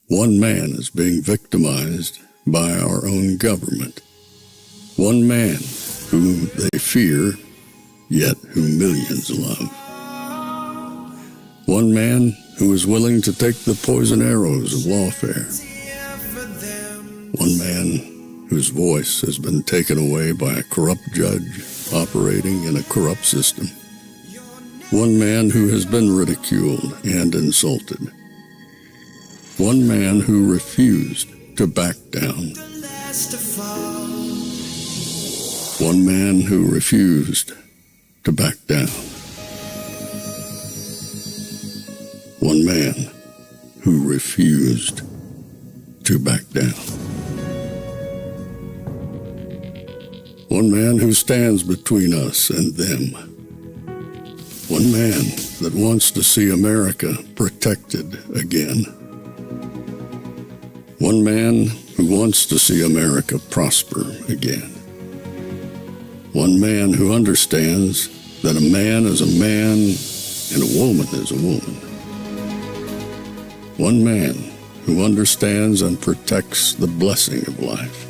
One man is being victimized by our own government. One man whom they fear, yet whom millions love. One man who is willing to take the poison arrows of lawfare. One man whose voice has been taken away by a corrupt judge operating in a corrupt system. One man who has been ridiculed and insulted. One man who refused to back down. One man who refused to back down. One man who refused to back down. One man who stands between us and them. One man that wants to see America protected again. One man who wants to see America prosper again. One man who understands that a man is a man and a woman is a woman. One man who understands and protects the blessing of life.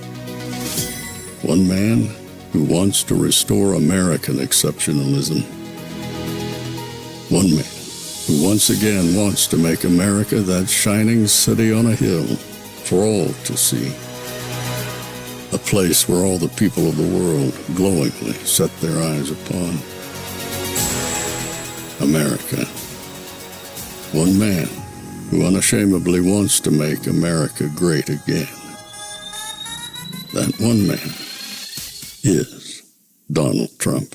One man who wants to restore American exceptionalism. One man who once again wants to make America that shining city on a hill for all to see. A place where all the people of the world glowingly set their eyes upon. America. One man who unashamedly wants to make America great again. That one man is Donald Trump.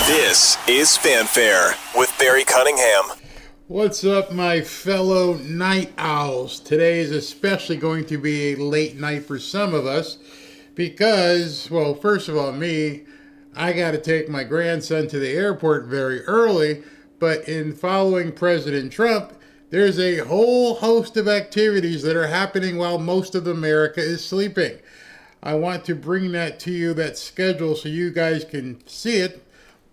This is Fanfare with Barry Cunningham. What's up, my fellow night owls? Today is especially going to be a late night for some of us because, well, first of all, I got to take my grandson to the airport very early, but in following President Trump, there's a whole host of activities that are happening while most of America is sleeping. I want to bring that to you, that schedule, so you guys can see it.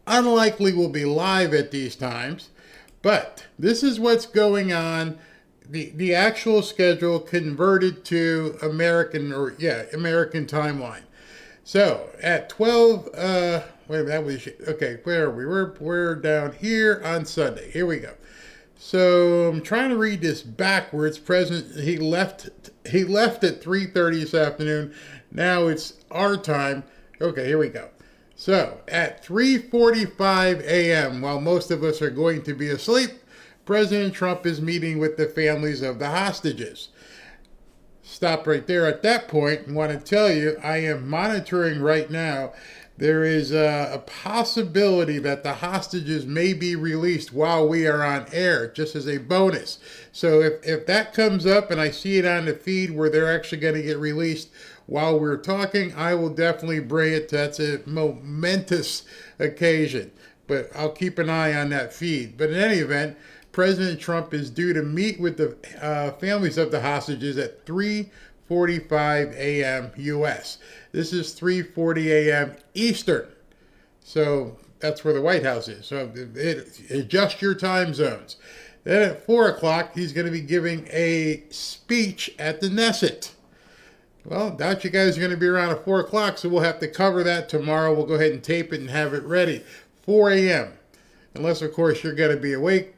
Unlikely we'll be live at these times, but this is what's going on. The actual schedule converted to American timeline. So at 12, where are we? We're down here on Sunday. Here we go. So I'm trying to read this backwards. He left at 3:30 this afternoon. Now it's our time. Okay, here we go. So, at 3:45 a.m., while most of us are going to be asleep, President Trump is meeting with the families of the hostages. Stop right there at that point and want to tell you, I am monitoring right now. There is a possibility that the hostages may be released while we are on air, just as a bonus. So if that comes up and I see it on the feed where they're actually going to get released while we're talking, I will definitely bring it. That's a momentous occasion, but I'll keep an eye on that feed. But in any event, President Trump is due to meet with the families of the hostages at 3:45 a.m. U.S. This is 3:40 a.m. Eastern. So that's where the White House is. So adjust your time zones. Then at 4 o'clock, he's going to be giving a speech at the Knesset. Well, doubt you guys are going to be around at 4 o'clock, so we'll have to cover that tomorrow. We'll go ahead and tape it and have it ready. 4 a.m. Unless, of course, you're going to be awake.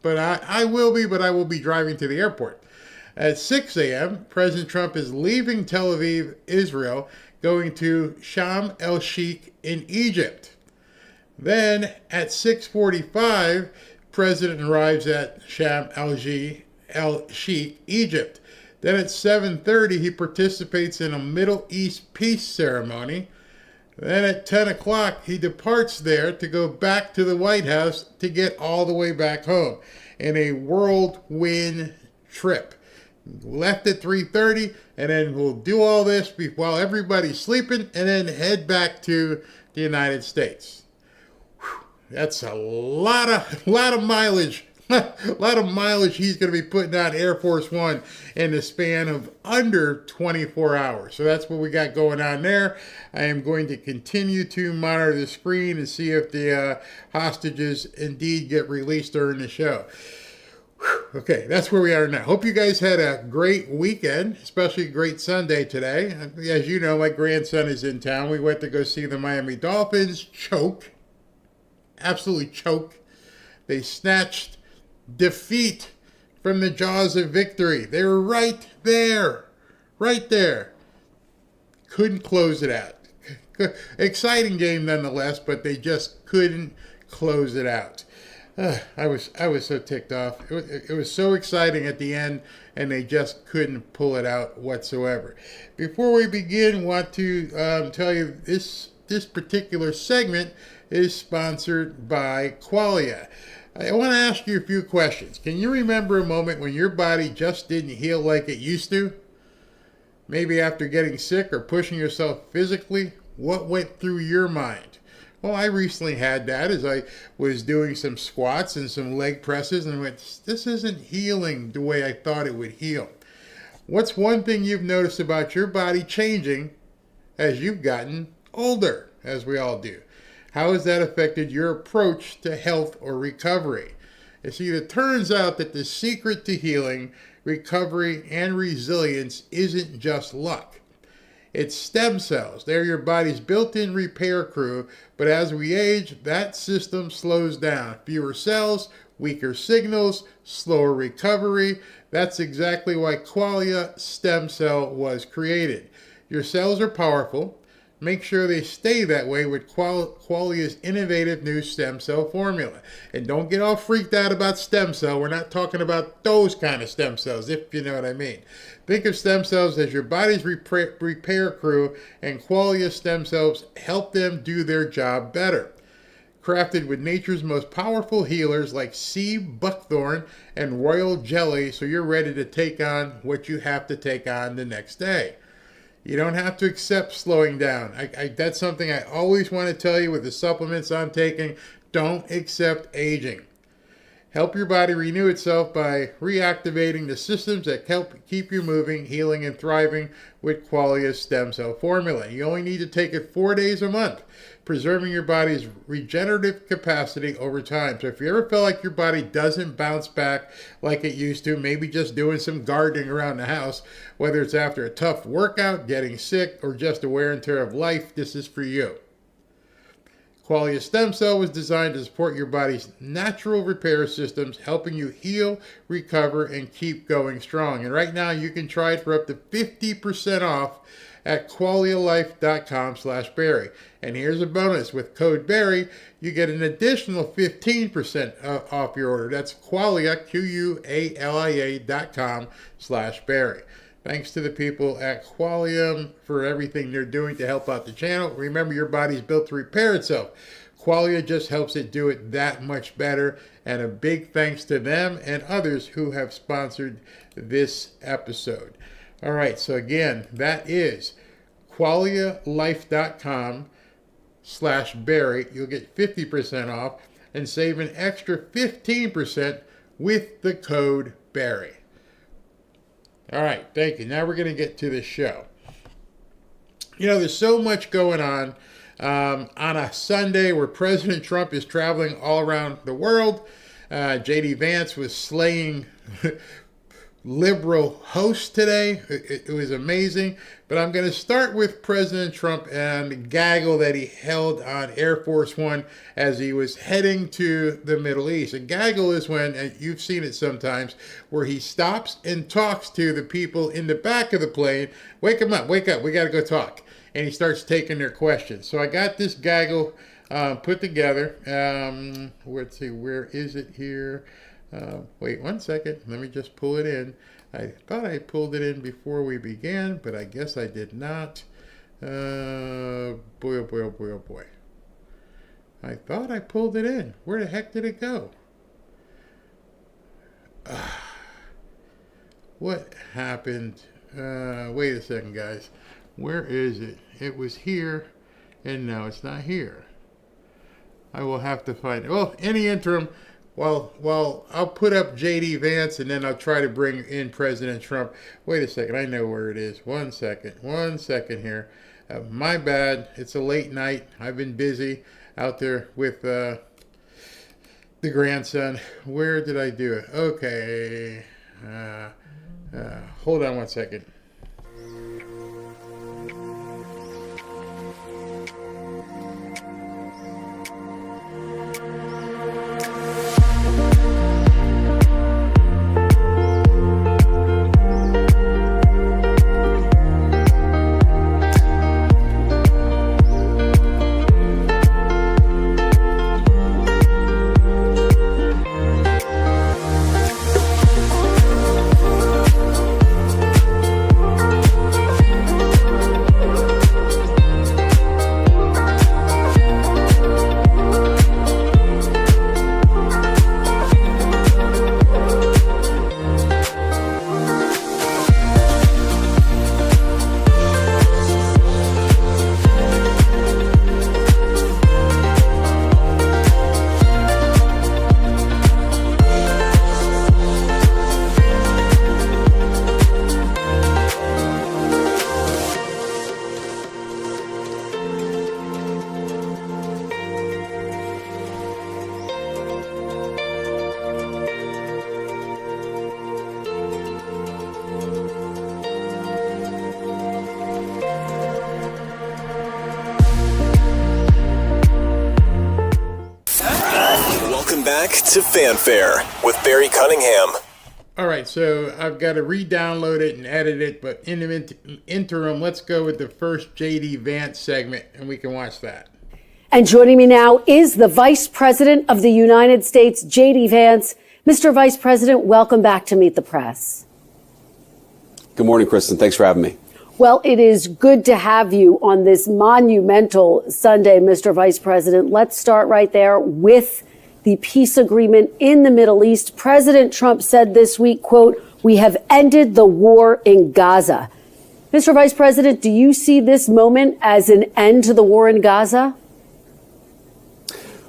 But I will be, but I will be driving to the airport. At 6 a.m., President Trump is leaving Tel Aviv, Israel, going to Sharm el-Sheikh in Egypt. Then at 6:45, President arrives at Sharm el-Sheikh, Egypt. Then at 7:30, he participates in a Middle East peace ceremony. Then at 10 o'clock, he departs there to go back to the White House to get all the way back home in a whirlwind trip. Left at 3:30, and then we'll do all this while everybody's sleeping, and then head back to the United States. Whew, that's a lot of mileage. A lot of mileage he's going to be putting on Air Force One in the span of under 24 hours. So that's what we got going on there. I am going to continue to monitor the screen and see if the hostages indeed get released during the show. Okay, that's where we are now. Hope you guys had a great weekend, especially a great Sunday today. As you know, my grandson is in town. We went to go see the Miami Dolphins choke. Absolutely choke. They snatched defeat from the jaws of victory. They were right there. Right there. Couldn't close it out. Exciting game nonetheless, but they just couldn't close it out. I was so ticked off. It was so exciting at the end, and they just couldn't pull it out whatsoever. Before we begin, I want to tell you this particular segment is sponsored by Qualia. I want to ask you a few questions. Can you remember a moment when your body just didn't heal like it used to? Maybe after getting sick or pushing yourself physically? What went through your mind? Well, I recently had that as I was doing some squats and some leg presses, and I went, this isn't healing the way I thought it would heal. What's one thing you've noticed about your body changing as you've gotten older, as we all do? How has that affected your approach to health or recovery? You see, it turns out that the secret to healing, recovery, and resilience isn't just luck. It's stem cells. They're your body's built-in repair crew, but as we age, that system slows down. Fewer cells, weaker signals, slower recovery. That's exactly why Qualia Stem Cell was created. Your cells are powerful. Make sure they stay that way with Qualia's innovative new stem cell formula. And don't get all freaked out about stem cell. We're not talking about those kind of stem cells, if you know what I mean. Think of stem cells as your body's repair crew, and Qualia stem cells help them do their job better. Crafted with nature's most powerful healers like sea buckthorn and royal jelly, so you're ready to take on what you have to take on the next day. You don't have to accept slowing down. That's something I always want to tell you with the supplements I'm taking. Don't accept aging. Help your body renew itself by reactivating the systems that help keep you moving, healing, and thriving with Qualia's stem cell formula. You only need to take it 4 days a month, preserving your body's regenerative capacity over time. So if you ever feel like your body doesn't bounce back like it used to, maybe just doing some gardening around the house, whether it's after a tough workout, getting sick, or just the wear and tear of life, this is for you. Qualia Stem Cell was designed to support your body's natural repair systems, helping you heal, recover, and keep going strong. And right now, you can try it for up to 50% off at qualialife.com/Barry. And here's a bonus. With code Barry, you get an additional 15% off your order. That's Qualia, QUALIA.com/Barry. Thanks to the people at Qualia for everything they're doing to help out the channel. Remember, your body's built to repair itself. Qualia just helps it do it that much better. And a big thanks to them and others who have sponsored this episode. All right, so again, that is qualialife.com/Barry. You'll get 50% off and save an extra 15% with the code Barry. All right, thank you. Now we're going to get to the show. You know, there's so much going on a Sunday where President Trump is traveling all around the world. J.D. Vance was slaying liberal hosts today. It was amazing. But I'm going to start with President Trump and the gaggle that he held on Air Force One as he was heading to the Middle East. A gaggle is when, and you've seen it sometimes, where he stops and talks to the people in the back of the plane. Wake them up, we got to go talk. And he starts taking their questions. So I got this gaggle put together. Let's see, where is it here? Wait 1 second. Let me just pull it in. I thought I pulled it in before we began, but I guess I did not. Boy, oh boy, oh boy, oh boy. I thought I pulled it in. Where the heck did it go? What happened? Wait a second, guys. Where is it? It was here, and now it's not here. I will have to find it. Well, in the interim, well, I'll put up J.D. Vance, and then I'll try to bring in President Trump. Wait a second. I know where it is. One second here. My bad. It's a late night. I've been busy out there with the grandson. Where did I do it? Okay. Hold on one second. Back to Fanfare with Barry Cunningham. All right, so I've got to re-download it and edit it, but in the interim, let's go with the first J.D. Vance segment, and we can watch that. And joining me now is the Vice President of the United States, J.D. Vance. Mr. Vice President, welcome back to Meet the Press. Good morning, Kristen. Thanks for having me. Well, it is good to have you on this monumental Sunday, Mr. Vice President. Let's start right there with the peace agreement in the Middle East. President Trump said this week, quote, "We have ended the war in Gaza." Mr. Vice President, do you see this moment as an end to the war in Gaza?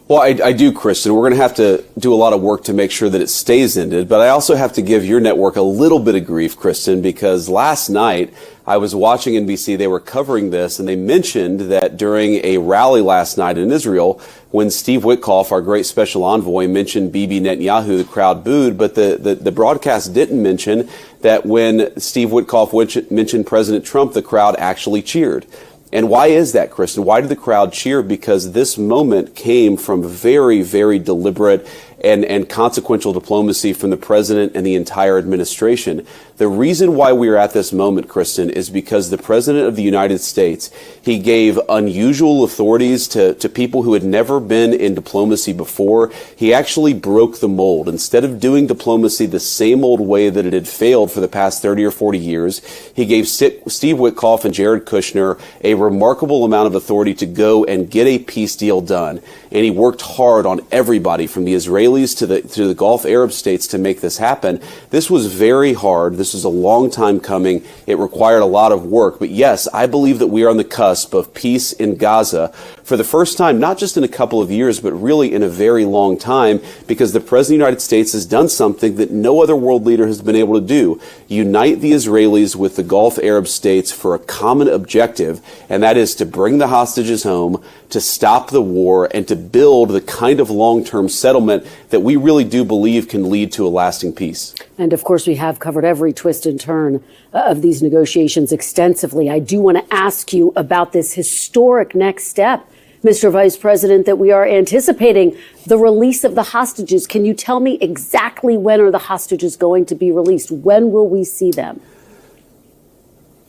Well, I do, Kristen. We're going to have to do a lot of work to make sure that it stays ended. But I also have to give your network a little bit of grief, Kristen, because last night I was watching NBC. They were covering this, and they mentioned that during a rally last night in Israel, when Steve Witkoff, our great special envoy, mentioned Bibi Netanyahu, the crowd booed. But the broadcast didn't mention that when Steve Witkoff mentioned President Trump, the crowd actually cheered. And why is that, Kristen? Why did the crowd cheer? Because this moment came from very, very deliberate and consequential diplomacy from the president and the entire administration. The reason why we are at this moment, Kristen, is because the president of the United States, he gave unusual authorities to people who had never been in diplomacy before. He actually broke the mold. Instead of doing diplomacy the same old way that it had failed for the past 30 or 40 years, he gave Steve Witkoff and Jared Kushner a remarkable amount of authority to go and get a peace deal done. And he worked hard on everybody from the Israelis to the Gulf Arab states to make this happen. This was very hard. This is a long time coming. It required a lot of work. But yes, I believe that we are on the cusp of peace in Gaza for the first time, not just in a couple of years, but really in a very long time, because the President of the United States has done something that no other world leader has been able to do: unite the Israelis with the Gulf Arab states for a common objective, and that is to bring the hostages home, to stop the war, and to build the kind of long-term settlement that we really do believe can lead to a lasting peace. And of course, we have covered every twist and turn of these negotiations extensively. I do want to ask you about this historic next step, Mr. Vice President, that we are anticipating, the release of the hostages. Can you tell me exactly when are the hostages going to be released? When will we see them?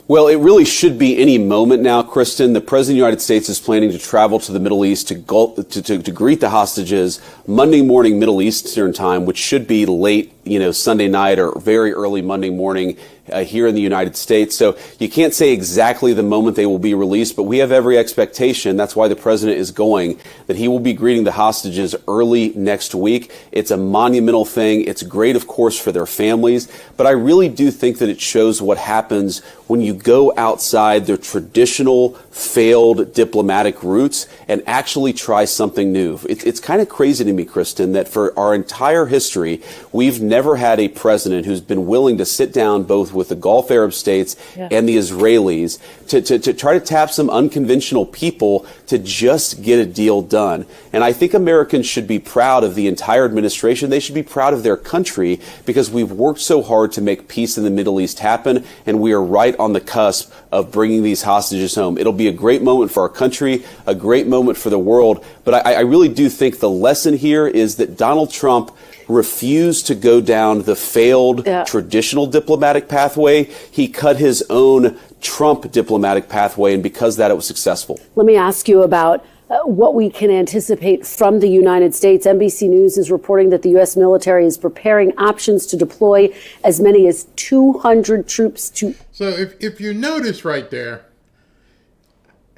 Well, it really should be any moment now, Kristen. The President of the United States is planning to travel to the Middle East to greet the hostages Monday morning Middle Eastern time, which should be late Sunday night or very early Monday morning here in the United States. So you can't say exactly the moment they will be released, but we have every expectation. That's why the president is going, that he will be greeting the hostages early next week. It's a monumental thing. It's great, of course, for their families. But I really do think that it shows what happens when you go outside the traditional failed diplomatic routes and actually try something new. It's kind of crazy to me, Kristen, that for our entire history, we've never had a president who's been willing to sit down both with the Gulf Arab states and the Israelis to try to tap some unconventional people to just get a deal done. And I think Americans should be proud of the entire administration. They should be proud of their country because we've worked so hard to make peace in the Middle East happen, and we are right on the cusp of bringing these hostages home. It'll be a great moment for our country, a great moment for the world, but I really do think the lesson here is that Donald Trump refused to go down the failed traditional diplomatic pathway. He cut his own Trump diplomatic pathway, and because of that, it was successful. Let me ask you about what we can anticipate from the United States. NBC News is reporting that the U.S. military is preparing options to deploy as many as 200 troops to... So if you notice right there,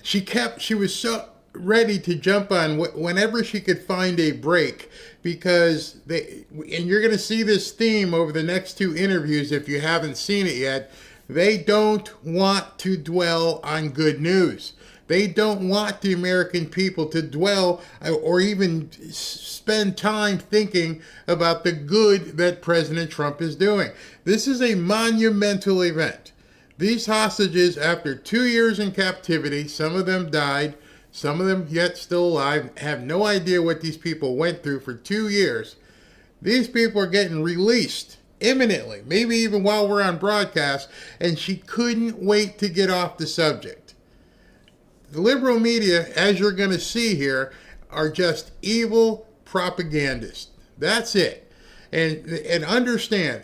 she was so ready to jump on whenever she could find a break, because and you're going to see this theme over the next two interviews if you haven't seen it yet. They don't want to dwell on good news. They don't want the American people to dwell or even spend time thinking about the good that President Trump is doing. This is a monumental event. These hostages, after 2 years in captivity, some of them died, some of them yet still alive, have no idea what these people went through for 2 years. These people are getting released imminently, maybe even while we're on broadcast, and she couldn't wait to get off the subject. The liberal media, as you're going to see here, are just evil propagandists. That's it. And understand,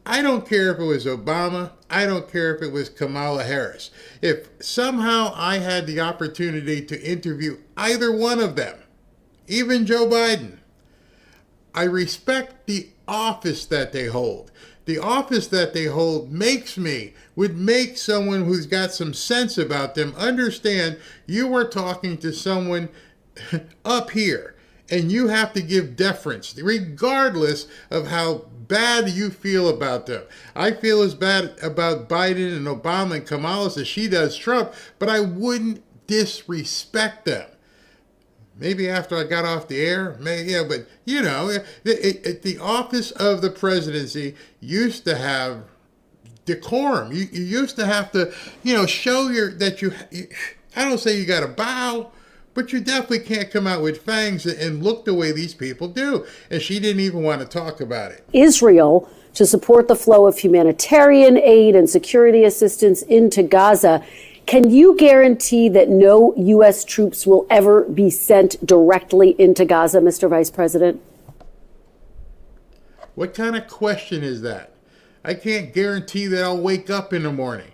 I don't care if it was Obama. I don't care if it was Kamala Harris. If somehow I had the opportunity to interview either one of them, even Joe Biden, I respect the office that they hold. The office that they hold would make someone who's got some sense about them understand you are talking to someone up here, and you have to give deference regardless of how bad you feel about them. I feel as bad about Biden and Obama and Kamala as she does Trump, but I wouldn't disrespect them. Maybe after I got off the air, but the office of the presidency used to have decorum. You used to have to, show I don't say you got to bow, but you definitely can't come out with fangs and look the way these people do. And she didn't even want to talk about it. Israel to support the flow of humanitarian aid and security assistance into Gaza. Can you guarantee that no U.S. troops will ever be sent directly into Gaza, Mr. Vice President? What kind of question is that? I can't guarantee that I'll wake up in the morning.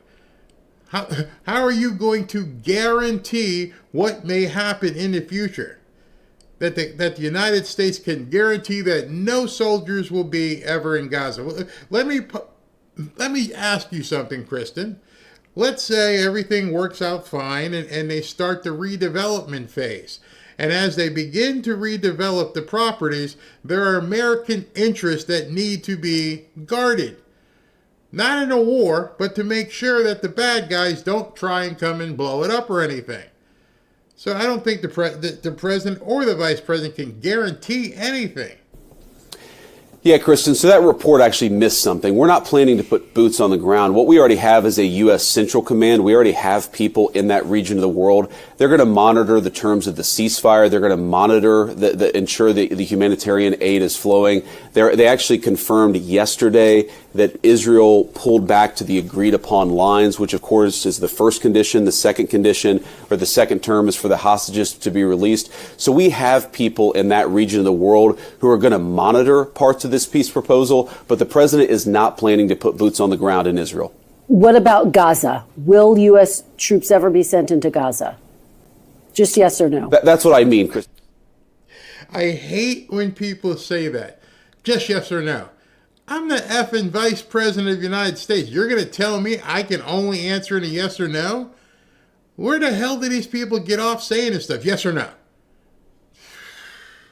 How are you going to guarantee what may happen in the future? That the United States can guarantee that no soldiers will be ever in Gaza? Let me ask you something, Kristen. Let's say everything works out fine and they start the redevelopment phase. And as they begin to redevelop the properties, there are American interests that need to be guarded. Not in a war, but to make sure that the bad guys don't try and come and blow it up or anything. So I don't think the president or the vice president can guarantee anything. Yeah, Kristen, so that report actually missed something. We're not planning to put boots on the ground. What we already have is a U.S. Central Command. We already have people in that region of the world. They're going to monitor the terms of the ceasefire. They're going to monitor, ensure the humanitarian aid is flowing. They actually confirmed yesterday that Israel pulled back to the agreed upon lines, which of course is the first condition. The second condition, or the second term, is for the hostages to be released. So we have people in that region of the world who are going to monitor parts of this peace proposal, but the president is not planning to put boots on the ground in Israel. What about Gaza? Will U.S. troops ever be sent into Gaza? Just yes or no? That's what I mean, Chris. I hate when people say that. Just yes or no. I'm the effing vice president of the United States. You're going to tell me I can only answer in a yes or no? Where the hell do these people get off saying this stuff? Yes or no?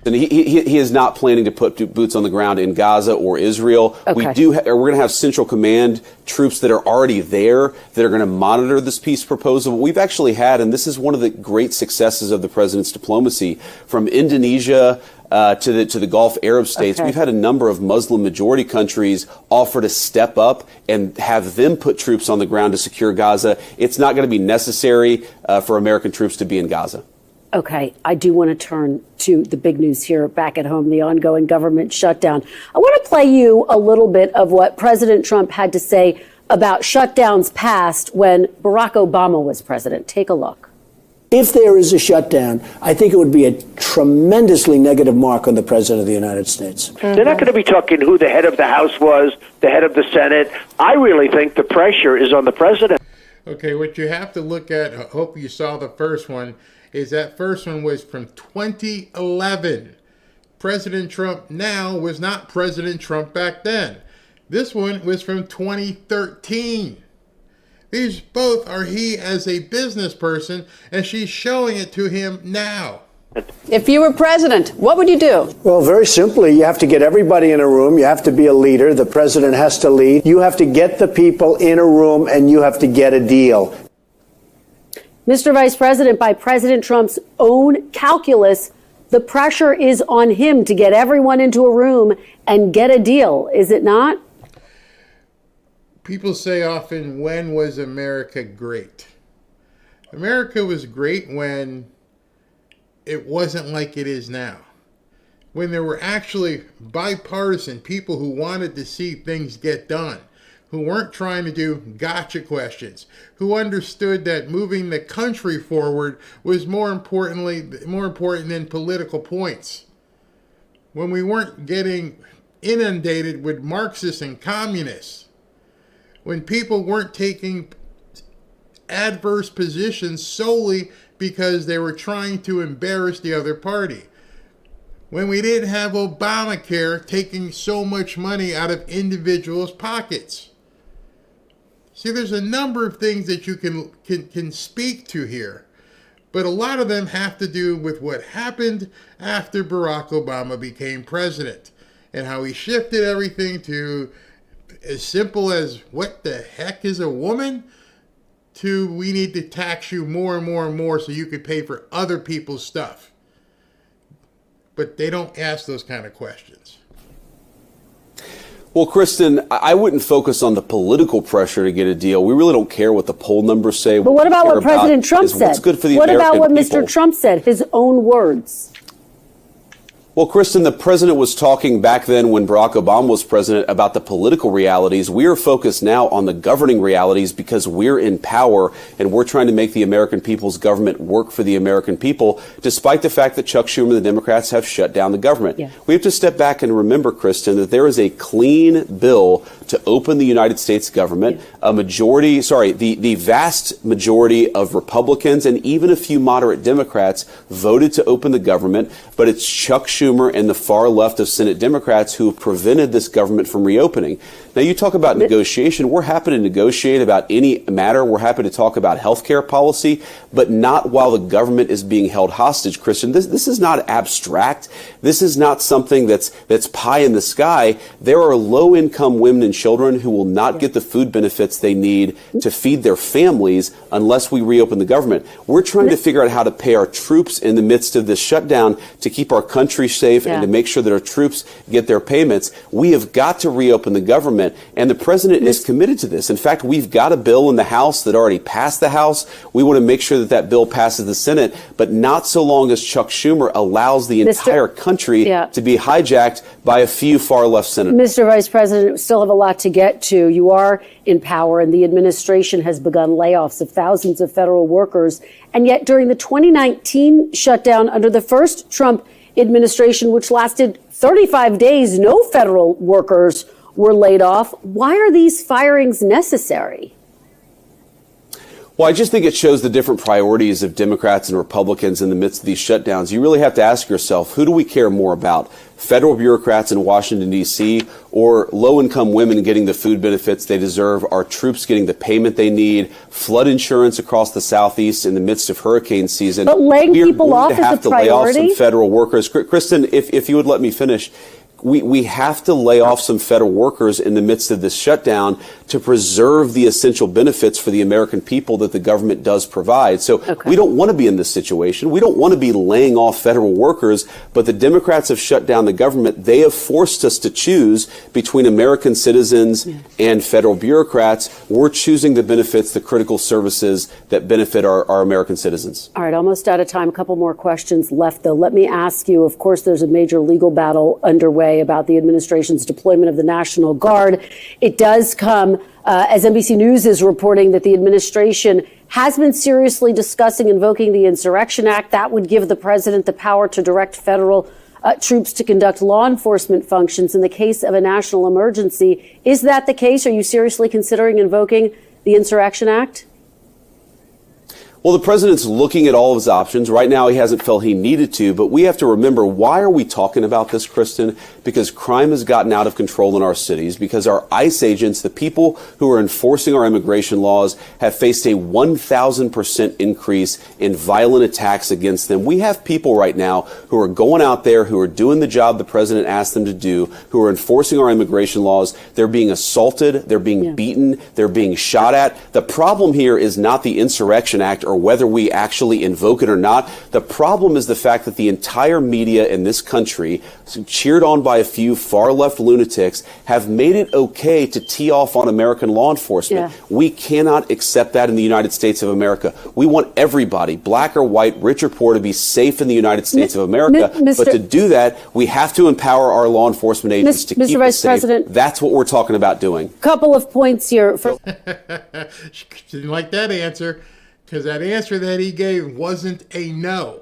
And he is not planning to put boots on the ground in Gaza or Israel. Okay. We're going to have Central Command troops that are already there that are going to monitor this peace proposal. We've actually had, and this is one of the great successes of the president's diplomacy, from Indonesia to the Gulf Arab states. Okay. We've had a number of Muslim majority countries offer to step up and have them put troops on the ground to secure Gaza. It's not going to be necessary for American troops to be in Gaza. Okay, I do want to turn to the big news here back at home, the ongoing government shutdown. I want to play you a little bit of what President Trump had to say about shutdowns past when Barack Obama was president. Take a look. If there is a shutdown, I think it would be a tremendously negative mark on the President of the United States. They're not going to be talking who the head of the House was, the head of the Senate. I really think the pressure is on the President. Okay, what you have to look at, I hope you saw the first one, is that first one was from 2011. President Trump now was not President Trump back then. This one was from 2013. These both are he as a business person, and she's showing it to him now. If you were president, what would you do? Well, very simply, you have to get everybody in a room. You have to be a leader. The president has to lead. You have to get the people in a room, and you have to get a deal. Mr. Vice President, by President Trump's own calculus, the pressure is on him to get everyone into a room and get a deal, is it not? People say often, when was America great? America was great when it wasn't like it is now. When there were actually bipartisan people who wanted to see things get done, who weren't trying to do gotcha questions, who understood that moving the country forward was more important than political points. When we weren't getting inundated with Marxists and communists. When people weren't taking adverse positions solely because they were trying to embarrass the other party. When we didn't have Obamacare taking so much money out of individuals' pockets. See, there's a number of things that you can speak to here, but a lot of them have to do with what happened after Barack Obama became president and how he shifted everything to as simple as what the heck is a woman to we need to tax you more and more and more so you could pay for other people's stuff. But they don't ask those kind of questions. Well, Kristen, I wouldn't focus on the political pressure to get a deal. We really don't care what the poll numbers say. But what about what President Trump said? What's good for the What American about what people. Mr. Trump said, his own words? Well, Kristen, the president was talking back then when Barack Obama was president about the political realities. We are focused now on the governing realities because we're in power and we're trying to make the American people's government work for the American people, despite the fact that Chuck Schumer and the Democrats have shut down the government. Yeah. We have to step back and remember, Kristen, that there is a clean bill to open the United States government. The vast majority of Republicans and even a few moderate Democrats voted to open the government, but it's Chuck Schumer and the far left of Senate Democrats who have prevented this government from reopening. Now, you talk about negotiation. We're happy to negotiate about any matter. We're happy to talk about health care policy, but not while the government is being held hostage, Christian. This is not abstract. This is not something that's pie in the sky. There are low-income women and children who will not get the food benefits they need to feed their families unless we reopen the government. We're trying to figure out how to pay our troops in the midst of this shutdown to keep our country safe and to make sure that our troops get their payments. We have got to reopen the government, and the president is committed to this. In fact, we've got a bill in the House that already passed the House. We want to make sure that that bill passes the Senate, but not so long as Chuck Schumer allows the entire country to be hijacked by a few far-left senators. Mr. Vice President, we still have a lot to get to. You are in power, and the administration has begun layoffs of thousands of federal workers. And yet, during the 2019 shutdown under the first Trump administration, which lasted 35 days, no federal workers were laid off. Why are these firings necessary? Well, I just think it shows the different priorities of Democrats and Republicans in the midst of these shutdowns. You really have to ask yourself, who do we care more about? Federal bureaucrats in Washington, D.C., or low-income women getting the food benefits they deserve, our troops getting the payment they need, flood insurance across the Southeast in the midst of hurricane season? But laying people off is a priority? We have to lay off some federal workers. Kristen, if you would let me finish. We have to lay off some federal workers in the midst of this shutdown to preserve the essential benefits for the American people that the government does provide. So we don't want to be in this situation. We don't want to be laying off federal workers, but the Democrats have shut down the government. They have forced us to choose between American citizens and federal bureaucrats. We're choosing the benefits, the critical services that benefit our American citizens. All right, almost out of time. A couple more questions left, though. Let me ask you, of course, there's a major legal battle underway about the administration's deployment of the National Guard. It does come as NBC News is reporting that the administration has been seriously discussing invoking the Insurrection Act. That would give the president the power to direct federal troops to conduct law enforcement functions in the case of a national emergency. Is that the case? Are you seriously considering invoking the Insurrection Act? Well, the president's looking at all of his options. Right now, he hasn't felt he needed to, but we have to remember, why are we talking about this, Kristen? Because crime has gotten out of control in our cities, because our ICE agents, the people who are enforcing our immigration laws, have faced a 1,000% increase in violent attacks against them. We have people right now who are going out there, who are doing the job the president asked them to do, who are enforcing our immigration laws. They're being assaulted, they're being beaten, they're being shot at. The problem here is not the Insurrection Act or whether we actually invoke it or not. The problem is the fact that the entire media in this country, cheered on by a few far-left lunatics, have made it okay to tee off on American law enforcement. We cannot accept that in the United States of America. We want everybody, black or white, rich or poor, to be safe in the United States of America. But to do that, we have to empower our law enforcement agents to keep us safe. That's what we're talking about doing. Couple of points here. Didn't like that answer, because that answer that he gave wasn't a no.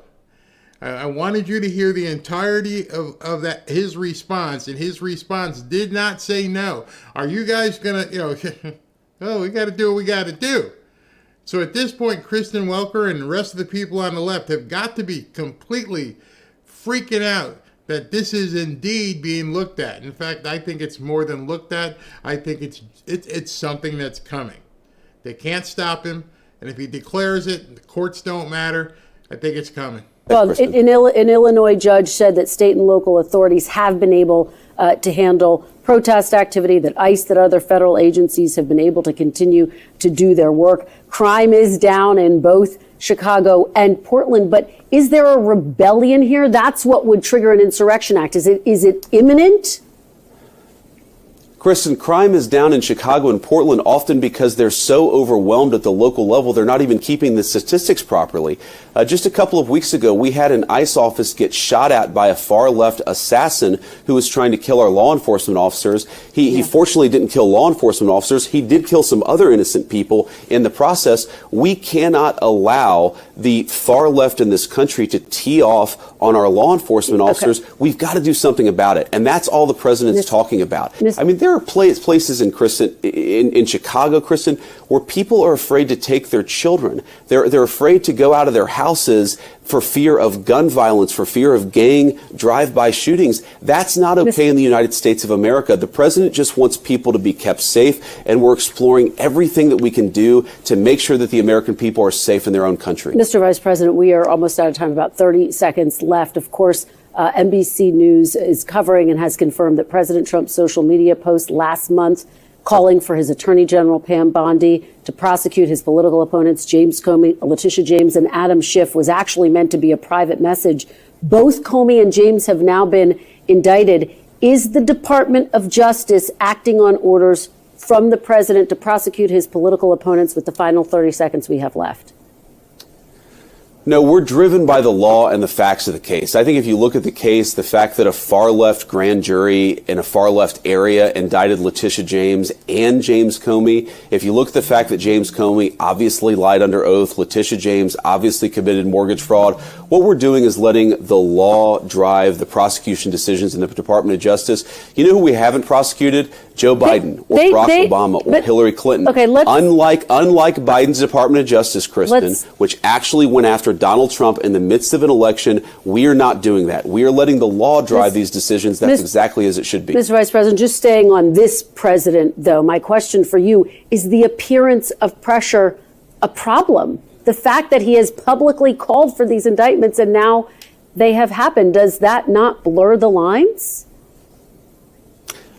I wanted you to hear the entirety of that, his response, and his response did not say no. Are you guys gonna, oh, we got to do what we got to do. So at this point, Kristen Welker and the rest of the people on the left have got to be completely freaking out that this is indeed being looked at. In fact, I think it's more than looked at. I think it's something that's coming. They can't stop him. And if he declares it, the courts don't matter. I think it's coming. Well, an Illinois judge said that state and local authorities have been able to handle protest activity, that ICE, that other federal agencies have been able to continue to do their work. Crime is down in both Chicago and Portland. But is there a rebellion here? That's what would trigger an insurrection act. Is it imminent? Kristen, crime is down in Chicago and Portland often because they're so overwhelmed at the local level, they're not even keeping the statistics properly. Just a couple of weeks ago, we had an ICE office get shot at by a far-left assassin who was trying to kill our law enforcement officers. He fortunately didn't kill law enforcement officers. He did kill some other innocent people in the process. We cannot allow the far left in this country to tee off on our law enforcement officers. We've got to do something about it. And that's all the president's talking about. I mean, there are places in Chicago, Kristen, where people are afraid to take their children. They're afraid to go out of their houses for fear of gun violence, for fear of gang drive-by shootings. That's not okay in the United States of America. The president just wants people to be kept safe, and we're exploring everything that we can do to make sure that the American people are safe in their own country. Mr. Vice President, we are almost out of time, about 30 seconds left. Of course, NBC News is covering and has confirmed that President Trump's social media post last month calling for his Attorney General Pam Bondi to prosecute his political opponents, James Comey, Letitia James, and Adam Schiff, was actually meant to be a private message. Both Comey and James have now been indicted. Is the Department of Justice acting on orders from the president to prosecute his political opponents? With the final 30 seconds we have left. No, we're driven by the law and the facts of the case. I think if you look at the case, the fact that a far-left grand jury in a far-left area indicted Letitia James and James Comey, if you look at the fact that James Comey obviously lied under oath, Letitia James obviously committed mortgage fraud, what we're doing is letting the law drive the prosecution decisions in the Department of Justice. You know who we haven't prosecuted? Joe Biden or Barack Obama or Hillary Clinton. Okay, unlike Biden's Department of Justice, Kristen, which actually went after Donald Trump in the midst of an election, we are not doing that. We are letting the law drive these decisions. That's exactly as it should be. Mr. Vice President, just staying on this president, though, my question for you is the appearance of pressure a problem? The fact that he has publicly called for these indictments and now they have happened, does that not blur the lines?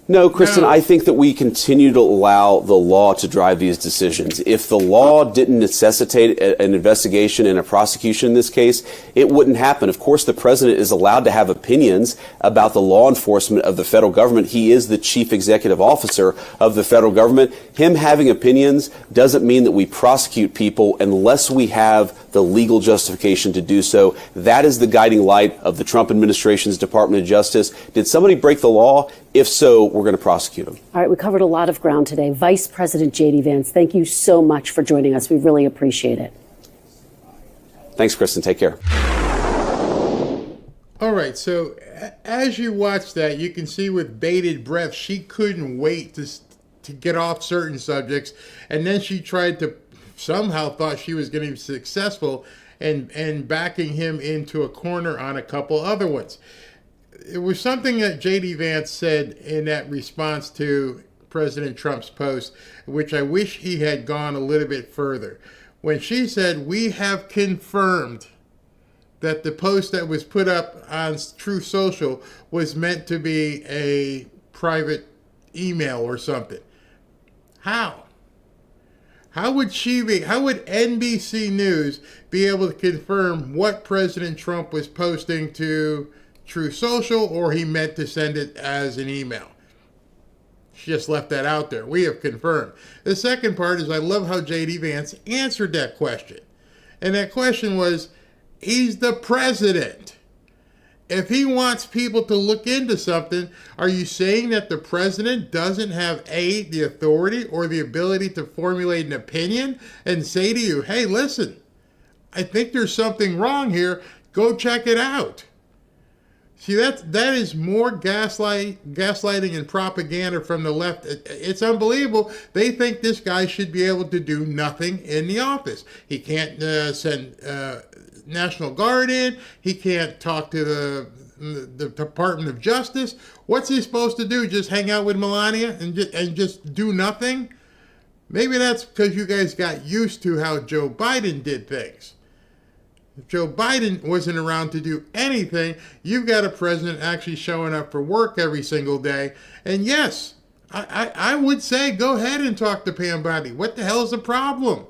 No, Kristen, I think that we continue to allow the law to drive these decisions. If the law didn't necessitate an investigation and a prosecution in this case, it wouldn't happen. Of course, the president is allowed to have opinions about the law enforcement of the federal government. He is the chief executive officer of the federal government. Him having opinions doesn't mean that we prosecute people unless we have the legal justification to do so. That is the guiding light of the Trump administration's Department of Justice. Did somebody break the law? If so, we're going to prosecute them. All right, we covered a lot of ground today. Vice President J.D. Vance, thank you so much for joining us. We really appreciate it. Thanks, Kristen. Take care. All right, so as you watch that, you can see with bated breath, she couldn't wait to get off certain subjects, and then she tried to somehow thought she was going to be successful and backing him into a corner on a couple other ones. It was something that J.D. Vance said in that response to President Trump's post, which I wish he had gone a little bit further. When she said, "We have confirmed that the post that was put up on Truth Social was meant to be a private email or something." How? How would NBC News be able to confirm what President Trump was posting to Truth Social, or he meant to send it as an email? She just left that out there. We have confirmed. The second part is I love how J.D. Vance answered that question. And that question was, he's the president. If he wants people to look into something, are you saying that the president doesn't have the authority or the ability to formulate an opinion and say to you, hey, listen, I think there's something wrong here. Go check it out. See, that is more gaslighting and propaganda from the left. It's unbelievable. They think this guy should be able to do nothing in the office. He can't send National Guard in. He can't talk to the Department of Justice. What's he supposed to do? Just hang out with Melania and just do nothing? Maybe that's because you guys got used to how Joe Biden did things. If Joe Biden wasn't around to do anything, you've got a president actually showing up for work every single day. And yes, I would say go ahead and talk to Pam Bondi. What the hell is the problem?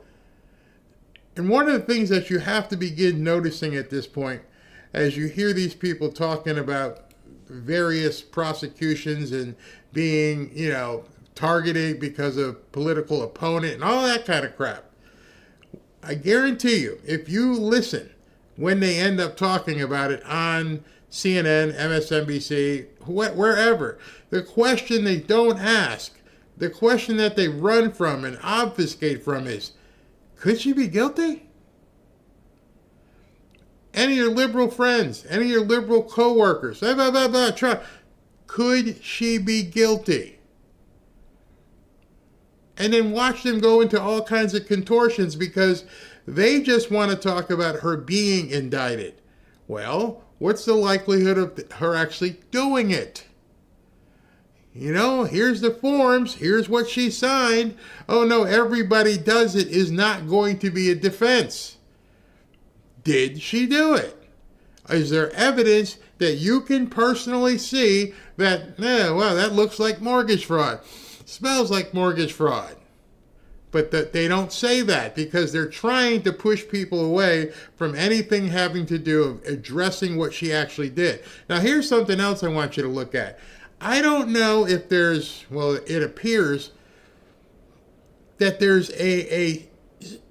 And one of the things that you have to begin noticing at this point, as you hear these people talking about various prosecutions and being, targeted because of political opponent and all that kind of crap, I guarantee you, if you listen when they end up talking about it on CNN, MSNBC, wherever, the question they don't ask, the question that they run from and obfuscate from is, could she be guilty? Any of your liberal friends, any of your liberal co-workers, Trump, could she be guilty? And then watch them go into all kinds of contortions because they just want to talk about her being indicted. Well, what's the likelihood of her actually doing it? Here's the forms. Here's what she signed. Oh, no, everybody does it is not going to be a defense. Did she do it? Is there evidence that you can personally see that, that looks like mortgage fraud? Smells like mortgage fraud. But they don't say that because they're trying to push people away from anything having to do with addressing what she actually did. Now, here's something else I want you to look at. I don't know if it appears that there's a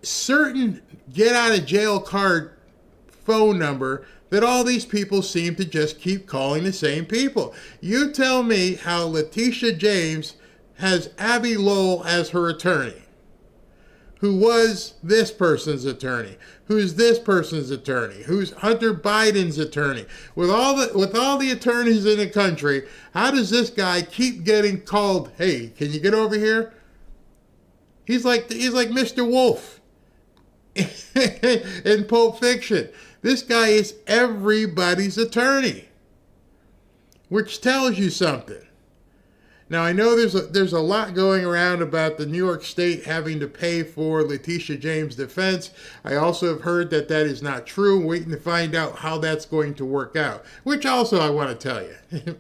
certain get out of jail card phone number that all these people seem to just keep calling the same people. You tell me how Letitia James has Abby Lowell as her attorney, who was this person's attorney, who's this person's attorney, who's Hunter Biden's attorney. With all the attorneys in the country, how does this guy keep getting called, hey, can you get over here? He's like Mr. Wolf in Pulp Fiction. This guy is everybody's attorney, which tells you something. Now, I know there's a lot going around about the New York State having to pay for Letitia James' defense. I also have heard that that is not true. Waiting to find out how that's going to work out, which also I want to tell you.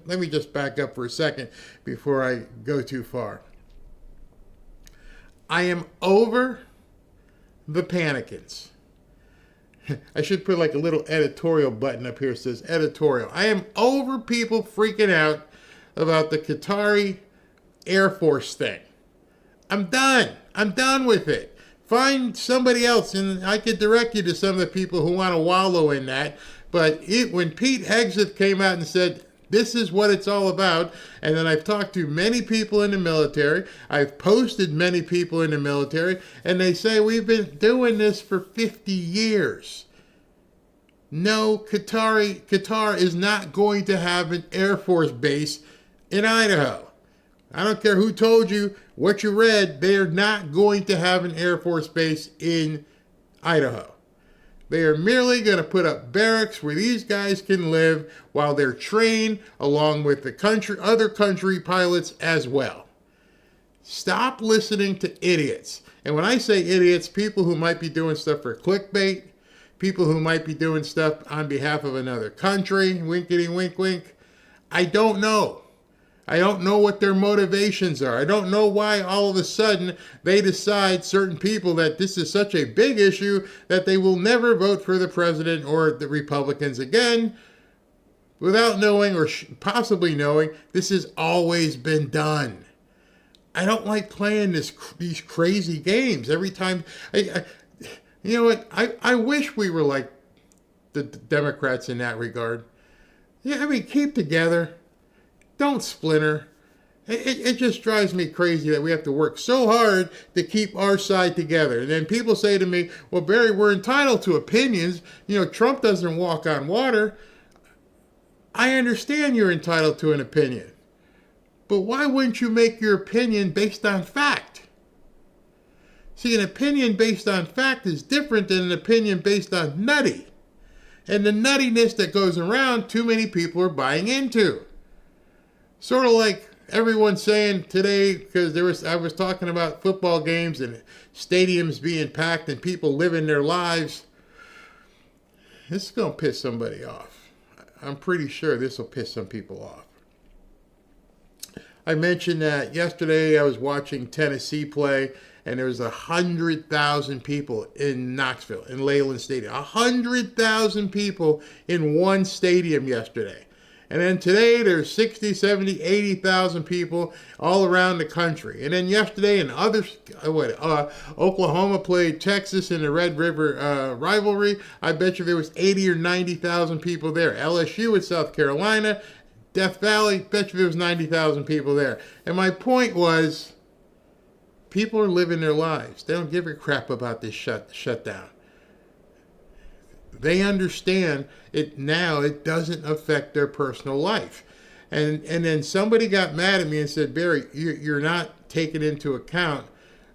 Let me just back up for a second before I go too far. I am over the panicins. I should put like a little editorial button up here that says editorial. I am over people freaking out about the Qatari Air Force thing. I'm done. I'm done with it. Find somebody else, and I could direct you to some of the people who want to wallow in that. But when Pete Hegseth came out and said, this is what it's all about, and then I've talked to many people in the military, I've posted many people in the military, and they say we've been doing this for 50 years. No, Qatar is not going to have an Air Force base in Idaho. I don't care who told you what you read, they are not going to have an Air Force base in Idaho. They are merely going to put up barracks where these guys can live while they're trained along with the other country pilots as well. Stop listening to idiots. And when I say idiots, people who might be doing stuff for clickbait, people who might be doing stuff on behalf of another country, winkety wink wink. I don't know. I don't know what their motivations are. I don't know why all of a sudden they decide, certain people, that this is such a big issue that they will never vote for the president or the Republicans again without knowing, or possibly knowing, this has always been done. I don't like playing these crazy games every time. You know what? I wish we were like the Democrats in that regard. Yeah, I mean, keep together. Don't splinter. It just drives me crazy that we have to work so hard to keep our side together. And then people say to me, well, Barry, we're entitled to opinions. You know, Trump doesn't walk on water. I understand you're entitled to an opinion. But why wouldn't you make your opinion based on fact? See, an opinion based on fact is different than an opinion based on nutty. And the nuttiness that goes around, too many people are buying into. Sort of like everyone saying today, because I was talking about football games and stadiums being packed and people living their lives. This is going to piss somebody off. I'm pretty sure this will piss some people off. I mentioned that yesterday I was watching Tennessee play, and there was 100,000 people in Knoxville, in Leyland Stadium. 100,000 people in one stadium yesterday. And then today there's 60, 70, 80,000 people all around the country. And then yesterday in Oklahoma played Texas in the Red River rivalry. I bet you there was 80 or 90,000 people there. LSU with South Carolina, Death Valley, bet you there was 90,000 people there. And my point was, people are living their lives. They don't give a crap about this shutdown. They understand it now. It doesn't affect their personal life. And then somebody got mad at me and said, Barry, you're not taking into account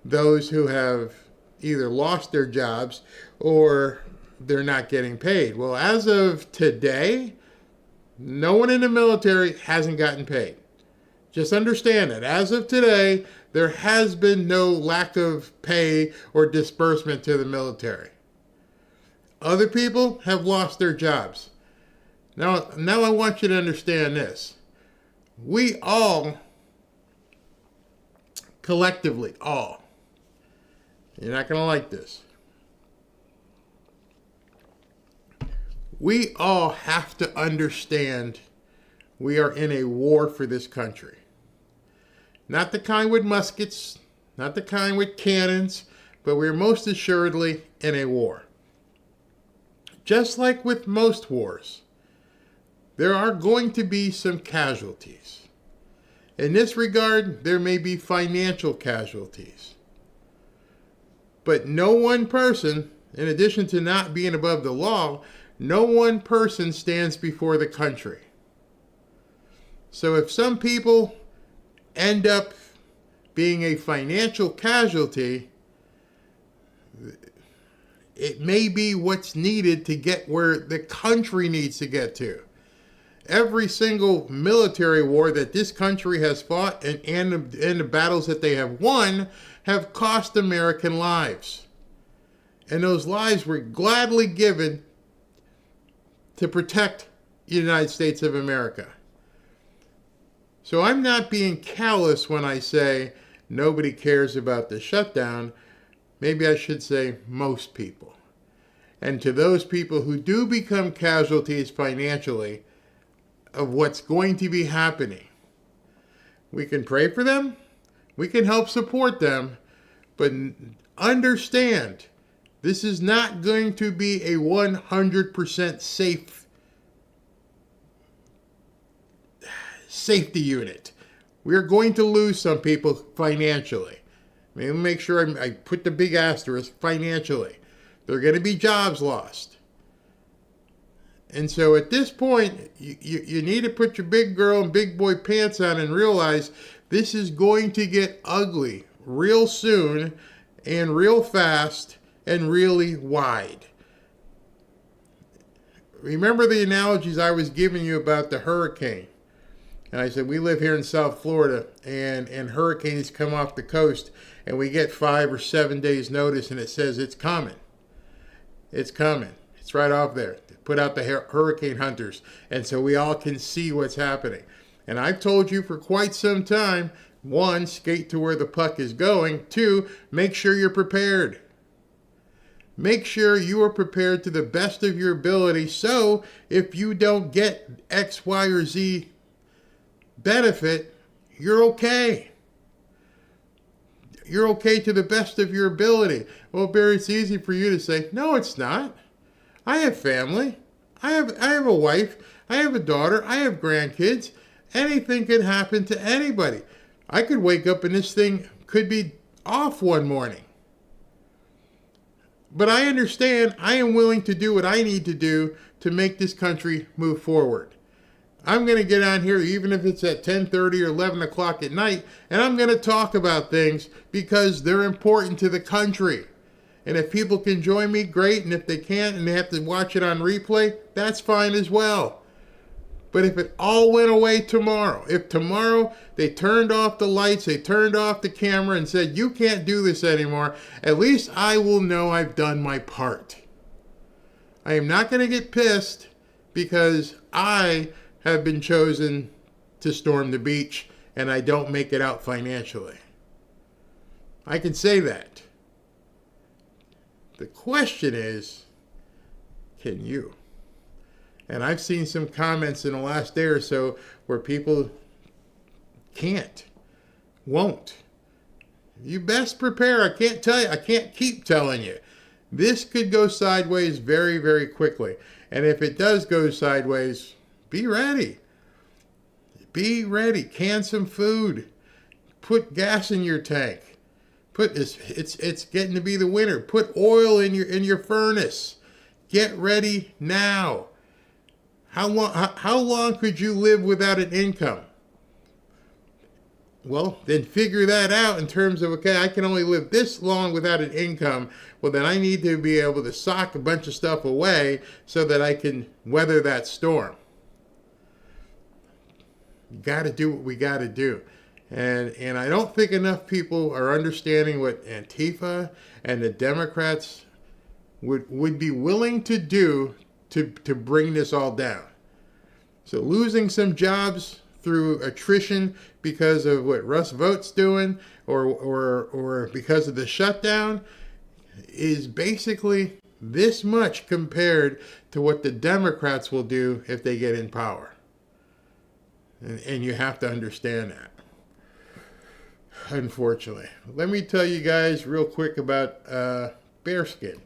those who have either lost their jobs or they're not getting paid. Well, as of today, no one in the military hasn't gotten paid. Just understand that as of today, there has been no lack of pay or disbursement to the military. Other people have lost their jobs. Now I want you to understand this. We all, collectively, all, you're not going to like this. We all have to understand we are in a war for this country. Not the kind with muskets, not the kind with cannons, but we're most assuredly in a war. just like with most wars, there are going to be some casualties. In this regard, there may be financial casualties. But no one person, in addition to not being above the law, no one person stands before the country. So if some people end up being a financial casualty, it may be what's needed to get where the country needs to get to. Every single military war that this country has fought and the battles that they have won have cost American lives. And those lives were gladly given to protect the United States of America. So I'm not being callous when I say nobody cares about the shutdown. Maybe I should say most people. And to those people who do become casualties financially of what's going to be happening, we can pray for them, we can help support them, but understand this is not going to be a 100% safe safety unit. We're going to lose some people financially. Let me make sure I put the big asterisk, financially. There are going to be jobs lost. And so at this point, you need to put your big girl and big boy pants on and realize this is going to get ugly real soon and real fast and really wide. Remember the analogies I was giving you about the hurricane. And I said, we live here in South Florida, and hurricanes come off the coast, and we get 5 or 7 days notice, and it says it's coming. It's coming. It's right off there. Put out the hurricane hunters, and so we all can see what's happening. And I've told you for quite some time, 1, skate to where the puck is going. 2, make sure you're prepared. Make sure you are prepared to the best of your ability, so if you don't get X, Y, or Z benefit, you're okay. You're okay to the best of your ability. Well, Barry, it's easy for you to say, no, it's not. I have family. I have a wife. I have a daughter. I have grandkids. Anything could happen to anybody. I could wake up and this thing could be off one morning. But I understand I am willing to do what I need to do to make this country move forward. I'm going to get on here even if it's at 10:30 or 11 o'clock at night, and I'm going to talk about things because they're important to the country. And if people can join me, great. And if they can't and they have to watch it on replay, that's fine as well. But if it all went away tomorrow, if tomorrow they turned off the lights, they turned off the camera and said, you can't do this anymore, at least I will know I've done my part. I am not going to get pissed because I have been chosen to storm the beach and I don't make it out financially. I can say that. The question is, can you? And I've seen some comments in the last day or so where people can't, won't. You best prepare. I can't tell you. I can't keep telling you. This could go sideways very, very quickly. And if it does go sideways, be ready. Be ready. Can some food. Put gas in your tank. It's getting to be the winter. Put oil in your furnace. Get ready now. How long could you live without an income? Well, then figure that out in terms of, okay, I can only live this long without an income. Well, then I need to be able to sock a bunch of stuff away so that I can weather that storm. You got to do what we got to do. And I don't think enough people are understanding what Antifa and the Democrats would be willing to do to bring this all down. So losing some jobs through attrition because of what Russ Vought's doing or because of the shutdown is basically this much compared to what the Democrats will do if they get in power. And you have to understand that. Unfortunately. Let me tell you guys real quick about bearskin.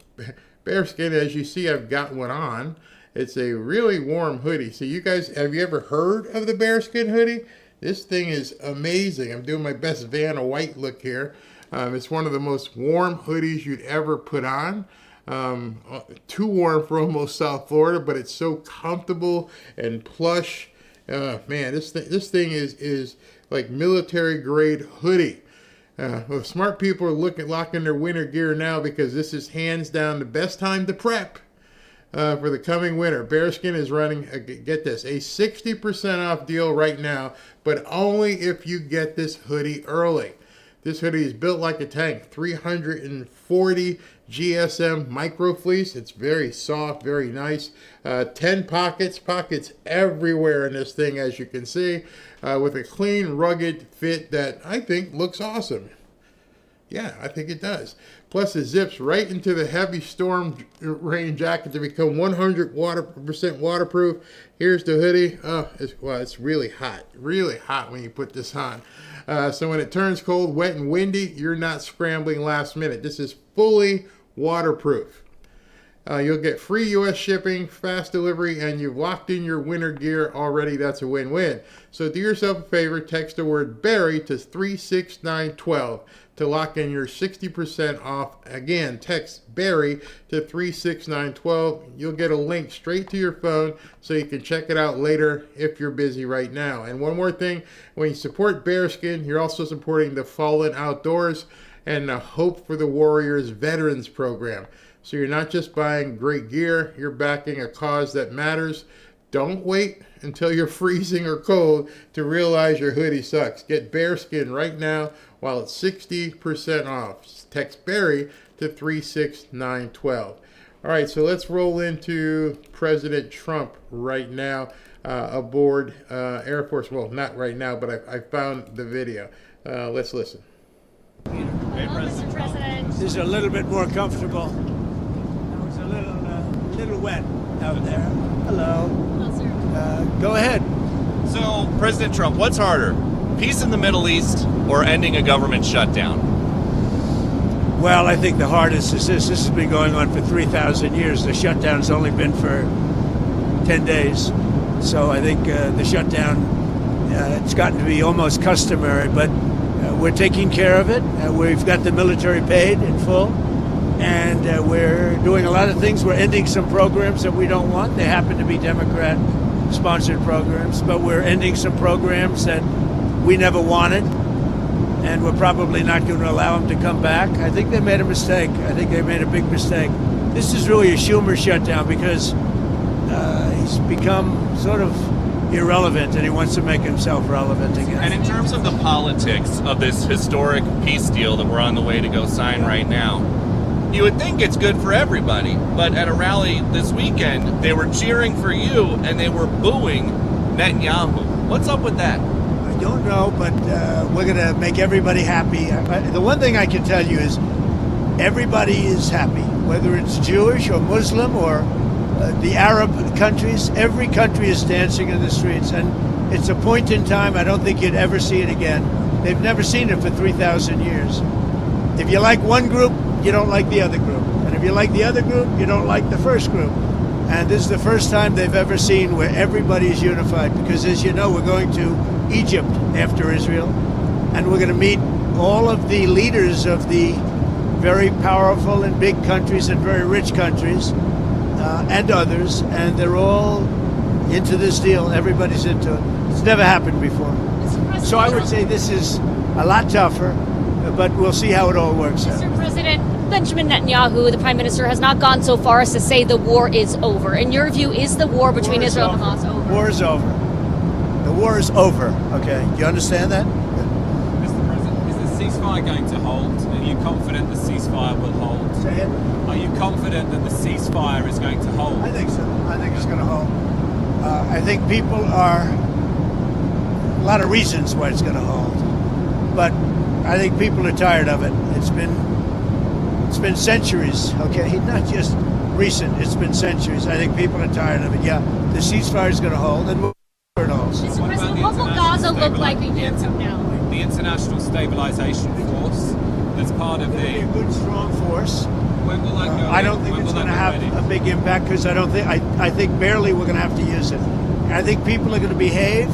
bearskin. As you see, I've got one on. It's a really warm hoodie. So you guys, have you ever heard of the bearskin hoodie? This thing is amazing. I'm doing my best Vanna White look here. It's one of the most warm hoodies you'd ever put on. Too warm for almost South Florida, but it's so comfortable and plush. Man, this thing is like military grade hoodie. Well, smart people are locking their winter gear now, because this is hands down the best time to prep for the coming winter. Bearskin is running, get this, a 60% off deal right now, but only if you get this hoodie early. This hoodie is built like a tank, 340 GSM micro fleece. It's very soft, very nice. 10 pockets everywhere in this thing, as you can see, with a clean, rugged fit that I think looks awesome. Yeah, I think it does. Plus, it zips right into the heavy storm rain jacket to become 100% waterproof. Here's the hoodie. Oh, it's really hot when you put this on. So when it turns cold, wet, and windy, you're not scrambling last minute. This is fully waterproof. You'll get free U.S. shipping, fast delivery, and you've locked in your winter gear already. That's a win-win. So do yourself a favor, text the word Barry to 36912 to lock in your 60% off. Again, text Barry to 36912. You'll get a link straight to your phone so you can check it out later if you're busy right now. And one more thing, when you support Bearskin, you're also supporting the Fallen Outdoors and the Hope for the Warriors Veterans Program. So you're not just buying great gear, you're backing a cause that matters. Don't wait until you're freezing or cold to realize your hoodie sucks. Get Bearskin right now while it's 60% off. Text Barry to 36912. All right, so let's roll into President Trump right now aboard Air Force. Well, not right now, but I found the video. Let's listen. Mr. President. This is a little bit more comfortable. It was a little wet out there. Hello. Hello, sir. Go ahead. So, President Trump, what's harder? Peace in the Middle East or ending a government shutdown? Well, I think the hardest is this. This has been going on for 3,000 years. The shutdown's only been for 10 days. So I think the shutdown, it's gotten to be almost customary, but we're taking care of it. We've got the military paid in full, and we're doing a lot of things. We're ending some programs that we don't want. They happen to be Democrat-sponsored programs, but we're ending some programs that we never wanted, and we're probably not going to allow them to come back. I think they made a mistake. I think they made a big mistake. This is really a Schumer shutdown because he's become sort of irrelevant, and he wants to make himself relevant again. And in terms of the politics of this historic peace deal that we're on the way to go sign right now, you would think it's good for everybody, but at a rally this weekend, they were cheering for you and they were booing Netanyahu. What's up with that? I don't know, but we're going to make everybody happy. The one thing I can tell you is everybody is happy, whether it's Jewish or Muslim or the Arab countries. Every country is dancing in the streets, and it's a point in time. I don't think you'd ever see it again. They've never seen it for 3,000 years. If you like one group, you don't like the other group. And if you like the other group, you don't like the first group. And this is the first time they've ever seen where everybody is unified, because as you know, we're going to Egypt after Israel, and we're going to meet all of the leaders of the very powerful and big countries and very rich countries and others, and they're all into this deal. Everybody's into it. It's never happened before. So I would say this is a lot tougher, but we'll see how it all works out. Mr. President, Benjamin Netanyahu, the Prime Minister, has not gone so far as to say the war is over. In your view, is the war between Israel and Hamas over? War is over. The war is over, okay? Do you understand that? Mr. President, is the ceasefire going to hold? Are you confident the ceasefire will hold? Say it. Are you confident that the ceasefire is going to hold? I think so. I think it's going to hold. I think people are... a lot of reasons why it's going to hold. But I think people are tired of it. It's been centuries, okay? Not just recent, it's been centuries. I think people are tired of it. Yeah, the ceasefire is going to hold, and it holds. Mr. President, what will Gaza look like a year from now? The International Stabilization Force, that's part of a good, strong force. When will that go I in? don't think When it's will going to that be have ready? a big impact because I think barely we're going to have to use it. I think people are going to behave.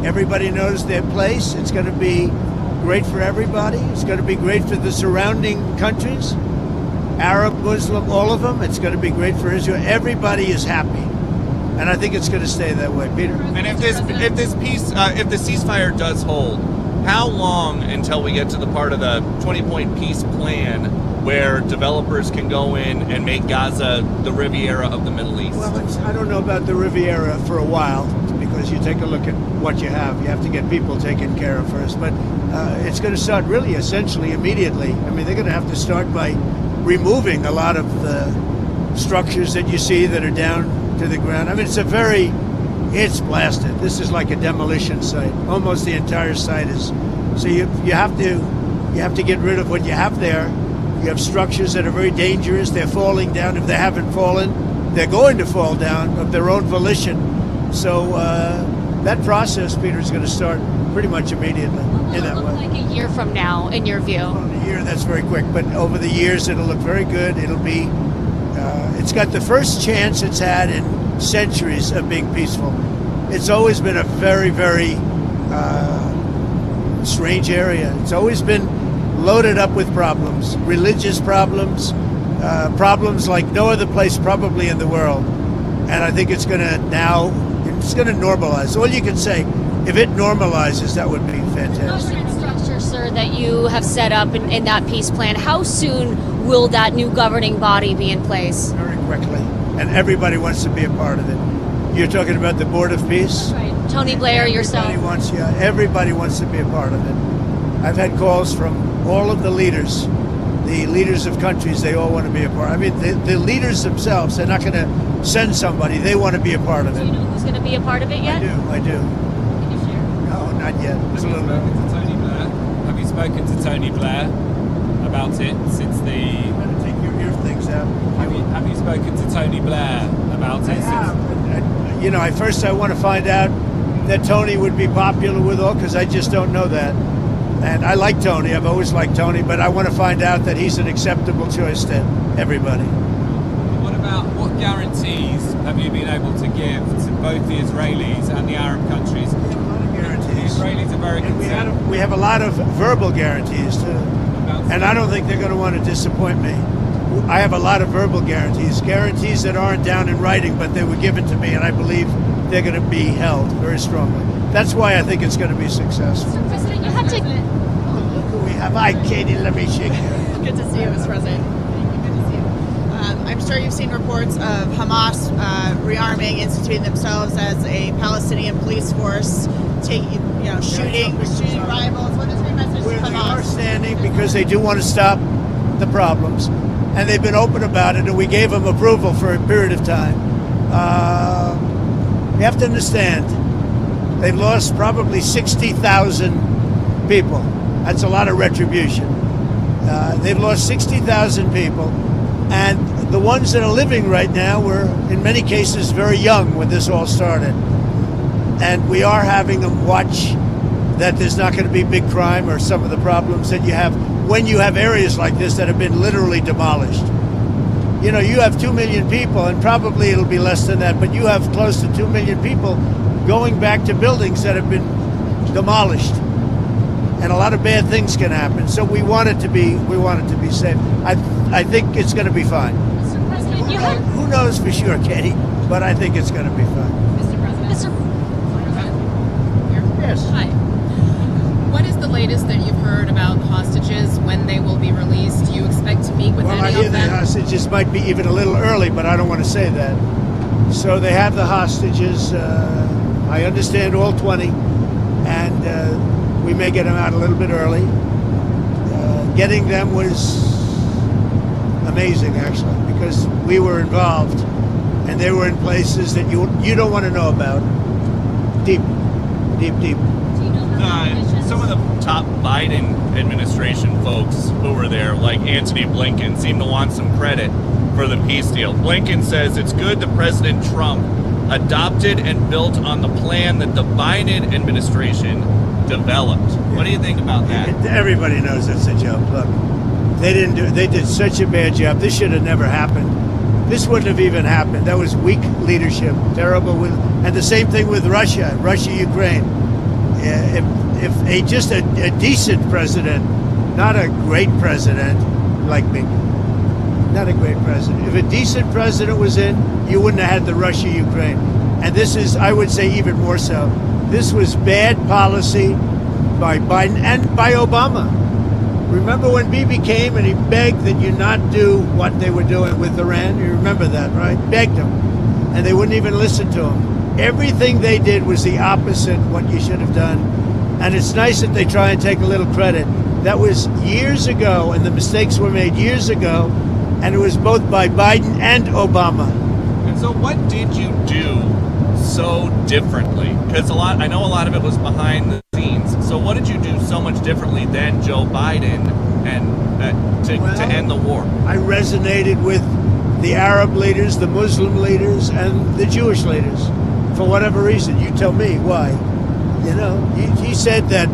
Everybody knows their place. It's going to be great for everybody. It's going to be great for the surrounding countries, Arab, Muslim, all of them. It's going to be great for Israel. Everybody is happy, and I think it's going to stay that way. Peter, And if the ceasefire does hold, how long until we get to the part of the 20-point peace plan where developers can go in and make Gaza the Riviera of the Middle East? well, I don't know about the Riviera for a while because you take a look at what you have. You have to get people taken care of first, but it's going to start really essentially immediately. I mean, they're going to have to start by removing a lot of the structures that you see that are down to the ground. I mean, it's blasted. This is like a demolition site. Almost the entire site is. So you have to get rid of what you have there. You have structures that are very dangerous. They're falling down. If they haven't fallen, they're going to fall down of their own volition. So that process, Peter, is going to start pretty much immediately in that way. Like a year from now, in your view? A year, that's very quick. But over the years, it'll look very good. It'll be. It's got the first chance it's had in centuries of being peaceful. It's always been a very, very strange area. It's always been loaded up with problems, religious problems, problems like no other place probably in the world. And I think it's going to normalize. All you can say, if it normalizes, that would be fantastic. Government structure, sir, that you have set up in that peace plan, how soon will that new governing body be in place? Very quickly. And everybody wants to be a part of it. You're talking about the Board of Peace? Right. Tony Blair, yourself. Everybody wants to be a part of it. I've had calls from all of the leaders of countries. They all want to be a part. I mean, the leaders themselves, they're not going to send somebody. They want to be a part of it. Do you know who's going to be a part of it yet? I do. Can you share? No, not yet. It's a little Have you spoken to Tony Blair about it since the... You better take your ear things out. Have you spoken to Tony Blair about it? I want to find out that Tony would be popular with all, because I just don't know that. And I like Tony. I've always liked Tony, but I want to find out that he's an acceptable choice to everybody. What guarantees have you been able to give to both the Israelis and the Arab countries? A lot of guarantees. The Israelis are very concerned. We have a lot of verbal guarantees too, and I don't think they're going to want to disappoint me. I have a lot of verbal guarantees that aren't down in writing, but they were given to me, and I believe they're going to be held very strongly. That's why I think it's going to be successful. Mr. President, you have to... Look who we have. Hi, Katie. Let me shake you. Good to see you, Mr. President. Good to see you. I'm sure you've seen reports of Hamas rearming, instituting themselves as a Palestinian police force, shooting rivals. What is your message to Where they are Hamas? standing because they do want to stop the problems, and they've been open about it, and we gave them approval for a period of time. You have to understand, they've lost probably 60,000 people. That's a lot of retribution. They've lost 60,000 people, and the ones that are living right now were, in many cases, very young when this all started. And we are having them watch that there's not going to be big crime or some of the problems that you have when you have areas like this that have been literally demolished. You know, you have 2 million people, and probably it'll be less than that, but you have close to 2 million people going back to buildings that have been demolished. And a lot of bad things can happen. So we want it to be safe. I think it's going to be fine. Mr. President, you have... Who knows for sure, Katie? But I think it's going to be fine. Mr. President. Yes. Hi. What is the latest that you've heard about hostages, when they will be released? Do you expect to meet with Well, I any hear of the them? hostages might be even a little early, but I don't want to say that. So they have the hostages. I understand all 20, and we may get them out a little bit early. Getting them was amazing, actually, because we were involved, and they were in places that you don't want to know about. Deep. Some of the top Biden administration folks who were there, like Antony Blinken, seem to want some credit for the peace deal. Blinken says it's good that President Trump adopted and built on the plan that the Biden administration developed. What do you think about that? Everybody knows it's a joke. Look, They did such a bad job. This should have never happened. This wouldn't have even happened. That was weak leadership, terrible. And the same thing with Russia, Ukraine. If just a decent president, not a great president like me, not a great president. If a decent president was in, you wouldn't have had the Russia-Ukraine. And this is, I would say, even more so. This was bad policy by Biden and by Obama. Remember when Bibi came and he begged that you not do what they were doing with Iran? You remember that, right? Begged them. And they wouldn't even listen to him. Everything they did was the opposite what you should have done. And it's nice that they try and take a little credit. That was years ago, and the mistakes were made years ago, and it was both by Biden and Obama. And so what did you do so differently? Because I know a lot of it was behind the scenes. So what did you do so much differently than Joe Biden and to end the war? I resonated with the Arab leaders, the Muslim leaders, and the Jewish leaders. For whatever reason, you tell me why. You know, he said that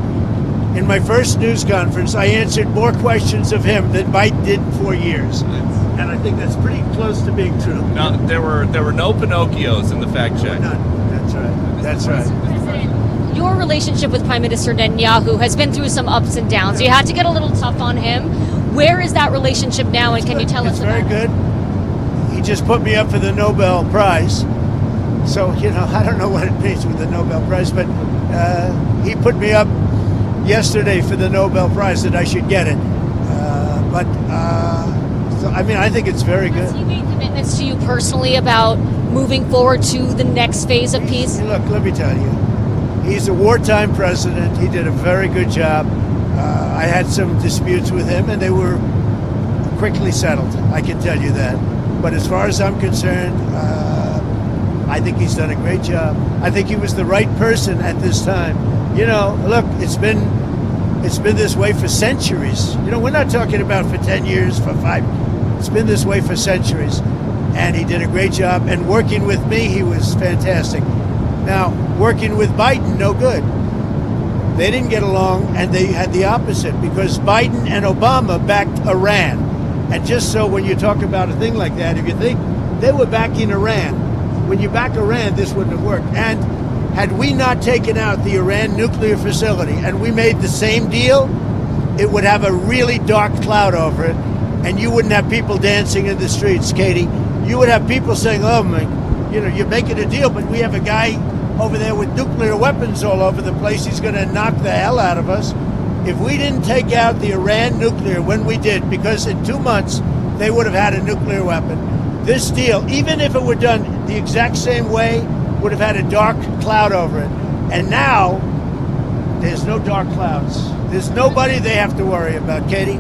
in my first news conference, I answered more questions of him than Biden did in 4 years. And I think that's pretty close to being true. No, there were no Pinocchios in the fact check. That's right. That's right. Your relationship with Prime Minister Netanyahu has been through some ups and downs. You had to get a little tough on him. Where is that relationship now, and can you tell us about it? It's very good. He just put me up for the Nobel Prize. So, you know, I don't know what it means with the Nobel Prize, but he put me up yesterday for the Nobel Prize that I should get it. So, I mean, I think it's very good. Has he made commitments to you personally about moving forward to the next phase of peace? Look, let me tell you. He's a wartime president. He did a very good job. I had some disputes with him, and they were quickly settled. I can tell you that. But as far as I'm concerned, I think he's done a great job. I think he was the right person at this time. You know, look, it's been this way for centuries. You know, we're not talking about for 10 years, for 5. It's been this way for centuries. And he did a great job. And working with me, he was fantastic. Now, working with Biden, no good. They didn't get along, and they had the opposite, because Biden and Obama backed Iran. And just so when you talk about a thing like that, if you think they were backing Iran, when you back Iran, this wouldn't have worked. And had we not taken out the Iran nuclear facility and we made the same deal, it would have a really dark cloud over it, and you wouldn't have people dancing in the streets, Katie. You would have people saying, oh, my, you know, you're making a deal, but we have a guy over there with nuclear weapons all over the place. He's going to knock the hell out of us. If we didn't take out the Iran nuclear when we did, because in 2 months they would have had a nuclear weapon, this deal, even if it were done the exact same way, would have had a dark cloud over it. And now, there's no dark clouds. There's nobody they have to worry about. Katie?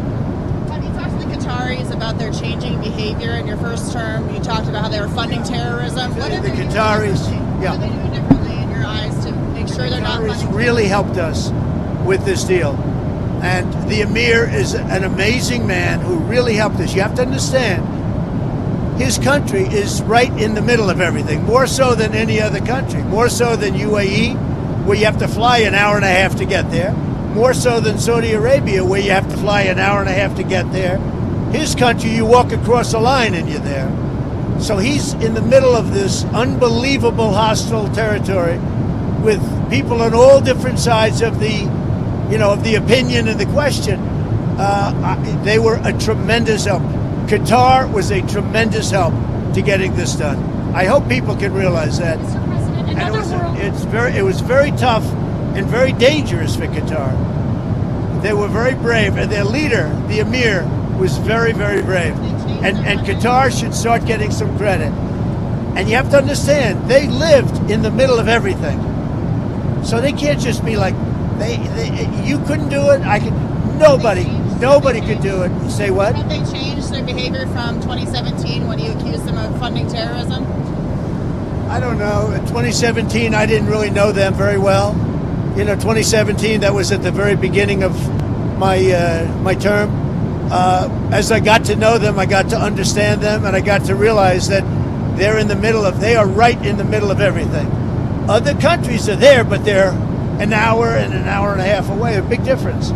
Have you talked to the Qataris about their changing behavior in your first term? You talked about how they were funding terrorism. The Qataris, yeah. What are they doing differently in your eyes to make sure they're not funding really helped us with this deal. And the Emir is an amazing man who really helped us. You have to understand, his country is right in the middle of everything, more so than any other country, more so than UAE, where you have to fly an hour and a half to get there, more so than Saudi Arabia, where you have to fly an hour and a half to get there. His country, you walk across a line and you're there. So he's in the middle of this unbelievable hostile territory with people on all different sides of the, you know, of the opinion and the question. They were a tremendous help. Qatar was a tremendous help to getting this done. I hope people can realize that. And it was very tough and very dangerous for Qatar. They were very brave, and their leader, the Emir, was very, very brave. And Qatar should start getting some credit. And you have to understand, they lived in the middle of everything. So they can't just be like, you couldn't do it, I could. Nobody could do it. Say what? Have they changed their behavior from 2017 when you accused them of funding terrorism? I don't know. In 2017, I didn't really know them very well. You know, 2017, that was at the very beginning of my term. As I got to know them, I got to understand them, and I got to realize that they are right in the middle of everything. Other countries are there, but they're an hour and a half away, a big difference.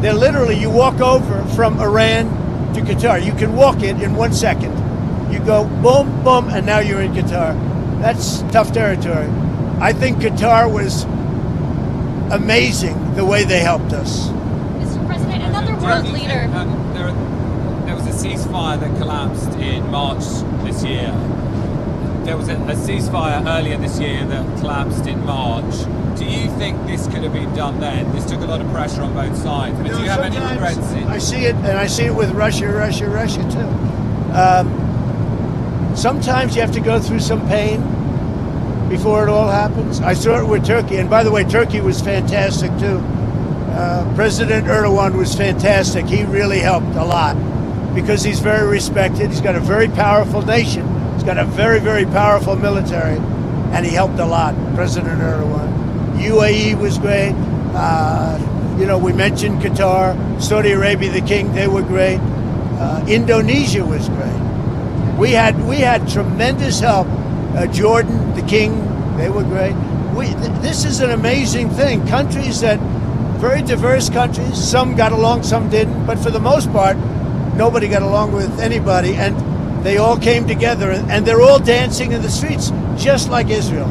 They're literally, you walk over from Iran to Qatar. You can walk it in 1 second. You go boom, boom, and now you're in Qatar. That's tough territory. I think Qatar was amazing the way they helped us. Mr. President, another world leader. There was a ceasefire that collapsed in March this year. There was a ceasefire earlier this year that collapsed in March. Do you think this could have been done then? This took a lot of pressure on both sides. But do you have any regrets? I see it, and I see it with Russia too. Sometimes you have to go through some pain before it all happens. I saw it with Turkey, and by the way, Turkey was fantastic too. President Erdogan was fantastic. He really helped a lot because he's very respected. He's got a very powerful nation. He's got a very, very powerful military, and he helped a lot, President Erdogan. UAE was great. We mentioned Qatar, Saudi Arabia, the king, they were great. Indonesia was great. We had tremendous help. Jordan, the king, they were great. This is an amazing thing. Countries that, very diverse countries, some got along, some didn't, but for the most part, nobody got along with anybody, and they all came together, and they're all dancing in the streets, just like Israel.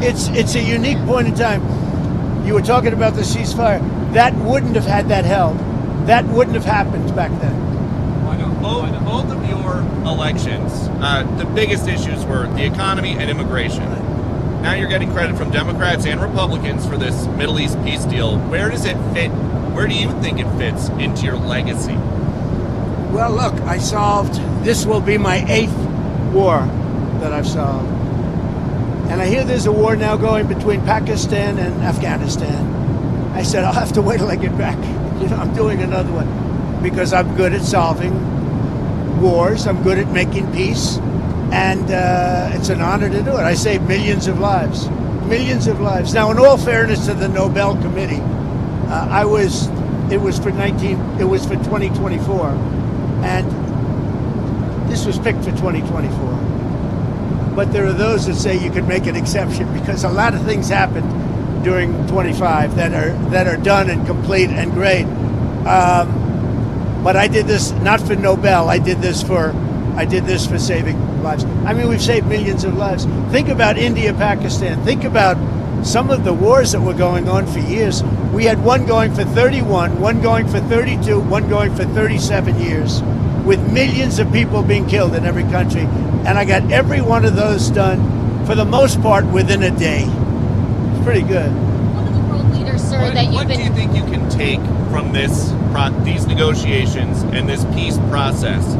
It's a unique point in time. You were talking about the ceasefire. That wouldn't have had that held. That wouldn't have happened back then. Both of your elections, the biggest issues were the economy and immigration. Now you're getting credit from Democrats and Republicans for this Middle East peace deal. Where does it fit? Where do you think it fits into your legacy? Well, look, this will be my 8th war that I've solved. And I hear there's a war now going between Pakistan and Afghanistan. I said, I'll have to wait till I get back. I'm doing another one because I'm good at solving wars. I'm good at making peace. And it's an honor to do it. I saved millions of lives. Millions of lives. Now, in all fairness to the Nobel Committee, it was for 2024. And this was picked for 2024. But there are those that say you could make an exception because a lot of things happened during 25 that are done and complete and great. But I did this not for Nobel. I did this for saving lives. I mean, we've saved millions of lives. Think about India, Pakistan. Think about some of the wars that were going on for years. We had one going for 31, one going for 32, one going for 37 years, with millions of people being killed in every country. And I got every one of those done, for the most part, within a day. It's pretty good. One of the world leaders, sir, What do you think you can take from these negotiations and this peace process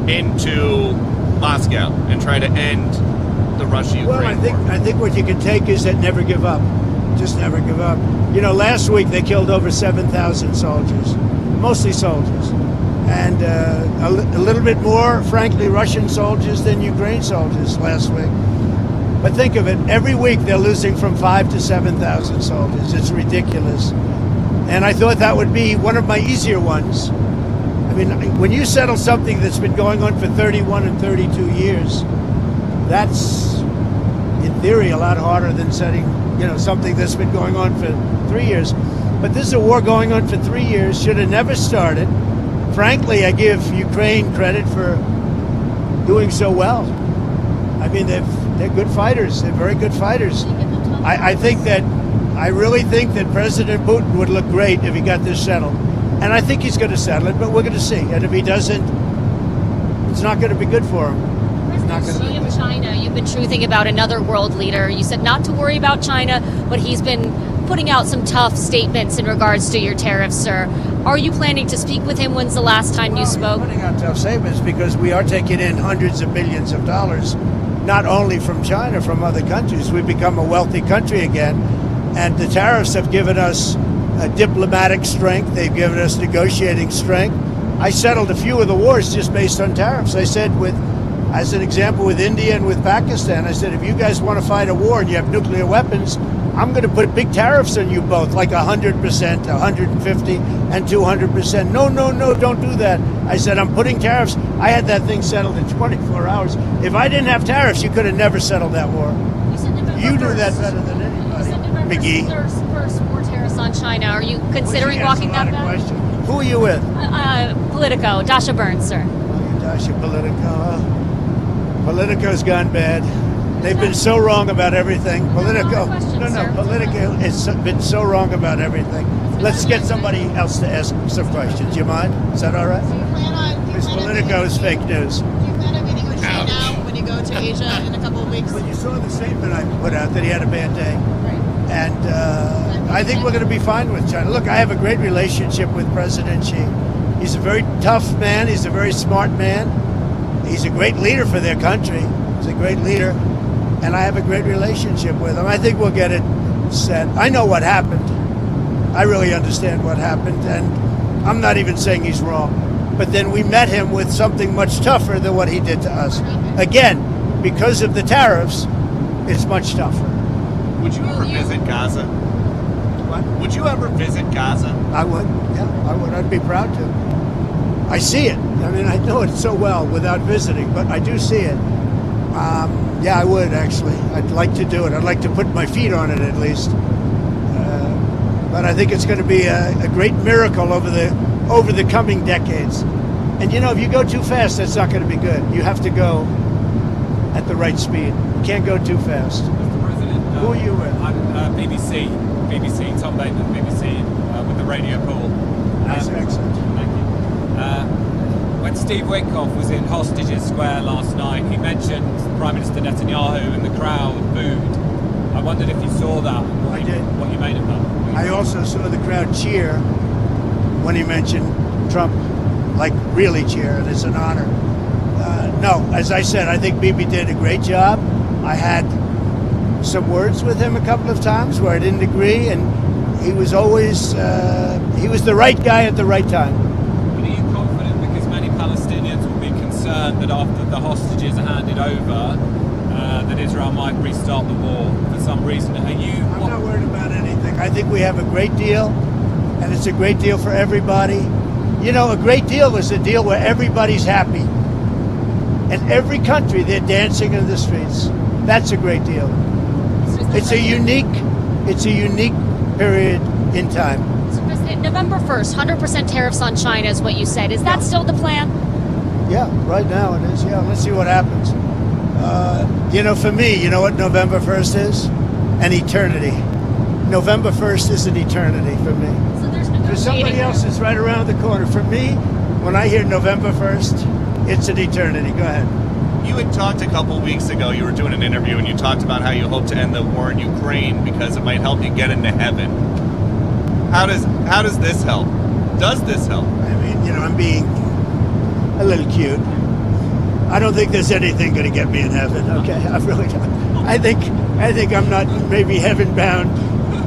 into Moscow and try to end the Russia-Ukraine war? Well, I think what you can take is that never give up. Just never give up. Last week they killed over 7,000 soldiers, mostly soldiers. And a little bit more, frankly, Russian soldiers than Ukraine soldiers last week. But think of it, every week they're losing from 5,000 to 7,000 soldiers. It's ridiculous. And I thought that would be one of my easier ones. I mean, when you settle something that's been going on for 31 and 32 years, that's, in theory, a lot harder than setting, something that's been going on for 3 years. But this is a war going on for 3 years, should have never started. Frankly, I give Ukraine credit for doing so well. I mean, they're good fighters. They're very good fighters. I really think that President Putin would look great if he got this settled. And I think he's going to settle it, but we're going to see. And if he doesn't, it's not going to be good for him. President Xi of China, you've been truthing about another world leader. You said not to worry about China, but he's been putting out some tough statements in regards to your tariffs, sir. Are you planning to speak with him? When's the last time you spoke? We're putting out tough statements because we are taking in hundreds of billions of dollars, not only from China, from other countries. We've become a wealthy country again, and the tariffs have given us diplomatic strength. They've given us negotiating strength. I settled a few of the wars just based on tariffs. I said, as an example, with India and with Pakistan, I said, if you guys want to fight a war and you have nuclear weapons, I'm going to put big tariffs on you both, like 100%, 150, and 200%. No, don't do that. I said, I'm putting tariffs. I had that thing settled in 24 hours. If I didn't have tariffs, you could have never settled that war. You said November You do 1st. that better than anybody. You said November McGee. First, more tariffs on China. Are you considering walking that back? Who are you with? Politico, Dasha Burns, sir. Dasha Politico. Politico's gone bad. They've been so wrong about everything. Politico. Politico has been so wrong about everything. Let's get somebody else to ask some questions. Do you mind? Is that all right? Because Politico is fake news. Do you plan on meeting with Xi now when you go to Asia in a couple of weeks? Well, you saw the statement I put out that he had a bad day. And I think we're going to be fine with China. Look, I have a great relationship with President Xi. He's a very tough man. He's a very smart man. He's a great leader for their country. He's a great leader. And I have a great relationship with him. I think we'll get it set. I know what happened. I really understand what happened. And I'm not even saying he's wrong. But then we met him with something much tougher than what he did to us. Again, because of the tariffs, it's much tougher. Would you ever visit Gaza? What? Would you ever visit Gaza? I would. Yeah, I would. I'd be proud to. I see it. I mean, I know it so well without visiting, but I do see it. Yeah, I would actually. I'd like to do it. I'd like to put my feet on it at least. But I think it's going to be a great miracle over the coming decades. And you know, if you go too fast, that's not going to be good. You have to go at the right speed. You can't go too fast. Who are you with? I'm BBC, Tom Bateman, BBC, with the radio call. Nice accent. Thank you. When Steve Witkoff was in Hostages Square last night, he mentioned Prime Minister Netanyahu and the crowd booed. I wondered if you saw that. I did. What you made of that? I also saw the crowd cheer when he mentioned Trump, like really cheer, and it's an honor. No, as I said, I think Bibi did a great job. I had some words with him a couple of times where I didn't agree, and he was always he was the right guy at the right time. But are you confident, because many Palestinians will be concerned that after the hostages are handed over, that Israel might restart the war for some reason? Are you? I'm not worried about anything. I think we have a great deal, and it's a great deal for everybody. You know, a great deal is a deal where everybody's happy. In every country, they're dancing in the streets. That's a great deal. It's a unique period in time. So President, November 1st, 100% tariffs on China is what you said. Is that still the plan? Yeah, right now it is. Yeah, let's see what happens. You know, for me, you know what November 1st is? An eternity. November 1st is an eternity for me. So there's For somebody else, it's right around the corner. For me, when I hear November 1st, it's an eternity. Go ahead. You had talked a couple weeks ago, you were doing an interview, and you talked about how you hope to end the war in Ukraine because it might help you get into heaven. How does this help? Does this help? I mean, you know, I'm being a little cute. I don't think there's anything going to get me in heaven. Okay, I really don't. I think I'm not maybe heaven bound.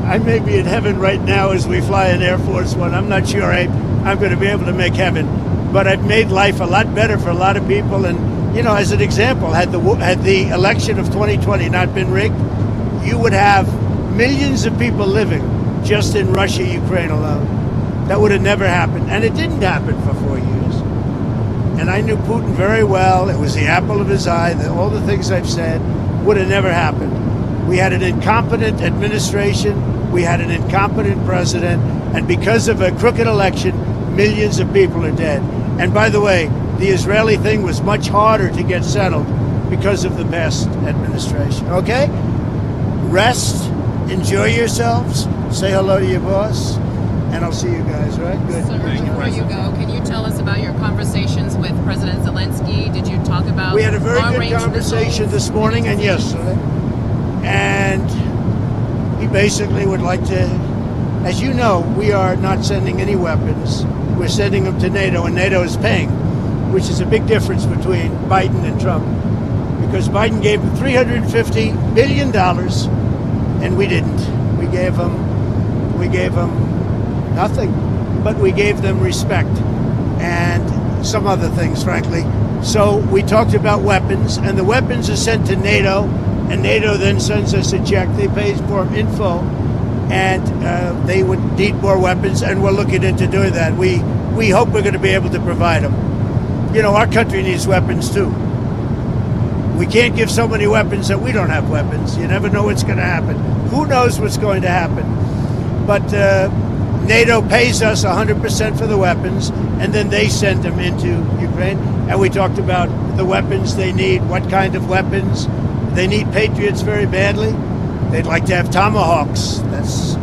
I may be in heaven right now as we fly in Air Force One. I'm not sure I'm going to be able to make heaven, but I've made life a lot better for a lot of people. And you know, as an example, had the election of 2020 not been rigged, you would have millions of people living just in Russia, Ukraine alone. That would have never happened, and it didn't happen for 4 years. And I knew Putin very well. It was the apple of his eye. All the things I've said would have never happened. We had an incompetent administration. We had an incompetent president. And because of a crooked election, millions of people are dead. And by the way, the Israeli thing was much harder to get settled because of the past administration. Okay? Rest. Enjoy yourselves. Say hello to your boss. And I'll see you guys, right? Good. So before you go, can you tell us about your conversations with President Zelensky? Did you talk about We had a very long-range good conversation missiles? this morning and yesterday. And he basically would like to, as you know, we are not sending any weapons. We're sending them to NATO, and NATO is paying, which is a big difference between Biden and Trump. Because Biden gave them $350 billion, and we didn't. We gave them nothing, but we gave them respect and some other things, frankly. So we talked about weapons, and the weapons are sent to NATO, and NATO then sends us a check. They pay for them in full, and they would need more weapons, and we're looking into doing that. We hope we're going to be able to provide them. You know, our country needs weapons too. We can't give so many weapons that we don't have weapons. You never know what's going to happen. Who knows what's going to happen? But NATO pays us 100% for the weapons, and then they send them into Ukraine. And we talked about the weapons they need, what kind of weapons. They need Patriots very badly. They'd like to have Tomahawks. That's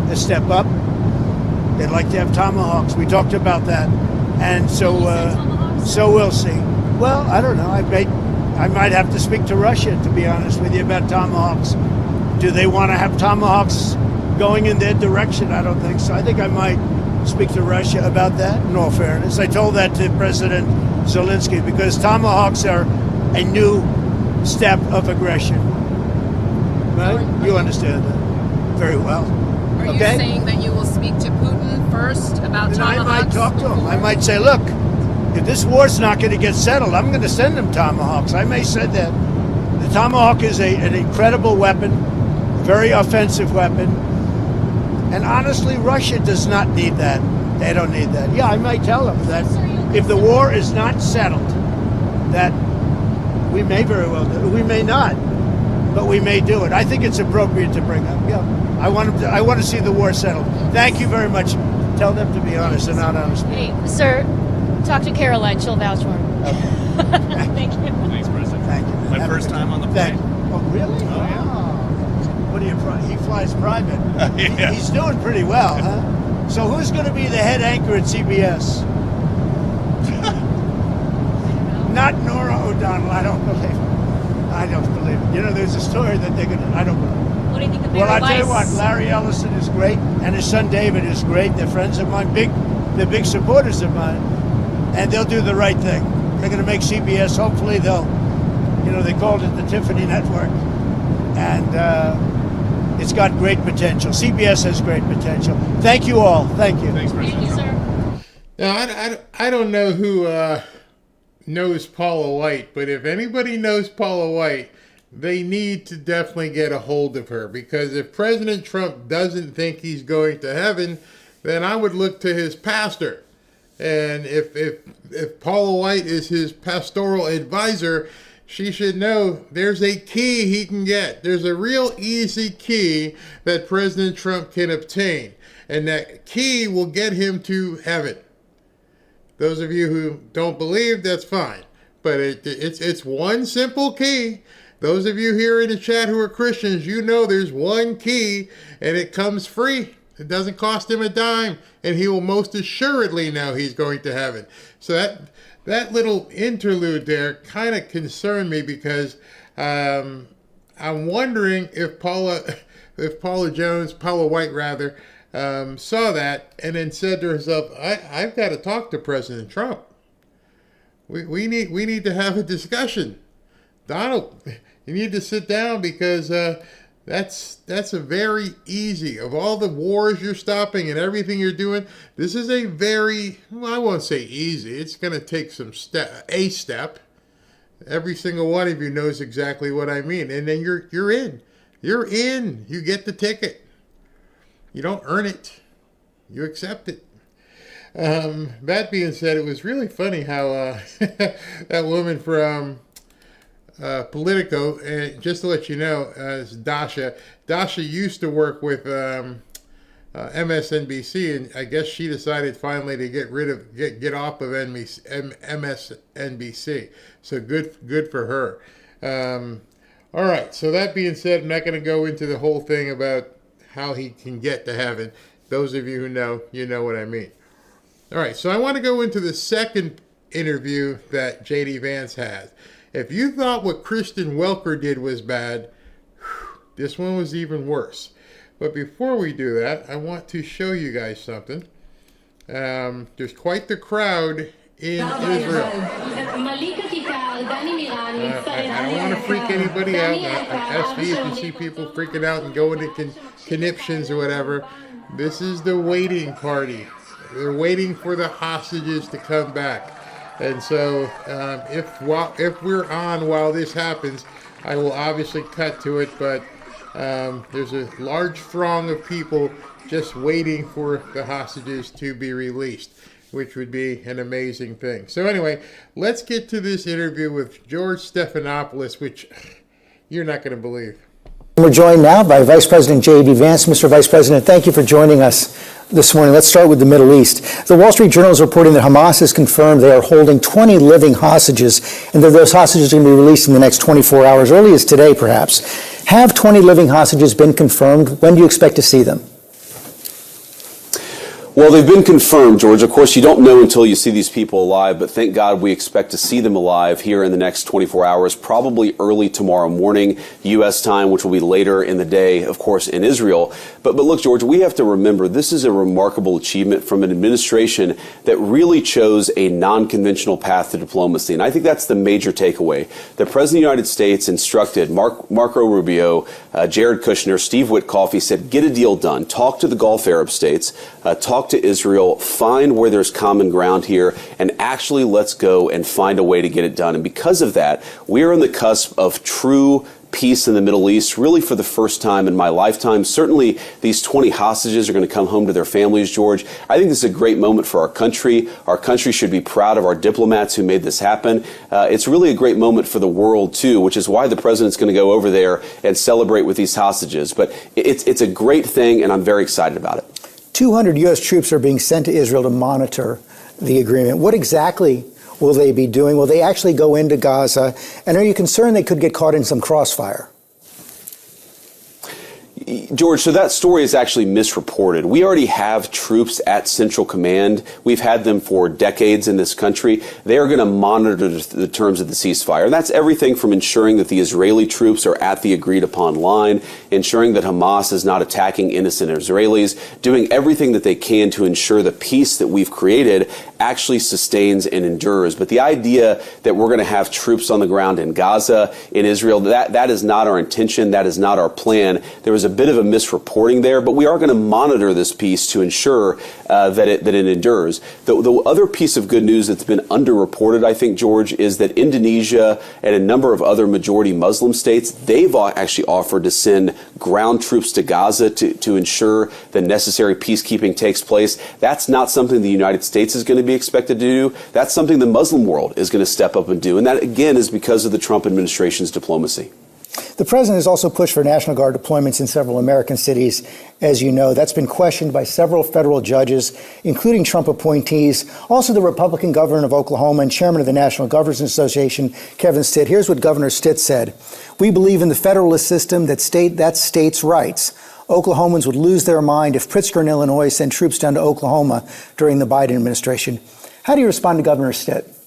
a step up. They'd like to have Tomahawks. We talked about that. And so we'll see. Well, I don't know. I might have to speak to Russia, to be honest with you, about Tomahawks. Do they want to have Tomahawks going in their direction? I don't think so. I think I might speak to Russia about that, in all fairness. I told that to President Zelensky, because Tomahawks are a new step of aggression. Right? You understand that very well. Are you saying that you will speak to Putin first about Tomahawks? I might talk to him. I might say, look, if this war's not going to get settled, I'm going to send them Tomahawks. I may say that. The Tomahawk is an incredible weapon, very offensive weapon. And honestly, Russia does not need that. They don't need that. Yeah, I might tell them that if the war is not settled, that we may very well do it. We may not, but we may do it. I think it's appropriate to bring up. Yeah, I want to see the war settled. Thank you very much. Tell them to be honest and not honest. Hey, sir, talk to Caroline. She'll vouch for him. Okay. Thank you. Thanks, President. Thank you. My first time on the plane. Oh, really? Oh, yeah. What do you? He flies private. Yeah. He's doing pretty well, huh? So who's going to be the head anchor at CBS? Not Nora O'Donnell. I don't believe it. I don't believe it. You know, there's a story that they're going to. I don't believe it. What do you think of Well, I tell you Weiss? what, Larry Ellison is great, and his son David is great. They're friends of mine, they're big supporters of mine, and they'll do the right thing. They're going to make CBS. Hopefully, they called it the Tiffany Network, and it's got great potential. CBS has great potential. Thank you all. Thank you. Thanks, President. Thank you, sir. Now, I don't know who knows Paula White, but if anybody knows Paula White, they need to definitely get a hold of her, because if President Trump doesn't think he's going to heaven, then I would look to his pastor. And if Paula White is his pastoral advisor, she should know there's a key he can get. There's a real easy key that President Trump can obtain, and that key will get him to heaven. Those of you who don't believe, that's fine. But it's one simple key. Those of you here in the chat who are Christians, you know there's one key, and it comes free. It doesn't cost him a dime, and he will most assuredly know he's going to heaven. So that little interlude there kind of concerned me, because I'm wondering if Paula White rather, saw that and then said to herself, I've got to talk to President Trump. We need to have a discussion. Donald, you need to sit down, because that's a very easy, of all the wars you're stopping and everything you're doing, this is a very, well, I won't say easy. It's going to take a step. Every single one of you knows exactly what I mean. And then you're in. You're in. You get the ticket. You don't earn it. You accept it. That being said, it was really funny how that woman from Politico, and just to let you know, is Dasha. Dasha used to work with MSNBC, and I guess she decided finally to get off of MSNBC. So good for her. All right. So that being said, I'm not going to go into the whole thing about how he can get to heaven. Those of you who know, you know what I mean. All right. So I want to go into the second interview that J.D. Vance has. If you thought what Kristen Welker did was bad, this one was even worse. But before we do that, I want to show you guys something. There's quite the crowd in Israel. I don't want to freak anybody out. SV, if you see people freaking out and going to conniptions or whatever, this is the waiting party. They're waiting for the hostages to come back. And so if we're on while this happens, I will obviously cut to it, but there's a large throng of people just waiting for the hostages to be released. which would be an amazing thing. So anyway, let's get to this interview with George Stephanopoulos, which you're not going to believe. We're joined now by Vice President J.D. Vance. Mr. Vice President, thank you for joining us this morning. Let's start with the Middle East. The Wall Street Journal is reporting that Hamas has confirmed they are holding 20 living hostages, and that those hostages are going to be released in the next 24 hours, early as today, perhaps. Have 20 living hostages been confirmed? When do you expect to see them? Well, they've been confirmed, George. Of course, you don't know until you see these people alive, but thank God we expect to see them alive here in the next 24 hours, probably early tomorrow morning, U.S. time, which will be later in the day, of course, in Israel. But look, George, we have to remember this is a remarkable achievement from an administration that really chose a non-conventional path to diplomacy. And I think that's the major takeaway. The President of the United States instructed Marco Rubio, Jared Kushner, Steve Witkoff. He said, get a deal done. Talk to the Gulf Arab states. Talk to Israel, find where there's common ground here, and actually let's go and find a way to get it done. And because of that, we are on the cusp of true peace in the Middle East, really for the first time in my lifetime. Certainly, these 20 hostages are going to come home to their families, George. I think this is a great moment for our country. Our country should be proud of our diplomats who made this happen. It's really a great moment for the world, too, which is why the president's going to go over there and celebrate with these hostages. But it's a great thing, and I'm very excited about it. 200 U.S. troops are being sent to Israel to monitor the agreement. What exactly will they be doing? Will they actually go into Gaza? And are you concerned they could get caught in some crossfire? George, so that story is actually misreported. We already have troops at Central Command. We've had them for decades in this country. They are going to monitor the terms of the ceasefire. And that's everything from ensuring that the Israeli troops are at the agreed upon line, ensuring that Hamas is not attacking innocent Israelis, doing everything that they can to ensure the peace that we've created actually sustains and endures. But the idea that we're going to have troops on the ground in Gaza, in Israel, that is not our intention. That is not our plan. There was a bit of a misreporting there, but we are going to monitor this piece to ensure that it endures. The other piece of good news that's been underreported, I think, George, is that Indonesia and a number of other majority Muslim states, they've actually offered to send ground troops to Gaza to ensure the necessary peacekeeping takes place. That's not something the United States is going to be expected to do. That's something the Muslim world is going to step up and do. And that, again, is because of the Trump administration's diplomacy. The president has also pushed for National Guard deployments in several American cities, as you know. That's been questioned by several federal judges, including Trump appointees. Also, the Republican governor of Oklahoma and chairman of the National Governors Association, Kevin Stitt. Here's what Governor Stitt said. We believe in the federalist system that states' rights. Oklahomans would lose their mind if Pritzker and Illinois sent troops down to Oklahoma during the Biden administration. How do you respond to Governor Stitt?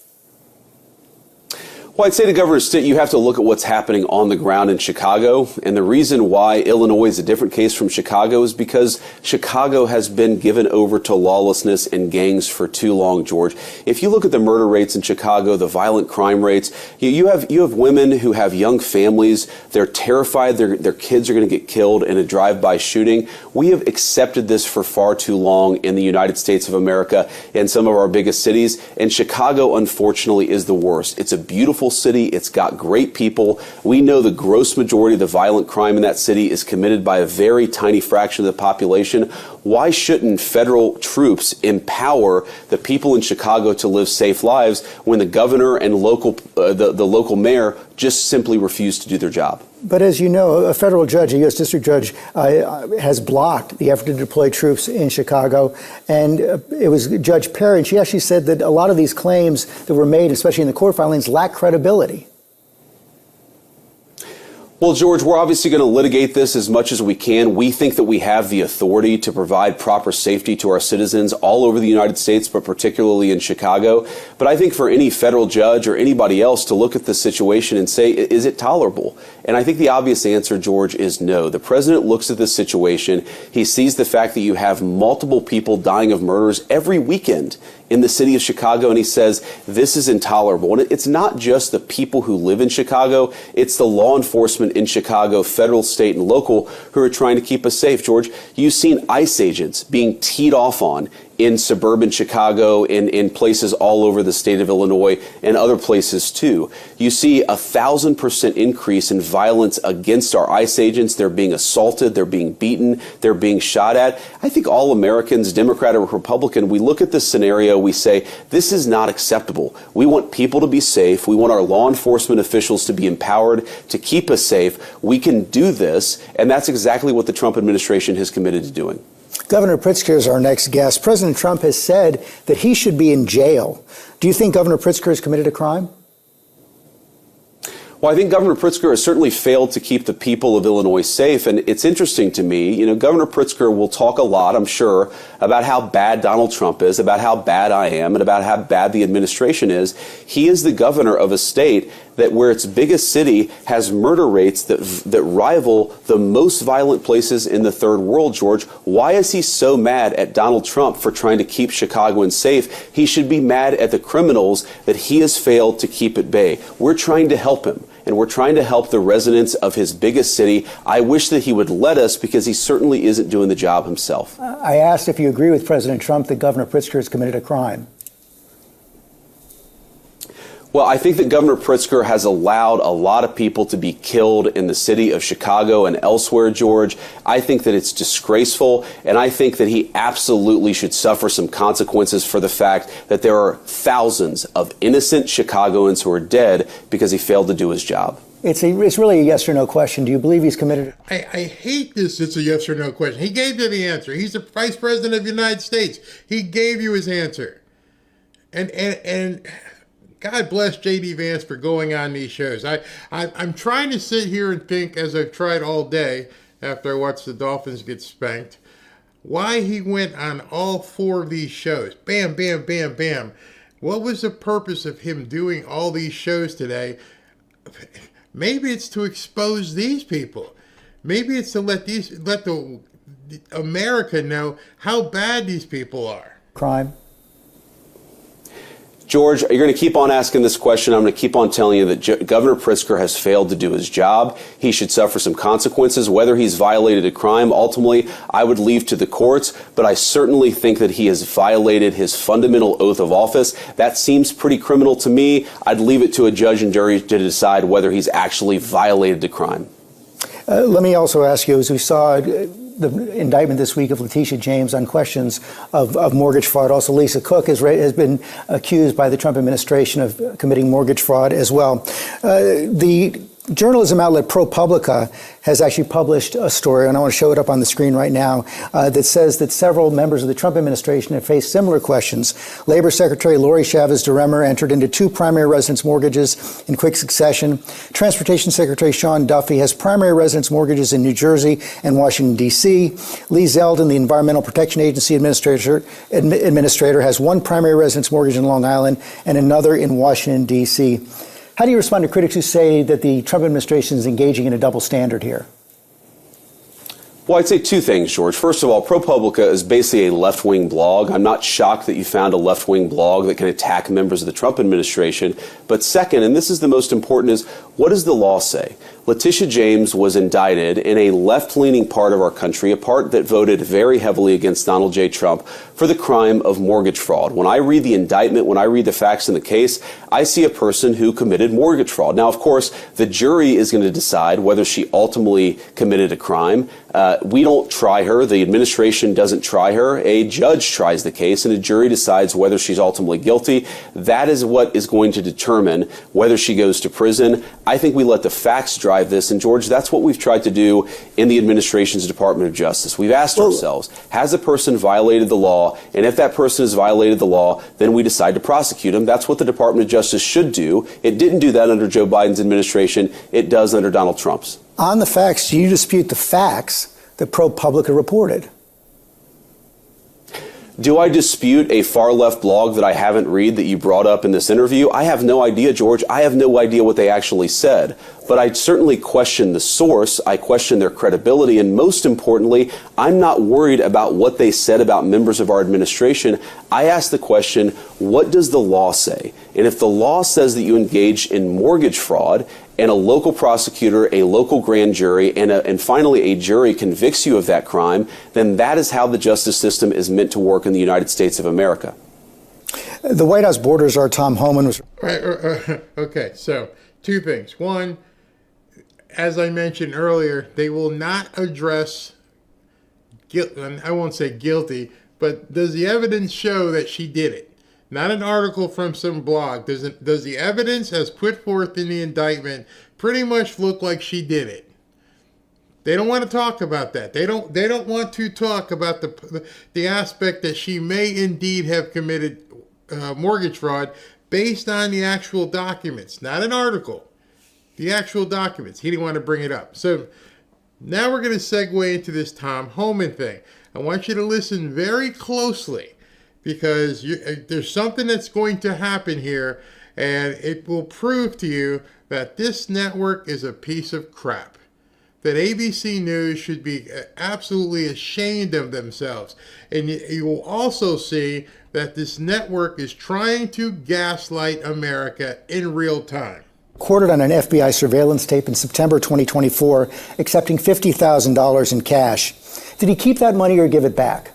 Well, I'd say to Governor Stitt, you have to look at what's happening on the ground in Chicago. And the reason why Illinois is a different case from Chicago is because Chicago has been given over to lawlessness and gangs for too long, George. If you look at the murder rates in Chicago, the violent crime rates, you have women who have young families. They're terrified their kids are going to get killed in a drive-by shooting. We have accepted this for far too long in the United States of America and some of our biggest cities. And Chicago, unfortunately, is the worst. It's a beautiful city. It's got great people. We know the gross majority of the violent crime in that city is committed by a very tiny fraction of the population. Why shouldn't federal troops empower the people in Chicago to live safe lives when the governor and the local mayor just simply refuse to do their job? But as you know, a federal judge, a U.S. district judge, has blocked the effort to deploy troops in Chicago. And it was Judge Perry, and she actually said that a lot of these claims that were made, especially in the court filings, lack credibility. Well, George, we're obviously going to litigate this as much as we can. We think that we have the authority to provide proper safety to our citizens all over the United States, but particularly in Chicago. But I think for any federal judge or anybody else to look at the situation and say, is it tolerable? And I think the obvious answer, George, is no. The president looks at this situation. He sees the fact that you have multiple people dying of murders every weekend in the city of Chicago, and he says this is intolerable. And it's not just the people who live in Chicago, it's the law enforcement in Chicago, federal, state, and local, who are trying to keep us safe, George. You've seen ICE agents being teed off on in suburban Chicago, in places all over the state of Illinois and other places too. You see 1,000% increase in violence against our ICE agents. They're being assaulted, they're being beaten, they're being shot at. I think all Americans, Democrat or Republican, we look at this scenario, we say, this is not acceptable. We want people to be safe. We want our law enforcement officials to be empowered to keep us safe. We can do this, and that's exactly what the Trump administration has committed to doing. Governor Pritzker is our next guest. President Trump has said that he should be in jail. Do you think Governor Pritzker has committed a crime? Well, I think Governor Pritzker has certainly failed to keep the people of Illinois safe. And it's interesting to me, Governor Pritzker will talk a lot, I'm sure, about how bad Donald Trump is, about how bad I am, and about how bad the administration is. He is the governor of a state that where its biggest city has murder rates that rival the most violent places in the third world, George. Why is he so mad at Donald Trump for trying to keep Chicagoans safe? He should be mad at the criminals that he has failed to keep at bay. We're trying to help him, and we're trying to help the residents of his biggest city. I wish that he would let us, because he certainly isn't doing the job himself. I asked if you agree with President Trump that Governor Pritzker has committed a crime. Well, I think that Governor Pritzker has allowed a lot of people to be killed in the city of Chicago and elsewhere, George. I think that it's disgraceful, and I think that he absolutely should suffer some consequences for the fact that there are thousands of innocent Chicagoans who are dead because he failed to do his job. It's really a yes or no question. Do you believe he's committed? I hate this. It's a yes or no question. He gave you the answer. He's the Vice President of the United States. He gave you his answer. And God bless J.D. Vance for going on these shows. I'm trying to sit here and think, as I've tried all day after I watched the Dolphins get spanked, why he went on all 4 of these shows. Bam, bam, bam, bam. What was the purpose of him doing all these shows today? Maybe it's to expose these people. Maybe it's to let the America know how bad these people are. Crime. George, you're going to keep on asking this question. I'm going to keep on telling you that Governor Pritzker has failed to do his job. He should suffer some consequences. Whether he's violated a crime, ultimately, I would leave to the courts. But I certainly think that he has violated his fundamental oath of office. That seems pretty criminal to me. I'd leave it to a judge and jury to decide whether he's actually violated a crime. Let me also ask you, as we saw the indictment this week of Letitia James on questions of mortgage fraud. Also, Lisa Cook has been accused by the Trump administration of committing mortgage fraud as well. The journalism outlet ProPublica has actually published a story, and I want to show it up on the screen right now, that says that several members of the Trump administration have faced similar questions. Labor Secretary Lori Chavez DeRemer entered into 2 primary residence mortgages in quick succession. Transportation Secretary Sean Duffy has primary residence mortgages in New Jersey and Washington, D.C. Lee Zeldin, the Environmental Protection Agency administrator, has 1 primary residence mortgage in Long Island and another in Washington, D.C. How do you respond to critics who say that the Trump administration is engaging in a double standard here? Well, I'd say 2 things, George. First of all, ProPublica is basically a left-wing blog. I'm not shocked that you found a left-wing blog that can attack members of the Trump administration. But second, and this is the most important, is what does the law say? Letitia James was indicted in a left-leaning part of our country, a part that voted very heavily against Donald J. Trump, for the crime of mortgage fraud. When I read the indictment, when I read the facts in the case, I see a person who committed mortgage fraud. Now, of course, the jury is going to decide whether she ultimately committed a crime. We don't try her. The administration doesn't try her. A judge tries the case, and a jury decides whether she's ultimately guilty. That is what is going to determine whether she goes to prison. I think we let the facts drive this. And, George, that's what we've tried to do in the administration's Department of Justice. We've asked ourselves, has a person violated the law? And if that person has violated the law, then we decide to prosecute him. That's what the Department of Justice should do. It didn't do that under Joe Biden's administration. It does under Donald Trump's. On the facts, do you dispute the facts that ProPublica reported? Do I dispute a far-left blog that I haven't read that you brought up in this interview? I have no idea, George. I have no idea what they actually said. But I certainly question the source. I question their credibility. And most importantly, I'm not worried about what they said about members of our administration. I ask the question, what does the law say? And if the law says that you engage in mortgage fraud and a local prosecutor, a local grand jury, and finally a jury convicts you of that crime, then that is how the justice system is meant to work in the United States of America. The White House border czar Tom Homan was... Okay, so two things. One, as I mentioned earlier, they will not address guilt. I won't say guilty, but does the evidence show that she did it? Not an article from some blog. Does the evidence as put forth in the indictment pretty much look like she did it? They don't want to talk about that. They don't want to talk about the aspect that she may indeed have committed mortgage fraud based on the actual documents, not an article. The actual documents. He didn't want to bring it up. So now we're going to segue into this Tom Homan thing. I want you to listen very closely, because there's something that's going to happen here, and it will prove to you that this network is a piece of crap. That ABC News should be absolutely ashamed of themselves. And you will also see that this network is trying to gaslight America in real time. Recorded on an FBI surveillance tape in September 2024, accepting $50,000 in cash. Did he keep that money or give it back?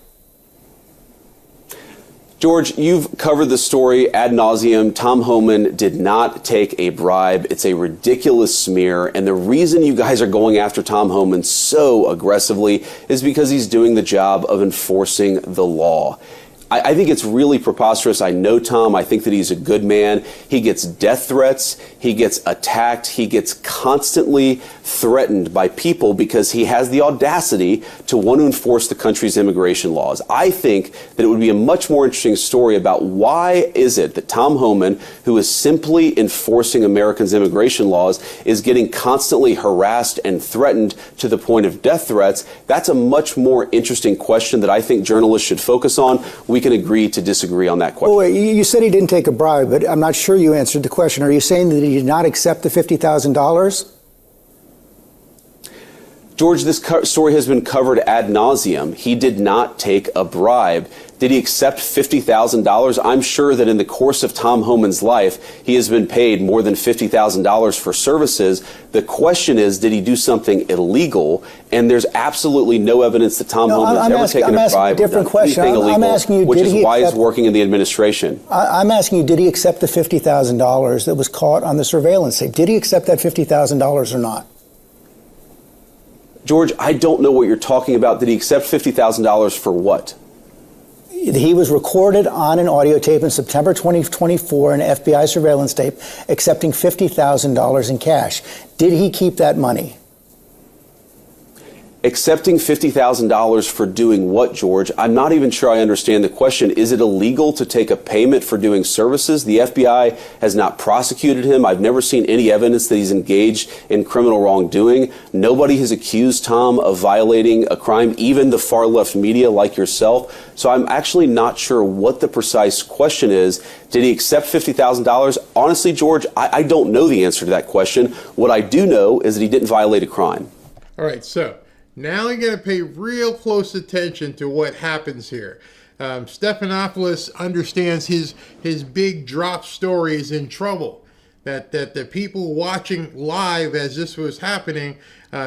George, you've covered the story ad nauseum. Tom Homan did not take a bribe. It's a ridiculous smear. And the reason you guys are going after Tom Homan so aggressively is because he's doing the job of enforcing the law. I think it's really preposterous. I know Tom. I think that he's a good man. He gets death threats. He gets attacked. He gets constantly threatened by people because he has the audacity to want to enforce the country's immigration laws. I think that it would be a much more interesting story about why is it that Tom Homan, who is simply enforcing Americans' immigration laws, is getting constantly harassed and threatened to the point of death threats. That's a much more interesting question that I think journalists should focus on. We can agree to disagree on that question. Well, you said he didn't take a bribe, but I'm not sure you answered the question. Are you saying that he did not accept the $50,000? George, this story has been covered ad nauseum. He did not take a bribe. Did he accept $50,000? I'm sure that in the course of Tom Homan's life, he has been paid more than $50,000 for services. The question is, did he do something illegal? And there's absolutely no evidence that Tom Homan has ever taken a bribe or done anything illegal, which is why he's working in the administration. I'm asking you, did he accept the $50,000 that was caught on the surveillance tape? Did he accept that $50,000 or not? George, I don't know what you're talking about. Did he accept $50,000 for what? He was recorded on an audio tape in September 2024, an FBI surveillance tape, accepting $50,000 in cash. Did he keep that money? Accepting $50,000 for doing what, George? I'm not even sure I understand the question. Is it illegal to take a payment for doing services? The FBI has not prosecuted him. I've never seen any evidence that he's engaged in criminal wrongdoing. Nobody has accused Tom of violating a crime, even the far left media like yourself. So I'm actually not sure what the precise question is. Did he accept $50,000? Honestly, George, I don't know the answer to that question. What I do know is that he didn't violate a crime. All right, so now you got to pay real close attention to what happens here. Stephanopoulos understands his big drop story is in trouble. That the people watching live as this was happening,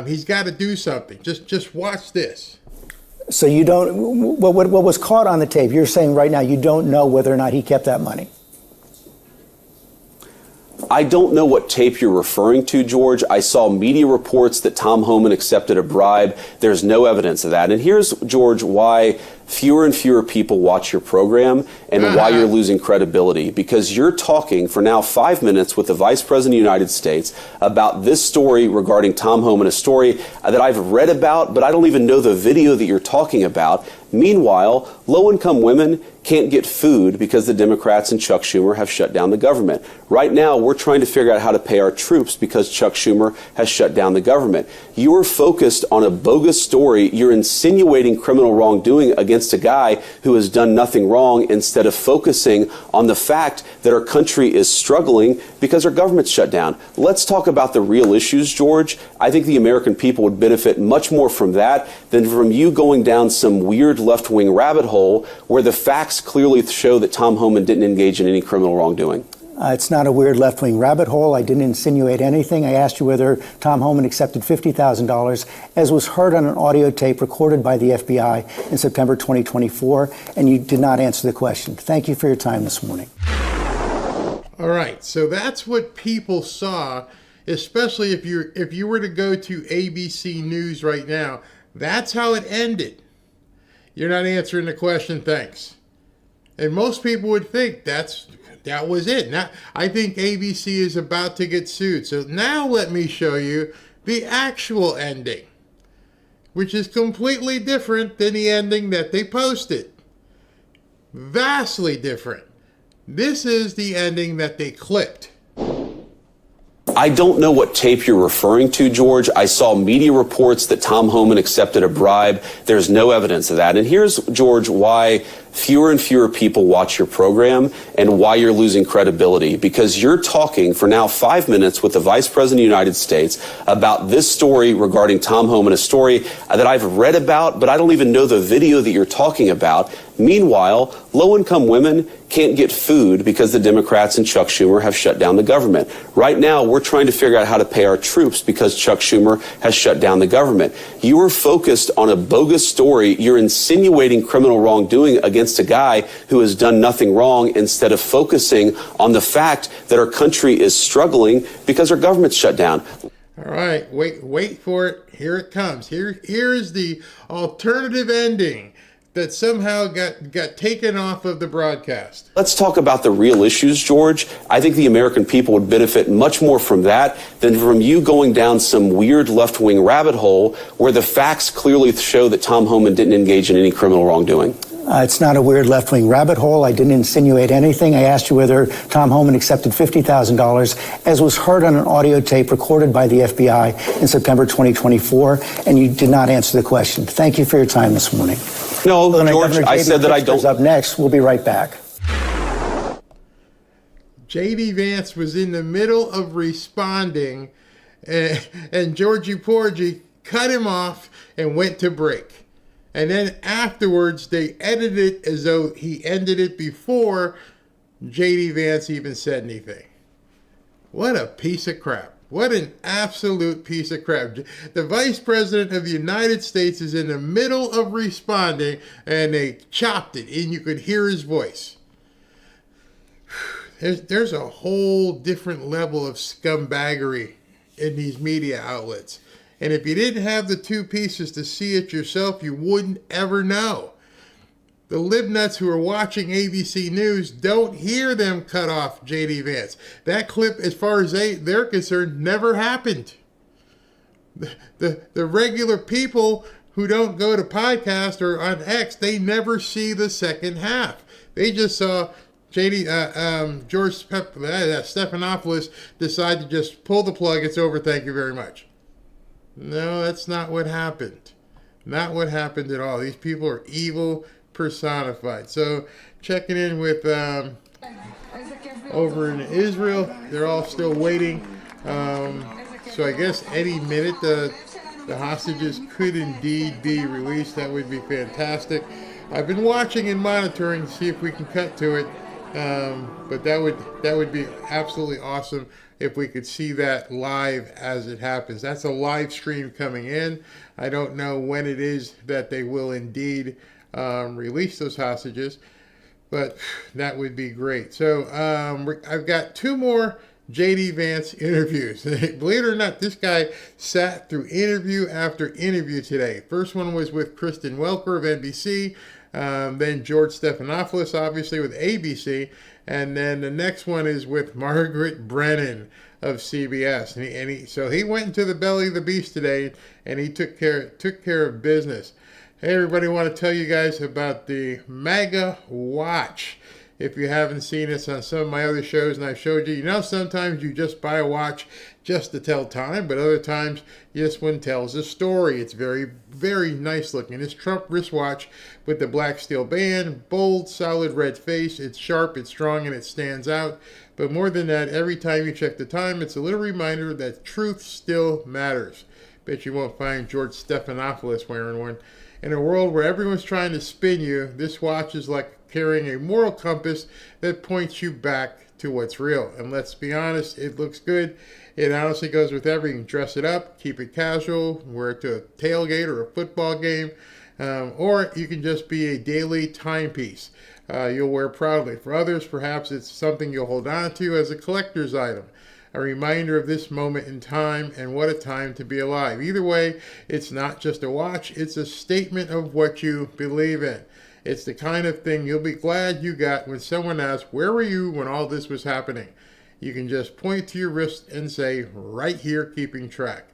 he's got to do something. Just watch this. So you don't, what was caught on the tape, you're saying right now you don't know whether or not he kept that money? I don't know what tape you're referring to, George. I saw media reports that Tom Homan accepted a bribe. There's no evidence of that. And here's, George, why fewer and fewer people watch your program and why you're losing credibility. Because you're talking for now 5 minutes with the Vice President of the United States about this story regarding Tom Homan, a story that I've read about, but I don't even know the video that you're talking about. Meanwhile, low-income women can't get food because the Democrats and Chuck Schumer have shut down the government. Right now, we're trying to figure out how to pay our troops because Chuck Schumer has shut down the government. You're focused on a bogus story. You're insinuating criminal wrongdoing against a guy who has done nothing wrong instead of focusing on the fact that our country is struggling because our government's shut down. Let's talk about the real issues, George. I think the American people would benefit much more from that than from you going down some weird left-wing rabbit hole where the facts clearly show that Tom Homan didn't engage in any criminal wrongdoing. It's not a weird left-wing rabbit hole. I didn't insinuate anything. I asked you whether Tom Homan accepted $50,000, as was heard on an audio tape recorded by the FBI in September 2024, and you did not answer the question. Thank you for your time this morning. All right, so that's what people saw, especially if you were to go to ABC News right now. That's how it ended. You're not answering the question, thanks. And most people would think that was it. Now, I think ABC is about to get sued. So now let me show you the actual ending, which is completely different than the ending that they posted. Vastly different. This is the ending that they clipped. I don't know what tape you're referring to, George. I saw media reports that Tom Homan accepted a bribe. There's no evidence of that. And here's, George, why fewer and fewer people watch your program and why you're losing credibility. Because you're talking for now 5 minutes with the Vice President of the United States about this story regarding Tom Homan, a story that I've read about, but I don't even know the video that you're talking about. Meanwhile, low-income women can't get food because the Democrats and Chuck Schumer have shut down the government. Right now, we're trying to figure out how to pay our troops because Chuck Schumer has shut down the government. You are focused on a bogus story. You're insinuating criminal wrongdoing against a guy who has done nothing wrong instead of focusing on the fact that our country is struggling because our government's shut down. All right, wait for it. Here it comes. Here's the alternative ending that somehow got taken off of the broadcast. Let's talk about the real issues, George. I think the American people would benefit much more from that than from you going down some weird left-wing rabbit hole where the facts clearly show that Tom Homan didn't engage in any criminal wrongdoing. It's not a weird left-wing rabbit hole. I didn't insinuate anything. I asked you whether Tom Homan accepted $50,000, as was heard on an audio tape recorded by the FBI in September 2024, and you did not answer the question. Thank you for your time this morning. No, George, I said that I don't. Up next, we'll be right back. J.D. Vance was in the middle of responding, and Georgie Porgy cut him off and went to break. And then afterwards, they edited it as though he ended it before J.D. Vance even said anything. What a piece of crap. What an absolute piece of crap. The Vice President of the United States is in the middle of responding, and they chopped it, and you could hear his voice. There's a whole different level of scumbaggery in these media outlets. And if you didn't have the two pieces to see it yourself, you wouldn't ever know. The libnuts who are watching ABC News don't hear them cut off J.D. Vance. That clip, as far as they're concerned, never happened. The regular people who don't go to podcast or on X, they never see the second half. They just saw George Stephanopoulos decide to just pull the plug. It's over. Thank you very much. No, that's not what happened. Not what happened at all. These people are evil personified. So checking in with over in Israel, they're all still waiting. So I guess any minute the hostages could indeed be released. That would be fantastic. I've been watching and monitoring to see if we can cut to it. But that would be absolutely awesome if we could see that live as it happens. That's a live stream coming in. I don't know when it is that they will indeed release those hostages, but that would be great. So I've got two more J.D. Vance interviews. Believe it or not, this guy sat through interview after interview today. First one was with Kristen Welker of NBC, then George Stephanopoulos, obviously, with ABC, and then the next one is with Margaret Brennan of CBS. So he went into the belly of the beast today, and he took care of business. Hey, everybody, I want to tell you guys about the MAGA Watch. If you haven't seen this on some of my other shows, and I've showed you, sometimes you just buy a watch just to tell time, but other times this one tells a story. It's very, very nice looking. It's Trump wristwatch with the black steel band, bold, solid red face. It's sharp, it's strong, and it stands out. But more than that, every time you check the time, it's a little reminder that truth still matters. Bet you won't find George Stephanopoulos wearing one. In a world where everyone's trying to spin you, this watch is like a carrying a moral compass that points you back to what's real. And let's be honest, it looks good. It honestly goes with everything. Dress it up, keep it casual, wear it to a tailgate or a football game, or you can just be a daily timepiece you'll wear proudly. For others, perhaps it's something you'll hold on to as a collector's item, a reminder of this moment in time, and what a time to be alive. Either way, it's not just a watch, it's a statement of what you believe in. It's the kind of thing you'll be glad you got when someone asks, where were you when all this was happening? You can just point to your wrist and say, right here, keeping track.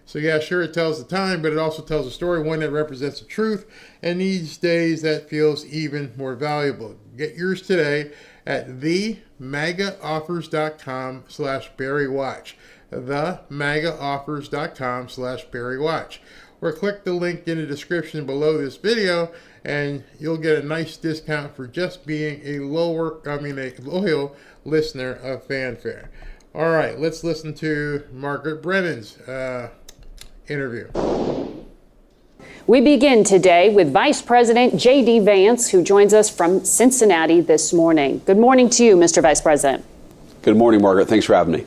So yeah, sure, it tells the time, but it also tells a story, one that represents the truth, and these days that feels even more valuable. Get yours today at themagaoffers.com/BarryWatch, themagaoffers.com/BarryWatch, or click the link in the description below this video, and you'll get a nice discount for just being a loyal listener of Fanfare. All right, let's listen to Margaret Brennan's interview. We begin today with Vice President J.D. Vance, who joins us from Cincinnati this morning. Good morning to you, Mr. Vice President. Good morning, Margaret. Thanks for having me.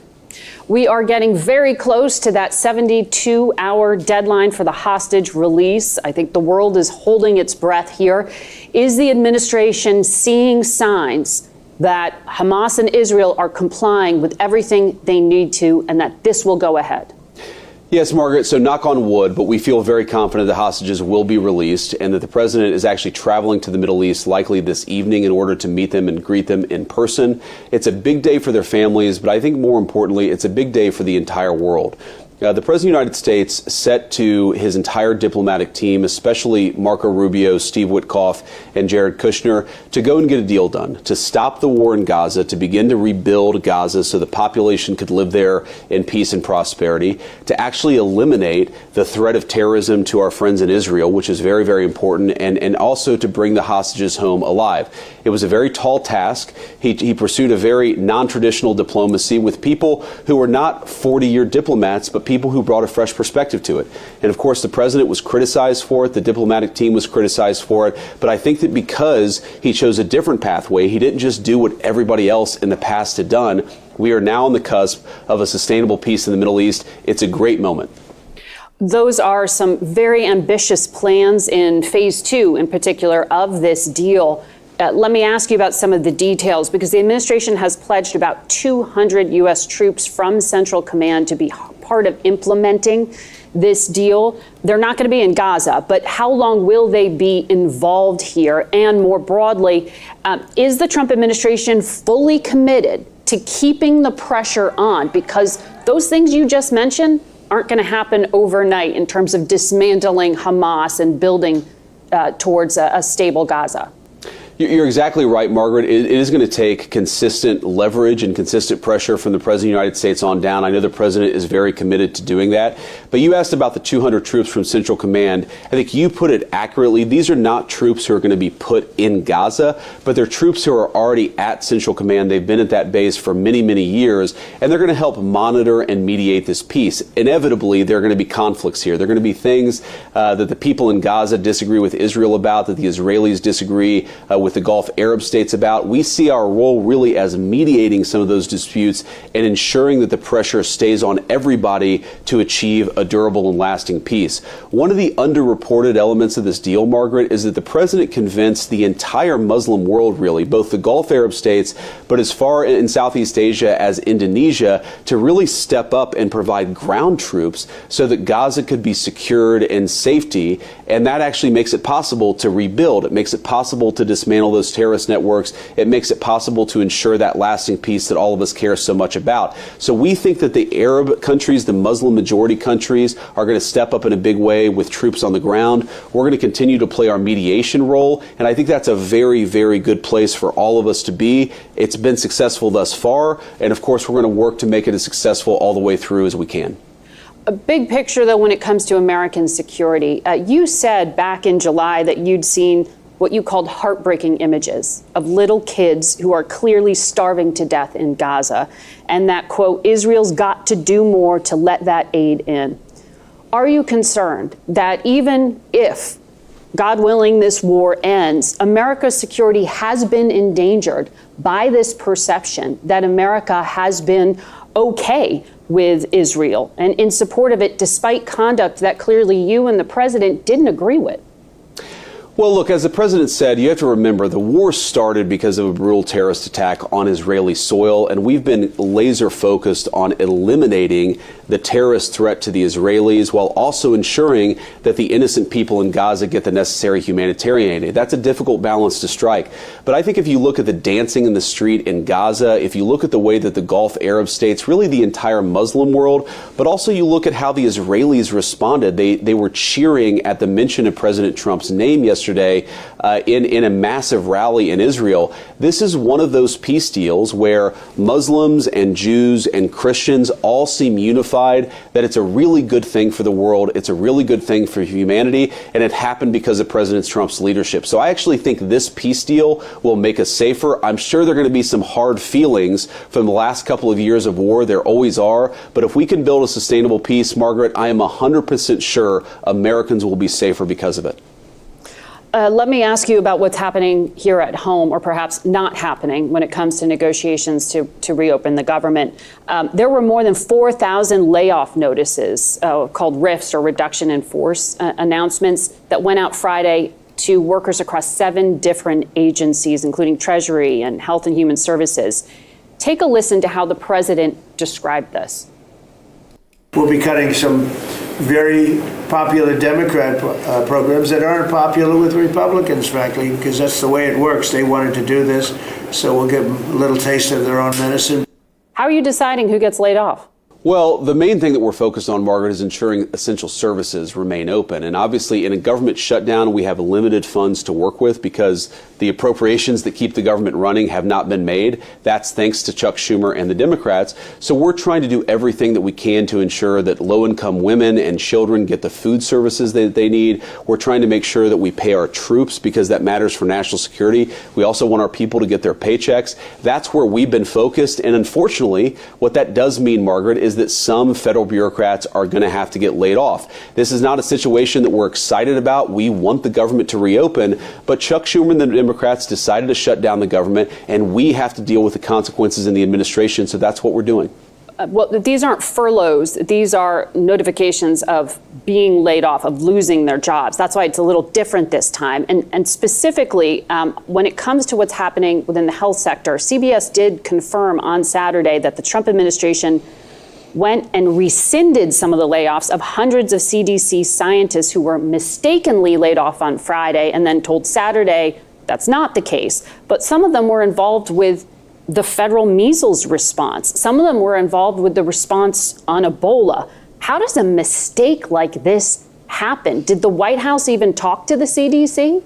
We are getting very close to that 72-hour deadline for the hostage release. I think the world is holding its breath here. Is the administration seeing signs that Hamas and Israel are complying with everything they need to, and that this will go ahead? Yes, Margaret. So knock on wood, but we feel very confident the hostages will be released and that the president is actually traveling to the Middle East likely this evening in order to meet them and greet them in person. It's a big day for their families, but I think more importantly, it's a big day for the entire world. The President of the United States set to his entire diplomatic team, especially Marco Rubio, Steve Witkoff, and Jared Kushner, to go and get a deal done, to stop the war in Gaza, to begin to rebuild Gaza so the population could live there in peace and prosperity, to actually eliminate the threat of terrorism to our friends in Israel, which is very, very important, and also to bring the hostages home alive. It was a very tall task. He pursued a very non-traditional diplomacy with people who were not 40-year diplomats, but people who brought a fresh perspective to it. And of course, the president was criticized for it. The diplomatic team was criticized for it. But I think that because he chose a different pathway, he didn't just do what everybody else in the past had done. We are now on the cusp of a sustainable peace in the Middle East. It's a great moment. Those are some very ambitious plans in phase 2, in particular, of this deal. Let me ask you about some of the details, because the administration has pledged about 200 U.S. troops from Central Command to be part of implementing this deal. They're not going to be in Gaza, but how long will they be involved here? And more broadly, is the Trump administration fully committed to keeping the pressure on? Because those things you just mentioned aren't going to happen overnight in terms of dismantling Hamas and building towards a stable Gaza. You're exactly right, Margaret. It is going to take consistent leverage and consistent pressure from the President of the United States on down. I know the President is very committed to doing that. But you asked about the 200 troops from Central Command. I think you put it accurately. These are not troops who are going to be put in Gaza, but they're troops who are already at Central Command. They've been at that base for many, many years, and they're going to help monitor and mediate this peace. Inevitably, there are going to be conflicts here. There are going to be things that the people in Gaza disagree with Israel about, that the Israelis disagree with the Gulf Arab states about. We see our role really as mediating some of those disputes and ensuring that the pressure stays on everybody to achieve a durable and lasting peace. One of the underreported elements of this deal, Margaret, is that the president convinced the entire Muslim world, really, both the Gulf Arab states, but as far in Southeast Asia as Indonesia, to really step up and provide ground troops so that Gaza could be secured in safety. And that actually makes it possible to rebuild. It makes it possible to dismantle those terrorist networks. It makes it possible to ensure that lasting peace that all of us care so much about. So we think that the Arab countries, the Muslim majority countries, are going to step up in a big way with troops on the ground. We're going to continue to play our mediation role. And I think that's a very, very good place for all of us to be. It's been successful thus far. And of course, we're going to work to make it as successful all the way through as we can. A big picture, though, when it comes to American security. You said back in July that you'd seen what you called heartbreaking images of little kids who are clearly starving to death in Gaza, and that, quote, Israel's got to do more to let that aid in. Are you concerned that even if God willing, this war ends, America's security has been endangered by this perception that America has been okay with Israel and in support of it, despite conduct that clearly you and the president didn't agree with. Well, look, as the president said, you have to remember the war started because of a brutal terrorist attack on Israeli soil, and we've been laser focused on eliminating the terrorist threat to the Israelis while also ensuring that the innocent people in Gaza get the necessary humanitarian aid. That's a difficult balance to strike. But I think if you look at the dancing in the street in Gaza, if you look at the way that the Gulf Arab states, really the entire Muslim world, but also you look at how the Israelis responded. They were cheering at the mention of President Trump's name yesterday in a massive rally in Israel. This is one of those peace deals where Muslims and Jews and Christians all seem unified, that it's a really good thing for the world, it's a really good thing for humanity, and it happened because of President Trump's leadership. So I actually think this peace deal will make us safer. I'm sure there are going to be some hard feelings from the last couple of years of war. There always are. But if we can build a sustainable peace, Margaret, I am 100% sure Americans will be safer because of it. Let me ask you about what's happening here at home, or perhaps not happening, when it comes to negotiations to reopen the government. There were more than 4,000 layoff notices, called RIFs, or reduction in force announcements, that went out Friday to workers across 7 different agencies, including Treasury and Health and Human Services. Take a listen to how the president described this. We'll be cutting some very popular Democrat programs that aren't popular with Republicans, frankly, because that's the way it works. They wanted to do this, so we'll give them a little taste of their own medicine. How are you deciding who gets laid off? Well, the main thing that we're focused on, Margaret, is ensuring essential services remain open. And obviously, in a government shutdown, we have limited funds to work with because the appropriations that keep the government running have not been made. That's thanks to Chuck Schumer and the Democrats. So we're trying to do everything that we can to ensure that low-income women and children get the food services that they need. We're trying to make sure that we pay our troops because that matters for national security. We also want our people to get their paychecks. That's where we've been focused. And unfortunately, what that does mean, Margaret, is that some federal bureaucrats are going to have to get laid off. This is not a situation that we're excited about. We want the government to reopen, but Chuck Schumer and the Democrats decided to shut down the government, and we have to deal with the consequences in the administration, so that's what we're doing. Well, these aren't furloughs. These are notifications of being laid off, of losing their jobs. That's why it's a little different this time. And specifically, when it comes to what's happening within the health sector, CBS did confirm on Saturday that the Trump administration went and rescinded some of the layoffs of hundreds of CDC scientists who were mistakenly laid off on Friday and then told Saturday that's not the case. But some of them were involved with the federal measles response. Some of them were involved with the response on Ebola. How does a mistake like this happen? Did the White House even talk to the CDC?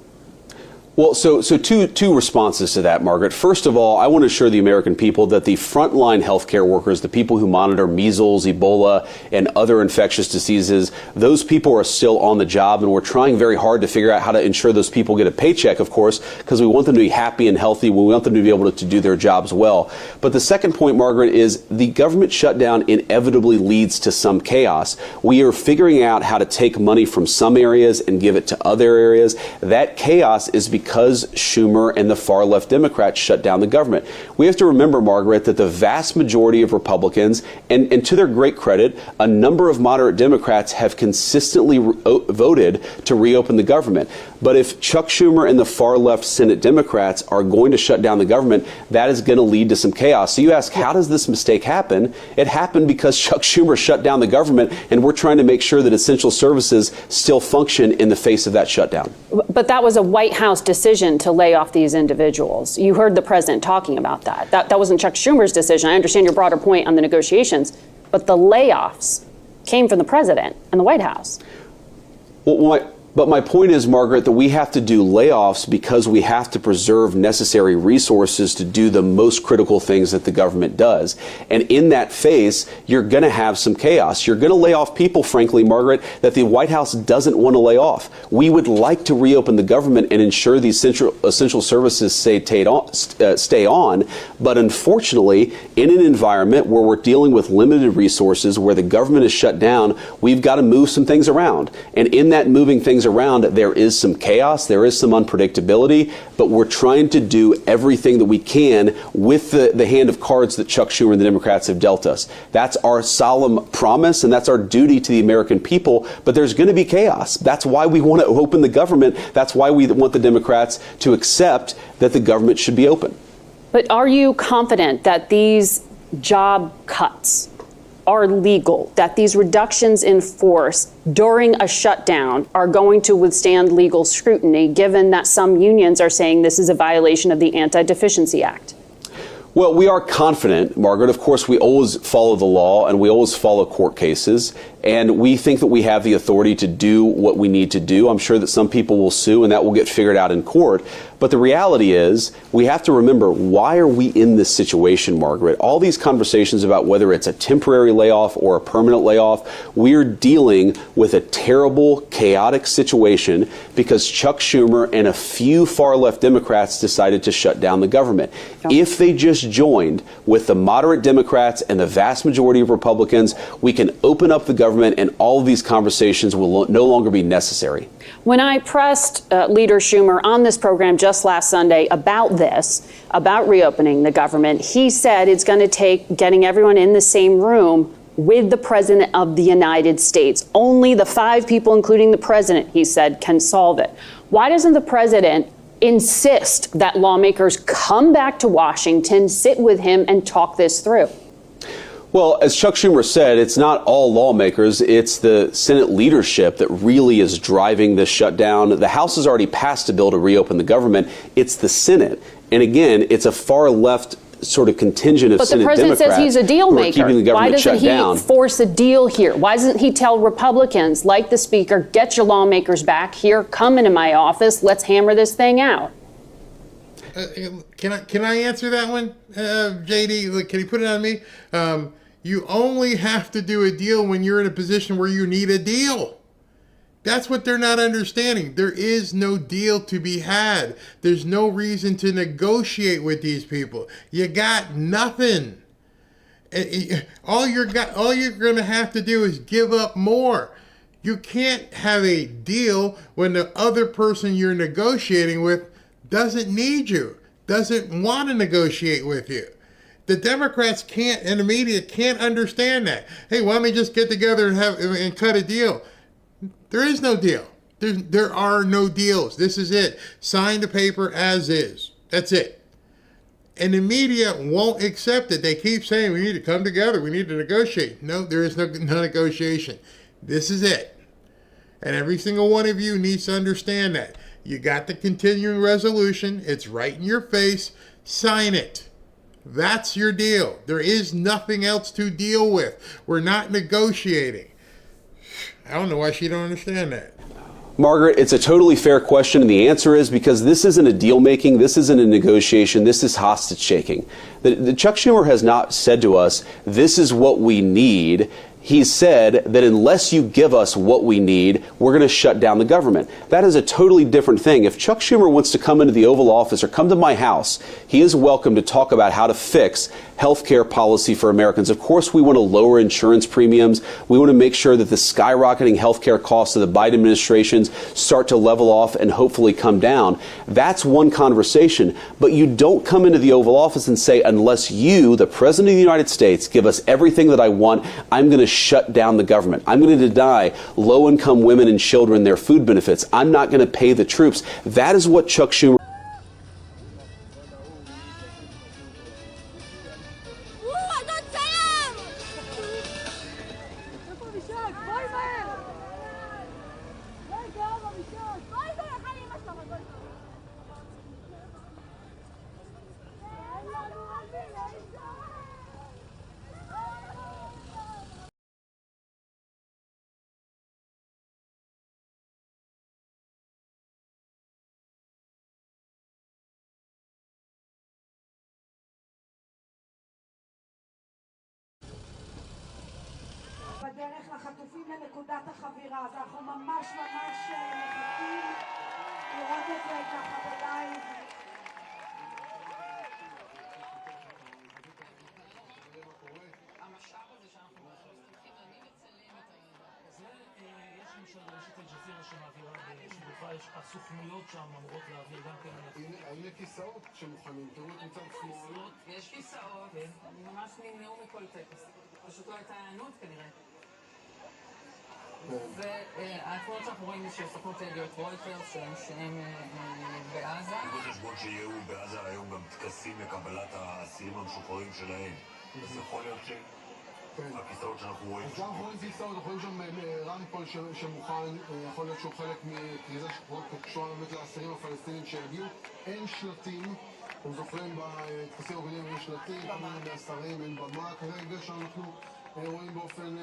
Well, so two responses to that, Margaret. First of all, I want to assure the American people that the frontline healthcare workers, the people who monitor measles, Ebola, and other infectious diseases, those people are still on the job, and we're trying very hard to figure out how to ensure those people get a paycheck, of course, because we want them to be happy and healthy. We want them to be able to do their jobs well. But the second point, Margaret, is the government shutdown inevitably leads to some chaos. We are figuring out how to take money from some areas and give it to other areas. That chaos is because Schumer and the far left Democrats shut down the government. We have to remember, Margaret, that the vast majority of Republicans, and to their great credit, a number of moderate Democrats have consistently voted to reopen the government. But if Chuck Schumer and the far left Senate Democrats are going to shut down the government, that is going to lead to some chaos. So you ask, how does this mistake happen? It happened because Chuck Schumer shut down the government, and we're trying to make sure that essential services still function in the face of that shutdown. But that was a White House decision to lay off these individuals. You heard the president talking about that. That wasn't Chuck Schumer's decision. I understand your broader point on the negotiations, but the layoffs came from the president and the White House. But my point is, Margaret, that we have to do layoffs because we have to preserve necessary resources to do the most critical things that the government does. And in that phase, you're going to have some chaos. You're going to lay off people, frankly, Margaret, that the White House doesn't want to lay off. We would like to reopen the government and ensure these essential services stay on. But unfortunately, in an environment where we're dealing with limited resources, where the government is shut down, we've got to move some things around. And in that moving things things around, there is some chaos, there is some unpredictability, but we're trying to do everything that we can with the hand of cards that Chuck Schumer and the Democrats have dealt us. That's our solemn promise, and that's our duty to the American people, but there's going to be chaos. That's why we want to open the government. That's why we want the Democrats to accept that the government should be open. But are you confident that these job cuts are legal, that these reductions in force during a shutdown are going to withstand legal scrutiny, given that some unions are saying this is a violation of the Anti-Deficiency Act? Well, we are confident, Margaret. Of course, we always follow the law and we always follow court cases. And we think that we have the authority to do what we need to do. I'm sure that some people will sue and that will get figured out in court. But the reality is we have to remember, why are we in this situation, Margaret? All these conversations about whether it's a temporary layoff or a permanent layoff, we're dealing with a terrible, chaotic situation because Chuck Schumer and a few far left Democrats decided to shut down the government. If they just joined with the moderate Democrats and the vast majority of Republicans, we can open up the government and all of these conversations will no longer be necessary. When I pressed Leader Schumer on this program just last Sunday about this, about reopening the government, he said it's going to take getting everyone in the same room with the President of the United States. Only the 5 people, including the President, he said, can solve it. Why doesn't the President insist that lawmakers come back to Washington, sit with him, and talk this through? Well, as Chuck Schumer said, it's not all lawmakers. It's the Senate leadership that really is driving this shutdown. The House has already passed a bill to reopen the government. It's the Senate. And again, it's a far left sort of contingent of Senate Democrats. But the president says he's a deal maker. Why doesn't he force a deal here? Why doesn't he tell Republicans, like the Speaker, get your lawmakers back here, come into my office, let's hammer this thing out? Can I answer that one, JD? Can you put it on me? You only have to do a deal when you're in a position where you need a deal. That's what they're not understanding. There is no deal to be had. There's no reason to negotiate with these people. You got nothing. All you're going to have to do is give up more. You can't have a deal when the other person you're negotiating with doesn't need you, doesn't want to negotiate with you. The Democrats can't, and the media can't understand that. Hey, why don't we just get together and cut a deal? There is no deal. There are no deals. This is it. Sign the paper as is. That's it. And the media won't accept it. They keep saying we need to come together. We need to negotiate. No, there is no negotiation. This is it. And every single one of you needs to understand that. You got the continuing resolution. It's right in your face. Sign it. That's your deal. There is nothing else to deal with. We're not negotiating. I don't know why she don't understand that. Margaret, it's a totally fair question, and the answer is because this isn't a deal-making, this isn't a negotiation, this is hostage-taking. The Chuck Schumer has not said to us, this is what we need. He said that unless you give us what we need, we're going to shut down the government. That is a totally different thing. If Chuck Schumer wants to come into the Oval Office or come to my house, he is welcome to talk about how to fix health care policy for Americans. Of course, we want to lower insurance premiums. We want to make sure that the skyrocketing health care costs of the Biden administration start to level off and hopefully come down. That's one conversation. But you don't come into the Oval Office and say, unless you, the President of the United States, give us everything that I want, I'm going to shut down the government. I'm going to deny low-income women and children their food benefits. I'm not going to pay the troops. That is what Chuck Schumer... בדרך לחטופים לנקודת החבירה, אז אנחנו ממש מחכים לראות את זה ככה בלייב. המשאב הזה שאנחנו מבטיחים, אני מצלם את זה, יש למשל ברשת אל-ג'זירה שמעבירה בשידוכה, הסוכנויות שם אמורות להעביר גם כן. הנה כיסאות שמוכנים, תראו את מצד שמאל. יש כיסאות, ממש נמנעו מכל טקס. פשוט לא הייתה הענות כנראה. והתמונות שאנחנו רואים זה שסוכנות הידיעות רויטרס שהם בעזה. בחשבון שיהיו בעזה היום גם טקסים לקבלת האסירים המשוחררים שלהם. אז יכול להיות הכיסאות שאנחנו רואים. אז גם רואים כיסאות, אנחנו רואים שם רמפול שמוכן, יכול להיות שהוא חלק מכריזה שקשורה באמת לאסירים הפלסטינים שיגיעו. אין שלטים, אתם זוכרים בטקסים הרגילים אין שלטים, אין השרים, אין במה כרגע שאנחנו רואים באופן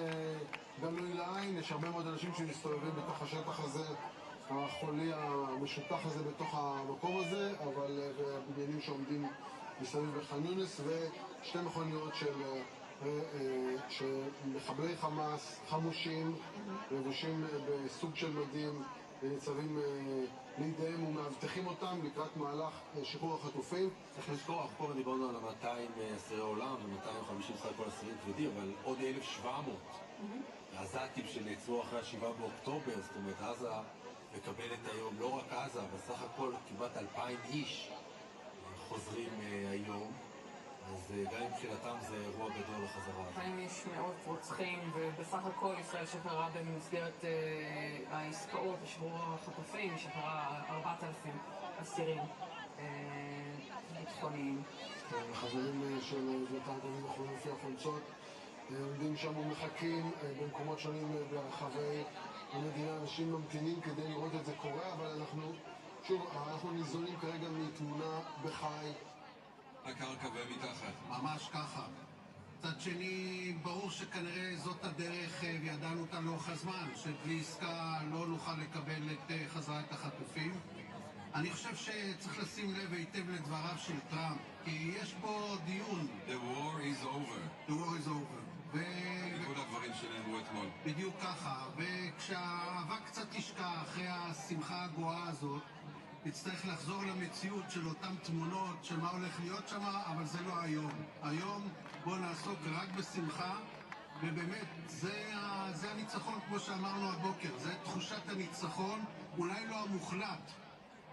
גלוי לעין. יש הרבה מאוד אנשים שמסתובבים בתוך השטח הזה, החולי המשותח הזה בתוך המקום הזה, אבל בבניינים שעומדים מסביב בח'אן יונס, ושתי מכוניות של מחבלי חמאס חמושים, לבושים בסוג של מדים, ניצבים לידיהם ומאבטחים אותם לקראת מהלך שחרור החטופים. צריך לזכור, אנחנו פה דיברנו על 200 אסירי עולם ו-250 סך הכל אסירים כבדים, אבל עוד 1,700 העזתים שנעצרו אחרי ה-7 באוקטובר, זאת אומרת עזה מקבלת היום, לא רק עזה, אבל סך הכל כמעט 2,000 איש חוזרים היום. אז גם מבחינתם זה אירוע גדול לחזרה. 2,000 איש, מאות רוצחים, ובסך הכל ישראל שחררה במסגרת העסקאות לשחרור החטופים, היא שחררה 4,000 אסירים ביטחוניים. החברים של זלטן תמיד יכולים לפי החולצות, עומדים שם ומחכים במקומות שונים ברחבי המדינה, אנשים ממתינים כדי לראות את זה קורה, אבל אנחנו ניזונים כרגע מתמונה בחי. הקרקע ומתחת. ממש ככה. מצד שני, ברור שכנראה זאת הדרך וידענו אותה לאורך הזמן, שבלי עסקה לא נוכל לקבל את חזרת החטופים. אני חושב שצריך לשים לב היטב לדבריו של טראמפ, כי יש פה דיון. The war is over. The war is over. בכל הדברים שנאמרו אתמול. בדיוק ככה, וכשהאבק קצת תשקע אחרי השמחה הגואה הזאת, נצטרך לחזור למציאות של אותן תמונות של מה הולך להיות שם, אבל זה לא היום. היום בוא נעסוק רק בשמחה, ובאמת זה הניצחון כמו שאמרנו הבוקר, זה תחושת הניצחון, אולי לא המוחלט,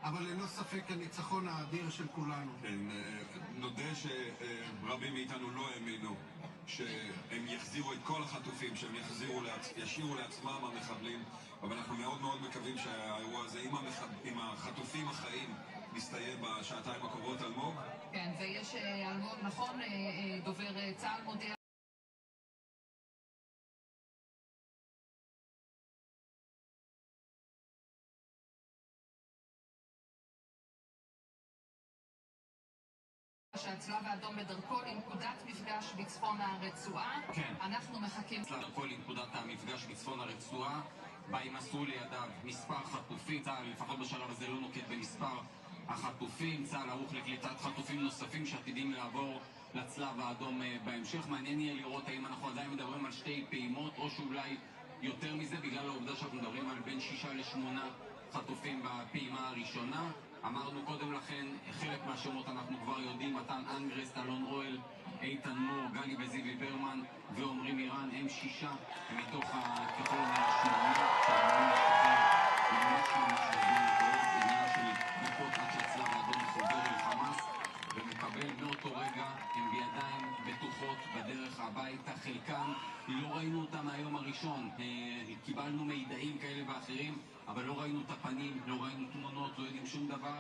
אבל ללא ספק הניצחון האדיר של כולנו. כן, נודה שרבים מאיתנו לא האמינו שהם יחזירו את כל החטופים, שהם ישאירו לעצמם המחבלים, אבל אנחנו מאוד מאוד מקווים שהאירוע הזה עם החטופים החיים מסתיים בשעתיים הקרובות. אלמוג? כן, ויש אלמוג, נכון, דובר צה"ל מודיע שהצלב האדום בדרכו לנקודת מפגש בצפון הרצועה. כן. אנחנו מחכים דרכו לנקודת המפגש בצפון הרצועה, בה יימסרו לידיו מספר חטופים. צה"ל, לפחות בשלב הזה, לא נוקט במספר החטופים. צה"ל ערוך לקליטת חטופים נוספים שעתידים לעבור לצלב האדום בהמשך. מעניין יהיה לראות האם אנחנו עדיין מדברים על שתי פעימות, או שאולי יותר מזה, בגלל העובדה שאנחנו מדברים על בין 6 ל-8 חטופים בפעימה הראשונה. אמרנו קודם לכן, חלק מהשמות אנחנו כבר יודעים, מתן אנגרסט, אלון רואל, איתן מור, גלי וזיוי ברמן ועומרי מירן, הם 6 מתוך ככל מה-8 שאמורים לשחרר ממש עניין של דקות עד שהצלב האדום חובר אל חמאס ומקבל מאותו רגע, הם בידיים בטוחות בדרך הביתה. חלקם לא ראינו אותם מהיום הראשון, קיבלנו מידעים כאלה ואחרים, אבל לא ראינו את הפנים, לא ראינו תמונות, לא יודעים שום דבר.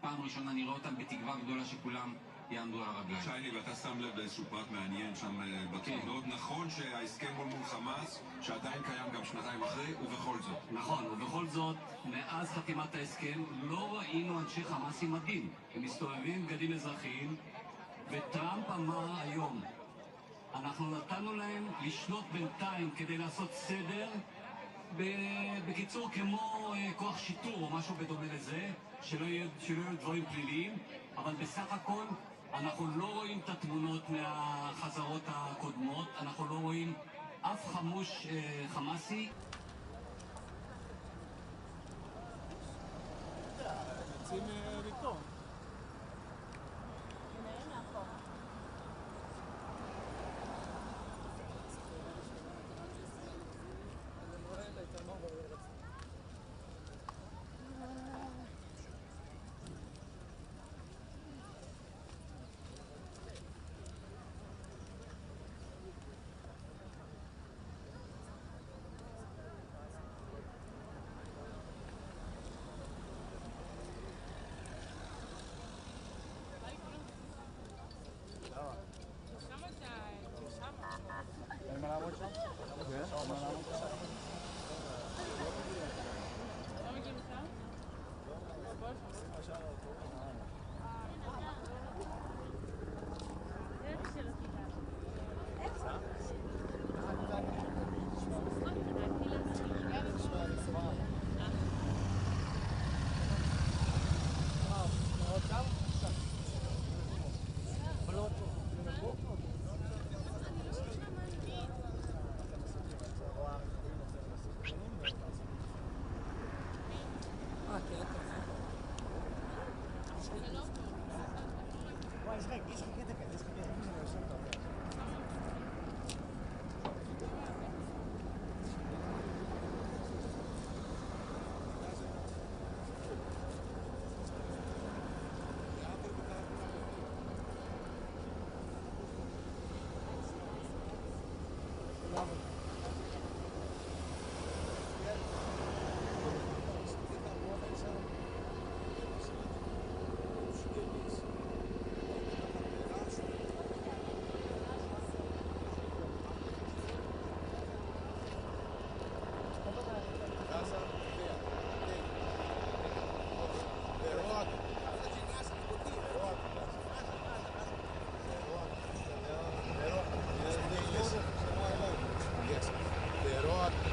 פעם ראשונה נראה אותם בתקווה גדולה שכולם יעמדו על הרגליים. שיילי, ואתה שם לב לאיזשהו פרט מעניין שם בתמונות. כן. נכון שההסכם מול חמאס, שעדיין קיים גם 2 אחרי, ובכל זאת. נכון, ובכל זאת, מאז חתימת ההסכם לא ראינו אנשי חמאס עם מדים. הם מסתובבים בגדים אזרחיים, וטראמפ אמר היום, אנחנו נתנו להם לשלוט בינתיים כדי לעשות סדר, בקיצור כמו כוח שיטור או משהו בדומה לזה, שלא יהיו דברים פליליים, אבל בסך הכל אנחנו לא רואים את התמונות מהחזרות הקודמות, אנחנו לא רואים אף חמוש חמאסי. יוצאים מפה.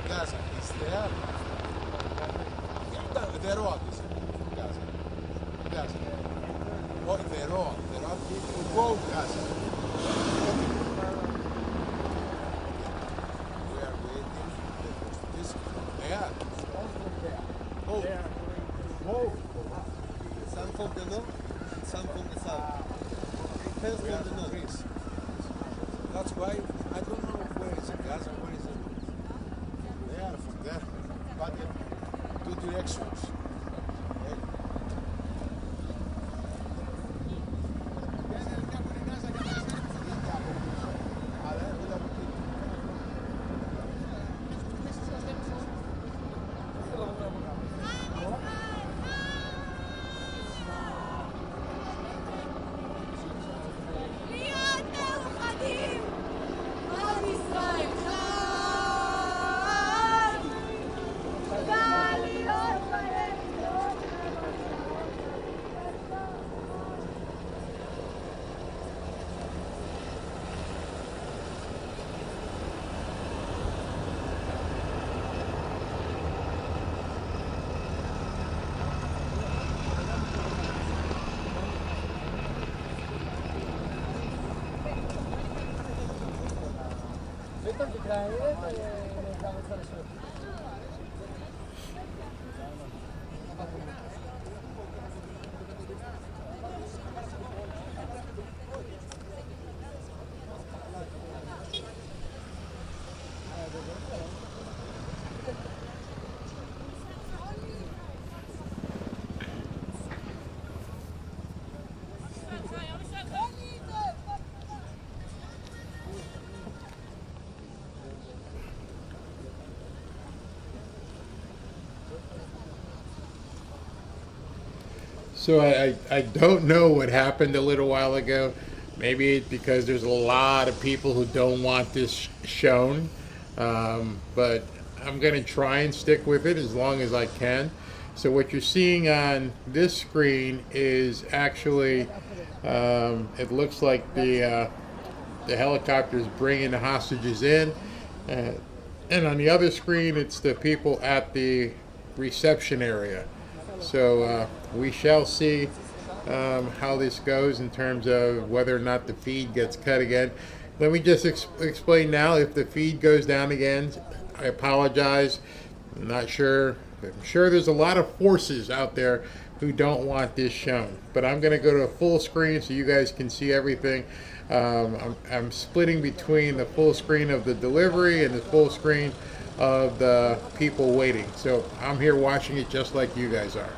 GAZA is there. The road is GAZA. GAZA. What the road? The road people go GAZA. We are waiting for this. There. Oh. Oh. Some from the north, some from the south. First from the north. That's why I don't know where is GAZA, where is it. They are from there, but in 2 directions. So I don't know what happened a little while ago. Maybe it's because there's a lot of people who don't want this shown. But I'm going to try and stick with it as long as I can. So what you're seeing on this screen is actually, it looks like the helicopter is bringing the hostages in. And on the other screen, it's the people at the reception area. So we shall see how this goes in terms of whether or not the feed gets cut again. Let me just explain now. If the feed goes down again, I apologize. I'm not sure. I'm sure there's a lot of forces out there who don't want this shown. But I'm going to go to a full screen so you guys can see everything. I'm splitting between the full screen of the delivery and the full screen of the people waiting. So I'm here watching it just like you guys are.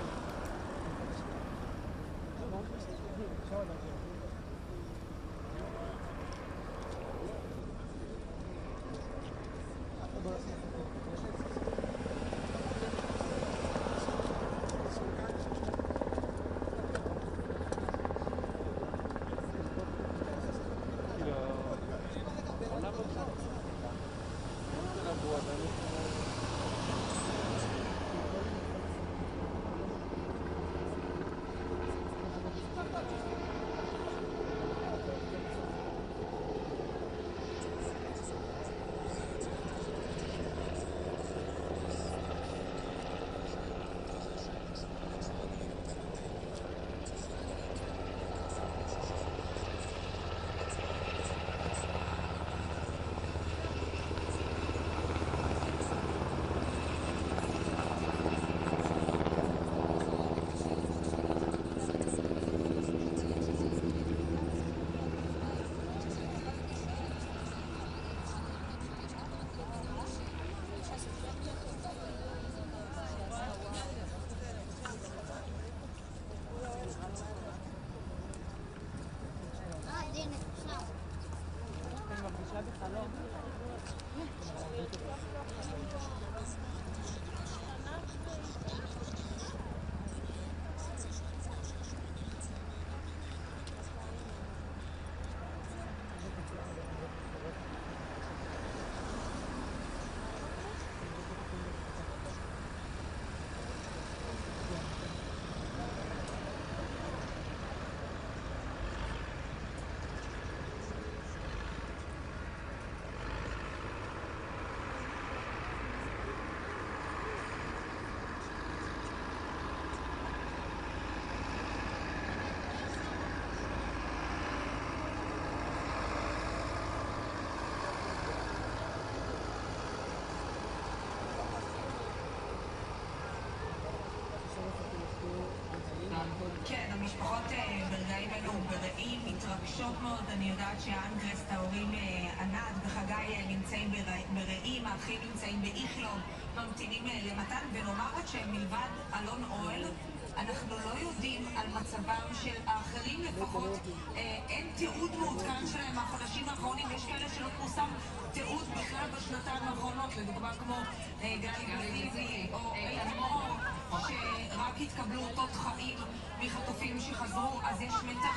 כן, המשפחות ברגעים אלו ברעים, מתרגשות מאוד. אני יודעת שהאנגרסט, ההורים ענת וחגי נמצאים ברעים, האחים נמצאים באיכלוב, ממתינים למתן, ונאמר רק שמלבד אלון אוהל, אנחנו לא יודעים על מצבם של האחרים לפחות. אין תיעוד מעודכן שלהם מהחודשים האחרונים. יש כאלה שלא פורסם תיעוד בכלל בשנתיים האחרונות, לדוגמה כמו גלי גליבי או אלמור, שרק התקבלו אותות חיים מחטופים שחזרו. אז יש מתח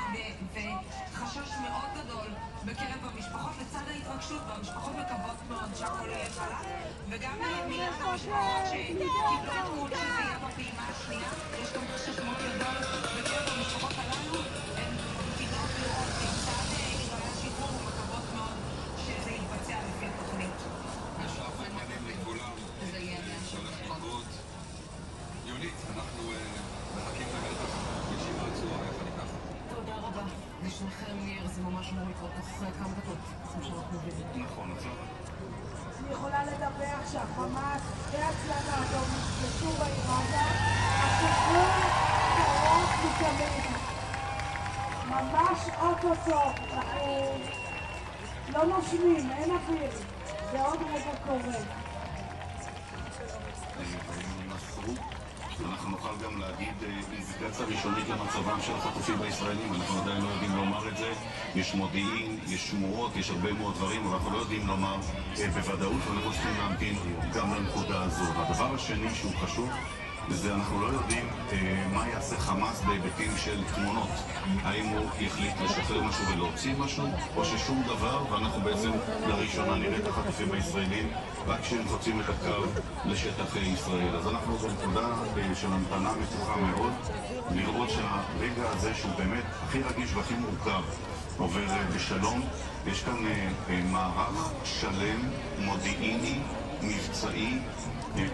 וחשש מאוד גדול בקרב המשפחות לצד ההתרגשות, והמשפחות מקוות מאוד שהכל יהיה חלק. וגם מילה למשפחות שקיבלו עדכון שזה יהיה בפעימה השנייה. יש גם חשש מאוד גדול בקרב המשפחות הללו. הן ממתינות לראות כיצד ייראה השחרור, ומקוות מאוד שזה יתבצע לפי התוכנית. בשלב זמנים לכולם, שולח התקרות. יונית, אנחנו מחכים למתח ישיבה עצורה יחד איתך. תודה רבה. לשניכם ניר, זה ממש אמור לקרות תוך כמה דקות. נכון, עכשיו. אני יכולה לדבר שהחמאס והצלב האדום נפגשו בעיר עזה, השחרור קרוב מתמיד. ממש אוטוטו, אנחנו לא נושמים, אין אוויר, זה עוד רגע קורה. אנחנו נוכל גם להגיד אינדיקציה ראשונית למצבם של החטופים הישראלים. אנחנו עדיין לא יודעים לומר את זה. יש מודיעין, יש שמועות, יש הרבה מאוד דברים, אבל אנחנו לא יודעים לומר בוודאות, ואנחנו צריכים להמתין גם לנקודה הזו. והדבר השני שהוא חשוב, זה אנחנו לא יודעים מה יעשה חמאס בהיבטים של תמונות. האם הוא יחליט לשחרר משהו ולהוציא משהו, או ששום דבר, ואנחנו בעצם לראשונה נראה את החטופים הישראלים רק כשהם חוצים את הקו לשטח ישראל. אז אנחנו בנקודה של המתנה מתוחה מאוד, לראות שהרגע הזה שהוא באמת הכי רגיש והכי מורכב עובר בשלום. יש כאן מערך שלם, מודיעיני, מבצעי,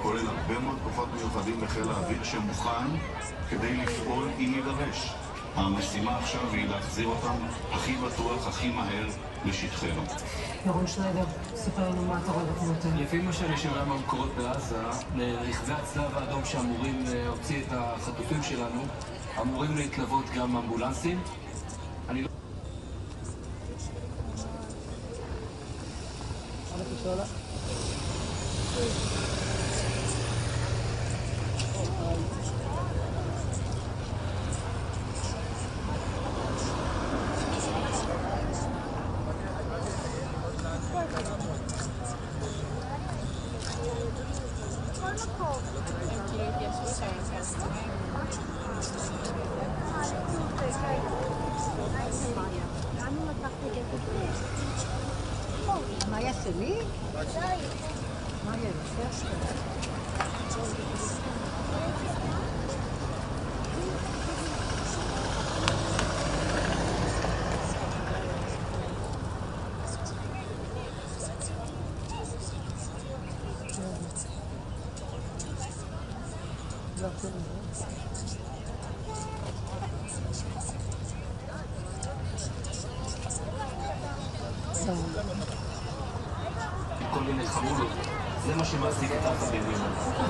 כולל הרבה מאוד כוחות מיוחדים בחיל האוויר שמוכן כדי לפעול אם יידרש. המשימה עכשיו היא להחזיר אותם הכי בטוח, הכי מהר לשטחנו. ירון שניידר, ספר לנו מה אתה רואה בתמונות האלה. לפי מה שאני שומע מהמקורות בעזה, לרכבי הצלב האדום שאמורים להוציא את החטופים שלנו, אמורים להתלוות גם אמבולנסים. אני לא... מה יעשה לי? מה יעשה? כל מיני חמולות, זה מה שמעסיק את עזה בימים.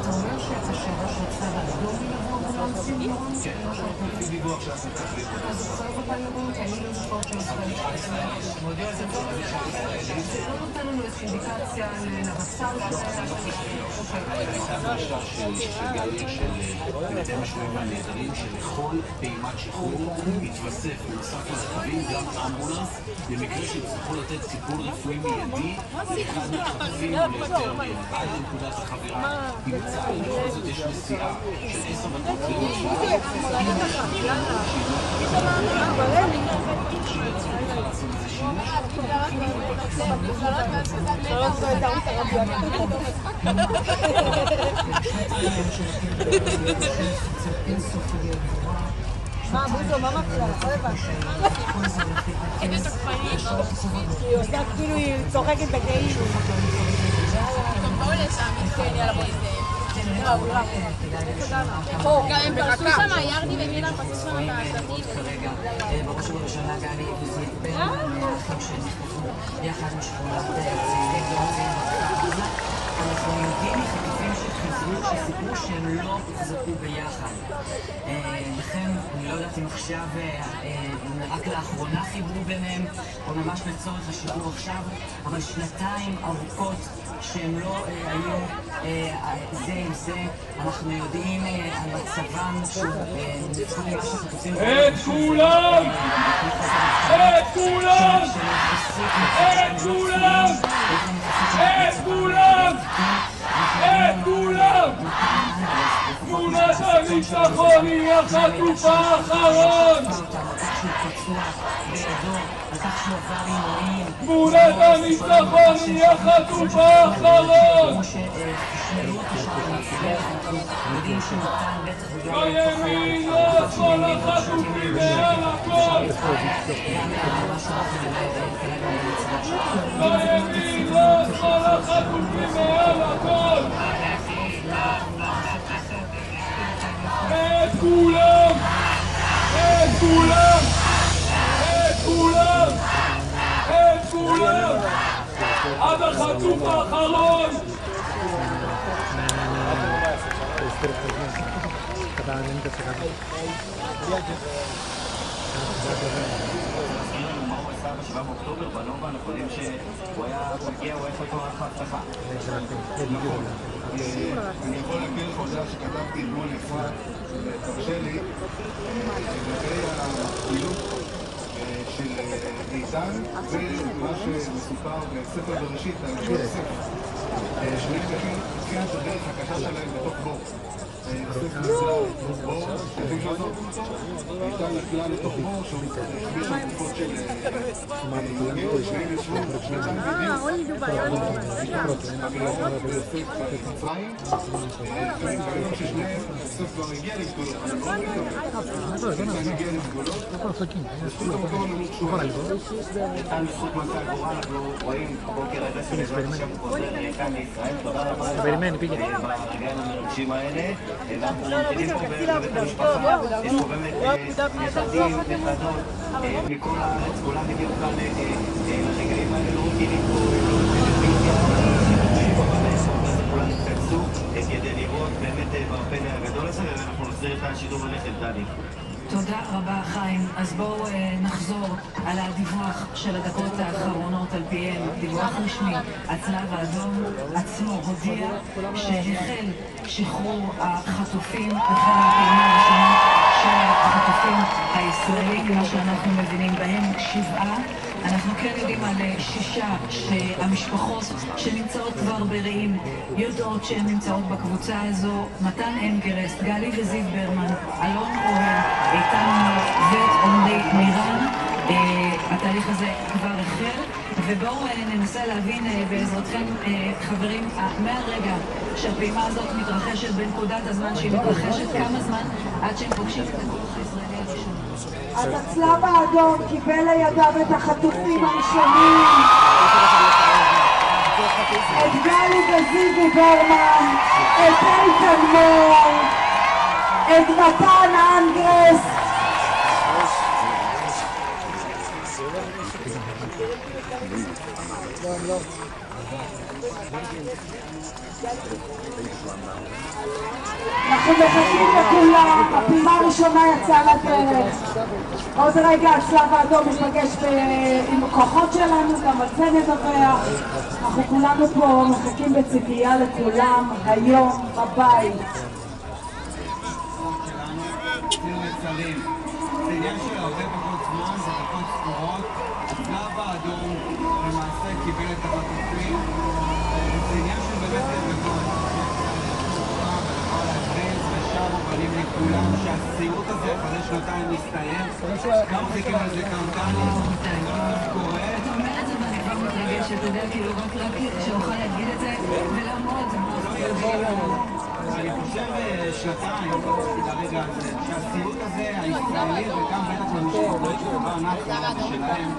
אתה אומר שאתה שראש הצלב האדום ילוו אמבולנסים, ירון? כן, לפי דיווח שאנחנו מקבלים. אתה זוכר אותה, ירון? כי אני לא זוכרת של ישראל. מודיע על זה כבר. זה לא נותן לנו איזושהי אינדיקציה לבשר הייתה דרישה של גלי של בתי המשוחררים הנהדרים שלכל פעימת שחרור יתווסף בנוסף לרכבים גם אמבולנס במקרה שיצטרכו לתת טיפול רפואי מיידי לאחד מהחטופים או ליותר מהם עד לנקודת החבירה. אם צה"ל בכל זאת יש נסיעה של 10 דקות מה, בוזו, מה מפריע? לא הבנתי. איזה תוקפנית. היא עושה כאילו, היא צוחקת בכאילו. גם באו לשם, כן, יאללה בואי הם פרסו שם, ירדי ומילה פרסו שם את השלטים. בראש ובראשונה גלי וזיו מהאחים שנחטפו יחד משכונת צעירים ורוצים בכפר עזה. אנחנו יודעים מחטופים שחזרו שסיפרו שהם לא הוחזקו ביחד. לכן אני לא יודעת אם עכשיו, רק לאחרונה חיברו ביניהם או ממש לצורך השחרור עכשיו, אבל שנתיים ארוכות שהם לא היו זה עם זה. אנחנו יודעים על מצבם ניצחו ממה שחטופים את כולם! את כולם! את כולם! את כולם! את כולם! תמונת הניצחון היא החטוף האחרון! תמונת הניצחון היא החטוף האחרון! לא ימין, לא שמאל, החטופים מעל הכל! לא ימין, לא שמאל, החטופים מעל הכל! את כולם! את כולם! את כולם! את כולם! עד החטוף האחרון! באוקטובר, בנובה, אנחנו יודעים שהוא הגיע, הוא איפה כבר אחת ככה. אני יכול להגיד לך הודעה שכתבתי אתמול לפרט, תרשה לי, לגבי הפעילות של איתן ומה שמסופר בספר בראשית על יוסף. שניהם התחילת הדרך הקשה שלהם בתוך בור. יוסף נקלע לתוך בור, שתפים לעזור אותו, איתן נקלע לתוך בור שהוא חמש התקופות של שניהם ישבו, שנתיים בדיוק, ויוסף במצרים, והיום ששניהם, יוסף כבר הגיע לגדולות, אני מאוד מקווה, איתן הגיע לגדולות, בזכות המקום הנמוך שהוא איתן בזכות מלכי הגורל, אנחנו רואים בוקר הזה שבעזרת השם הוא חוזר כאן לישראל, תודה רבה לך ברגעים המרגשים האלה. ואנחנו ממתינים פה בבית המשפחה, יש פה באמת נכדים, נכדות מכל הארץ, כולם הגיעו כאן לרגעים האלה, לא רגילים פה, לא בטלוויזיה, אבל כולם התכנסו כדי לראות באמת בפלא הגדול הזה, ואנחנו נחזיר את השידור הולך אל דני. תודה רבה חיים. אז בואו נחזור על הדיווח של הדקות האחרונות על פיהם, דיווח רשמי. הצלב האדום עצמו הודיע שהחל שחרור החטופים, החל הפעימה הראשונה של החטופים הישראלים, מה שאנחנו מבינים בהם 7. אנחנו כן יודעים על 6 שהמשפחות שנמצאות כבר ברעים יודעות שהן נמצאות בקבוצה הזו: מתן אנגרסט, גלי וזיו ברמן, אלון אוהל, איתן ועומרי מירן. התהליך הזה כבר החל, ובואו ננסה להבין בעזרתכם חברים, מהרגע שהפעימה הזאת מתרחשת בנקודת הזמן שהיא מתרחשת, כמה זמן עד שהם פוגשים את הכוח הישראלי הראשון. אז הצלב האדום קיבל לידיו את החטופים הראשונים, את גלי וזיו ברמן, את איתן מור, את מתן אנגרסט. אנחנו מחכים לכולם, הפעימה הראשונה יצאה לדרך. עוד רגע הצלב האדום מתפגש עם הכוחות שלנו, גם על זה נדווח. אנחנו כולנו פה מחכים בציפייה לכולם היום בבית. זה עניין של הרבה פחות זמן, זה דקות ספורות. הצלב האדום למעשה קיבל את החטופים. זה עניין של באמת דקות. ושבו בנים לכולם שהסיוט הזה אחרי שנתיים מסתיים. גם חיכים על זה כמה פעמים. קורה. אתה אומר את זה ואני כבר מתרגשת, אתה יודע, כאילו רק שאוכל להגיד את זה ולעמוד. אני חושב שנתיים לרגע הזה, שהסיוט הזה הישראלי וגם בטח למשפחות אנחנו שלהם.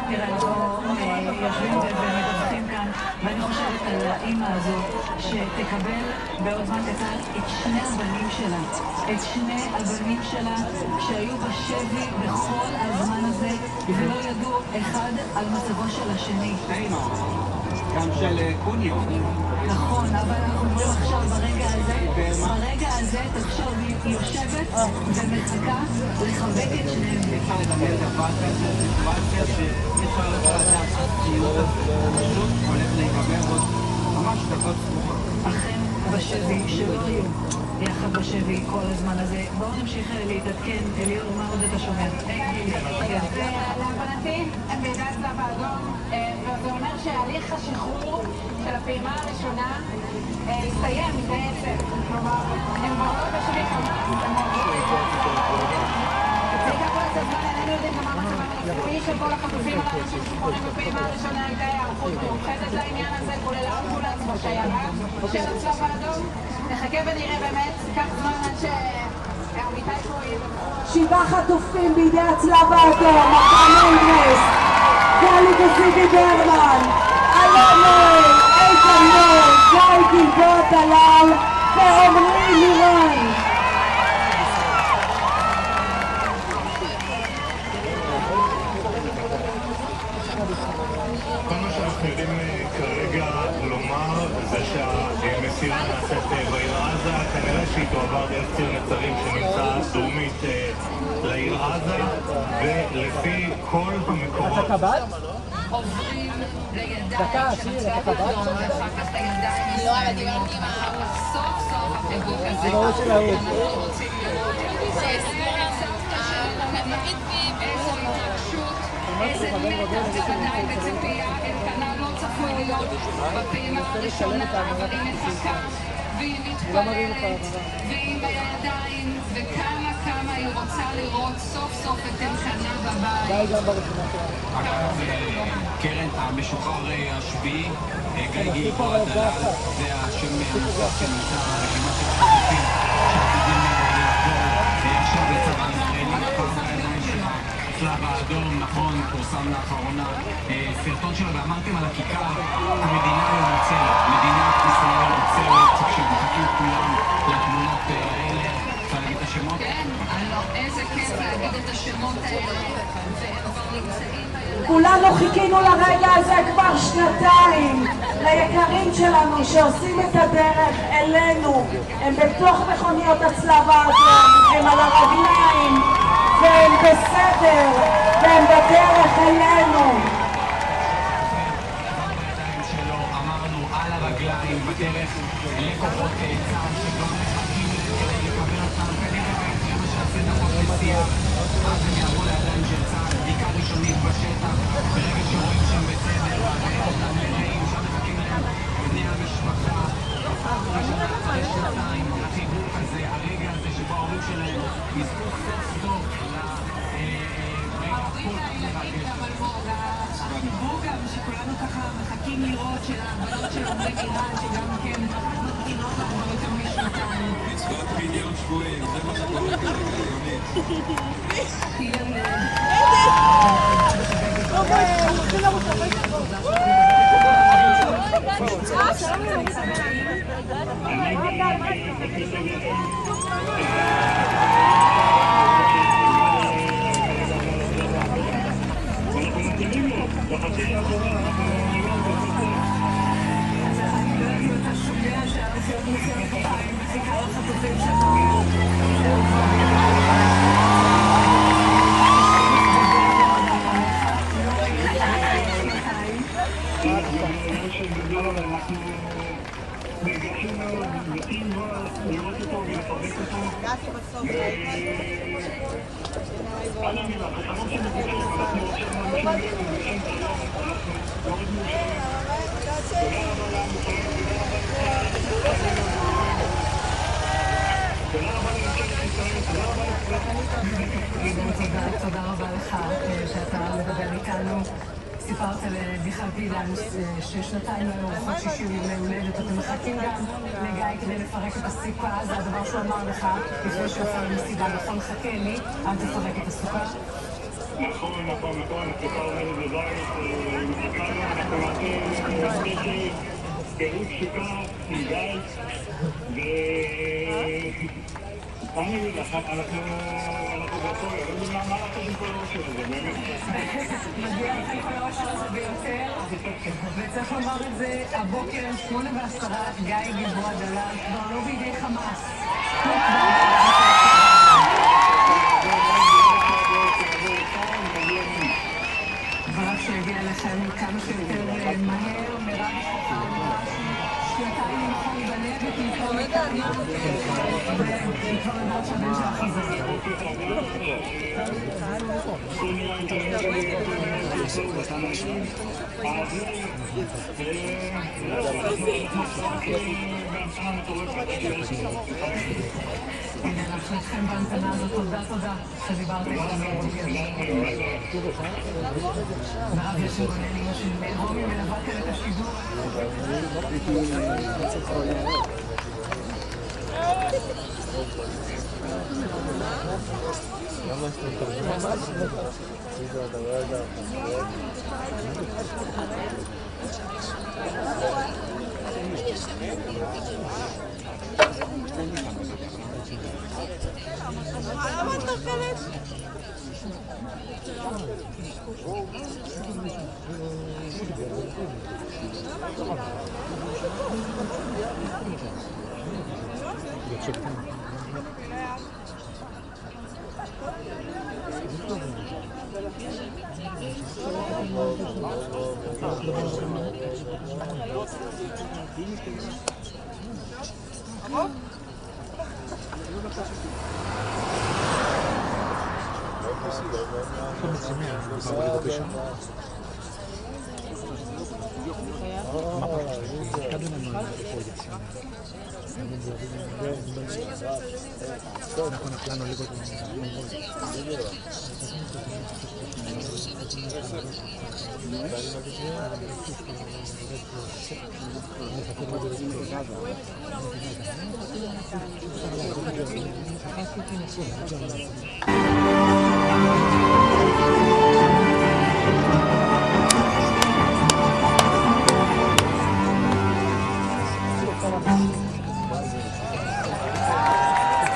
תראה, אנחנו יושבים ומדווחים כאן, ואני חושבת על האמא הזאת שתקבל בעוד זמן קצר את שני הבנים שלה, את שני הבנים שלה שהיו בשבי בכל הזמן הזה ולא ידעו אחד על מצבו של השני. גם של קוניו. נכון, אבל אנחנו אומרים עכשיו ברגע הזה, תחשוב, היא יושבת ומחכה לחבק את שניהם. אפשר לדמיין דבר כזה, סיטואציה שאפשר לדעת הסיוט הזה פשוט הולך להיגמר עוד ממש דקות ספורות. אכן בשבי, שלא היו יחד בשבי כל הזמן הזה. בואו נמשיך להתעדכן. אליאור, מה עוד אתה שומע? להבנתי, הם בידי הצלב האדום, וזה אומר שהליך השחרור של הפעימה הראשונה הסתיים בעצם. כלומר, הם כבר לא בשבי חמאס, הם זה ייקח כל הזמן, איננו יודעים גם מה מצבם הרפואי של כל החטופים הללו שמשוחררים בפעימה הראשונה. הייתה היערכות מיוחדת לעניין הזה, כולל האמבולנס והשיירה של הצלב האדום. נחכה ונראה באמת, כך זמן עד שהעמיתי פה ידברו. 7 חטופים בידי הצלב האדום, מתן אנדרס, גלי וזיבי ברמן, אלון נוי, איתן נוי, גיא גלבוע דלל ועומרי לירן. כל מה שאנחנו יודעים כרגע לומר זה שהמסירה נעשית בעיר עזה, כנראה שהיא תועבר דרך ציר נצרים שנמצא דרומית לעיר עזה, ולפי כל המקורות עוברים לידיים של הצלב האדום, ואחר כך לידיים ישראליות. סוף סוף החיבוק הזה. אנחנו רוצים לראות איזה התרגשות, איזה מתח בוודאי בציפייה. אלקנה לא צפוי להיות בפעימה הראשונה, אבל היא מחכה והיא מתפללת והיא בידיים, וכמה היא רוצה לראות סוף סוף את אלקנה בבית. אגב, קרן, המשוחרר השביעי, גיא גלבוע דלל, זה השם הנוסף שנמצא ברשימה של החטופים שעתידים לעבור עכשיו לצבא ישראלי. הפעם בידיים של הצלב האדום, נכון, פורסם לאחרונה סרטון שלו, ואמרתם על הכיכר, המדינה היום עוצרת, מדינת ישראל עוצרת, כשמחכים כולם לתמונות האלה. אפשר להגיד את השמות? כן, איזה כיף להגיד את השמות האלה, וכבר נמצאים בידיים. כולנו חיכינו לרגע הזה כבר שנתיים, ליקרים שלנו שעושים את הדרך אלינו. הם בתוך מכוניות הצלב האדום, הם על הרגליים, והם בסדר, והם בדרך אלינו. אמרנו על הרגליים בדרך לכוחות צה"ל שכבר מחכים כדי לקבל אותם, כנראה זה מה שעשינו בנסיעה. אז הם יעברו לידיים של צה"ל, בדיקה ראשונית בשטח, ברגע שרואים שהם בסדר, מעבירים אותם לרעים, שם מחכים להם בני המשפחה. ראשונה אחרי שנתיים, החיבוק הזה, הרגע הזה שבו ההורים שלהם יזכו סוף סוף החיבוק גם שכולנו ככה מחכים לראות של הבנות של עומרי איראן, שגם כן מתקינות לנו יותר משנתיים. מצוות פדיון שבויים, זה מה שקורה כרגע יומית. תודה רבה לך שאתה מדבר איתנו. סיפרת למיכל פילנס ששנתיים לא ארוחות 60 ימי הולדת. אתם מחכים גם לגיא כדי לפרק את הסיכה, זה הדבר שהוא אמר לך לפני שהוא עשה למסיבה, נכון? חכה לי, אל תפרק את הסיכה. נכון, הסיכה עומדת בבית, אנחנו מעטים פירוט סיכה עם גיא, אני אגיד לך, אנחנו בכל, לא יודעים מה לעשות עם כל האושר הזה, באמת. מגיע לכם כל האושר הזה ביותר, וצריך לומר את זה, הבוקר 8:10, גיא גלבוע דלל כבר לא בידי חמאס. דבריו שהגיע לכם כמה שיותר מהר, מרב שנתיים נכון בלב ותמכור איתנו וכבר לדעת שהבן של החזר. הנה, אנחנו איתכם בהמתנה הזאת, תודה שדיברת איתנו. מרב ישורון, אמא של רומי מלווה כאן את השידור. למה את נופלת?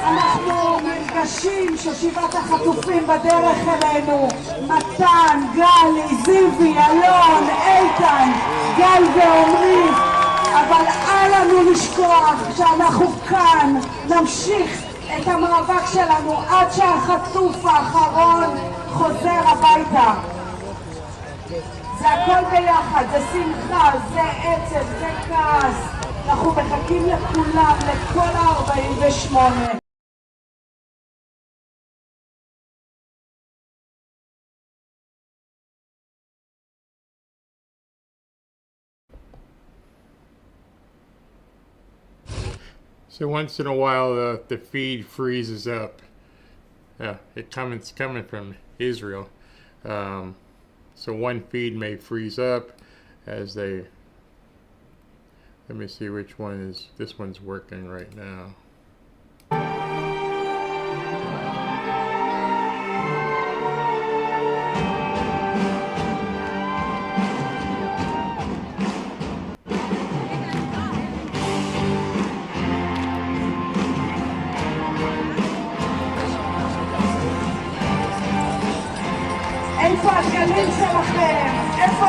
אנחנו מרגשים ששיבת החטופים בדרך אלינו. מתן, גלי, זיוי, אלון, איתן, גל ועומרי. אבל אל לנו לשכוח שאנחנו כאן נמשיך את המאבק שלנו עד שהחטוף האחרון חוזר הביתה. זה הכל ביחד, זה שמחה, זה עצב, זה כעס. אנחנו מחכים לכולם, לכל ה-48. So once in a while, the feed freezes up. It's coming from Israel. So one feed may freeze up as they. Let me see which one is. This one's working right now. איפה הדגלים שלכם? איפה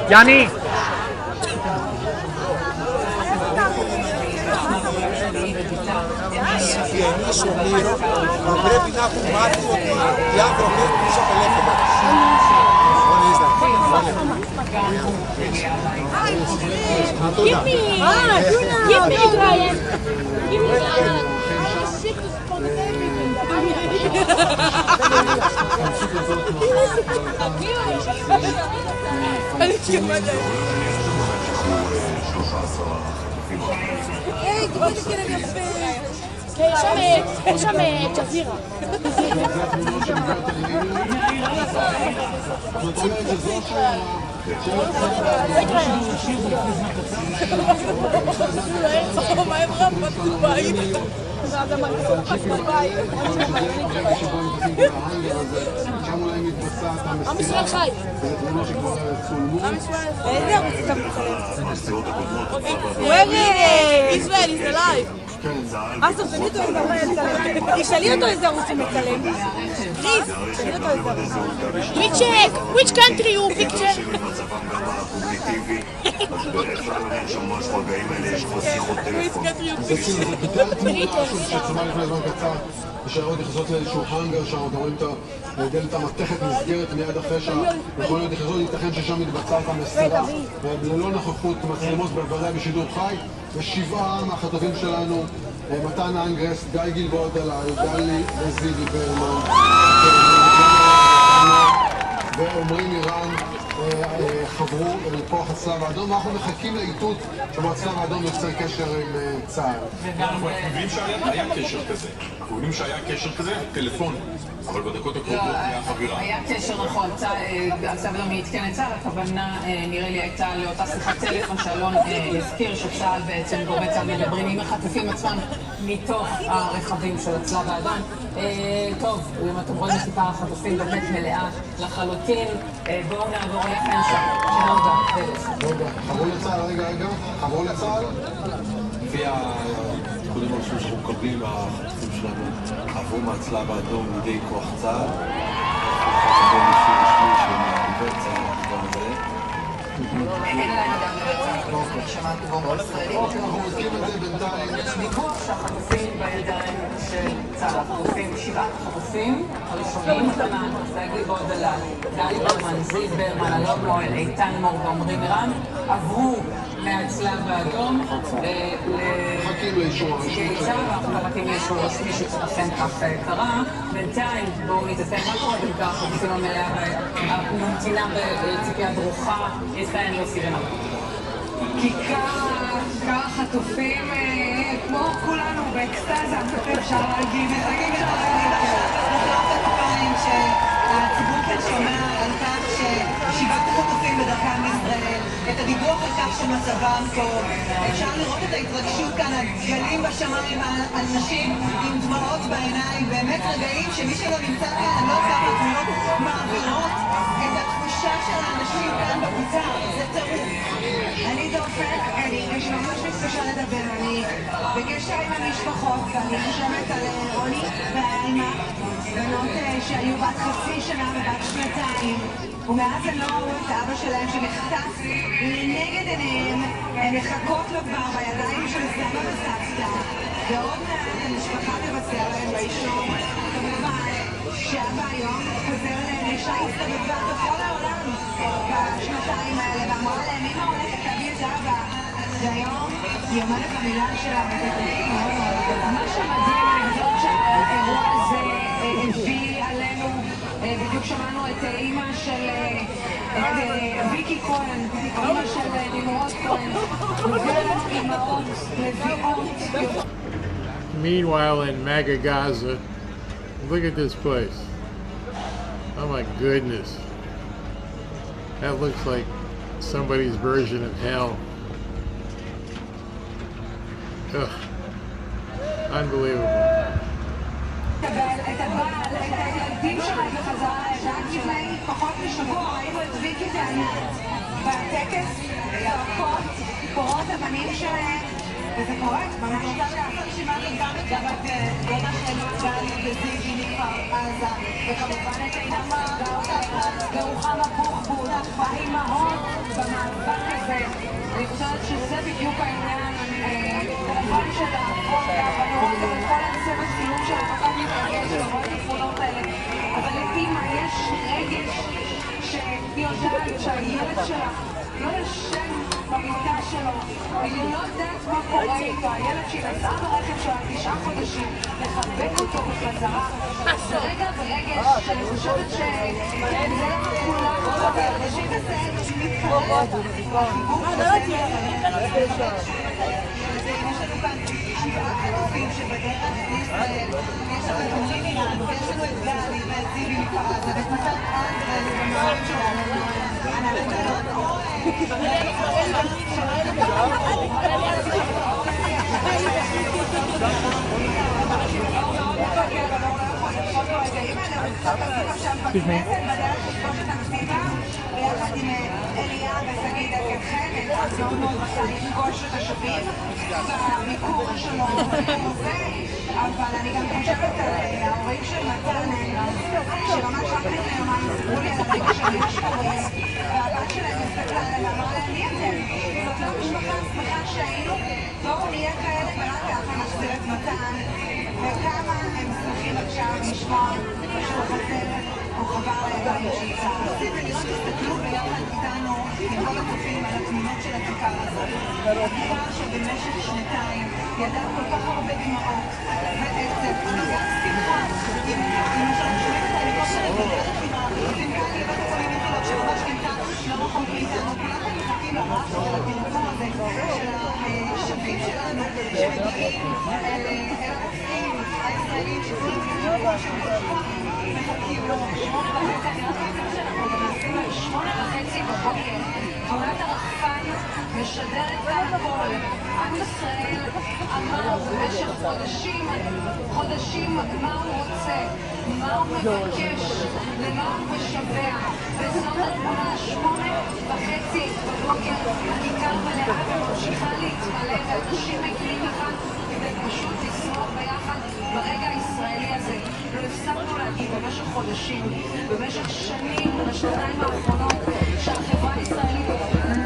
יאני! יש שם ג'זירה. עם ישראל חי. איזה ערוץ אתה מצלם? ישראל, is alive. אסור, תשאלי אותו איזה ערוץ. תשאלי אותו איזה ערוץ הוא מצלם. פליז, תשאלי אותו איזה ערוץ. We check, which country you picture? השיירות נכנסות לאיזשהו האנגר שם, אתם רואים את הדלת המתכת נסגרת מיד אחרי יכול להיות נכנסות, ייתכן ששם מתבצעת המסירה וללא נוכחות מצלמות בוודאי בשידור חי. ושבעה מהחטופים שלנו, מתן אנגרסט, גיא גלבוע דלאי, גלי וזיוי ברמן ועומרים איראן חברו לכוח הצלב האדום, ואנחנו מחכים לאיתות שבו הצלב האדום יוצר קשר עם צה"ל. אנחנו מבינים שהיה קשר כזה, אנחנו יודעים שהיה קשר כזה, טלפון, אבל בדקות הקרובות מהחבירה. היה קשר נכון, הצלב האדום מעדכן את צה"ל, הכוונה נראה לי הייתה לאותה שיחת טלפון שאלון הזכיר שצה"ל בעצם גורמי צה"ל מדברים עם החטופים עצמם מתוך הרכבים של הצלב האדום. טוב, אם אתם רואים את סיפר החטופים באמת מלאה לחלוטין, בואו נעבור לכם שם, שלום גם. חברו לצה"ל, רגע, חברו לצה"ל? לפי התיקונים הראשונים שאנחנו מקבלים, החטופים שלנו עברו מהצלב האדום לידי כוח צה"ל. אנחנו חושבים לפי רשמי של דובר צה"ל, הדבר הזה. אין עליהם אדם בצה"ל, שמעתי בו ישראלים. אנחנו בודקים את זה בינתיים. יש דיווח שהחטופים בידיים של צה"ל, החטופים, 7 החטופים הראשונים, גיא גלבוע דלאי, גלי ברמן, זיו ברמן, אלון מועל, איתן מור ועומרים איראן, עברו מהצלב האדום לנציגי צה"ל, ואנחנו מחכים לאישור רשמי שאכן כך קרה. בינתיים בואו נתעדכן מה קורה במקרה החטופים המלאה והממתינה בציפייה דרוכה, ישראל לא סירנה. כיכר החטופים, כמו כולנו באקסטאזה, אפשר להגיד שהציבור כאן שומע על כך ששבעת החטופים בדרכם לישראל, את הדיווח על כך שמצבם טוב. אפשר לראות את ההתרגשות כאן, הדגלים בשמיים, אנשים עם דמעות בעיניים, באמת רגעים שמי שלא נמצא כאן, אני לא יודעת מה תמונות מעבירות את התחושה של האנשים כאן בקבוצה, זה טירוף. אני דופק, אני ממש מתקשה לדבר, אני בקשר עם המשפחות ואני חושבת על רוני ואלמה, בנות שהיו בת חצי שנה ובת שנתיים, ומאז הם לא ראו את אבא שלהם שנחטף לנגד עיניהם, הם מחכות לו כבר בידיים של סבא וסבתא, ועוד מעט המשפחה תבשר להם באישור, כמובן שאבא היום חוזר להם לשעה הסתובבה בכל העולם בשנתיים האלה, ואמרה להם אמא הולכת להביא את אבא, והיום היא אומרת במילה שלה ותתקים מאוד מאוד גדולה. מה שמדהים, אני חושבת שהאירוע הזה הביא עלינו, בדיוק שמענו את אימא של ויקי כהן, אימא של נמרוד כהן, ואימהות לביאות. Meanwhile, in MAGA Gaza, look at this place. Oh my goodness. That looks like somebody's version of hell. Ugh. Unbelievable. את הבעל, את הילדים שלה בחזרה, רק לפני פחות משבוע ראינו את ויקי וענת בטקס צעקות, קורות הבנים שלהם, וזה קורה, ממש רוצה לעשות רשימה גם את דודה של גלי וזיוי מכפר עזה, וכמובן את עינם מרגע, ורוחמה בוחבוט, האימהות במעגל שזה בדיוק העניין, כמובן של העבוד והבנות, גם את כל הצוות צילום של הפקת מתרגש, לראות את התמונות האלה, אבל לאמא יש רגש שהיא יודעת שהילד שלה לא ישן במיטה שלו, היא לא יודעת מה קורה איתו, הילד שהיא נסעה ברכב שלה 9 חודשים, לחבק אותו בחזרה, זה רגע ורגש שאני חושבת שכן, זה למה כולם חושבים הרגשים הזה מתקרב, החיבור הזה יש לנו כאן 7 חטופים שבדרך לישראל, יש לנו את מינירן, ויש לנו את גלי ואת זיבי מפרזה ואת מתן אנדרס במערכת שלנו, אנחנו ביחד עם אליה ושגיא דקתכם, מאוד מאוד רצה לפגוש את השווים בביקור שלו במוזא, אבל אני גם חושבת על ההורים של מתן, שממש רק לפני יומיים סיפרו לי על הרגע של יש הורים, והבת שלהם הסתכלה עליהם ואמרה להם, מי אתם? זאת לא משפחה שמחה שהיינו, בואו נהיה כאלה ורק ככה נחזיר את מתן, וכמה הם שמחים עכשיו לשמוע שהוא חזר, הוא חבר לידיים שיצא. ולראות תסתכלו ביחד איתנו עם כל הצופים על התמונות של הכיכר הזאת. הכיכר שבמשך 2 ידע כל כך הרבה דמעות ועצב, וגם שמחה. אם שומעים את ההליקופטר בדרך עם החינקה לבית החולים איכילוב שממש נמצא לא רחוק מאיתנו, כולנו מחכים לרעש של התרגום הזה של השווים שלנו שמגיעים אל הרופאים הישראלים שצריכים כמו מחכים לו 8:30, אני רק חושבת שאנחנו גם נשים לו 8:30 בבוקר, תמונת הרחפן משדרת כאן הכל. עם ישראל אמר במשך חודשים מה הוא רוצה, מה הוא מבקש, למה הוא משווה, וזאת התמונה 8:30 בבוקר, הכיכר מלאה וממשיכה להתמלא ואנשים מגיעים לכאן כדי פשוט לשמוח ביחד ברגע הישראלי הזה. לא הפסקנו להגיד במשך חודשים, במשך שנים, בשנתיים האחרונות, שהחברה הישראלית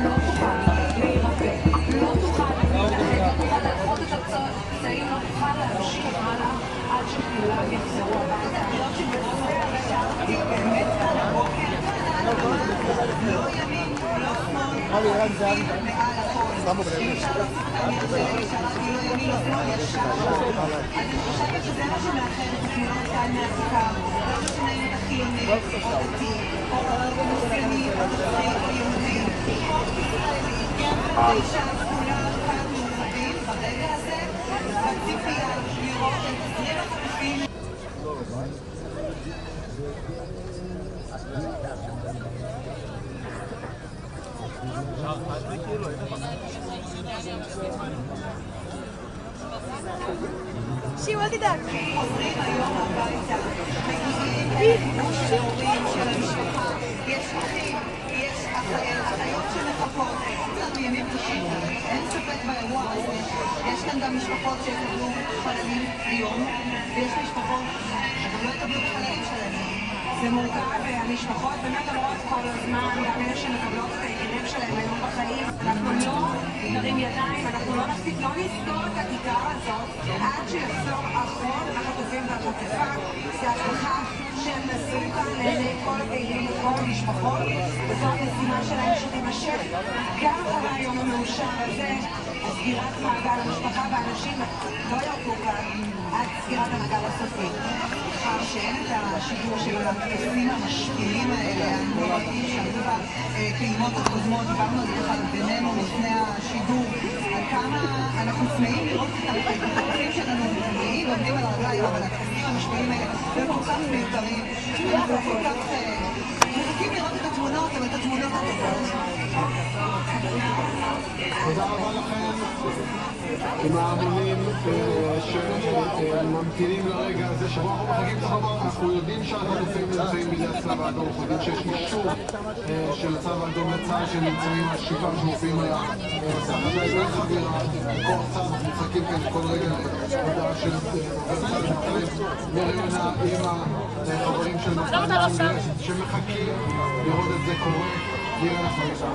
לא תוכל להירפא, לא תוכל להתאחד, לא תוכל להפחות את הפצעים, לא תוכל להמשיך הלאה עד שכולם יחזרו הביתה. אני שבסופו של דבר היא באמת כאן הבוקר, לא ימין, לא שמאל, מעל הכל. אפשר לעשות תמיד ששלחתי לא ימין, לא שמאל, ישר. אז אני חושבת שזה מה שמאחד את התמונות כאן מהכיכר. לא משנה אם אתה חילוני או דתי, או מוסלמי, או נוצרי, או יהודי, או ישראלי. ואישה כולם כאן מאוחדים ברגע הזה, בציפייה לראות את 20 החטופים. שימו, אל תדאג. חוזרים היום הביתה, מגיעים לחינוך של ההורים, של המשפחה, יש אחים, יש אחיות שמחכות, קצת מימים קשים, אין ספק באירוע הזה, יש כאן גם משפחות שיקבלו חללים היום, ויש משפחות שגם לא יקבלו את החללים שלהם. זה מורכב, והמשפחות באמת אומרות כל הזמן, גם אלה שמקבלות את היקירים שלהם היום בחיים, אנחנו לא נרים ידיים, אנחנו לא נפסיק, לא נסגור את הכיכר הזאת עד שיחזור אחרון החטופים והחטופה. זה הבטחה שהם נשאו כאן לעיני כל הקהילים וכל המשפחות, וזו המשימה שלהם שתימשך גם אחרי היום המאושר הזה. סגירת מעגל המשפחה ואנשים לא ירדו כאן עד סגירת המעגל הסופי. אחר שאין את השידור של הטקסים המשפילים האלה, הנוראים שהיו בפעימות הקודמות, דיברנו על זה ככה בינינו לפני השידור, על כמה אנחנו צמאים לראות את הטקסים שלנו מגיעים ועומדים על הרגליים, אבל הטקסים המשפילים האלה הם כל כך מיותרים, אנחנו כל כך מחכים לראות את התמונות, אבל את התמונות הטובות. תודה רבה לכם עם ההמונים שממתינים לרגע הזה שבו אנחנו מחכים את החבר. אנחנו יודעים שהחטופים נמצאים בידי הצלב האדום, אנחנו יודעים שיש אישור של הצלב האדום לצה"ל שנמצאים על 7 שמופיעים על המסך. עדיין אין חבירה, כוח צה"ל, אנחנו מחכים כאן כל רגע להודעה של מרינה עם החברים של מתנה שמחכים לראות את זה קורה. נראה לך איתה.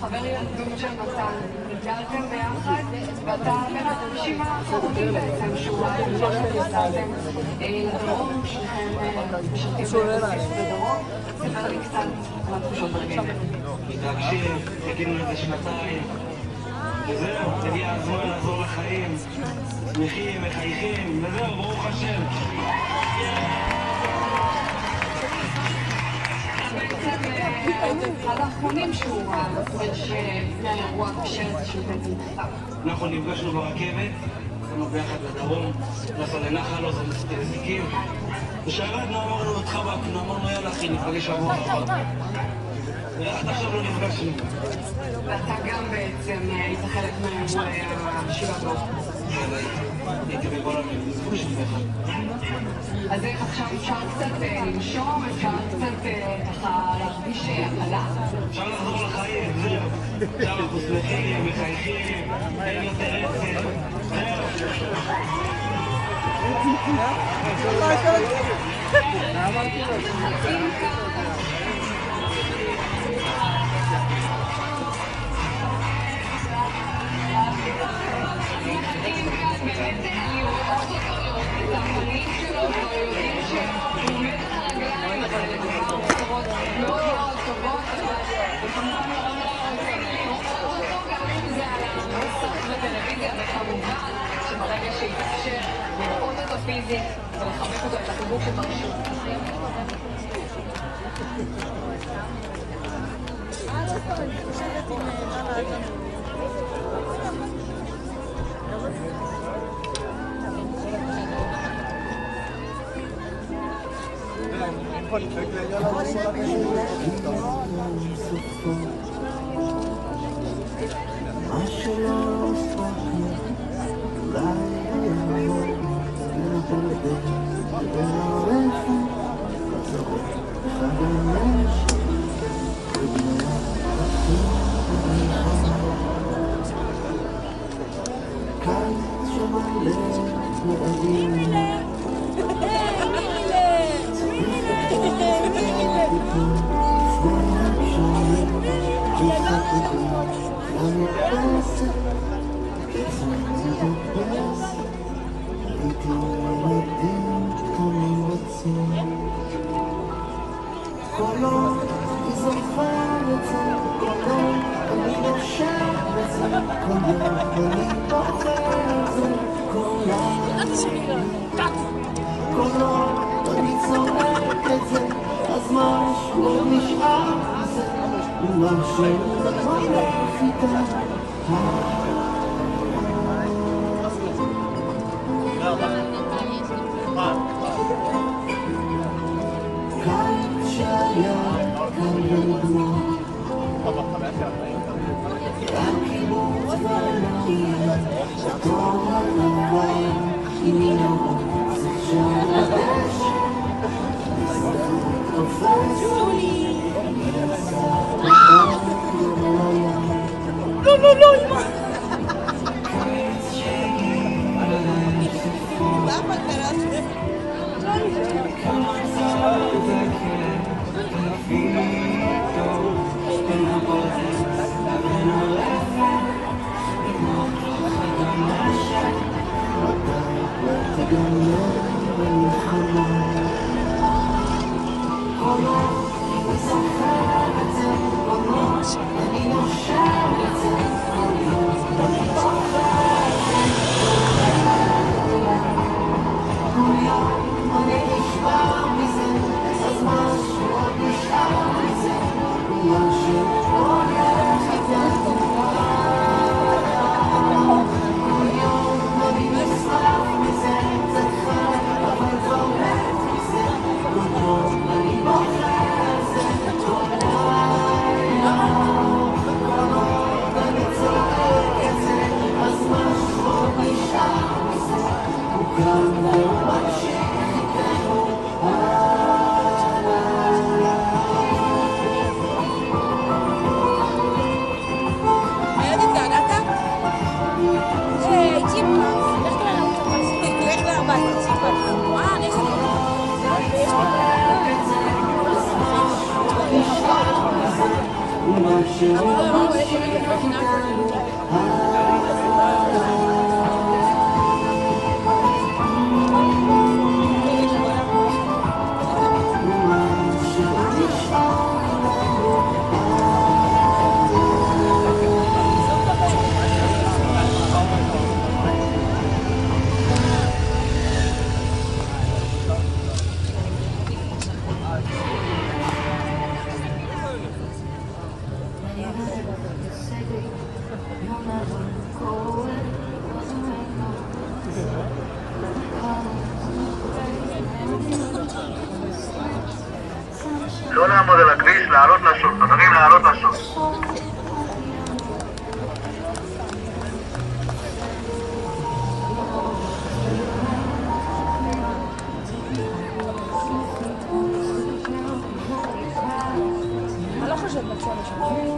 חבר ילדות של מתן, גרתם ביחד, ואתה בין האנשים האחרונים בעצם שהוא נסעתם לדרום, שניכם משרתים בבסיס בדרום. ספר לי קצת על התחושות ברגעים. מתרגשים, חיכינו לזה שנתיים, וזהו, הגיע הזמן לעזור לחיים, שמחים, מחייכים, וזהו, ברוך השם. אחד האחרונים שהוא ראה, לפני האירוע הקשה הזה שהוא בעצם נכתב. אנחנו נפגשנו ברכבת, נסענו ביחד לדרום, נסע לנחל, לא זמסתי לזיקים, ושערדנו, אמרנו, התחבקנו, אמרנו, יאללה אחי, נפגש שבוע אחר. ועד עכשיו לא נפגשנו. ואתה גם בעצם היית חלק מהאירועי השבעה באוקטובר. כן, הייתי בכל המדינה, 31. אז איך עכשיו אפשר קצת לנשום, אפשר קצת ככה להרגיש הקלה? אפשר לחזור לחיים, זהו. עכשיו אנחנו שמחים, מחייכים, אין יותר עצב, שברגע שיתאפשר לראות אותו פיזית ולחבק אותו את החיבוק שברשות. Come on. לא לעמוד על הכביש, לעלות לשוט, חברים לעלות לשוט. אני לא חושבת בצד השני.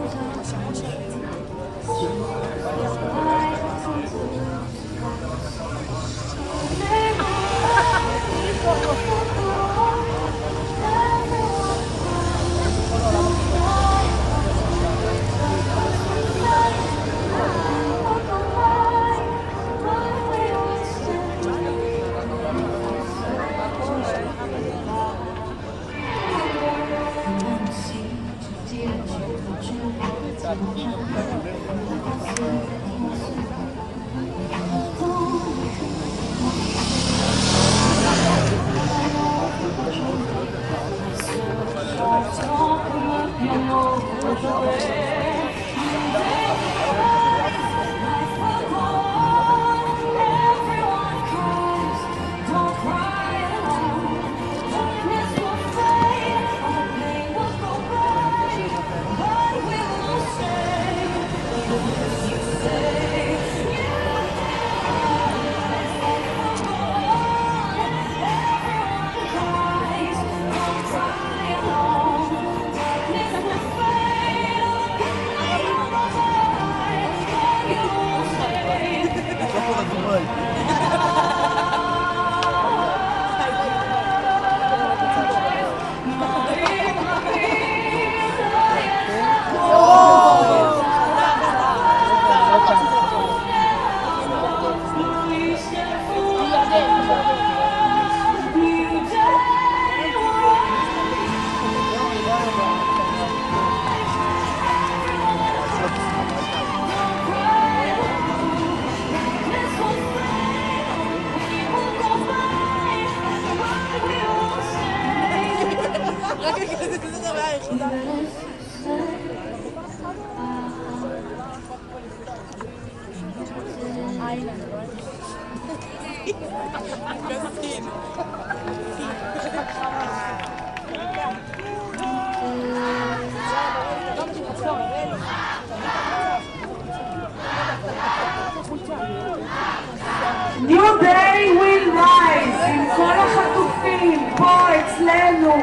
New day will rise עם כל החטופים פה אצלנו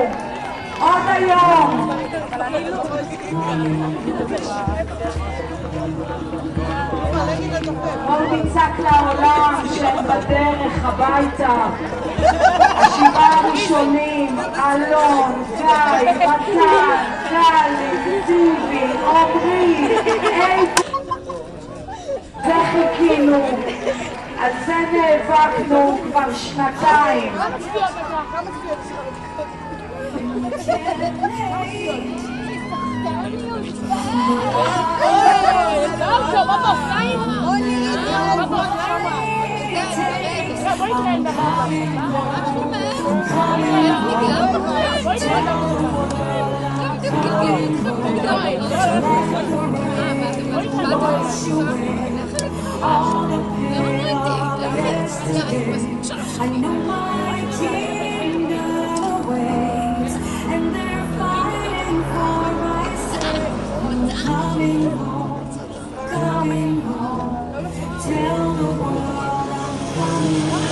עוד היום. בואו נצעק לעולם שהם בדרך הביתה. השבעה הראשונים, אלון, גיא, מתן, גלי, טיבי, עומרי, זה חיכינו, על זה נאבקנו כבר שנתיים. כמה צפיות אתה? כמה I know my kingdom awaits, and they're fighting for my sake. Coming home, coming home. Tell the world I'm coming home.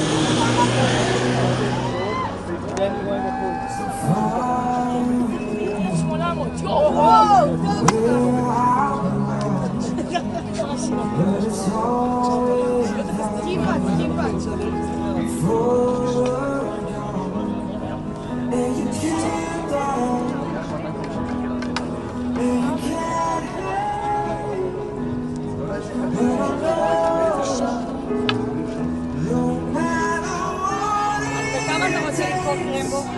So far,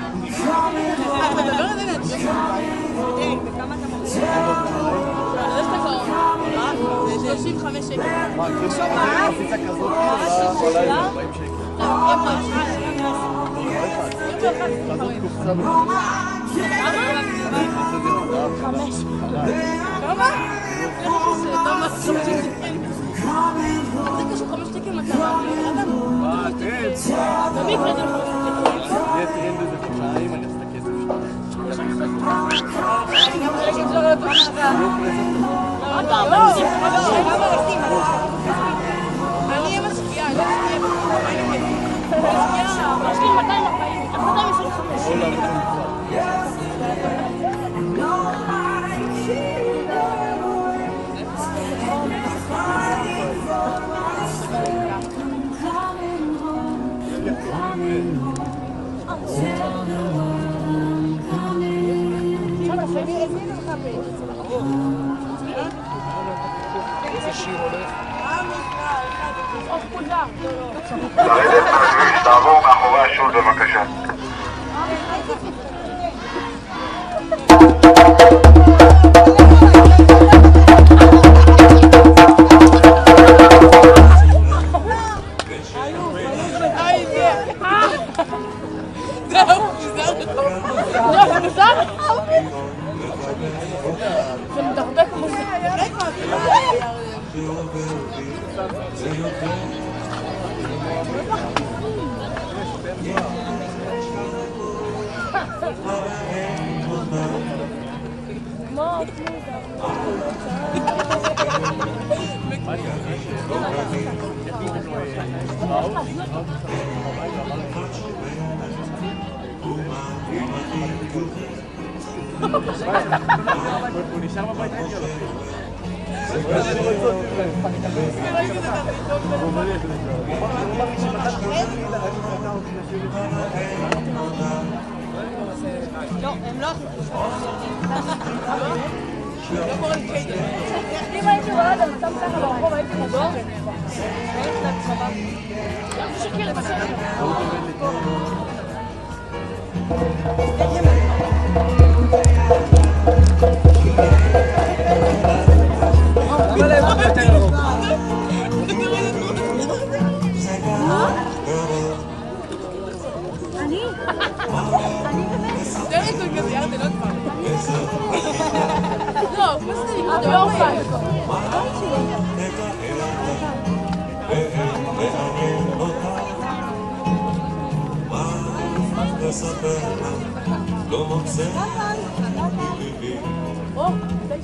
אתה מדבר על זה להדריך אותי? וכמה אתה מוכר? זה שאתה כבר זה 35 שקל. תרשום מה? חפיצה כזאת עולה 40 שקל. כזאת קופצה כמה? זה קשור 5 שקל מטרה. במקרה זה 5 שקל. יהיה טרנד איזה חודשיים, אני אעשה כסף אני גם חלק את זה לא אני אהיה משקיעה, אני משקיעה, יש לי 240, איזה שיר הולך? לרדת מהכביש, תעבור מאחורי השול בבקשה. זה מדרבק כמו זה. הוא נשאר בבית שלו. לא, הם לא לא קורא לי קיידר. אם הייתי רואה את המצב ככה ברחוב, הייתי מודור. ואין את הצבא. גם שקר בסדר. למה להם עוד יותר רוב? אני באמת. זה ריקוי כזה, ירדן עוד פעם. לא, כמו שזה נקרא, זה לא אוכל. לא מוצא או, די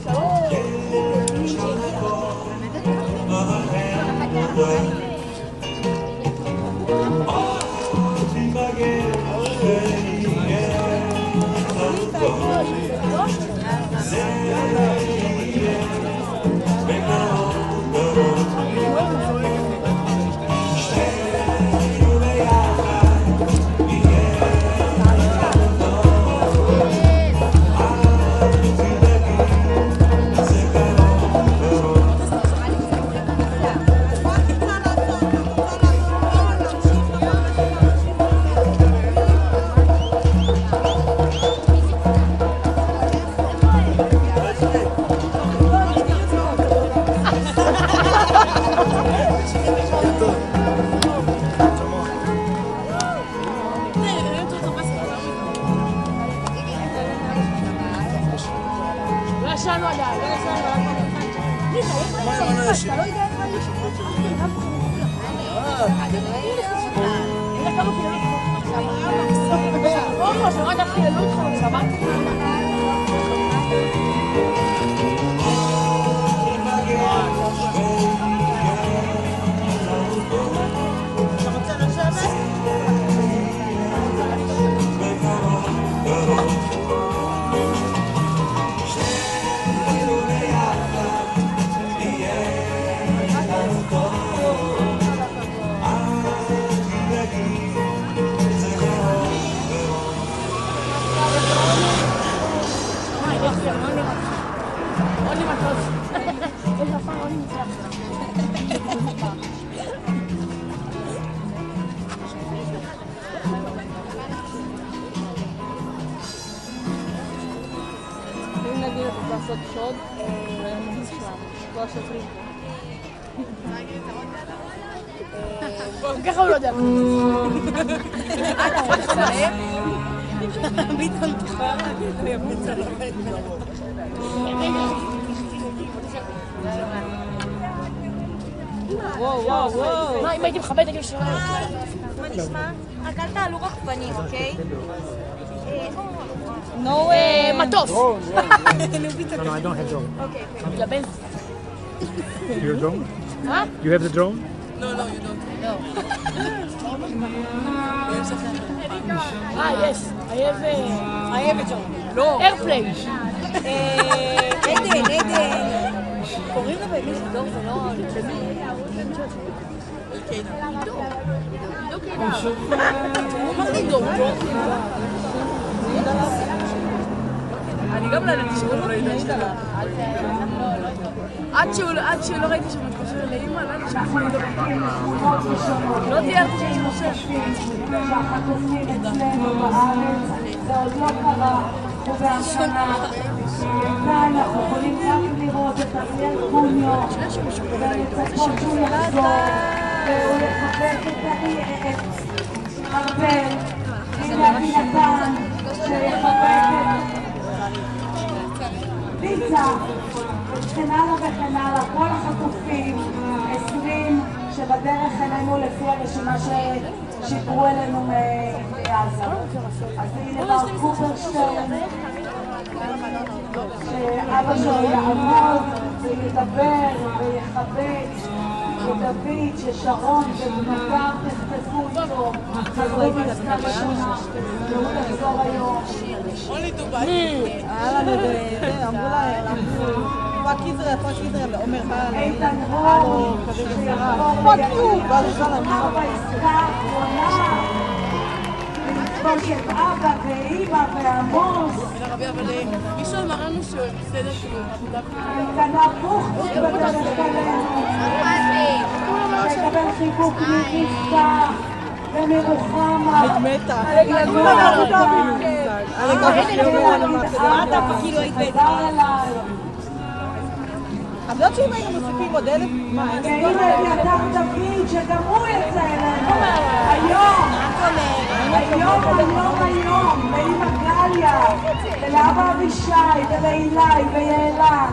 פנינה צריך לעשות שוד, כל השוטרים. ככה הוא לא יודע. אתה מצלם? ביטון תכף, אני מצלם. וואו. מה, אם הייתי מכבדת הייתי משלמת? מה נשמע? רק אל תעלו רחפנים, אוקיי? מטוס. No, I don't have drone. לבן. Your drone? Huh? You have the drone? No, you don't. No. Yes. I have a drone. No. Airplane. עדן. קוראים לו במי דור ולא... אני גם לא ידעתי שקוראים לו עידו. עד שלא ראיתי שהוא מתקשר לאמא, לא ידעתי שקוראים לו עידו. לא תיארתי שיש משה. שהחטופים אצלנו בארץ, זה עוד לא קרה, ובהשנה ואנחנו יכולים רק לראות את אריאל קוניו ולצפות שהוא יחזור והוא יחבק את ארבל הנה אבינתן שיחבק את ליצה וכן הלאה כל החטופים 20 שבדרך אלינו לפי הרשימה ששיפרו אלינו מעזה. אז הנה בר קופרשטיין שאבא שלו יעמוד וידבר ויחבק ודוד ששרון ובנותיו נחטפו איתו חזרו בעסקה ראשונה והוא יחזור היום. היה לנו אמרו להם פאק יזרעאל ועומר איתן רור פאק יו בעסקה האחרונה לפגוש את אבא ואמא ועמוס מישהו אמר לנו שהוא בסדר כאילו אלקנה בוכבוק בדרך אלינו שיקבל חיבוק מרבקה ומרוחמה אני יודעת שאם היינו מוסיפים עוד 1000, מה, אין סיבה? והנה אביתר דוד שגם הוא יצא אלינו היום לאמא גליה ולאבא אבישי ולאילי ויעלה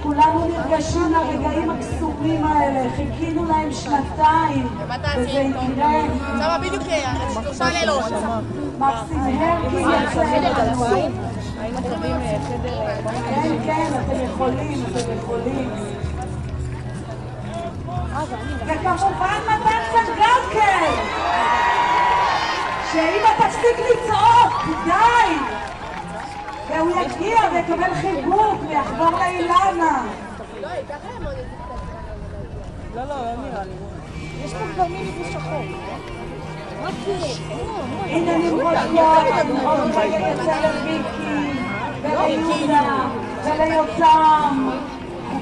כולנו נרגשים לרגעים הקסומים האלה, חיכינו להם שנתיים וזה יקרה. שמה בדיוק 3 לילות מקסים הרקי יצא אלינו. היינו חייבים חדר... כן, אתם יכולים. וכמובן מתן סנגלקר שאמא תפסיק לצעוק, די! והוא יגיע ויקבל חיבוק ויחבור לאילנה. לא נראה לי. יש פה כבר מיניבוס שחור. מה קורה? הנה נמרוד כהן, יצא לוויקי וליהודה וליותם.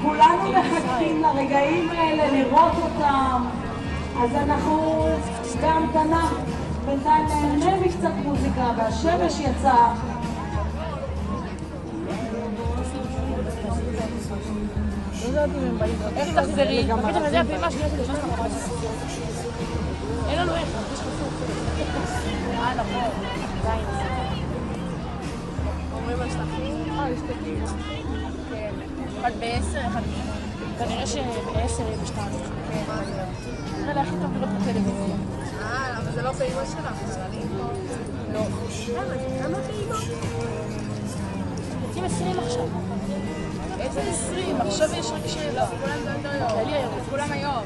כולנו מחכים לרגעים האלה לראות אותם. אז אנחנו בהמתנה. בינתיים נהנה מקצת מוזיקה והשמש יצא. איך תחזרי? בקטע הזה הפעימה שנייה של לשנות הרמה. אין לנו איך. נכון. אומרים על שטחים? יש שטחים. כן. אחד ב10, אחד ב... כנראה שב10 יהיה ב2. כן. נראה לי הכי טוב לראות בטלוויזיה. אבל זה לא פעימה שלך, לא. למה פעימה? יוצאים 20 עכשיו. איזה 20? עכשיו יש רק 7. כולם באותו יום. כולם היום.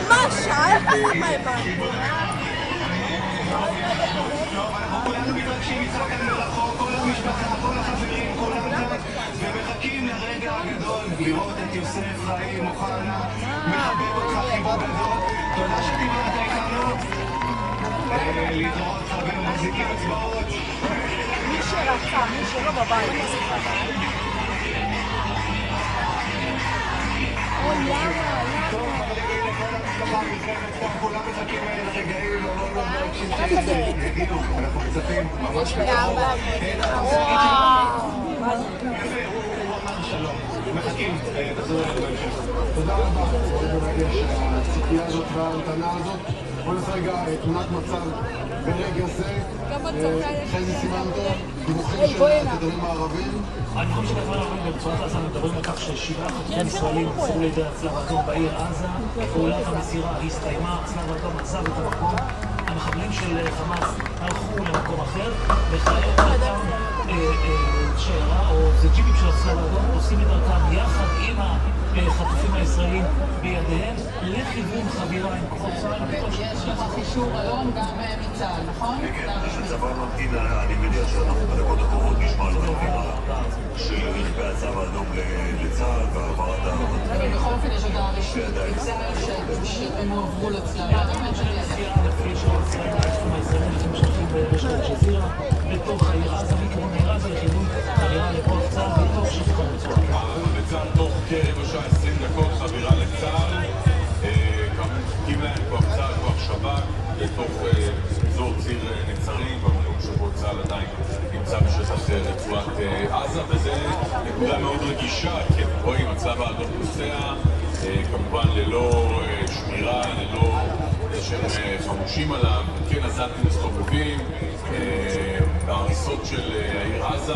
מה? שאלתי? מה הבנתי? כולנו מתרגשים איתך כאן מרחוק, כל המשפחה, כל החברים, כולם כאן, ומחכים לרגע הגדול, לראות את יוסף חיים אוחנה, מחבק אותך חיבוק גדול, תודה שדיברת איתנו, להתראות חבר, מחזיקים אצבעות. מי שרצה, מי שלא בבית. אוי, למה? כולם מחכים לרגעים, לא מבקשים שיגידו, אנחנו מצפים ממש בקרוב. שלום, מחכים, תחזור אלינו בהמשך. תודה רבה, מרגש הציפייה הזאת וההמתנה הזאת. בוא נעשה רגע תמונת מצב ברגע זה. חזי סימן טוב, דיווחים של הכתבים הערבים. הדיווחים של הכתבים הערבים ברצועת עזה מדברים על כך ש7 חטופים ישראלים נמצאו לידי הצלב האדום בעיר עזה. פעולת המסירה הסתיימה, הצלב האדום עזב את המקום. המחבלים של חמאס הלכו למקום אחר, וכעת אותם שיירה או זה ג'יפים של הצלב האדום עושים את דרכם יחד עם החטופים הישראלים בידיהם לכיוון חבירה עם כוחות צה"ל. יש לך חישור היום גם מצה"ל, נכון? כן, הצבא ממתין, אני מניח שאנחנו בדקות הקרובות נשמע על חבירה של רכבי הצבא האדום לצה"ל והעברת אבל בכל אופן יש הודעה רשמית מצה"ל שהם הועברו לצלב האדום. ברשת אל-ג'זירה בתוך העיר עזה, מכיוון העיר עזה לכיוון חבירה לכוח צה"ל בתוך שטח הרצועה. בצה"ל תוך כרבע שעה 20 דקות חבירה לצה"ל, מחכים להם כוח צה"ל, כוח שב"כ, לתוך אזור ציר נצרים, במקום שבו צה"ל עדיין נמצא בשטח רצועת עזה, וזה נקודה מאוד רגישה, כי אתם רואים, הצלב האדום נוסע, כמובן ללא שמירה, ללא שהם חמושים עליו, כן עזתים מסתובבים בהריסות של העיר עזה,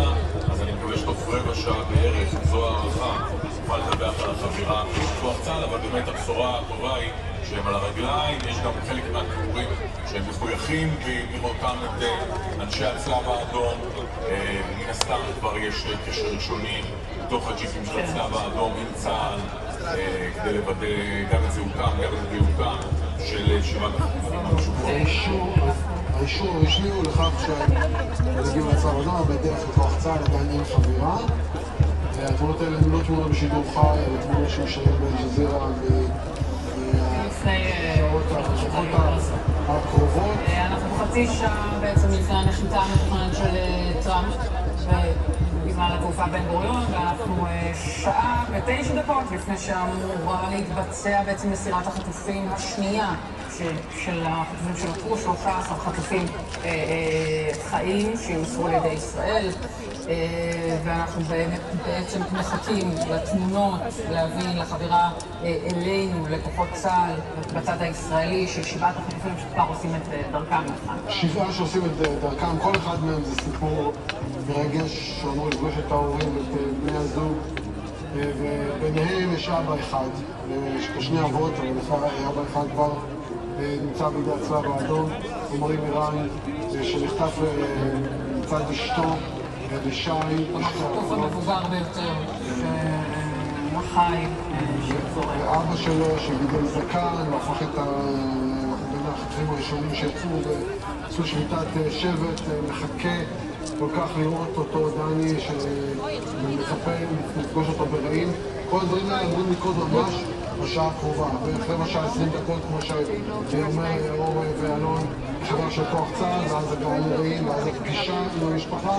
אז אני מקווה שתוך רבע שעה בערך, זו הערכה, נוכל לדווח על החבירה כוח צה"ל, אבל באמת הבשורה הטובה היא שהם על הרגליים, יש גם חלק מהתיאורים שהם מחויכים לראותם את אנשי הצלב האדום, מן הסתם כבר יש קשר ראשוני בתוך הג'יפים של הצלב האדום עם צה"ל כדי לוודא גם את זהותם, גם את בריאותם של 7 החטופים המשוחררים. האישור הרשמי הוא לכך שהגיעו לצלב האדום בדרך לכוח צה"ל עדיין אין חבירה. התמונות האלה הן לא תמונות בשידור חי, אלא תמונות שנשארים באל-ג'זירה מהשעות הקרובות. אנחנו חצי שעה בעצם לפני הנחיתה המתוכננת של טראמפ בגלל התעופה בן גוריון, ואנחנו שעה ו9 דקות לפני שאמורה להתבצע בעצם מסירת החטופים השנייה של החטופים שנותרו, 13 חטופים חיים שימסרו לידי ישראל, ואנחנו בעצם מחכים לתמונות, להבין לחבירה אלינו, לכוחות צה"ל בצד הישראלי, ש7 החטופים שכבר עושים את דרכם לכאן. 7 שעושים את דרכם, כל אחד מהם זה סיפור מרגש שאמור לפגוש את ההורים ואת בני הזוג, וביניהם יש אבא אחד, יש כשני אבות, אבל אבא אחד כבר נמצא בידי הצלב האדום, עומרי מירן, שנחטף מצד אשתו, ושי. החטוף המבוגר ביותר, חי, ואבא שלו שגידל זקן, והפך את בין החטופים הראשונים שיצאו ועשו שביתת שבט, מחכה כל כך לראות אותו, דני, שמצפה לפגוש אותו ברעים. כל הדברים האלה אמורים לקרות ממש בשעה הקרובה, ואחרי בשעה 20 דקות, כמו שאומר אור ואלון, חבר של כוח צה"ל, ואז הגעה לרעים, ואז הפגישה עם המשפחה,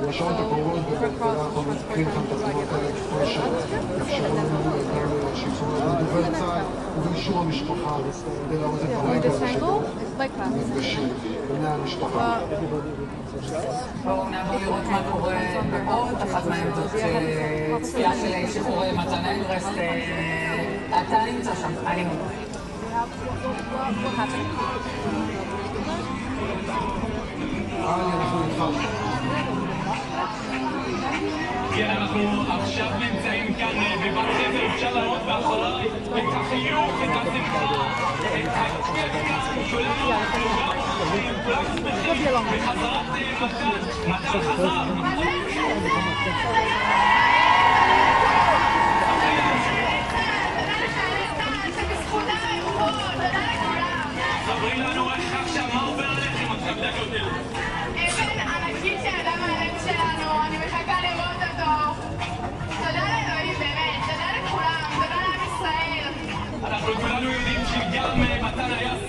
ובשעות הקרובות, ואנחנו מצפים לכם את התמונות האלה ככל שאפשרו לנו גם שיצאו לדובר צה"ל, ובאישור המשפחה, כדי להראות את הרגע הזה שבו נפגשים בני המשפחה. בואו נעבור לראות מה קורה בעוד אחת מהעמדות צפייה של שחרורי מתן אנגרסט. אתה נמצא שם, אני מודה. כן, אנחנו עכשיו נמצאים כאן בבנצ'ה, ואפשר לראות מאחוריי את החיוך, את השמחה, את הכיף כולנו, כולם שמחים בחזרת מתן חזר.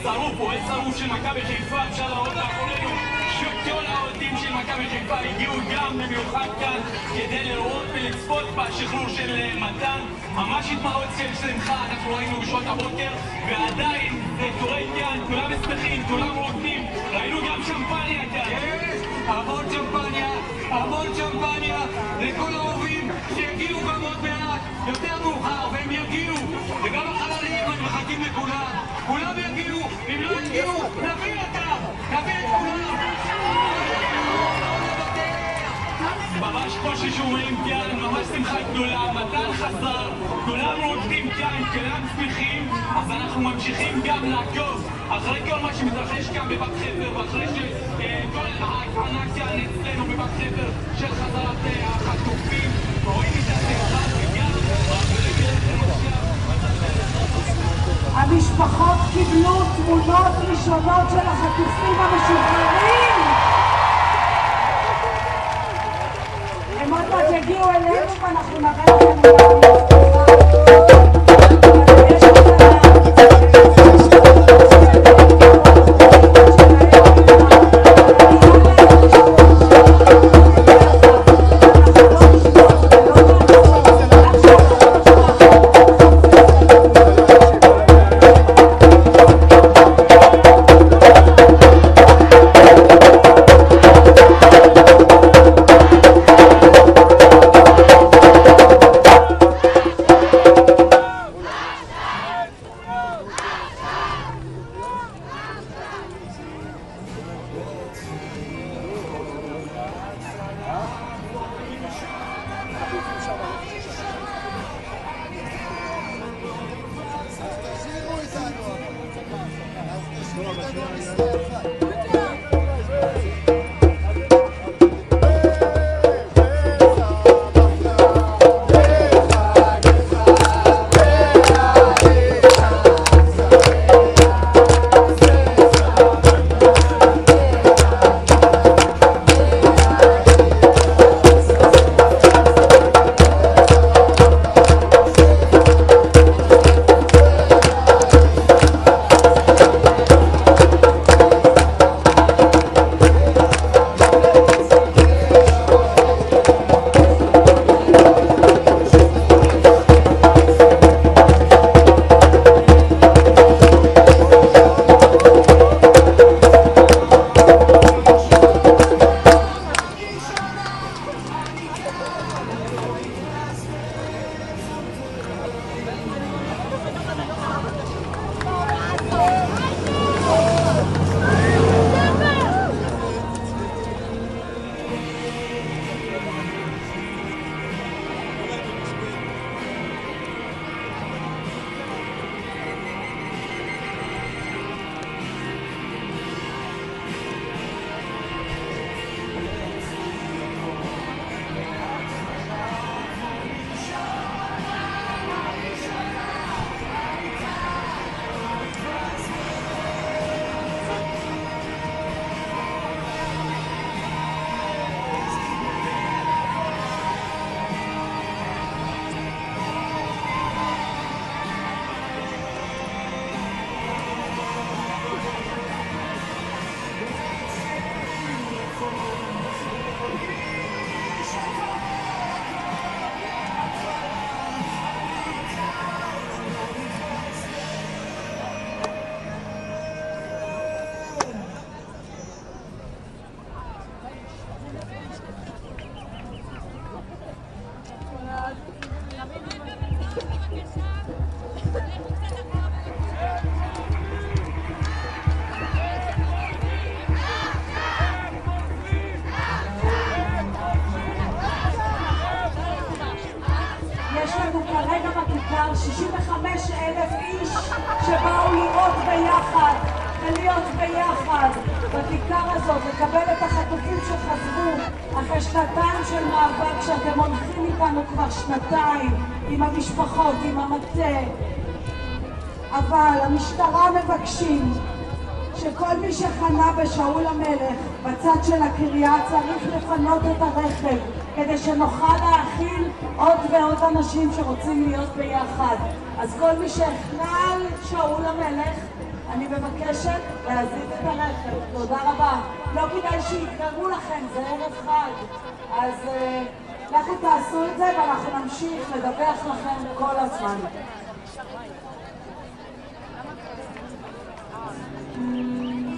שרוף, אוהד שרוף של מכבי חיפה, אפשר לראות מאחורינו שכל האוהדים של מכבי חיפה הגיעו גם במיוחד כאן כדי לראות ולצפות בשחרור של מתן. ממש התמרות של שמחה אנחנו ראינו בשעות הבוקר, ועדיין זה קורה כאן, כולם שמחים, כולם רוקדים, ראינו גם שמפניה כאן. המון שמפניה, המון שמפניה לכל האוהבים שיגיעו גם עוד מעט, יותר מאוחר, והם יגיעו, וגם החללים מחכים לכולם, כולם יגיעו, אם לא יגיעו, נביא אותם, נביא את כולם. ממש כמו ששומעים כאן, ממש שמחה גדולה, מתן חזר, כולם רוקדים כאן, כולם שמחים, אז אנחנו ממשיכים גם לעקוב אחרי כל מה שמתרחש כאן בבת חפר, ואחרי שכל ההכנה כאן אצלנו בבת חפר של חזרת החטופים, רואים את השמחה וגם המשפחות קיבלו תמונות ראשונות של החטופים המשוחררים. הם עוד מעט יגיעו אלינו ואנחנו נראה לכם כרגע בכיכר 65,000 איש שבאו לראות ביחד ולהיות ביחד בכיכר הזאת, לקבל את החטופים שחזרו אחרי שנתיים של מאבק שאתם הולכים איתנו כבר שנתיים עם המשפחות, עם המטה. אבל המשטרה מבקשים שכל מי שחנה בשאול המלך בצד של הקריה צריך לפנות את הרכב כדי שנוכל להכיל עוד ועוד אנשים שרוצים להיות ביחד. אז כל מי שחנה על שאול המלך אני מבקשת להזיז את הרכב, תודה רבה. לא כדאי שיתקרבו לכם, זה ערב חג. אז לכו תעשו את זה ואנחנו נמשיך לדווח לכם כל הזמן.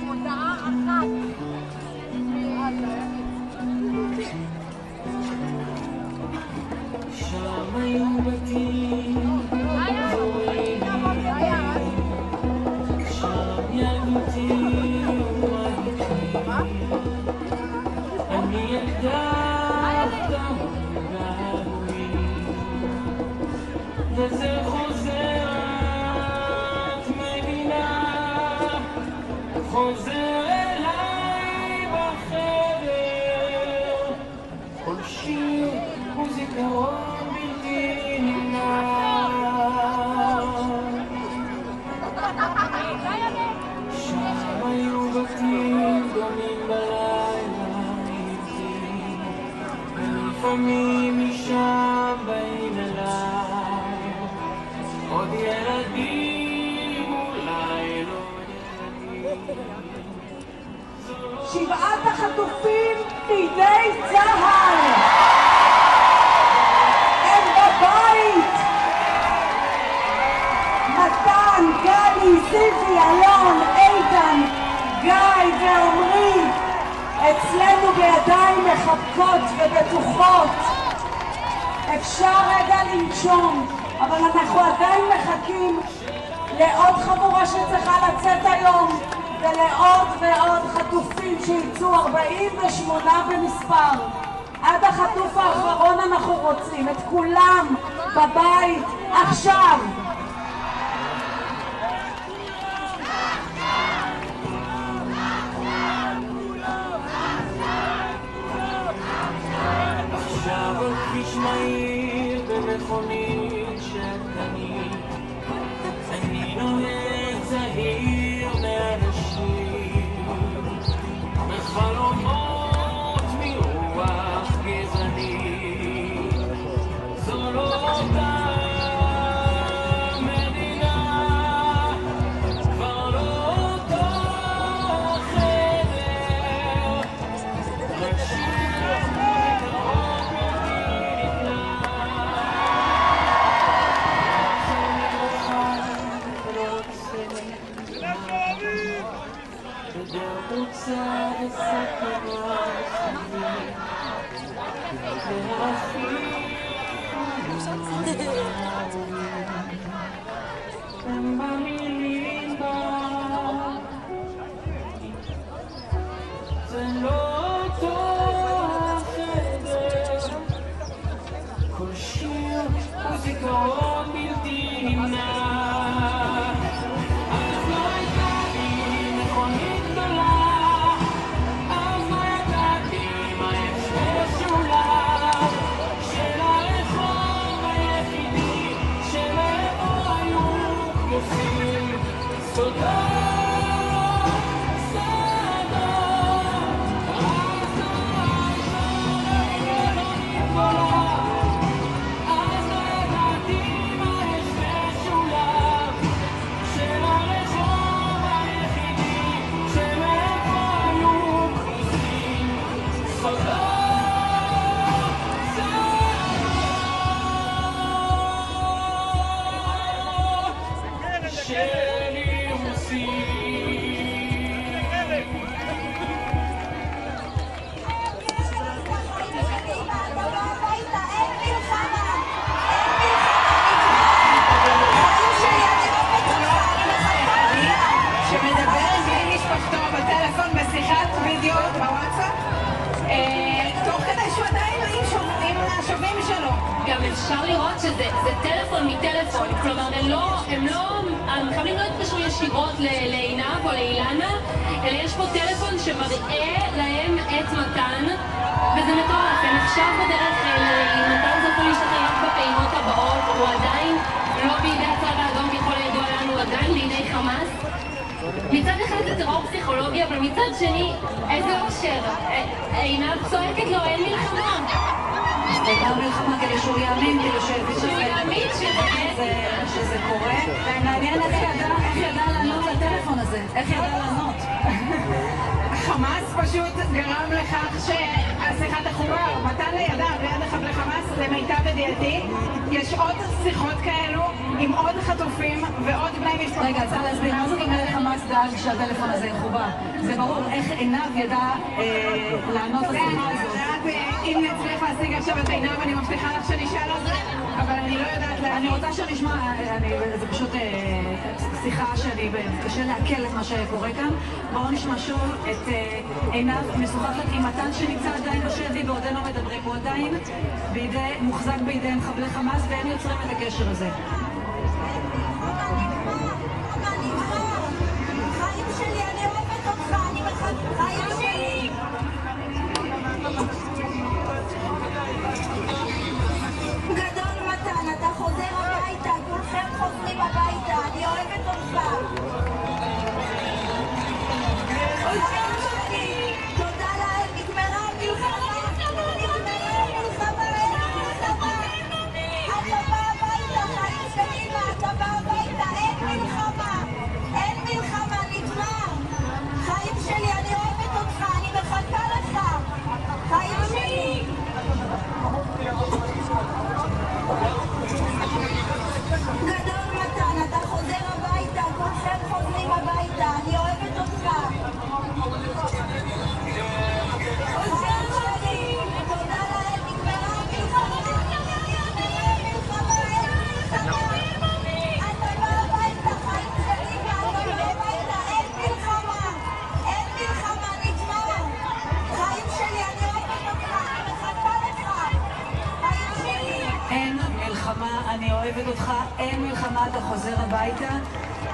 מודעה אחת. שם היו בתים שם ילדותי אני ילדת וזה חוזר את מבינה חוזר אליי בחדר כל שיר הוא זיכרון בלתי נמנע שם היו בתים דומים בלילה איתי ולפעמים משם באים אליי עוד ילדים אולי לא ילדים 7 החטופים בידי צה"ל הם בבית מתן, גלי, זיוי, אלון, איתן, גיא ועומרי אצלנו בידיים מחבקות ובטוחות אפשר רגע לנשום אבל אנחנו עדיין מחכים לעוד חבורה שצריכה לצאת היום ולעוד ועוד חטופים שיצאו 48 במספר עד החטוף האחרון אנחנו רוצים את כולם בבית עכשיו עכשיו על כביש מהיר במכונית שקנית אני נוהג זהיר מאנשים בחלומות מרוח גזענית זו לא אותה מדינה כבר לא אותו חדר רק שיר רוצה לסכנה הם במילים בה זה לא אותו החדר כל שיר הוא זיכרון בלתי נמנע אפשר לראות שזה טלפון מטלפון, כלומר המחבלים לא התקשרו ישירות לעינב או לאילנה, אלא יש פה טלפון שמראה להם את מתן, וזה מטורף, הם עכשיו בדרך מתן זה יכול להשתחרר רק בפעימות הבאות, הוא עדיין לא בידי הצבא האדום ככל הידוע לנו, הוא עדיין בידי חמאס. מצד אחד זה טרור פסיכולוגי, אבל מצד שני, איזה אושר, עינב צועקת לו, אין מלחמה. וגם מלחמה כדי שהוא יאמין, כדי שהוא יאמין שזה קורה. ומעניין איך ידע לענות לטלפון הזה. זה? איך ידע לענות? חמאס פשוט גרם לכך שהשיחה תחובר. מתן לידיו, ליד החבלי חמאס, למיטב ידיעתי, יש עוד שיחות כאלו עם עוד חטופים ועוד בני משפחות. רגע, צריך להסביר, מה זאת אומרת חמאס דאג שהטלפון הזה יחובר? זה ברור איך עינב ידע לענות לשיחה הזאת. אם נצליח להשיג עכשיו את עינב, אני מבטיחה לך שנשאל על זה, אבל אני לא יודעת להגיד. אני רוצה שנשמע, זה פשוט שיחה שאני קשה לעכל את מה שקורה כאן. בואו נשמע שוב את עינב משוחחת עם מתן שנמצא עדיין בשבי בעודנו מדברים. הוא עדיין מוחזק בידיהם חבלי חמאס והם יוצרים את הקשר הזה. חיים שלי, אני אוהבת אותך, אני מחכה, חיים שלי. גדול מתן, אתה חוזר הביתה, כולכם חוזרים הביתה, אני אוהבת אותך. חיים שלי, תודה לאל, נגמרה המלחמה, נגמרה המלחמה, אין מלחמה. אתה בא הביתה, חיים שלי, אתה בא הביתה, אין מלחמה. אין מלחמה, נגמר. חיים שלי, אני אוהבת אותך, אני מחכה לך. חיים שלי. גדול מתן, אתה חוזר הביתה, כולכם חוזרים הביתה, אני אוהבת אותך. חיים שלי, תודה לאל, נגמרה המלחמה. נגמרה המלחמה, אין מלחמה. אתה בא הביתה, חיים שלי, ואתה בא הביתה, אין מלחמה. אין מלחמה, נגמר. חיים שלי, אני אוהבת אותך, אני מחכה לך. חיים שלי. אין מלחמה, אני אוהבת אותך, אין מלחמה, אתה חוזר הביתה.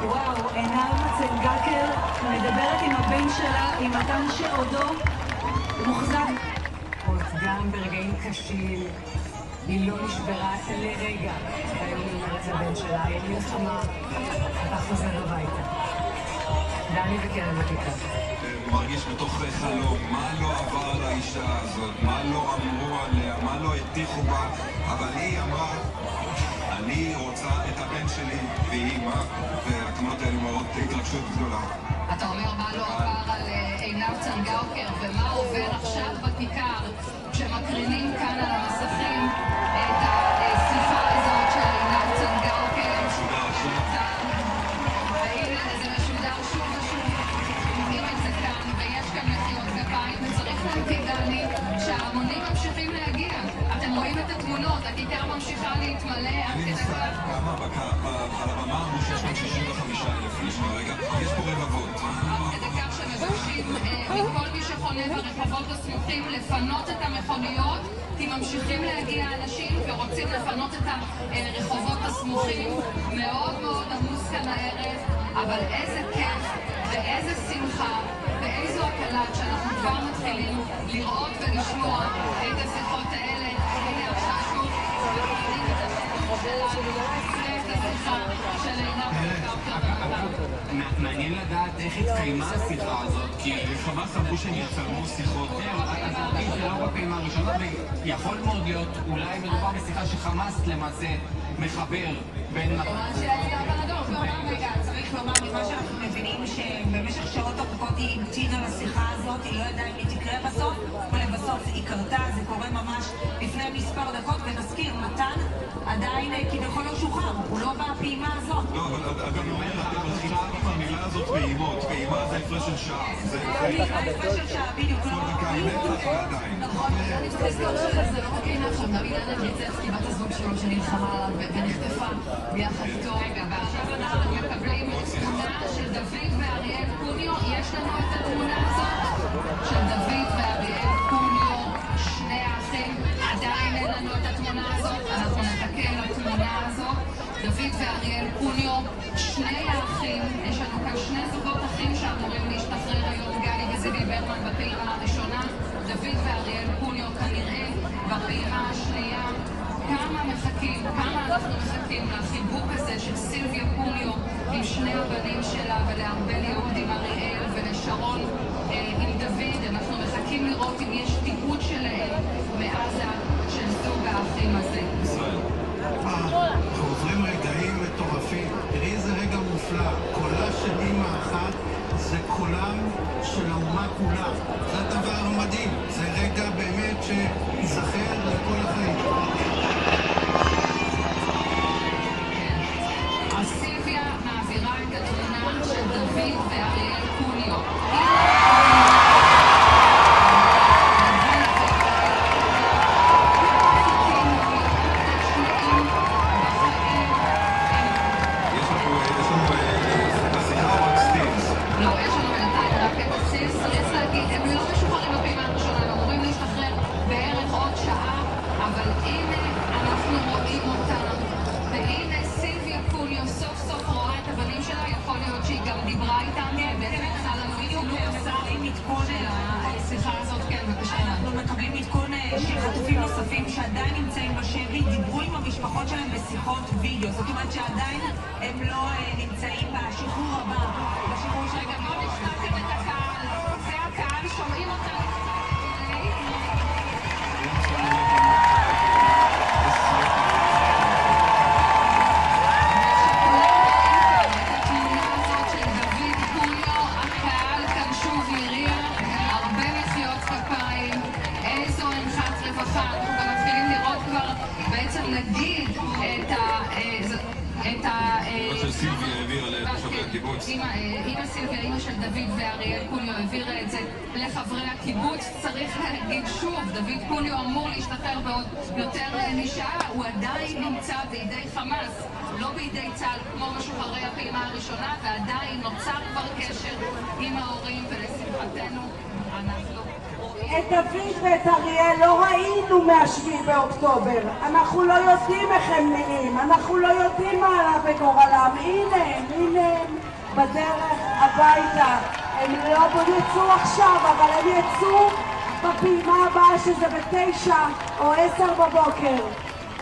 וואו, עינב צנגקר מדברת עם הבן שלה, עם מתן שעודו מוחזק. גם ברגעים קשים, היא לא נשברה לרגע. והיום היא אומרת לבן שלה, אין מלחמה, אתה חוזר הביתה. דני וקרן בכיתה. מרגיש בתוך חלום, מה לא עבר על האישה הזאת, מה לא אמרו עליה, מה לא הטיחו בה, אבל היא אמרה, אני רוצה את הבן שלי ואימא, והתמונות האלה מאוד התרגשות גדולה. אתה אומר מה לא עבר על עינב צנגאוקר ומה עובר עכשיו בכיכר כשמקרינים כאן על המסכים את השיחה הזאת של עינב צנגאוקר. והנה זה משודר שוב ושוב, רואים את זה כאן ויש כאן מחיאות כפיים וצריך להגיד דני שההמונים ממשיכים להגיע. אתם רואים את התמונות, הכיכר ממשיכה להתמלא עד כדי כך. על הבמה אמרו שיש 65,000 איש ברגע, יש פה רבבות. עד כדי כך שמבקשים מכל מי שחונה ברחובות הסמוכים לפנות את המכוניות, כי ממשיכים להגיע אנשים ורוצים לפנות את הרחובות הסמוכים. מאוד מאוד עמוס כאן הערב, אבל איזה כיף ואיזה שמחה ואיזו הקלה שאנחנו כבר מתחילים לראות ולשמוע את השיחות האלה. הנה עכשיו שוב ומקבלים את השיחות שלנו ואת השיחה של עינב צנגאוקר. מעניין לדעת איך התקיימה השיחה הזאת, כי חמאס אמרו שהם יצלמו שיחות. אז להגיד זה לא בפעימה הראשונה, ויכול מאוד להיות אולי מדובר בשיחה שחמאס למעשה מחבר בין... צריך לומר ממה שאנחנו מבינים שבמשך שעות ארוכות היא המתינה לשיחה הזאת, היא לא ידעה אם היא תקרה בסוף, ולבסוף היא קרתה, זה קורה ממש לפני מספר דקות, ונזכיר, מתן עדיין כביכול לא שוחרר, הוא לא בפעימה הזאת. לא, אבל אני אומר, אתם מתחילה עם המילה הזאת פעימות, פעימה זה הפרש של שעה. זה הפרש של שעה, בדיוק. כל דקה היא נצח ועדיין. נכון, אני צריך לזכור שזה לא רק עינב שם, גם אילנה קריצבסקי, בת הזוג שלו שנלחמה עליו ונחטפה ביחד איתו. ועכשיו אנחנו מקבלים תמונה של דוד ואריאל קוניו. יש לנו את התמונה הזאת של דוד ואריאל קוניו, שני האחים. עדיין אין לנו את התמונה הזאת, אנחנו נחכה לתמונה הזאת. דוד ואריאל קוניו, שני האחים. יש לנו כאן שני זוגות אחים שאמורים להשתחרר היום, גלי וזיבי ברמן בפעימה הראשונה, דוד ואריאל קוניו כנראה בפעימה השנייה. כמה אנחנו מחכים לחיבוק הזה של סילביה קוניו עם שני הבנים שלה, ולארבל יהוד עם אריאל ולשרון עם דוד. אנחנו מחכים לראות אם יש תיעוד שלהם מעזה של זוג האחים הזה. ישראל, אנחנו עוברים רגעים מטורפים. תראי איזה רגע מופלא, קולה של אימא אחת קולם של האומה כולה. זה דבר מדהים, זה רגע באמת שיזכר לכל החיים. סילביה מעבירה את התמונה של דוד ואריאל קוניו. שעדיין נמצאים בשבי, דיברו עם המשפחות שלהם בשיחות וידאו, זאת אומרת שעדיין הם לא נמצאים בשחרור הבא, בשחרור של רגע. בואו נשמעתם את הקהל, זה הקהל, שומעים אותם. התמונה הזאת של דוד קוניו, הקהל כאן שוב הריע, הרבה מחיאות כפיים, איזו אנחת רווחה. אנחנו גם מתחילים לראות כבר, בעצם נגיד את סילביה העבירה לתושבי הקיבוץ. אמא סילביה, אמא של דוד ואריאל קוניו העבירה את זה לחברי הקיבוץ. צריך להגיד שוב, דוד קוניו אמור להשתחרר בעוד יותר משעה, הוא עדיין נמצא בידי חמאס, לא בידי צה"ל כמו משוחררי הפעימה הראשונה, ועדיין נוצר כבר קשר עם ההורים, ולשמחתנו אנחנו את דוד ואת אריאל לא ראינו מה-7 באוקטובר. אנחנו לא יודעים איך הם נראים, אנחנו לא יודעים מה עלה בגורלם. הנה הם בדרך הביתה. הם לא יצאו עכשיו, אבל הם יצאו בפעימה הבאה שזה ב9 או 10 בבוקר.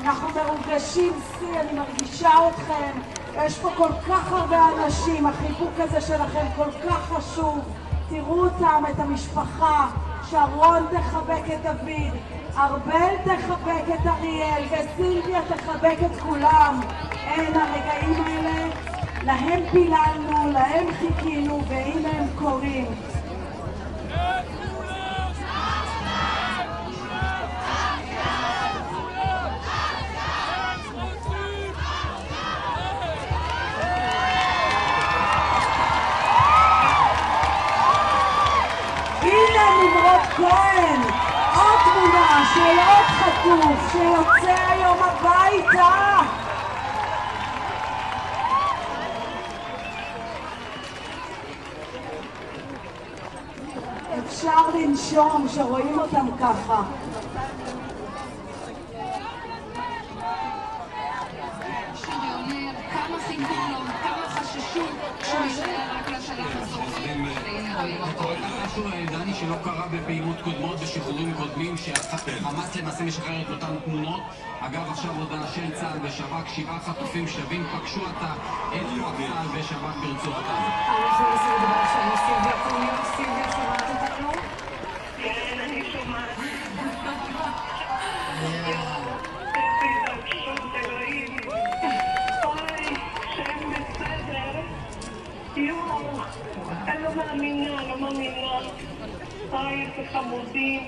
אנחנו מרוגשים שיא, אני מרגישה אתכם. יש פה כל כך הרבה אנשים, החיבוק הזה שלכם כל כך חשוב. תראו אותם, את המשפחה. שרון תחבק את דוד, ארבל תחבק את אריאל, וסילביה תחבק את כולם. אין, הרגעים האלה, להם פיללנו, להם חיכינו, והנה הם קורים. כהן, עוד תמונה של עוד חטוף שיוצא היום הביתה. אפשר לנשום שרואים אותם ככה. שריונר, כמה חיכו לו, כמה חששו כשהוא יישאר רק לשלב הסוף. משהו דני שלא קרה בפעימות קודמות, בשחרורים קודמים, שהחמאס למעשה משחרר את אותן תמונות. אגב, עכשיו הודעה של צה"ל ושב"כ, 7 חטופים שווים פגשו את כוח צה"ל ושב"כ ברצועת עזה. אנחנו נסים לדבר של סילביה קוניו. סילביה, שומעת אותנו? כן, אני שומעת. אני לא מאמינה. איזה חמודים.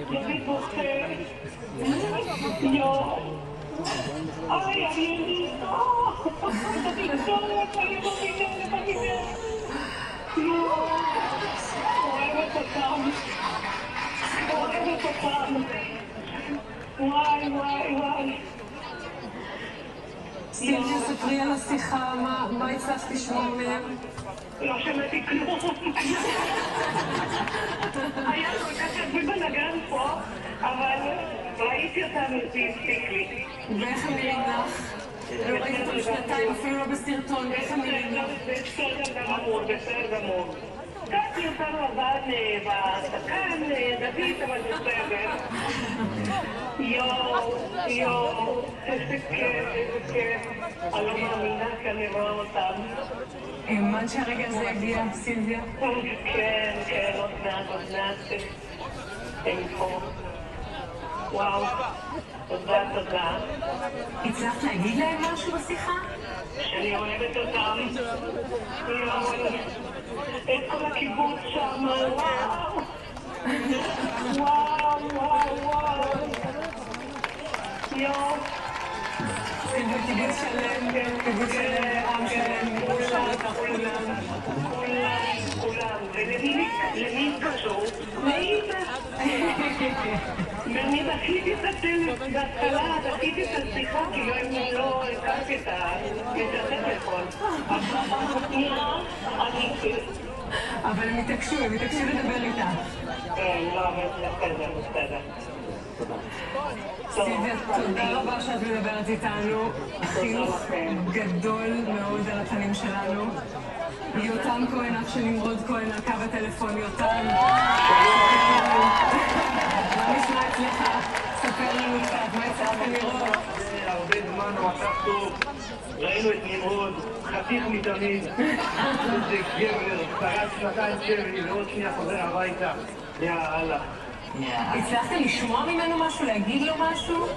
דוד בוכה. יואו. אני אוהבת אותם. וואי. סילביה, ספרי על השיחה, מה הצלחת לשמוע מהם? לא שמעתי כלום. היה כל כך הרבה בלגן פה, אבל ראיתי אותם והספיק לי. ואיך הם נראים לך? לא ראיתי אותם שנתיים, אפילו לא בסרטון, ואיך הם נראים לך? בסדר גמור. קצתי אותנו עבד בסכן, דוד, אבל בסדר. יואו, איזה כיף. אני לא מאמינה כי אני רואה אותם. האמן שהרגע הזה הגיע, סילביה? כן, עוד מעט. הם פה. וואו. תודה, תודה. הצלחת להגיד להם משהו בשיחה? שאני אוהבת אותם. את כל הקיבוץ שם, וואו. וואו, וואו, וואו. יואו. קיבוץ שלם, קיבוץ שלם, עם שלם, כולם. ולמי התקשרו? ואני דחיתי את הטלפון, בהתחלה דחיתי את השיחה, כי לא הכרתי את הטלפון. אבל הם התעקשו לדבר איתה. כן, לא, אבל בסדר. סיביה, תודה רבה שאת מדברת איתנו. חינוך גדול מאוד על הפנים שלנו. יותם כהן, אח של נמרוד כהן, על קו הטלפון. יותם, מה נשמע אצלך? ספר לנו קצת, מה הצלחת לראות? הרבה זמן הוא עשה טוב. ראינו את נמרוד, חתיך מתמיד. איזה גבר, שרד שנתיים שבי, ועוד שנייה חוזר הביתה. יאללה. הצלחת לשמוע ממנו משהו, להגיד לו משהו?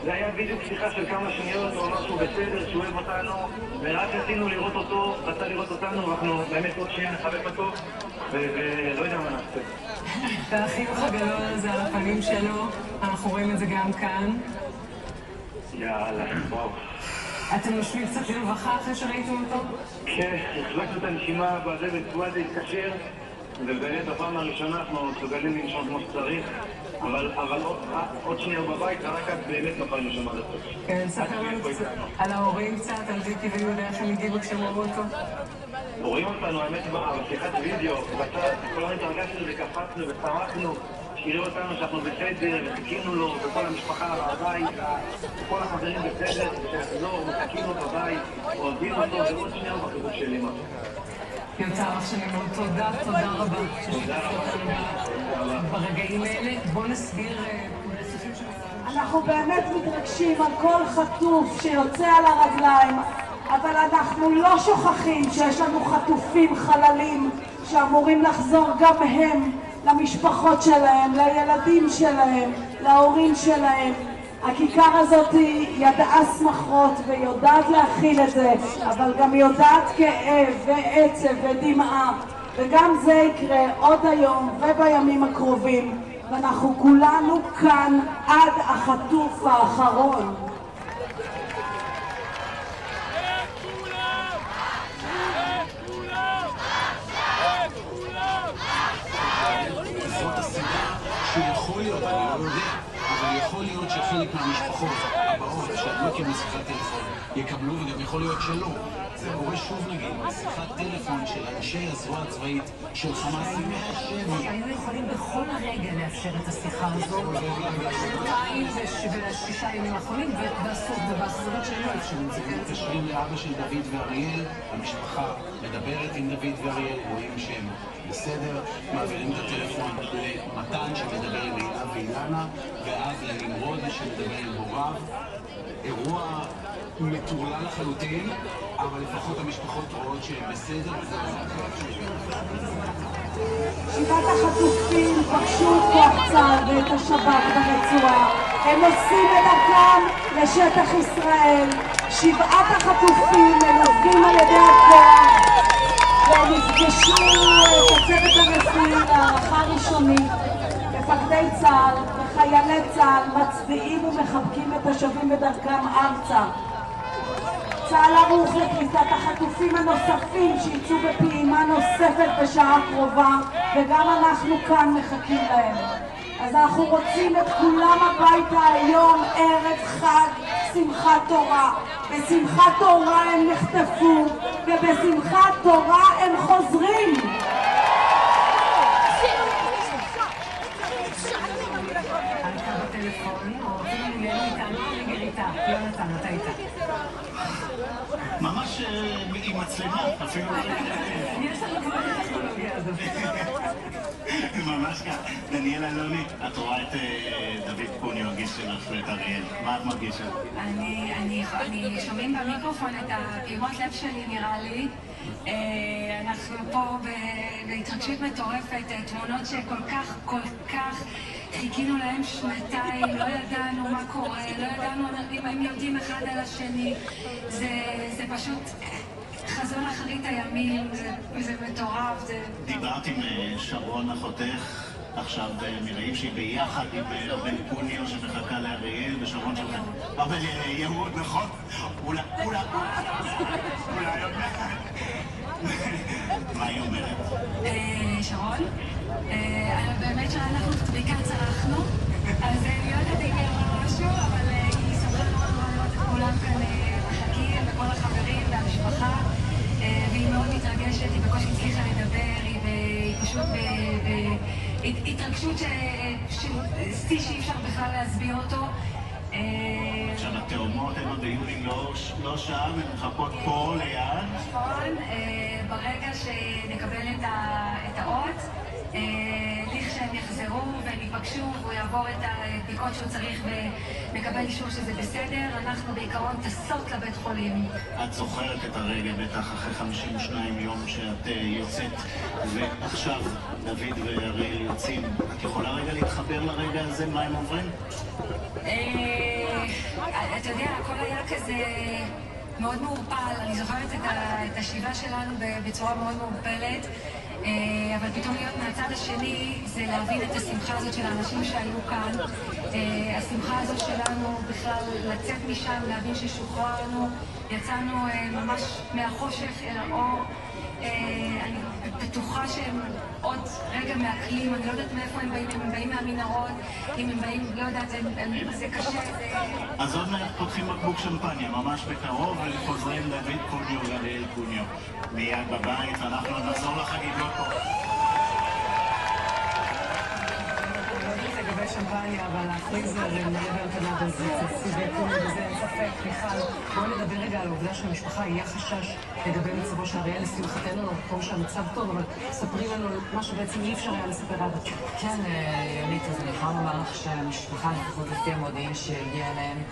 זה היה בדיוק שיחה של כמה שניות, הוא אמר שהוא בסדר, שהוא אוהב אותנו, ורק רצינו לראות אותו, רצה לראות אותנו, ואנחנו באמת עוד שנייה נחבק אותו, ולא יודע מה נעשה. והחיוך הגדול הזה על הפנים שלו, אנחנו רואים את זה גם כאן. יאללה, וואו. אתם נושמים קצת לרווחה אחרי שראיתם אותו? כן, החזקנו את הנשימה בזה וצבועה זה התקשר, ובאמת בפעם הראשונה אנחנו מסוגלים לנשום כמו שצריך, אבל עוד שנייה בבית, רק את באמת בפעם ראשונה לצאת. כן, ספר לנו קצת על ההורים קצת, על ויקי ויהודה, איך הם הגיבו כשהם ראו אותו? רואים אותנו, האמת, בשיחת וידאו, בצד, כולנו התרגשנו וקפצנו ושמחנו, שיראו אותנו שאנחנו בסדר, וחיכינו לו, וכל המשפחה בבית, וכל החברים בסדר, ושיחזור, מחכים לו בבית, אוהבים אותו, ועוד שנייה בחיבוק של אמא. יותם, אח שלי מאוד תודה רבה. תודה רבה. ברגעים האלה, בוא נסביר... אנחנו באמת מתרגשים על כל חטוף שיוצא על הרגליים, אבל אנחנו לא שוכחים שיש לנו חטופים, חללים, שאמורים לחזור גם הם למשפחות שלהם, לילדים שלהם, להורים שלהם. הכיכר הזאת ידעה שמחות ויודעת להכיל את זה, אבל גם יודעת כאב ועצב ודמעה, וגם זה יקרה עוד היום ובימים הקרובים, ואנחנו כולנו כאן עד החטוף האחרון. זאת הסיבה שיכול להיות, אני לא יודע, אבל יכול להיות שחלק מהמשפחות הבאות שעוד לא קיבלו שיחת טלפון יקבלו, וגם יכול להיות שלא. זה קורה שוב נגיד, שיחת טלפון של אנשי הזרוע הצבאית של חמאס עם מהשבי. היו יכולים בכל רגע לאפשר את השיחה הזו, בשבועיים ובששה ימים האחרונים, ובאחזרות שלא אפשרו את זה. מתקשרים לאבא של דוד ואריאל, המשפחה מדברת עם דוד ואריאל, רואים שהם בסדר, מעבירים את הטלפון למתן שמדבר עם עינה ואילנה, ואז לנמרוד שמדבר עם הוריו. אירוע מטורלל לחלוטין, אבל לפחות המשפחות רואות שהם בסדר, וזה שבעת החטופים פגשו את כוח צה"ל ואת השב"כ ברצועה. הם עושים את דרכם לשטח ישראל. שבעת החטופים מלווים על ידי הכוח, והם נפגשו את הצוות הרפואי להערכה ראשונית. מפקדי צה"ל וחיילי צה"ל מצדיעים ומחבקים את השבים בדרכם ארצה. צה"ל ערוך לקליטת החטופים הנוספים שיצאו בפעימה נוספת בשעה הקרובה, וגם אנחנו כאן מחכים להם. אז אנחנו רוצים את כולם הביתה היום, ערב חג שמחת תורה. בשמחת תורה הם נחטפו, ובשמחת תורה הם חוזרים. ממש עם מצלמה, אפילו לא יש לנו כבר את הטכנולוגיה הזאת. ממש כך. דניאל אלוני, את רואה את דוד פוניו, הגיס שלך ואת אריאל. מה את מרגישה? אני שומעים במיקרופון את הפעימות לב שלי, נראה לי. אנחנו פה בהתרגשות מטורפת, תמונות שכל כך חיכינו להם שנתיים, לא ידענו מה קורה, לא ידענו אם הם יודעים אחד על השני. זה פשוט חזון אחרית הימים, זה מטורף. דיברת עם שרון אחותך עכשיו מראים שהיא ביחד עם ארבל קוניו שמחכה לאריאל ושרון שלכם. אבל יהוד, נכון? אולי מה היא אומרת? שרון? באמת שאנחנו בעיקר צרחנו, אז אני לא יודעת אם היא אמרה משהו, אבל היא שמחה נורא לראות את כולם כאן מחכים, וכל החברים והמשפחה, והיא מאוד מתרגשת, היא בקושי הצליחה לדבר, היא פשוט התרגשות שיא שאי אפשר בכלל להסביר אותו. עכשיו התאומות הן ביולי לא שם, הן מחכות פה ליד. נכון, ברגע שנקבל את האות, לכשהם יחזרו והם ייפגשו והוא יעבור את הבדיקות שהוא צריך ונקבל אישור שזה בסדר, אנחנו בעיקרון טסות לבית חולים. את זוכרת את הרגע בטח אחרי 52 יום שאת יוצאת ועכשיו דוד ואריאל יוצאים. את יכולה רגע להתחבר לרגע הזה, מה הם עוברים? אתה יודע, הכל היה כזה מאוד מעורפל. אני זוכרת את השיבה שלנו בצורה מאוד מעורפלת, אבל פתאום להיות מהצד השני זה להבין את השמחה הזאת של האנשים שהיו כאן, השמחה הזאת שלנו בכלל לצאת משם, להבין ששוחררנו, יצאנו ממש מהחושך אל האור. אני בטוחה שהם עוד רגע מהכלים, אני לא יודעת מאיפה הם באים, אם הם באים מהמנהרות, אם הם באים, לא יודעת, זה קשה, זה... אז עוד מעט פותחים בקבוק שמפניה, ממש בקרוב, וחוזרים דוד קוניו ואריאל קוניו מיד בבית, ואנחנו נחזור לחגיגות פה. לגבי שמפניה, אבל הפריזר מדבר כנראה בסיבי קוניו, וזה אין ספק, מיכל. בואו נדבר רגע על העובדה שהמשפחה היה חשש לגבי מצבו של אריאל, לשמחתנו, במקום שהמצב טוב, אבל ספרי לנו מה שבעצם אי אפשר היה לספר עד עכשיו. כן, יונית, אז אני יכולה לומר לך שהמשפחה, לפחות לפי המודיעין שהגיע אליהם,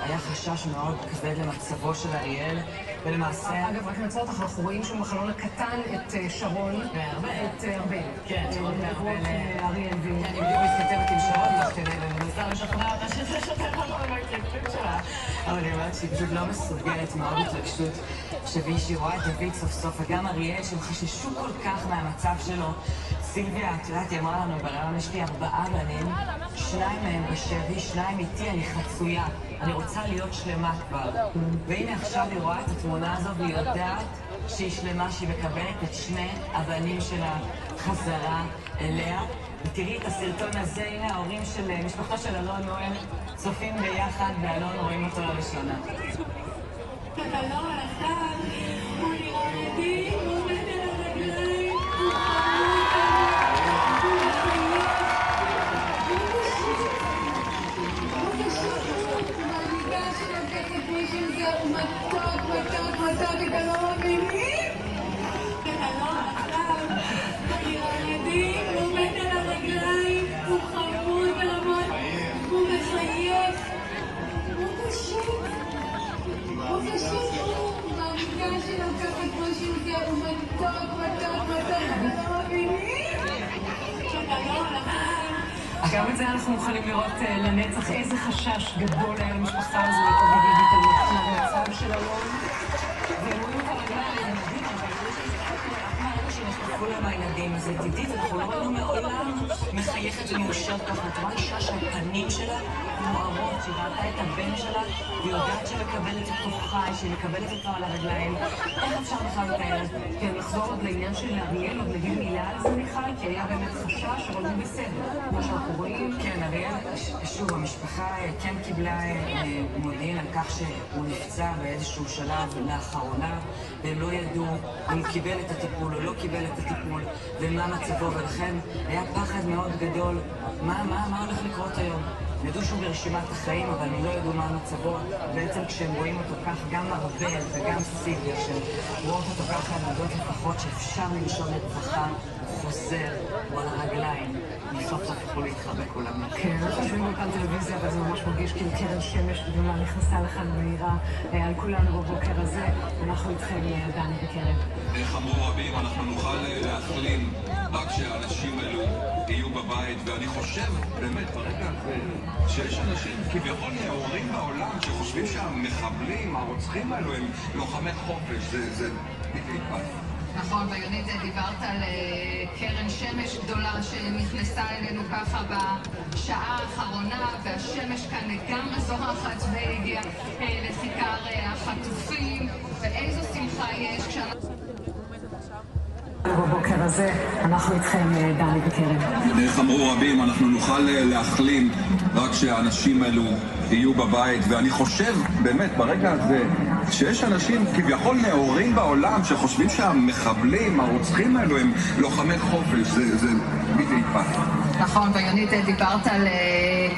היה חשש מאוד כבד למצבו של אריאל, ולמעשה... אגב, רק נמצא אותך, אנחנו רואים שהוא בחלון הקטן את שרון, את ארבל. כן, שרון וארבל. אריאל ו... אני בדיוק מתכתבת עם שרון, תוך כדי ומנסה לשכנע אותה שזה שוטר חלון בהתלגשות שלה. אבל אני אומרת שהיא פשוט לא מסוגלת מאוד התלגשות, שהיא רואה את דוד סוף סוף, וגם אריאל, שהם חששו כל כך מהמצב שלו. סילביה, את יודעת, היא אמרה לנו, ברעיון יש לי 4 בנים, 2 מהם בשבי, 2 איתי, אני חצויה. אני רוצה להיות שלמה כבר. והנה עכשיו היא רואה את התמונה הזו והיא יודעת שהיא שלמה, שהיא מקבלת את 2 הבנים שלה חזרה אליה. ותראי את הסרטון הזה, הנה ההורים של משפחתו של אלון נואל צופים ביחד, ואלון רואים אותו לראשונה. אלון, אחד, הוא נראה מדהים, הוא עומד על הרגליים, הוא הוא מתוק, אתה לא מבינים? אלון, עכשיו, הוא נראה מדהים, הוא עומד על הרגליים, הוא חמוד ברמות, הוא מחייך, הוא פשוט, הוא מהמפגש שלו ככה כמו שהוא זה, הוא מתוק, אתה לא מבינים? אלון, עכשיו. גם את זה אנחנו מוכנים לראות לנצח, איזה חשש גדול היה למשפחה הזו להתמודד על המצב של אלון. והם רואים את הרגליים, זה מדהים, אבל יש איזה רגע שנחתכו להם הילדים, אז ידידית, אנחנו לא ראינו מעולם מחייכת ומאושרת ככה. את רואה אישה שהפנים שלה מוארות, שהיא ראתה את הבן שלה, והיא יודעת שהיא מקבלת אותו חי, שהיא מקבלת אותו על הרגליים. איך אפשר בכלל לתאר? כן, נחזור עוד לעניין של אריאל, עוד נגיד מילה על זה מיכל, כי היה באמת חשש, אבל הוא בסדר. כמו שאנחנו רואים, כן, אריאל, שוב, המשפחה כן קיבלה מודיעין על כך שהוא נפצע באיזשהו שלב לאחרונה, והם לא ידעו אם הוא קיבל את הטיפול או לא קיבל את הטיפול, ומה מצבו, ולכן היה פחד מאוד גדול. מה הולך לקרות היום? ידעו שהוא ברשימת החיים, אבל הם לא ידעו מה מצבו. בעצם כשהם רואים אותו כך, גם ארבל וגם סיליה, שהן רואות אותו ככה, הן יודעות לפחות שאפשר לנשום לרווחה, הוא חוזר, הוא על הרגליים, בסוף סוף יכול להתחבק כולם. כן, אנחנו שומעים כאן טלוויזיה, אבל זה ממש מרגיש כאילו קרן שמש גדולה נכנסה לכאן מהירה על כולנו בבוקר הזה. אנחנו איתכם, דני וקרן. איך אמרו רבים, אנחנו נוכל להחלים רק שהאנשים האלו יהיו בבית, ואני חושב באמת ברגע הזה שיש אנשים כביכול נאורים בעולם שחושבים שהמחבלים, הרוצחים האלו הם לוחמי חופש, זה בלתי נתפס. נכון, ויונית, דיברת על קרן שמש גדולה שנכנסה אלינו ככה בשעה האחרונה, והשמש כאן לגמרי זורחת והגיעה לכיכר החטופים, ואיזו שמחה יש כשאנחנו... בבוקר הזה אנחנו איתכם, דני וקרן. איך אמרו רבים, אנחנו נוכל להחלים רק שהאנשים האלו יהיו בבית, ואני חושב באמת ברגע הזה שיש אנשים כביכול נאורים בעולם שחושבים שהמחבלים, הרוצחים האלו הם לוחמי חופש, זה בלתי נתפס. נכון, ויונית, דיברת על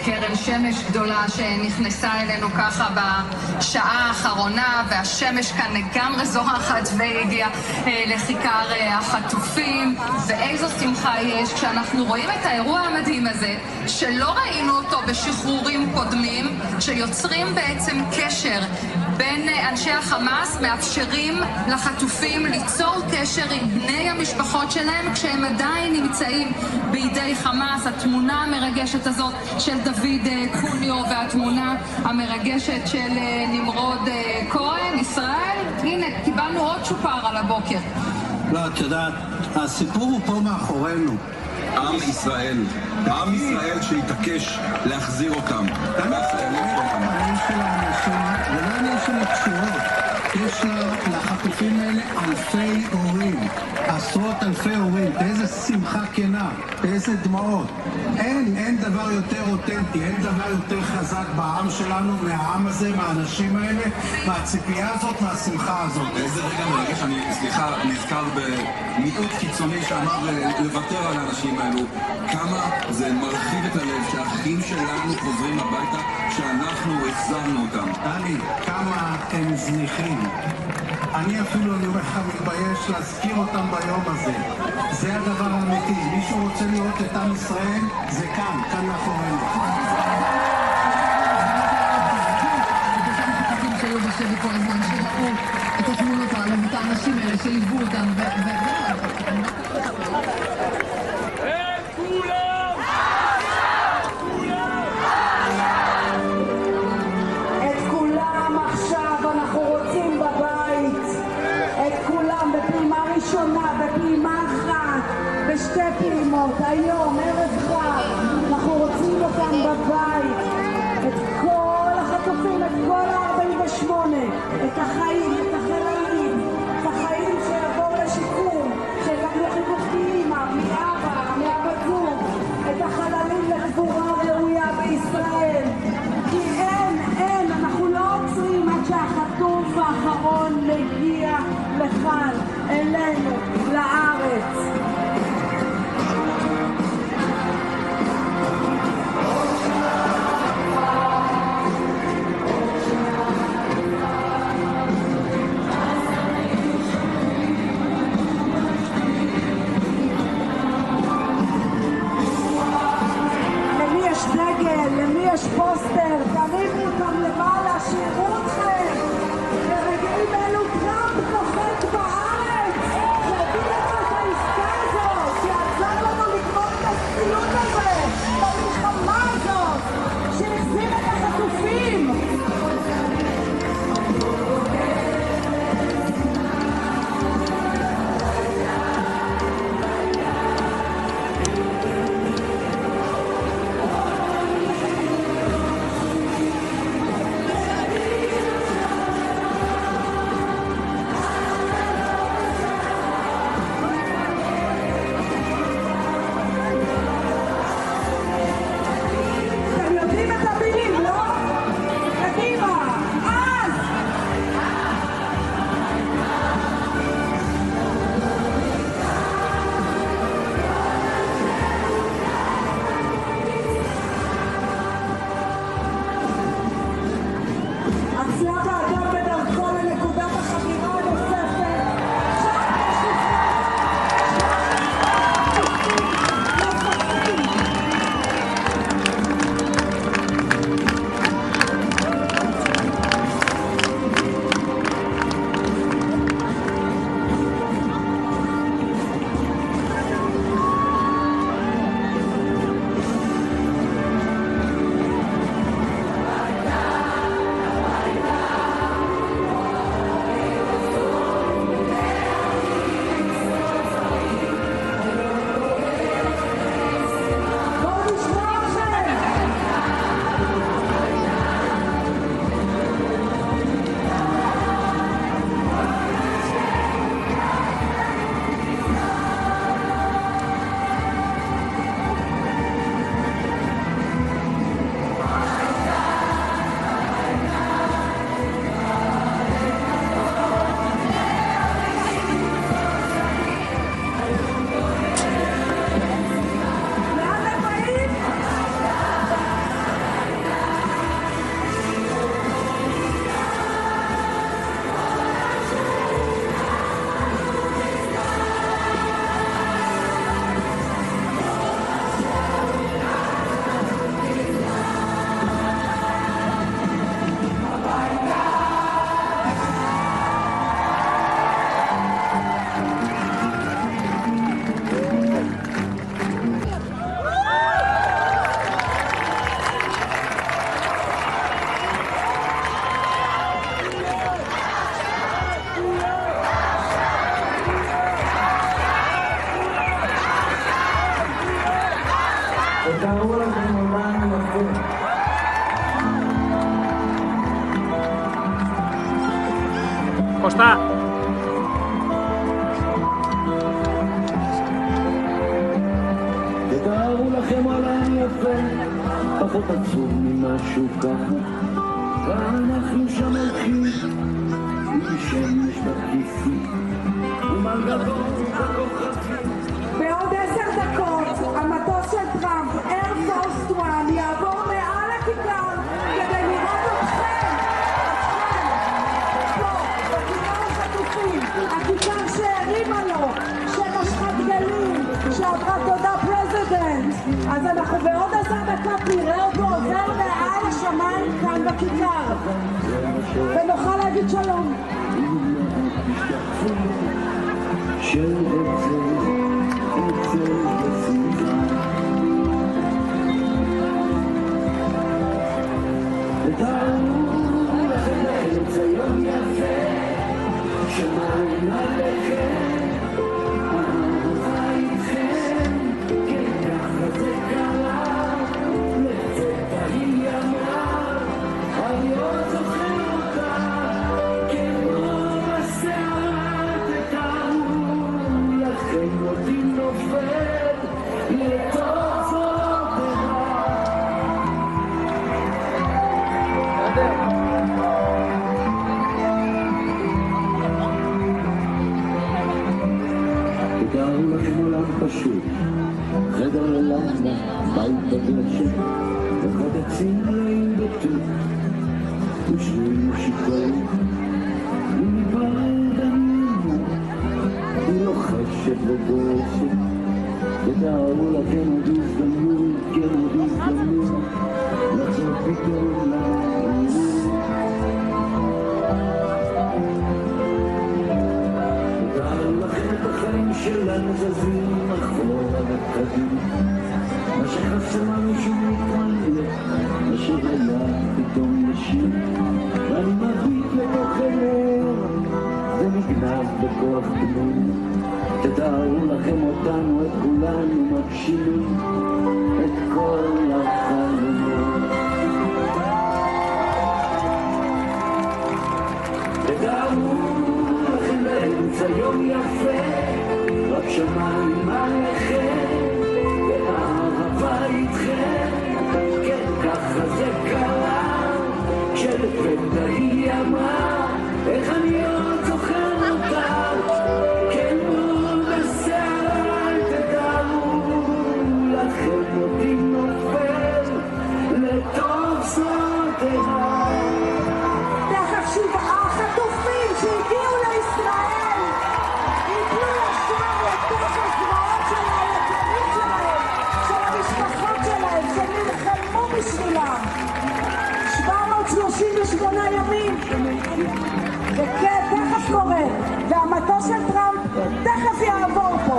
קרן שמש גדולה שנכנסה אלינו ככה בשעה האחרונה, והשמש כאן לגמרי זורחת והגיעה לכיכר החטופים, ואיזו שמחה יש כשאנחנו רואים את האירוע המדהים הזה, שלא ראינו אותו בשחרורים קודמים, שיוצרים בעצם קשר בין אנשי החמאס, מאפשרים לחטופים ליצור קשר עם בני המשפחות שלהם כשהם עדיין נמצאים בידי חמאס. התמונה המרגשת הזאת של דוד קוניו והתמונה המרגשת של נמרוד כהן, ישראל, הנה קיבלנו עוד צ'ופר על הבוקר. לא, את יודעת, הסיפור הוא פה מאחורינו. עם ישראל שהתעקש להחזיר אותם. העניין של האנשים, זה לא עניין של הקשורות. יש לחטופים האלה אלפי הורים, עשרות אלפי הורים, באיזה שמחה כנה, באיזה דמעות. אין דבר יותר אותנטי, אין דבר יותר חזק בעם שלנו, מהעם הזה, מהאנשים האלה, מהציפייה הזאת, מהשמחה הזאת. איזה רגע מרגש, אני נזכר במיעוט קיצוני שאמר לוותר על האנשים האלו. כמה זה מרחיב את הלב שהאחים שלנו חוזרים הביתה, שאנחנו החזרנו אותם. דני, כמה הם זניחים. אני אפילו, אני אומר לך, מתבייש להזכיר אותם ביום הזה. זה הדבר האמיתי. מישהו רוצה לראות את עם ישראל? זה כאן מאחורינו. שהיו בשבי כל הזמן, שראו את התמונות האלה, את האנשים האלה שליוו אותם, את כולם עכשיו אנחנו רוצים בבית. את כולם בפעימה ראשונה, בפעימה אחת, בשתי פעימות, היום, ערב חג. אנחנו רוצים אותם בבית. את כל החטופים, את כל ה-48, את החיים, את החללים, את החיים שיבואו לשיקום, שיקבלו חיבוק מאמא, מאבא, מאבא זוג, את החללים לקבורה ראויה בישראל. כי אין, אנחנו לא עוצרים עד שהחטוף האחרון מגיע לכאן, אלינו, לארץ. למי יש פוסטר, תרימו אותם למעלה, שיראו אתכם. ברגעים אלו טראמפ נוחת בארץ, להביא לך את העסקה Costa. תתארו לכם עולם יפה, פחות עצוב ממשהו ככה, ואנחנו שם הולכים, עם שמש בכיסים, ומלגבות בכוכבים. בעוד 10 דקות המטוס של טראמפ, Air Force 1, יעבור מעל הכיכר כדי לראות אתכם, פה, בכיכר החטופים, הכיכר שהרימה לו, שמשחת גלים, שעברה תודה פרזידנט. אז אנחנו בעוד 10 דקות נראה אותו עובר מעל השמיים כאן בכיכר, ונוכל להגיד שלום. של עצל ושמחה, ותארו לכם לארץ היום יפה, שמיים עליכם, אהבה איתכם, כן ככה זה קרה, לפתע היא אמרה, אני עוד זוכר אותה, כמו בסערה, תתארו לכם אותי נופל, לתוך זאת הרע. תתארו לכם עולם פשוט, חדר ללמדה, בית בדשא, וחודצים מלאים בטוב, ושניים משיקרים, ומבעל דמיינו, היא לוחשת ודורשת. תתארו לכם עוד הזדמנות, כן עוד הזדמנות, לחזור פתאום לעניין. תתארו לכם את החיים שלנו זזים אחורה וקדימה, מה שחסר לנו שום מתמלא, מה שהיה פתאום ישיר, ואני מביט לתוך עיניה, ונגנב בכוח פנים. תתארו לכם אותנו, את כולנו מגשימים את כל החלומות. תתארו לכם באמצע יום יפה, רק שמיים עליכם, ואהבה איתכם, כן ככה זה קרה, כשלפתע היא אמרה, איך אני עוד זוכר אותה, כן מאוד בסערה, תתארו לכם אותי נופל, לתוך זאת הרע. תכף 7 חטופים שהגיעו לישראל ייפלו ישר לתוך הזרועות של הילדים שלהם, של המשפחות שלהם, שנלחמו בשבילם 738 ימים. וכן, תכף קורה, והמטוס של טראמפ תכף יעבור פה.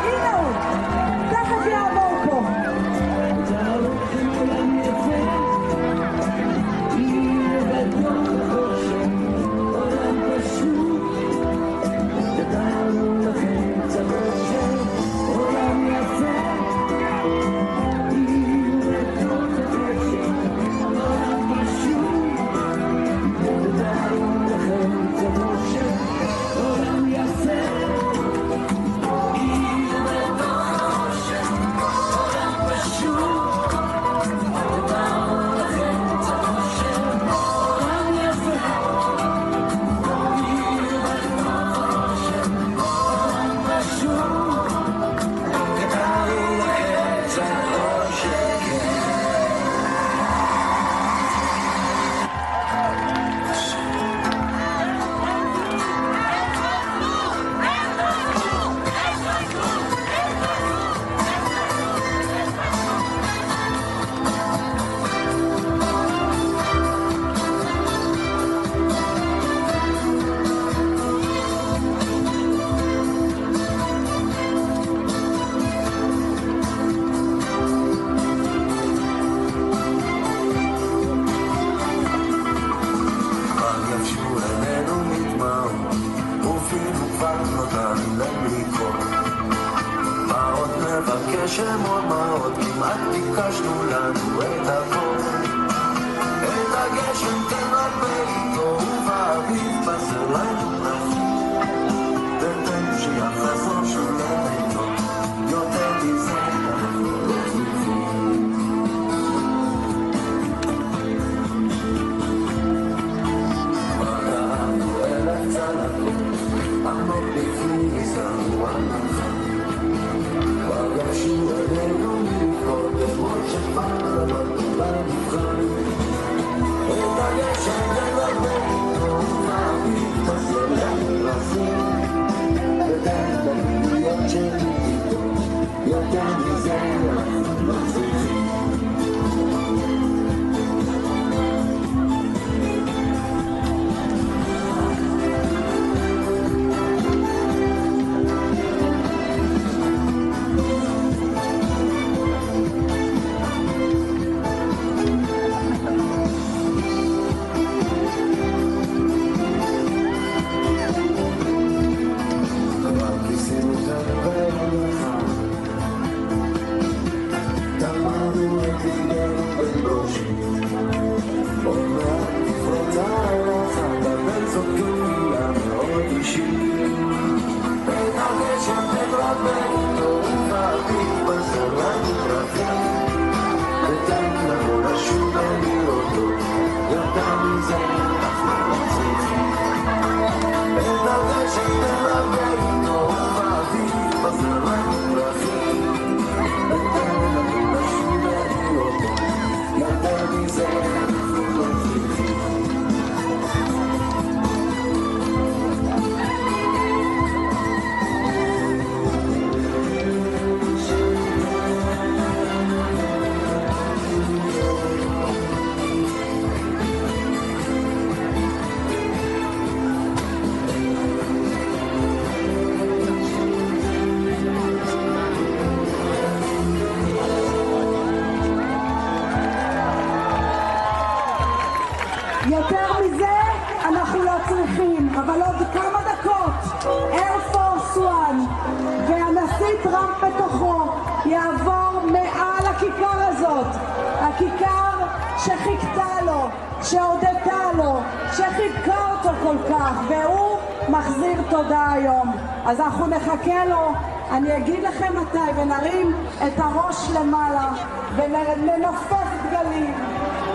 הנה הוא, תכף יעבור פה. תתארו לכם עולם יפה, הנה בתוך החושך, עולם פשוט. תתארו לכם קצת חושך, עולם יפה, הנה בתוך החושך, עולם פשוט. תתארו לכם קצת חושך, עולם יפה, הנה בתוך החושך, עולם פשוט. תתארו לכם קצת חושך, עולם יפה, הנה בתוך החושך, עולם פשוט. תתארו לכם קצת חושך. שמות מעות, כמעט ביקשנו לנו את הכל. את הגשם תנבא איתו ובאביב בזה זרעים פרחים ותן שיחזור שוב לביתו יותר מזה אנחנו לא צריכים ברענו אל הצלקות עמוק בפנים ניסנו הנחה פגשו עלינו מלפות למרות שפעם אבל כולם נבחן את הגשם ולבנו והמתפסר למרחים ותן להיות שלי איתו יותר מזה אנחנו לא צריכים יותר מזה אנחנו לא צריכים, אבל עוד כמה דקות Air Force One והנשיא טראמפ בתוכו יעבור מעל הכיכר הזאת, הכיכר שחיכתה לו, שהודתה לו, שחיבקה אותו כל כך, והוא מחזיר תודה היום. אז אנחנו נחכה לו, אני אגיד לכם מתי, ונרים את הראש למעלה וננופף דגלים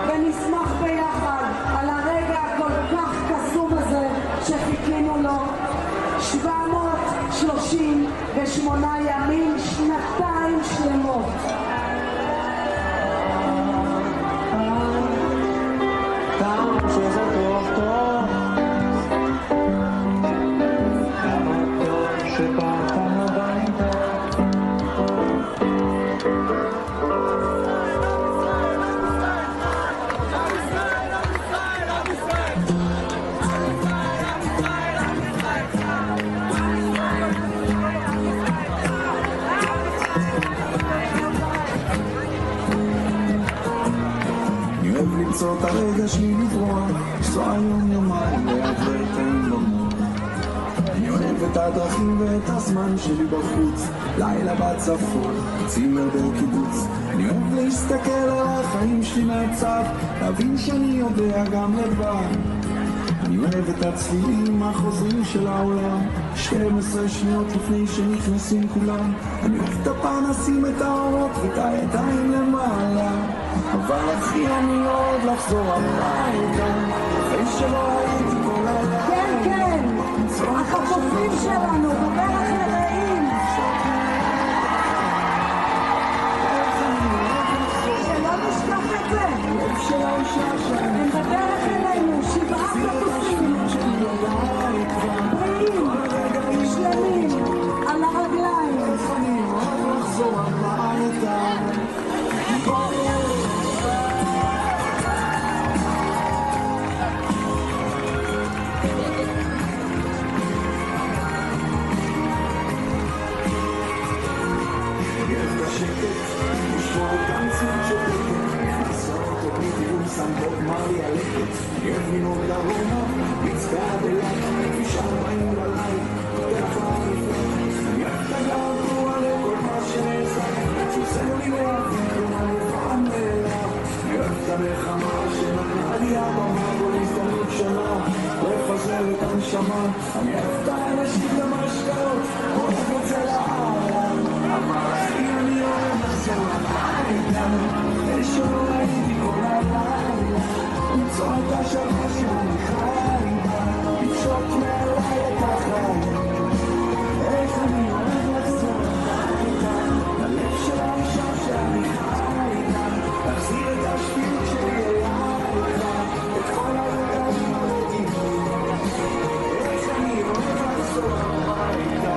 ונשמח ביחד על הרגע הכל כך קסום הזה שחיכינו לו. 738 ימים, שנתיים שלמות. כמה שזה טוב טוב כמה טוב שבאת הביתה למצוא את הרגע שלי לברוח, לנסוע יום יומיים לעבר את היממות. אני אוהב את הדרכים ואת הזמן שלי בחוץ, לילה בצפון, צימר בקיבוץ. אני אוהב להסתכל על החיים שלי מהצד, להבין שאני יודע גם לבד. אני אוהב את הצלילים החוזרים של העולם, 12 שניות לפני שנכנסים כולם. אני אוהב את הפנסים, את האורות ואת הידיים למעלה, אבל הכי אני אוהב לחזור הביתה, אחרי שלא הייתי כל הלילה. כן, כן, החטופים שלנו בדרך לרעים, שלא נשכח את זה, הם בדרך אלינו, 7 חטופים בריאים, שלמים, על הרגליים. אני אוהב לחזור הביתה. חמה, אני אוהב את האנשים למשקעות, אוהב את זה לעלה, אבל אחי אני אוהב לחזור הביתה, שלא ראיתי כל הלילה, למצוא את השלווה שאני חי בה, לפשוט מעליי את החיים, איך אני אוהב לחזור הביתה, ללב של האישה שאני חי בה, להחזיר את השפיות שלי אליי בה, את כל הרגעים הרגילים, איך אני אוהב לחזור הביתה.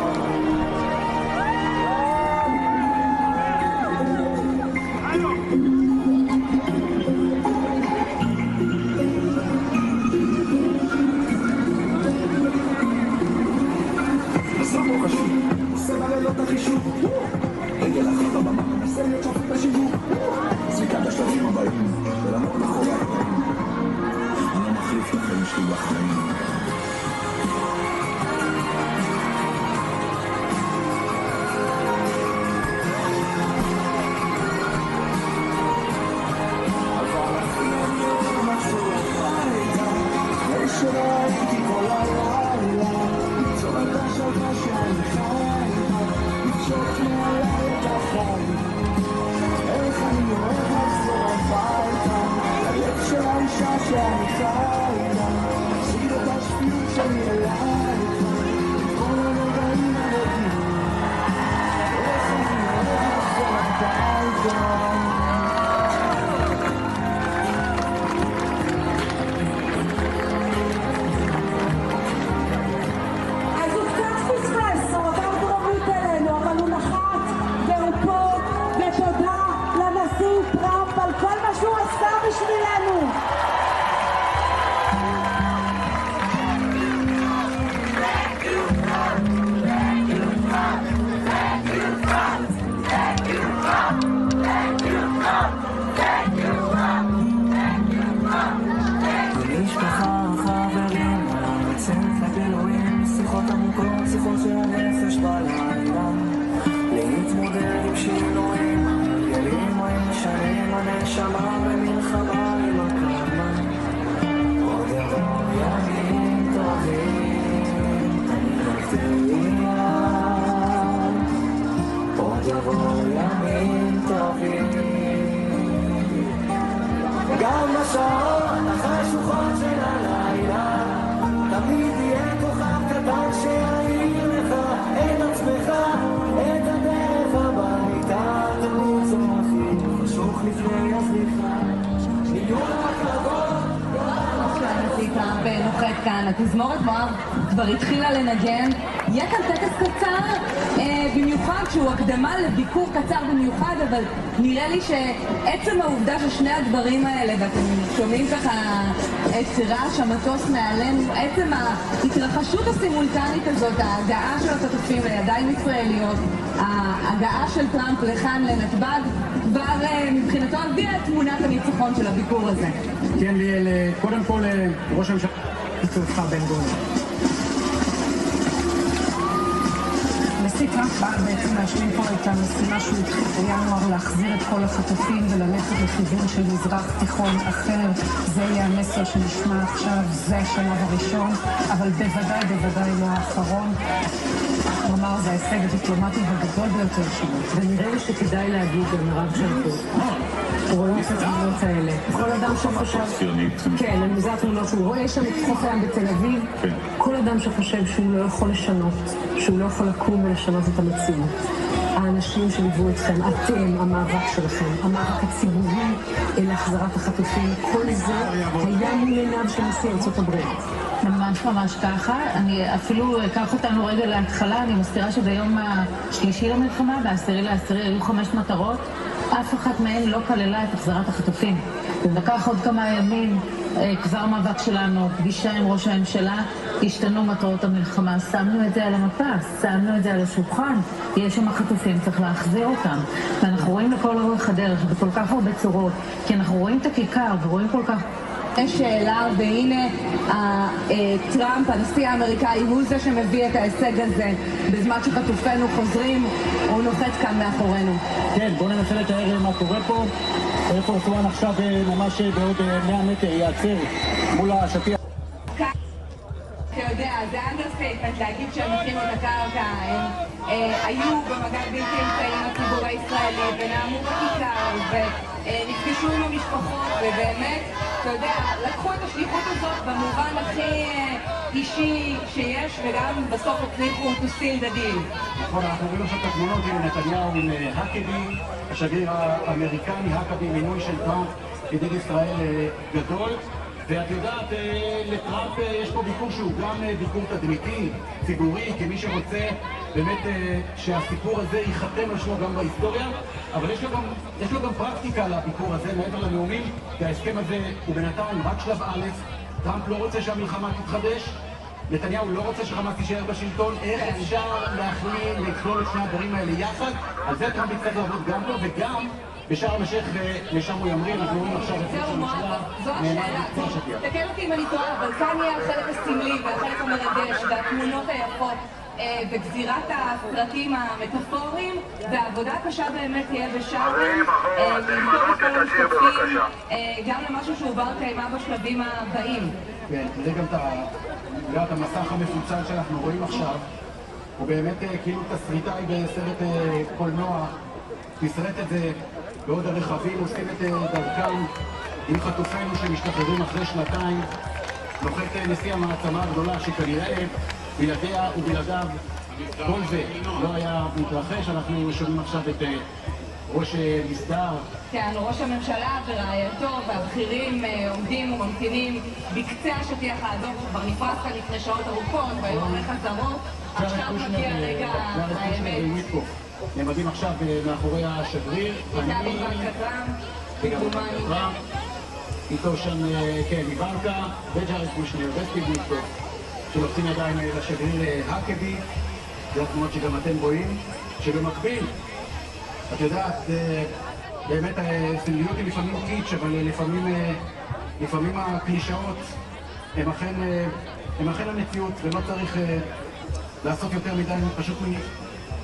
עושה בלילות החישוב, רגל אחת בבמה, מנסה להיות שופט בשיווק, סריקת השלבים הבאים, ולעמוד מאחורי הקטעים, אני לא מחליף את החיים שלי בחיים. אבל אחי אני אוהב לחזור הביתה, שלא הייתי כל הלילה, למצוא את השלווה שאני חי בה, לפשוט מעליי את החיים, איך אני אוהב לחזור הביתה, ללב של האישה שאני חי בה, להחזיר את השפיות שלי אליי בה, את כל הרגעים הרגילים, איך אני אוהב לחזור הביתה. בשבילנו. במשפחה, חברים, צוות לבילויים, שיחות עמוקות, שיחות של הנפש בלילה, להתמודד עם שינויים, גלים או עם שנים, הנשמה במלחמה עם הקרמה, עוד יבוא ימים טובים, אני בקטריה, עוד יבוא ימים טובים, גם בשעות החשוכות של הלילה, תמיד יהיה כוכב קטן שיעיר לך את עצמך, את הדרך הביתה, תמיד צורכים, חשוך לפני הסליחה, מיון הכבוד. ונוחת כאן, התזמורת מואב כבר התחילה לנגן. יהיה כאן טקס קצר במיוחד, שהוא הקדמה לביקור קצר במיוחד, אבל נראה לי שעצם העובדה ששני הדברים האלה, ואתם שומעים ככה את רעש המטוס מעלינו, עצם ההתרחשות הסימולטנית הזאת, ההגעה של החטופים לידיים ישראליות, ההגעה של טראמפ לכאן לנתב"ג, כבר מבחינתו הביאה את תמונת הניצחון של הביקור הזה. כן, קודם כל ראש הממשלה יצאותך בן גוריון. הנשיא טראמפ בא בעצם להשלים פה את המשימה שהוא התחיל בינואר, להחזיר את כל החטופים וללכת לכיוון של מזרח תיכון אחר. זה יהיה המסר שנשמע עכשיו, זה השלב הראשון, אבל בוודאי לא האחרון. כלומר, זה ההישג הדיפלומטי הגדול ביותר שלו. ונראה לי שכדאי להגיד במרב שלפות. רואים את התמונות האלה. כל אדם שחושב... כן, זה התמונות שהוא רואה שם את חוף הים בתל אביב. כל אדם שחושב שהוא לא יכול לשנות, שהוא לא יכול לקום ולשנות את המציאות. האנשים שליוו אתכם, אתם, המאבק שלכם, המאבק הציבורי להחזרת החטופים, כל זה היה מול עיניו של נשיא ארצות הברית. ממש ככה. אני אפילו אקח אותנו רגע להתחלה. אני מזכירה שביום השלישי למלחמה, ב10/10, היו 5 מטרות. אף אחת מהן לא כללה את החזרת החטופים. ולקח עוד כמה ימים, כבר מאבק שלנו, פגישה עם ראש הממשלה, השתנו מטרות המלחמה, שמנו את זה על המפה, שמנו את זה על השולחן, יש שם החטופים, צריך להחזיר אותם. ואנחנו רואים לכל אורך הדרך, בכל כך הרבה צורות, כי אנחנו רואים את הכיכר ורואים כל כך... יש שאלה, והנה טראמפ, הנשיא האמריקאי, הוא זה שמביא את ההישג הזה בזמן שחטופינו חוזרים, הוא נוחת כאן מאחורינו. כן, בואו ננסה לתאר מה קורה פה. פורטואן עכשיו ממש בעוד 100 מטר יעצר מול השטיח. אתה יודע, זה אנדרסטייטמנט להגיד שהם הכינו את הקרקע, הם היו במגע בלתי אמצעי עם הציבור הישראלי ונעמו בכיכר ונפגשו עם המשפחות ובאמת, אתה יודע, לקחו את השליחות הזאת במובן הכי אישי שיש וגם בסוף הצליחו to seal the deal. נכון, אנחנו רואים עכשיו את התמונות עם נתניהו עם האקבי, השגריר האמריקני, האקבי, מינוי של טראמפ כנגד ישראל גדול. ואת יודעת, לטראמפ יש פה ביקור שהוא גם ביקור תדמיתי, ציבורי, כמי שרוצה באמת שהסיפור הזה ייחתם על שמו גם בהיסטוריה, אבל יש לו גם פרקטיקה לביקור הזה, מעבר לנאומים, כי ההסכם הזה הוא בינתיים רק שלב א', טראמפ לא רוצה שהמלחמה תתחדש, נתניהו לא רוצה שחמאס תישאר בשלטון, איך אפשר לכלול את שני הדברים האלה יחד? על זה טראמפ יצטרך לעבוד גם פה וגם בשארם א-שייח לשם הוא ימריא, אנחנו רואים עכשיו את ראש הממשלה. זו השאלה, תקן אותי אם אני טועה, אבל כאן יהיה החלק הסמלי והחלק המרגש והתמונות היפות וגזירת הסרטים המטאפוריים, והעבודה הקשה באמת תהיה בשארם, לבדוק את כל המשתתפים, גם למשהו שהוא בר קיימא בשלבים הבאים. כן, זה גם את המסך המפוצל שאנחנו רואים עכשיו, הוא באמת כאילו תסריטאי בסרט קולנוע, תסרט את זה בעוד הרכבים, עושים את דרכם עם חטופינו שמשתחררים אחרי שנתיים, נוחת נשיא המעצמה הגדולה שכנראה בלעדיה ובלעדיו כל זה לא היה מתרחש. אנחנו שומעים עכשיו את ראש מסדר. כן, ראש הממשלה ורעייתו והבכירים עומדים וממתינים בקצה השטיח האדום שכבר נפרס כאן לפני שעות ארוכות והיו הרבה חזרות. עכשיו מגיע רגע האמת. נעמדים עכשיו מאחורי השגריר. איתנו טראמפ, איתו שם, כן, איוונקה וג'ארד קושנר וסטיב ויטקוף שלוחצים ידיים לשגריר האקבי. זה התמונות שגם אתם רואים, שבמקביל, את יודעת, באמת הסמליות היא לפעמים קיץ', אבל לפעמים הקלישאות הם אכן המציאות, ולא צריך לעשות יותר מדי, פשוט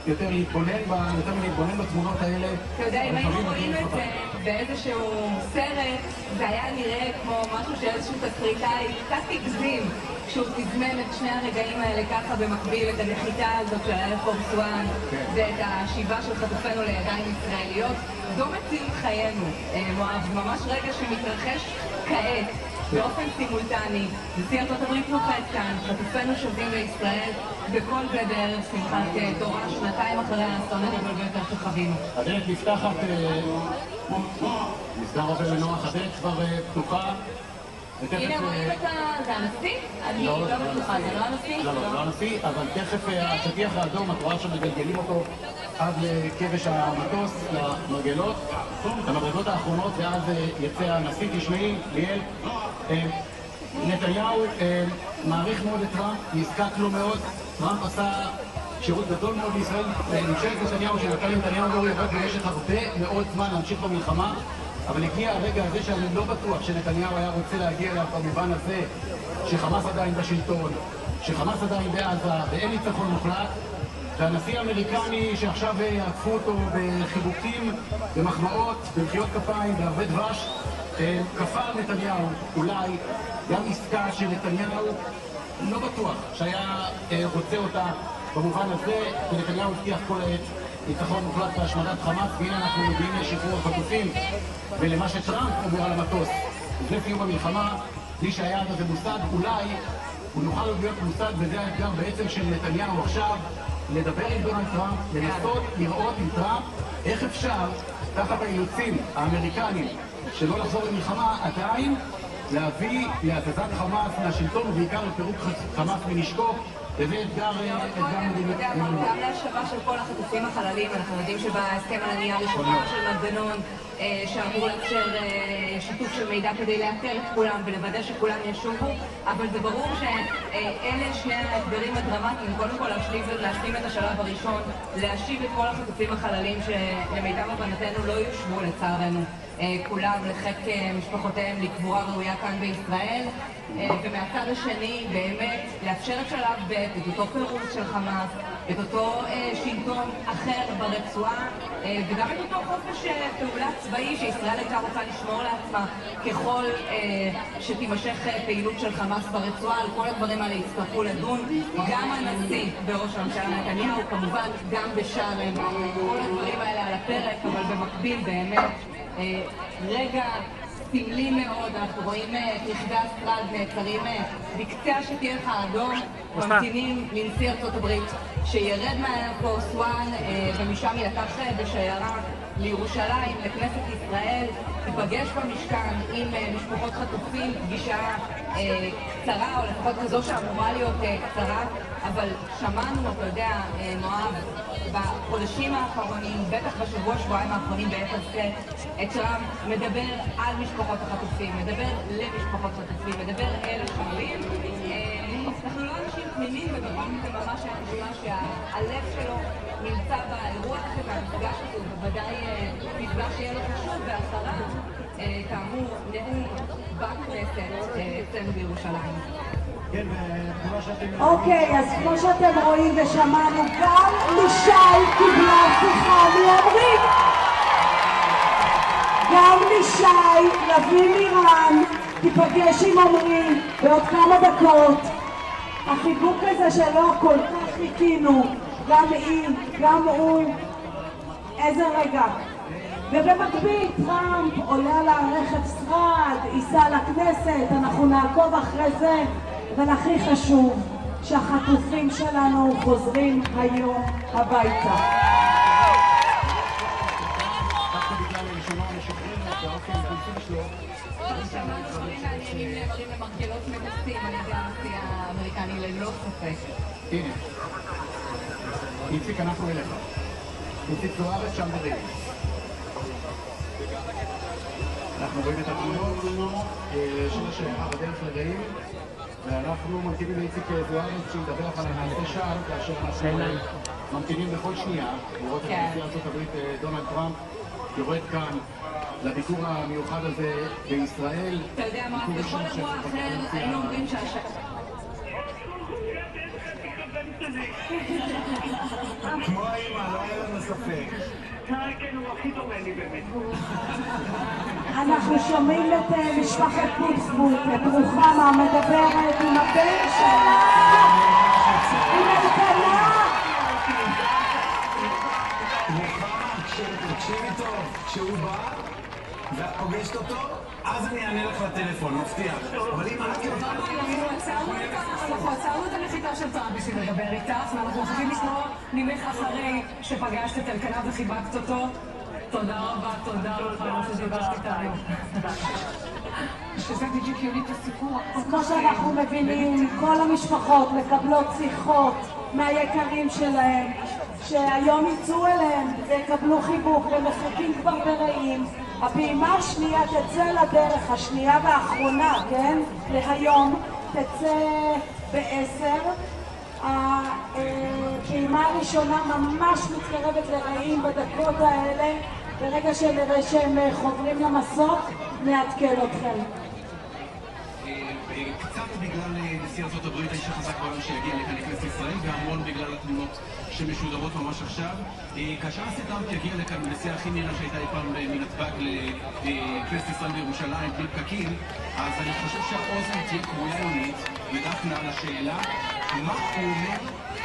יותר להתבונן בתמונות האלה. אתה יודע, אם היינו רואים את זה באיזשהו סרט, זה היה נראה כמו משהו שאיזשהו תסריטאי קצת הגזים כשהוא תזמן את שני הרגעים האלה ככה במקביל, את הנחיתה הזאת של האיירפורס 1 ואת השיבה של חטופינו לידיים ישראליות. זו מציאות חיינו, מואב, ממש רגע שמתרחש כעת. באופן סימולטני, נשיא ארצות הברית נוחת כאן, חטופינו שבים לישראל, וכל זה בערב שמחת תורה, שנתיים אחרי האסון הגדול ביותר שחווינו. הדלת נפתחת, מסדר עובר לנוח, הדלת כבר פתוחה. הנה רואים את זה הנשיא? אני לא בטוחה, זה לא הנשיא? לא, לא הנשיא, אבל תכף השטיח האדום, את רואה שמגלגלים אותו עד לכבש המטוס, למרגלות, המרגלות האחרונות, ואז יצא הנשיא. תשמעי, ליאל, נתניהו מעריך מאוד את טראמפ, נזקק לו מאוד, טראמפ עשה שירות גדול מאוד לישראל, ממשלת נתניהו שנתן לנתניהו לא יבוא במשך הרבה מאוד זמן להמשיך במלחמה, אבל הגיע הרגע הזה שאני לא בטוח שנתניהו היה רוצה להגיע אליו במובן הזה שחמאס עדיין בשלטון, שחמאס עדיין בעזה ואין ניצחון מוחלט, והנשיא האמריקני שעכשיו יעצפו אותו בחיבוקים, במחמאות, במחיאות כפיים, בהרבה דבש, כפה על נתניהו, אולי גם עסקה שנתניהו לא בטוח שהיה רוצה אותה במובן הזה, ונתניהו הבטיח כל העת ניצחון מוחלט בהשמדת חמאס, והנה אנחנו מגיעים לשחרור החטופים ולמה שטראמפ אומר על המטוס לפני סיום המלחמה, בלי שהיעד הזה מושג, אולי הוא נוכל להיות מושג, וזה האתגר בעצם של נתניהו עכשיו, לדבר עם דונלד טראמפ, לנסות לראות עם טראמפ איך אפשר, תחת האילוצים האמריקניים שלא לחזור למלחמה, עדיין להביא להזזת חמאס מהשלטון ובעיקר לפירוק חמאס מנשקו. וזה אתגר מדיניות. גם להשבה של כל החטופים החללים, אנחנו יודעים שבהסכם על הנייר יש של מנגנון שאמור לאפשר שיתוף של מידע כדי לאתר את כולם ולוודא שכולם ישובו, אבל זה ברור שאלה שני האתגרים הדרמטיים, קודם כל להשלים את השלב הראשון, להשיב את כל החטופים החללים שלמיטב הבנתנו לא יושבו לצערנו כולם לחיק משפחותיהם לקבורה ראויה כאן בישראל, ומהצד השני באמת לאפשר את שלב ב', את אותו פירוס של חמאס, את אותו שלטון אחר ברצועה, וגם את אותו חופש פעולה צבאי שישראל הייתה רוצה לשמור לעצמה ככל שתימשך פעילות של חמאס ברצועה. על כל הדברים האלה יצטרכו לדון גם הנשיא וראש הממשלה נתניהו, כמובן גם בשארם. כל הדברים האלה על הפרק, אבל במקביל באמת רגע סמלי מאוד. אנחנו רואים את רכבי הסטרד נעצרים בקצה השטיח האדום, ממתינים לנשיא ארצות הברית שירד מהאיירפורס 1 ומשם ילקח בשיירה לירושלים, לכנסת ישראל, תיפגש במשכן עם משפחות חטופים, פגישה קצרה, או לפחות כזו שאמורה להיות קצרה, אבל שמענו, אתה יודע, נועב, בחודשים האחרונים, בטח בשבוע-שבועיים האחרונים ביתר שאת, את טראמפ מדבר על משפחות החטופים, מדבר למשפחות חטופים, מדבר אל השומרים. אנחנו לא אנשים תמימים, ובאמת זה ממש היה נשמע שהלב שלו נמצא באירוע הזה והמפגש הזה, הוא בוודאי מפגש שיהיה לו חשוב, והשרה, כאמור, נאום בכנסת אצלנו בירושלים. אוקיי, אז כמו שאתם רואים ושמענו, גם מישי קיבלה שיחה מעמרי. גם מישי, נביא מירן, תיפגש עם עמרי בעוד כמה דקות. החיבוק הזה שלא כל כך חיכינו, גם היא, גם הוא, איזה רגע. ובמקביל טראמפ עולה על הרכב שרד, ייסע לכנסת, אנחנו נעקוב אחרי זה, אבל הכי חשוב שהחטופים שלנו חוזרים היום הביתה. שמענו דברים מעניינים נאמרים למרגלות מטוסים על ידי הנשיא האמריקני ללא ספק. הנה, איציק, אנחנו אליך. איציק זוארץ שם ברגע. אנחנו רואים את התמונות של השיירה בדרך לרעים, ואנחנו ממתינים לאיציק זוארץ שידבר על הנעשה שם, כאשר אנחנו ממתינים בכל שנייה לראות את נשיא ארצות הברית דונלד טראמפ יורד כאן לביקור המיוחד הזה בישראל. אתה יודע מה, בכל אירוע אחר היינו אומרים כמו האמא, לא היה לנו ספק. כן, הוא הכי דומה לי באמת. אנחנו שומעים את משפחת פיטסבורג, את רוחמה מדברת עם הבן שלה, עם אלקנה. תקשיבי טוב, כשהוא בא ואת פוגשת אותו, אז אני אענה לך לטלפון, מבטיח. אבל אם את יודעת... אנחנו עצרנו את הנחיתה של טראמפ בשביל לדבר איתך, ואנחנו מחכים לשמוע ממך אחרי שפגשת את אלקנה וחיבקת אותו. תודה רבה, תודה רבה שדיברת איתנו. שזה בדיוק יוליד את הסיפור. אז כמו שאנחנו מבינים, כל המשפחות מקבלות שיחות מהיקרים שלהם, שהיום יצאו אליהם ויקבלו חיבוק ומחכים כבר ברעים. הפעימה השנייה תצא לדרך, השנייה והאחרונה, כן? להיום תצא ב-10. הפעימה הראשונה ממש מתקרבת לרעים בדקות האלה. ברגע שנראה שהם חוברים למסוק, נעדכן אתכם. קצת בגלל נשיא ארצות הברית, האיש החזק בעולם שיגיע לכאן לכנסת ישראל, והמון בגלל התמונות שמשודרות ממש עכשיו. כאשר נשיא טראמפ יגיע לכאן, נסיעה הכי מהירה שהייתה אי פעם מנתב"ג לכנסת ישראל בירושלים, בלי פקקים, אז אני חושב שהאוזן תהיה קרויה יומית ודפנה על השאלה מה הוא אומר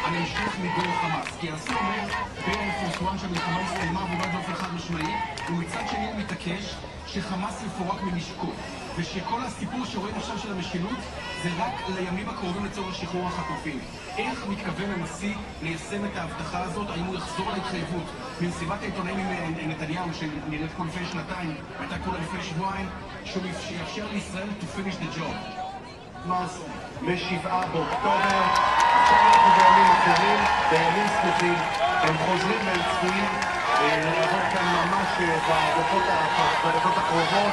על המשך מיגור חמאס. כי הנשיא אומר ב-Air שהמלחמה הסתיימה והוא אומר באופן חד משמעי, ומצד שני הוא מתעקש שחמאס יפורק מנשקו, ושכל הסיפור שרואים עכשיו של המשילות זה רק לימים הקרובים לצורך שחרור החטופים. איך מתכוון הנשיא ליישם את ההבטחה הזאת? האם הוא יחזור להתחייבות ממסיבת העיתונאים עם נתניהו שנראית כמו לפני שנתיים, הייתה כולה לפני שבועיים, שהוא יאפשר לישראל to finish the job? חמאס ב-7 באוקטובר, עכשיו אנחנו בימים אחרים, בימים סמוכים, הם חוזרים והם צפויים לעבור כאן ממש בדקות הקרובות.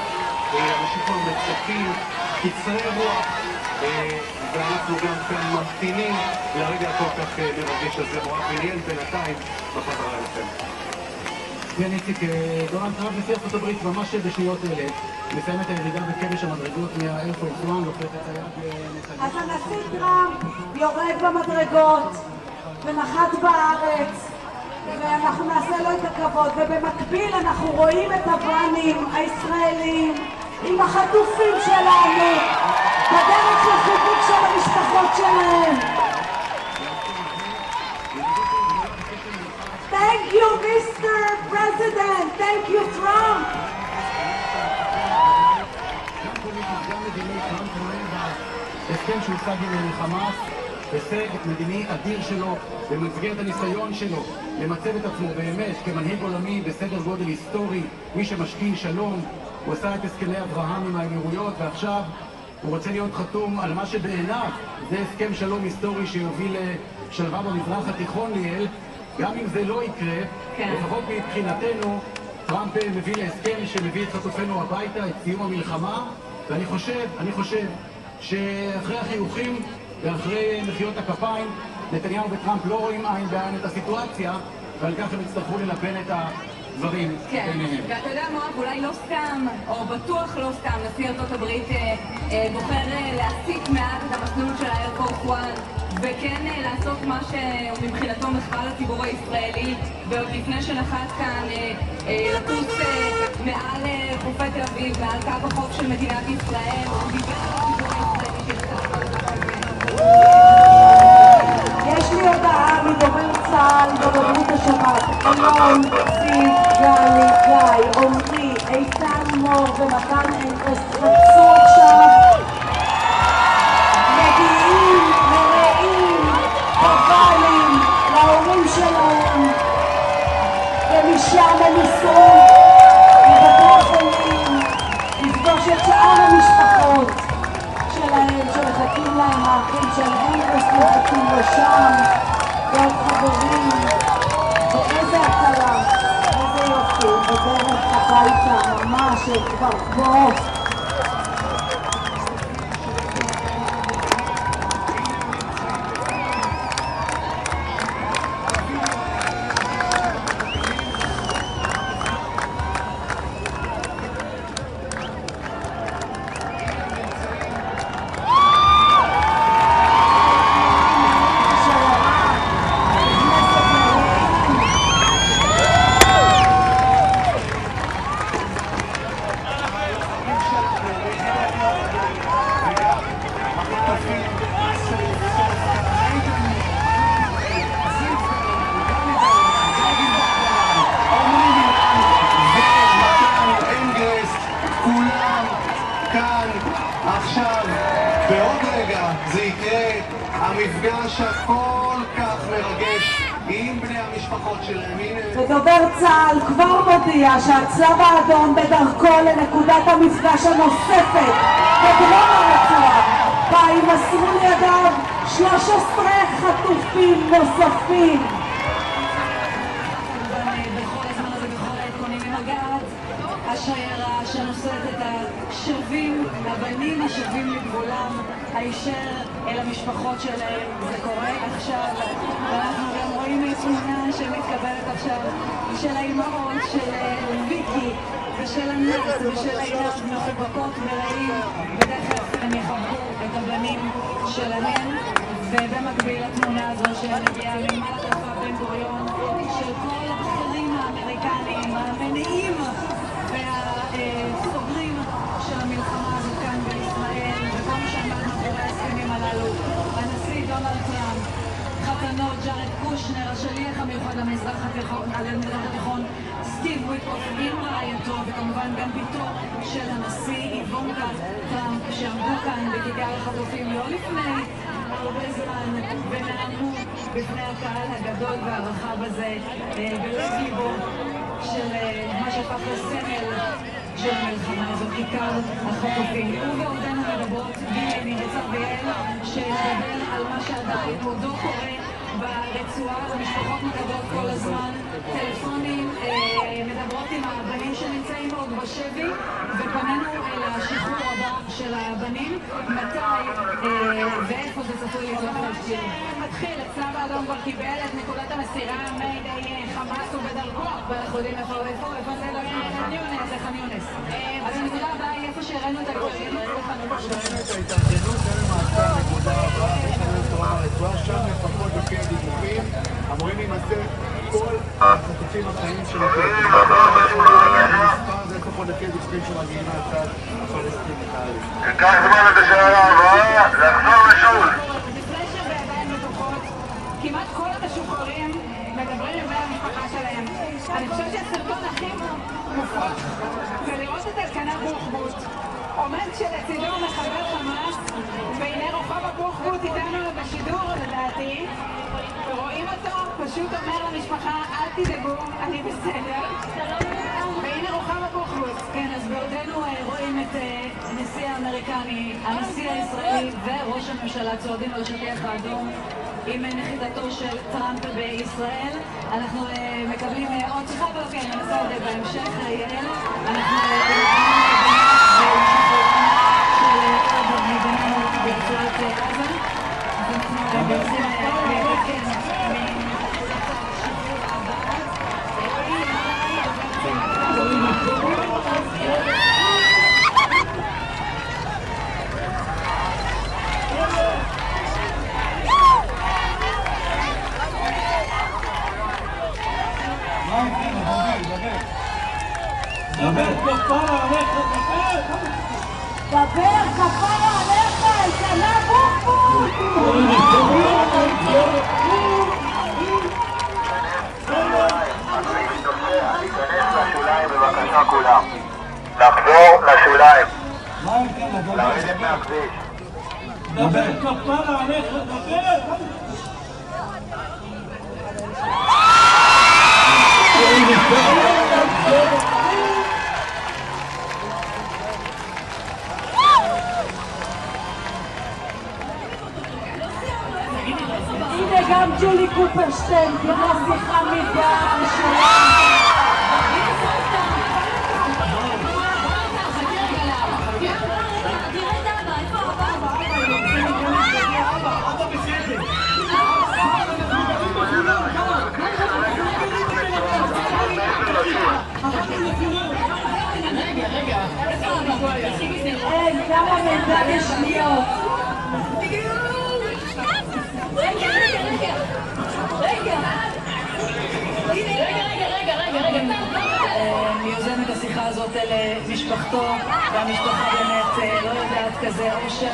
אנשים פה מצפים, קצרי רוח, ואנחנו גם כאן ממתינים לרגע כל כך מרגש הזה. מורן וניאל בינתיים בחזרה אליכם. כן, איציק, דונלד טראמפ נשיא ארצות הברית ממש בשניות אלה מסיים את הירידה בכבש המדרגות מהאיירפורס 1, לוחץ את היד לנתניהו. אז הנשיא טראמפ יורד במדרגות ונחת בארץ ואנחנו נעשה לו את הכבוד, ובמקביל אנחנו רואים את הבנים הישראלים עם החטופים שלנו בדרך לחיבוק של המשפחות שלהם. Thank you, Mr. President. Thank you, Trump. הסכם שהושג עם חמאס, הישג מדיני אדיר שלו במסגרת הניסיון שלו למצב את עצמו באמת כמנהיג עולמי בסדר גודל היסטורי, מי שמשכין שלום. הוא עשה את הסכמי אברהם עם האמירויות, ועכשיו הוא רוצה להיות חתום על מה שבעיניו זה הסכם שלום היסטורי שיוביל לשלווה במזרח התיכון. ליאל, גם אם זה לא יקרה, לפחות מבחינתנו טראמפ מביא להסכם שמביא את חטופינו הביתה, את סיום המלחמה. ואני חושב שאחרי החיוכים ואחרי מחיאות הכפיים, נתניהו וטראמפ לא רואים עין בעין את הסיטואציה, ועל כך הם יצטרכו ללבן את הדברים ביניהם. ואתה יודע מה, אולי לא סתם, או בטוח לא סתם, נשיא ארצות הברית בוחר להסיט מעט את המסלול של ה-Air Force One, וכן לעשות מה שמבחינתו מחווה לציבור הישראלי, ועוד לפני שנחת כאן לטוס מעל חופי תל אביב, מעל קו החוף של מדינת ישראל, הוא דיבר על הציבור הישראלי יש לי הודעה מדובר צה"ל בדוברות השבת. אלון, זיו, גלי, גיא, עומרי, איתן מור ומתן אנגרסט חצו עכשיו מגיעים מרעים קבלים להורים שלהם, ומשם הם ייסעו לבתי החולים לפגוש את שאר המשפחות שלהם שמחכים להם, האחים של אנגרסט מחכים לו שם, ועוד חברים. ואיזה הקלה, איזה יופי, בדרך הביתה ממש כבר פה. המפגש הכל כך מרגש עם בני המשפחות שלהם. ודובר צה"ל כבר מודיע שהצלב האדום בדרכו לנקודת המפגש הנוספת בדרום הרצועה, בה יימסרו לידיו 13 חטופים נוספים. בכל הזמן הזה, בכל העדכונים ממג"ד, השיירה שנושאת את השבים, הבנים השבים לגבולם, הישר אל המשפחות שלהם. זה קורה עכשיו, ואנחנו גם רואים תמונה שמתקבלת עכשיו של האימהות של ויקי ושל ענת ושל עינב מחובקות מרעים, ותכף הם יחבקו את הבנים שלהם. ובמקביל לתמונה הזו שמגיעה ממעל תעופה בן גוריון של כל הבכירים האמריקנים, המניעים והסוגרים של המלחמה הזו כאן בישראל, וכל מה שעמד מאחורי ההסכמים הללו, הנשיא דונלד טראמפ, חתנו ג'ארד קושנר, השליח המיוחד למזרח התיכון סטיב וויטקוף עם רעייתו, וכמובן גם ביתו של הנשיא איוונקה טראמפ, שעמדו כאן בכיכר החטופים לא לפני הרבה זמן ונעמו בפני הקהל הגדול והרחב הזה בלב ליבו של מה שהפך לסמל של המלחמה הזו, כיכר החטופים. ובעודנו מדברות גילי ניצב ויעל שנדבר על מה שעדיין עודו קורה ברצועה. המשפחות מדברות כל הזמן, טלפונים, מדברות עם הבנים שנמצאים עוד בשבי, ופנינו לשחרור הבא של הבנים. מתי ואיפה זה צפוי להתרחש? מתחיל, הצלב האדום כבר קיבל את נקודת המסירה מידי חמאס ובדרכו, ואנחנו יודעים איפה זה ח'אן יונס, זה ח'אן יונס. אז הנקודה הבאה היא איפה שהראינו את הגולים. ראינו את ההתארגנות, זה למעשה הנקודה הבאה, יש לנו את תורה הרצועה, שם לפחות לפי הדיווחים אמורים להימסר כל החטופים החיים של המספר זה לפחות לפי הדיווחים שמגיעים מהצד הפלסטיני. ייקח זמן את השערה הבאה, לחזור לשאול. לפני שהם בידיים בטוחות, כמעט כל המשוחררים מדברים עם בני המשפחה שלהם. אני חושבת שהסרטון הכי מופרך זה לראות את אלקנה בוחבוט עומד שלצידו מחבל חמאס, והנה רוחב הבוחבוט איתנו בשידור לדעתי, ורואים אותו פשוט אומר למשפחה אל תדאגו, אני בסדר. והנה רוחב הבוחבוט. כן, אז בעודנו רואים את הנשיא האמריקני, הנשיא הישראלי וראש הממשלה צועדים על השטיח האדום עם נחיתתו של טראמפ בישראל. אנחנו מקבלים עוד שיחה, ואוקיי, ננסה את זה בהמשך, יעל. אנחנו ברצועת עזה, אז אנחנו בעצם להתעדכן מהשידור הבא. דבר כפרה עליך, דבר כפרה עליך, אלקנה בוחבוט! להיכנס לשוליים בבקשה כולם. לחזור לשוליים. לרדת מהכביש. דבר כפרה עליך, דבר! הנה גם ג'ולי קופרשטיין, תראה שיחה מדם שלה. אין, כמה מידע לשניות. אני יוזמת השיחה הזאת למשפחתו, והמשפחה באמת לא יודעת כזה אושר,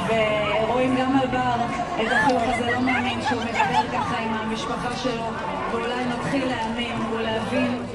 ורואים גם על בר את החיוך הזה, לא מאמין שהוא מדבר ככה עם המשפחה שלו, ואולי מתחיל להאמין ולהבין.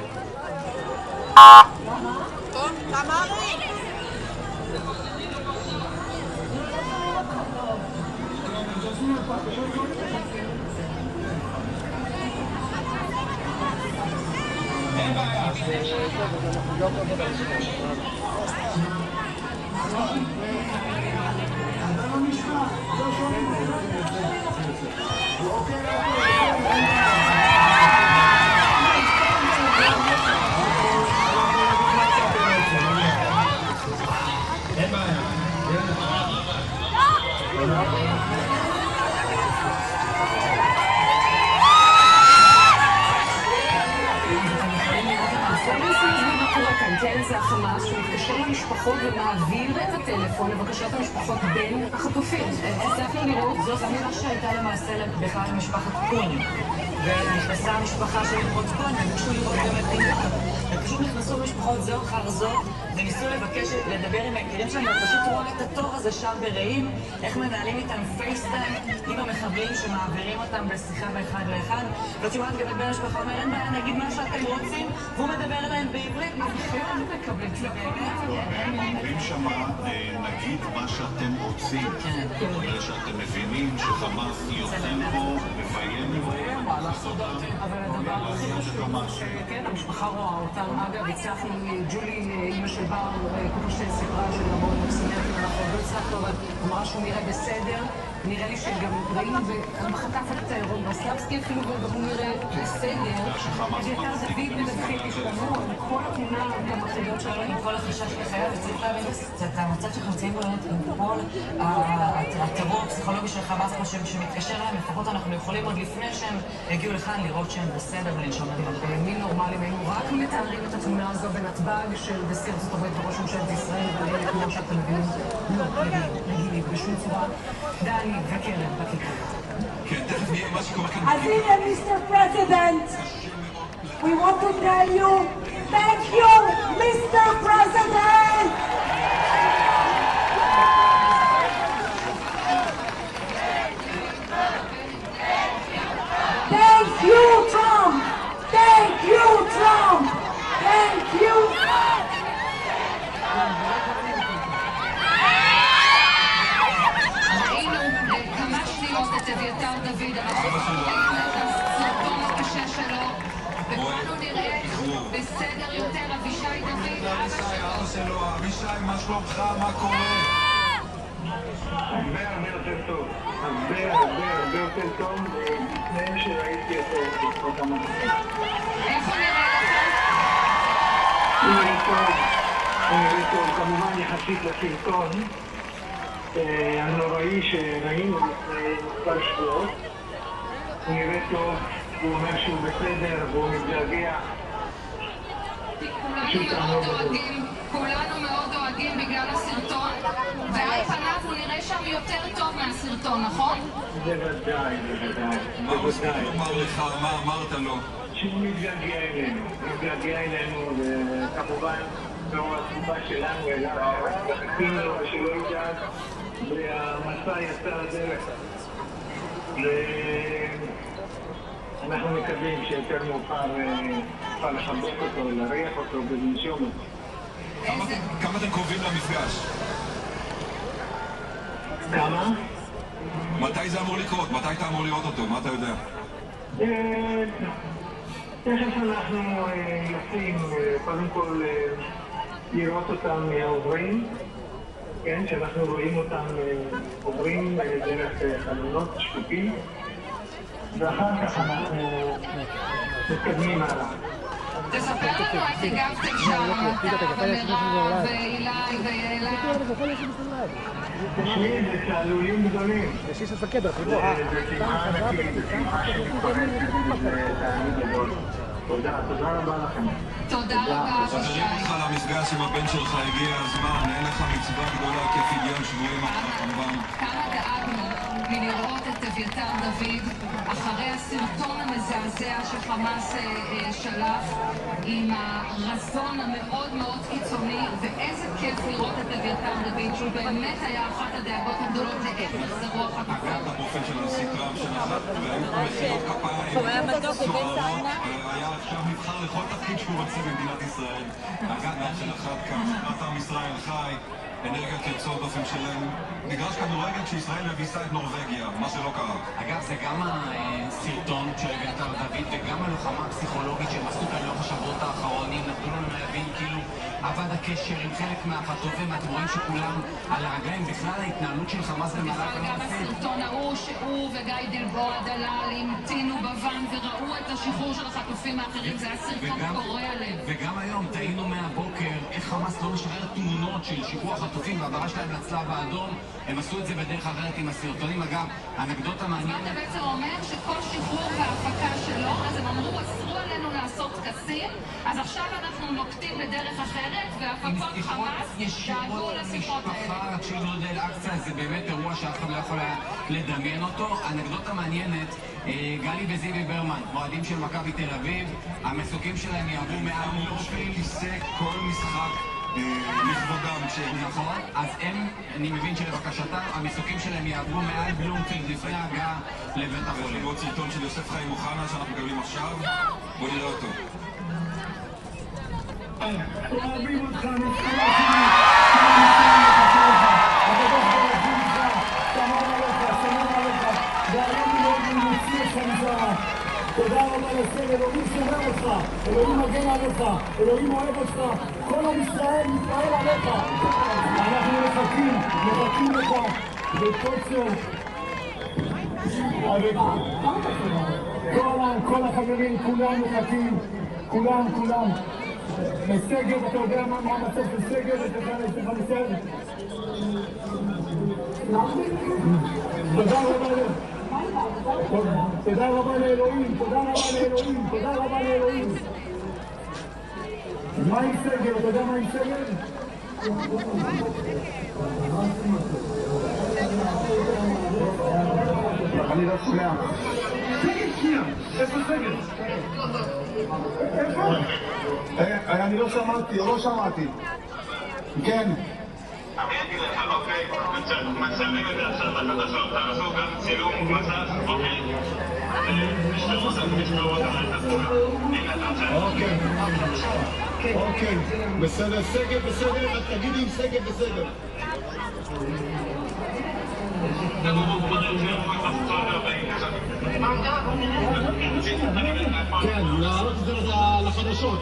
זה החמאס שמתקשר למשפחות ומעביר את הטלפון לבקשת המשפחות בין החטופים. הצלחנו לראות, זו סמירה שהייתה למעשה בכלל למשפחת קון, ונכנסה המשפחה של לראות קון, וביקשו לראות גם את דינק. ופשוט נכנסו משפחות זו אחר זו, וניסו לבקש לדבר עם היקירים שלהם, ופשוט רואה את התור הזה שם ברעים, איך מנהלים איתם פייסטיים עם המחבלים שמעבירים אותם בשיחה באחד לאחד. לא שומעת גם את בן המשפחה אומר, אין בעיה, נגיד מה שאתם רוצים, והוא מדבר אליהם בעברית, מבחיון מקבלים את זה באמת. אומרים שמה, נגיד מה שאתם רוצים, בגלל שאתם מבינים שחמאס יוצאים פה, מביים אבל הדבר הכי חשוב, כן, המשפחה רואה אותם. אגב, הצלחנו, ג'ולי, אמא של בר, כמו שסיפרה שלמרות מקסימטים, אנחנו לא הצלחנו, אבל אמרה שהוא נראה בסדר. נראה לי שגם ראינו בחטף את רוסלבסקי אפילו, וגם הוא נראה בסדר. אביתר דוד מדווחים השתנו, כל התמונה המחרידות שלנו, עם כל החשש לחייו, וצריך להבין את המצב שאנחנו נמצאים בו, עם כל הטרור הפסיכולוגי של חמאס פה שמתקשר להם, לפחות אנחנו יכולים עוד לפני שהם הגיעו לכאן לראות שהם בסדר ולנשום את בימים נורמליים. היינו רק מתארים את התמונה הזו בנתב"ג של נשיא ארצות הברית וראש ממשלת ישראל, ואלה כמו שאתם מבינים, לא רגילים בשום צורה. דני וקרן בכיכר. כן, תכף נהיה מה שקורה כאן. אז הנה מיסטר פרזידנט. We want to tell you, thank you, Mr. President! Thank you, Trump! Thank you, Trump! Thank you! ראינו כמה שניות את אביתר דוד, אנחנו ראינו את הסרטון הקשה שלו, וכולנו נראה בסדר יותר אבישי דוד, אבא שלו. אבישי, מה שלומך? מה קורה? הרבה יותר טוב. הרבה יותר טוב לפני שראיתי אותו כמה דקות. איפה נראה לך? הוא נראה טוב, כמובן יחסית לסרטון הנוראי שראינו לפני מספר שבועות. הוא נראה טוב, הוא אומר שהוא בסדר והוא מתגעגע. כולנו מאוד אוהדים בגלל הסרטון, ועל פניו הוא נראה שם יותר טוב מהסרטון, נכון? בוודאי. מה הוא אמר לך? מה אמרת לו? שהוא מתגעגע אלינו, וכמובן זו הסיבה שלנו אליו, חיכינו לו ושלא ידאג, והמסע יצא לדרך. אנחנו מקווים שיותר מאוחר נוכל לחבק אותו, להריח אותו ולנשום אותו. כמה אתם קרובים למפגש? כמה? מתי זה אמור לקרות? מתי אתה אמור לראות אותו? מה אתה יודע? תכף אנחנו יוצאים, קודם כל לראות אותם עוברים, כן, שאנחנו רואים אותם עוברים דרך חלונות שקופים, ואחר כך אנחנו מתקדמים הלאה. תספר לנו איך הגבתם שם, אתה ומירב ואילי ואלה. תשמעי, זה תעלולים גדולים. זה שמחה ענקית, זה שמחה שמתפרצת, זה תענוג גדול. תודה רבה לכם. תודה רבה, אבישי. אותך למפגש עם הבן שלך, הגיע הזמן, אין לך מצווה גדולה כפדיון שבויים כמובן. כמה דאגנו מלראות את אביתר דוד אחרי הסרטון המזעזע שחמאס שלח עם הרזון המאוד מאוד קיצוני, ואיזה כיף לראות את אביתר דוד שהוא באמת היה אחת הדאגות הגדולות לאיך יחזרו החטופים. אגב, המופן של הנשיא טראמפ שנחת והיו פה מחיאות כפיים סוערות, היה עכשיו נבחר לכל תפקיד שהוא רוצה במדינת ישראל. הגנה של אחת כאן, שנת עם ישראל חי, אנרגיות יוצאות דופן שלהם. מגרש כדורגל כשישראל מביסה את נורווגיה, מה שלא קרה. אגב, זה גם הסרטון של אביתר דוד וגם הלוחמה הפסיכולוגית שהם עשו כאן לאורך השבועות האחרונים, נתנו לנו להבין כאילו עבד הקשר עם חלק מהחטופים, ואתם רואים שכולם על הרגליים. בכלל ההתנהלות של חמאס במהלך גם הסרטון ההוא שהוא וגיא דלבוע דלל המתינו בוואן וראו את השחרור של החטופים האחרים, זה היה סרטון קורע לב. וגם היום טעינו מהבוקר איך חמאס לא משחרר תמונות של שחרור החטופים והעברה שלהם לצלב האדום. הם עשו את זה בדרך אחרת עם הסרטונים. אגב, אנקדוטה מעניינת. אתה בעצם אומר שכל שחרור וההפקה שלו, אז הם אמרו, אסרו עלינו לעשות טקסים, אז עכשיו אנחנו נוקטים בדרך אחרת, והפקות חמאס דאגו לשיחות האלה. רק שילמוד אל-אקצא זה באמת אירוע שאף אחד לא יכול לדמיין אותו. אנקדוטה מעניינת, גלי וזיוי ברמן, מועדים של מכבי תל אביב, המסוקים שלהם יעברו מעל מיליון כיסא כל משחק לכבודם כשהם נכון, אז הם, אני מבין שלבקשתם, המסוקים שלהם יעברו מעל בלומפילד לפני ההגעה לבית החולים. ועוד סרטון של יוסף חיים מוחנה שאנחנו מקבלים עכשיו, בוא נראה אותו. אוהבים אותך, תודה רבה לסר, אלוהים שומר אותך, אלוהים מגן עליך, אלוהים אוהב אותך, כל עם ישראל מתפעל עליך. אנחנו מחכים לך בקוצר. כל החברים, כולם מחכים, כולם. מסגר, אתה יודע מה המצב של סגר? יש לך מסגר? תודה רבה לאלוהים. מה עם סגר? אתה יודע מה עם סגר? אני לא שומע. שנייה, איפה סגל? איפה? אני לא שמעתי, או לא שמעתי. כן. אני אגיד לך, אוקיי, מצלמים את זה עכשיו בחדשות, תעשו גם צילום מסך, אוקיי? תשמעו אותם את התמונה. הנה אתה רוצה. אוקיי, בסדר, סגל בסדר, רק תגידי אם סגל בסדר. כן, להעלות את זה לחדשות.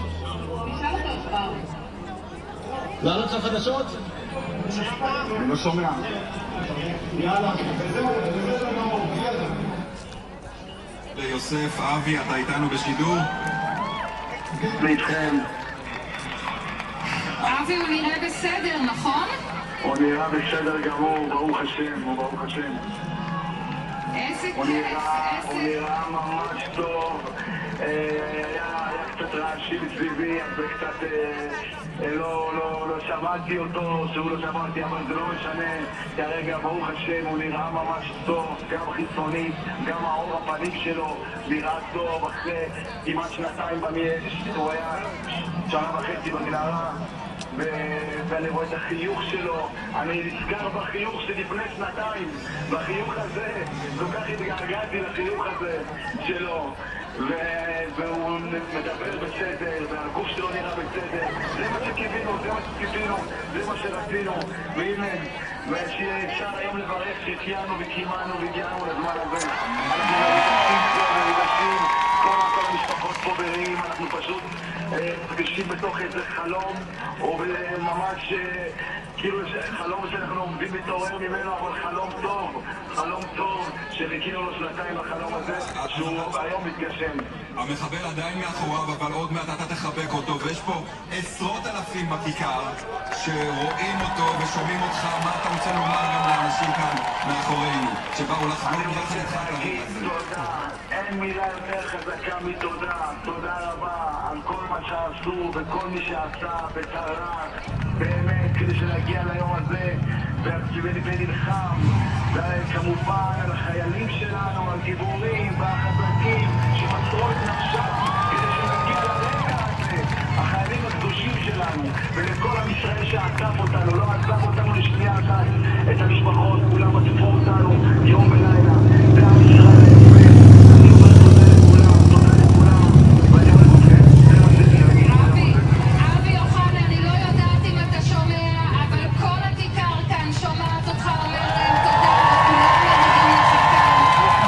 לעלות לחדשות? אני לא שומע. יאללה, יוסף, אבי, אתה איתנו בשידור? ואיתכם. אבי, הוא נראה בסדר, נכון? הוא נראה בסדר גמור, ברוך השם, ברוך השם. איזה הוא כיף, נראה ממש טוב. היה קצת רעשים סביבי, אז קצת לא שמעתי אותו, שהוא לא שמעתי, אבל זה לא משנה. כרגע, ברוך השם, הוא נראה ממש טוב, גם חיצונית, גם האור הפנים שלו נראה טוב. אחרי כמעט שנתיים הוא היה שנה וחצי במנהרה, ואני רואה את החיוך שלו, אני נזכר בחיוך שלפני שנתיים, בחיוך הזה, כל כך התגעגעתי לחיוך הזה שלו, והוא מדבר בסדר, והגוף שלו נראה בסדר. זה מה שקיווינו, זה מה שציפינו, זה מה שרצינו, והנה, ושאפשר היום לברך שהחיינו וקיימנו והגיענו לזמן הזה. אנחנו מרגישים פה ומרגישים, כל המשפחות פה ברעים, אנחנו פשוט מרגישים בתוך איזה חלום, או ממש כאילו חלום שאנחנו עומדים להתעורר ממנו, אבל חלום טוב שחיכינו לו שנתיים לחלום הזה, שהוא היום מתגשם. המחבל עדיין מאחוריו, אבל עוד מעט אתה תחבק אותו, ויש פה עשרות אלפים בכיכר שרואים אותו ושומעים אותך. מה אתה רוצה לומר גם לאנשים כאן מאחורינו שבאו לחגוג יחד איתך את הרגע הזה? תודה, אין מילה יותר חזקה מתודה. תודה רבה על כל מה שעשו וכל מי שעשה וטרח באמת כדי שנגיע ליום הזה ונלחם, וכמובן על החיילים שלנו, על גיבורים והחזקים שמסרו את נפשם כדי שנגיע לרגע הזה, החיילים הקדושים שלנו, ולכל עם ישראל שעצב אותנו, לא עצב אותנו לשנייה אחת, את המשפחות, כולם עצבו אותנו יום ולילה, זה עם ישראל. אני אומר תודה לכולם, ואני אומר לכם, זה מה שאני אבי אוחנה, אני לא יודעת אם אתה שומע, אבל כל הכיכר כאן שומעת אותך אומר להם תודה, וכולם מגיעים לך כאן,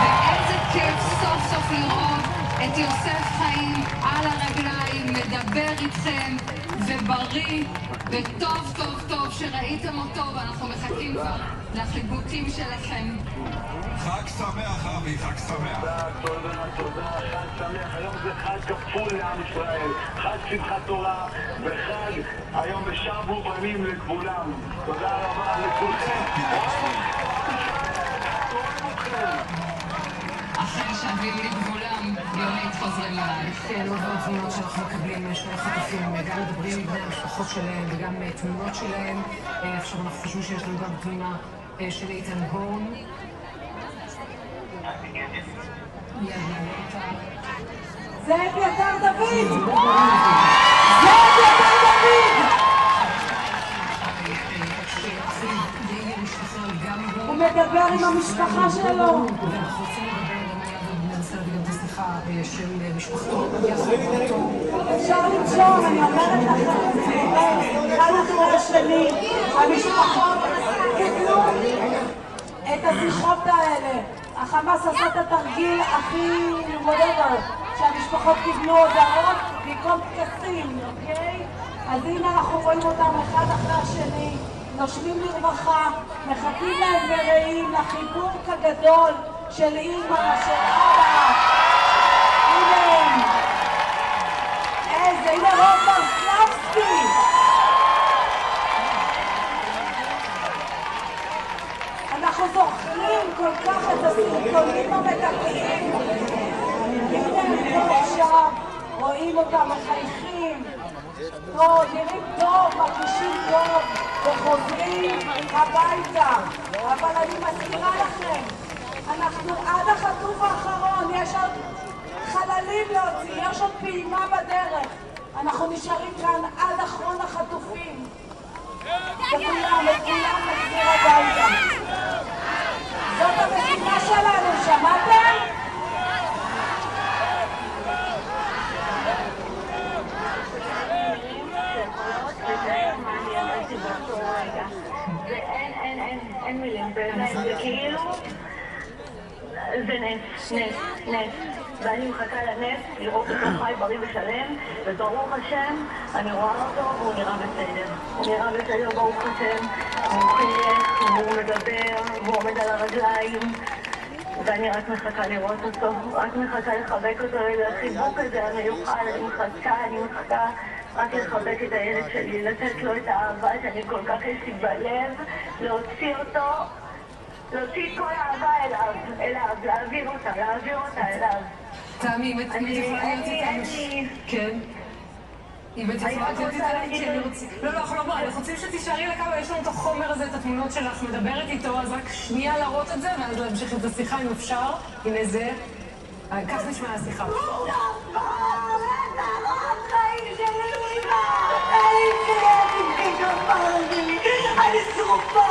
ואיזה כיף סוף סוף לראות את יוסף חיים על הרגליים, מדבר איתכם, ובריא, וטוב טוב טוב שראיתם אותו, ואנחנו מחכים כבר לחיבוקים שלכם. חג שמח, אבי, חג שמח. תודה, חג שמח. היום זה חג כפול לעם ישראל, חג שמחת תורה וחג היום ושבו בנים לגבולם. תודה רבה לכולכם. אחרי שבים לגבולם, יונית חוזרים עלייך. כן, עוד ועוד תמונות שאנחנו מקבלים שני החטופים, גם מדברים עם בני המשפחות שלהם וגם תמונות שלהם. עכשיו אנחנו חושבים שיש לנו גם תמונה של איתן הון. זה אביתר דוד! זה אביתר דוד! הוא מדבר עם המשפחה שלו. של משפחתו. אפשר לנשום, אני אומרת לכם, אחד אחרי השני, המשפחות קיבלו את השיחות האלה. החמאס עשה את התרגיל הכי whatever, שהמשפחות קיבלו הודעות במקום טקסים, אוקיי? אז הנה אנחנו רואים אותם אחד אחרי השני, נושמים לרווחה, מחכים להם ברעים, לחיבוק הגדול של אמא, של אבא. הנה הם. הנה רוב ברסלבסקי. אנחנו זוכרים כל כך את הסרטונים המדכאים. הנה הם פה עכשיו, רואים אותם מחייכים. טוב, נראים טוב, מרגישים טוב, וחוזרים הביתה. אבל אני מזכירה לכם, אנחנו עד החטוף האחרון, יש עוד יכולים להוציא, יש עוד פעימה בדרך. אנחנו נשארים כאן עד אחרון החטופים. וכולם נחזיר הביתה. זאת המשימה שלנו, שמעתם? אין מילים, באמת, זה כאילו... זה נס. ואני מחכה לנס, לראות אותו חי בריא ושלם, וברוך השם, אני רואה אותו והוא נראה בסדר. הוא נראה בסדר, ברוך השם, הוא חייך, הוא מדבר, והוא עומד על הרגליים, ואני רק מחכה לראות אותו, רק מחכה לחבק אותו, לחיבוק הזה המיוחד, אני מחכה רק לחבק את הילד שלי, לתת לו את האהבה שאני כל כך יש לי בלב, להוציא אותו, להוציא את כל האהבה אליו, להעביר אותה אליו. תמי, אם את יכולה להיות איתנו... כן. אם את יכולה להיות איתנו, כי אני רוצה... לא, אנחנו רוצים שתישארי לכמה, יש לנו את החומר הזה, את התמונות שלך, מדברת איתו, אז רק שנייה להראות את זה, ואז להמשיך את השיחה אם אפשר. הנה זה. כך נשמע השיחה. אני שרופה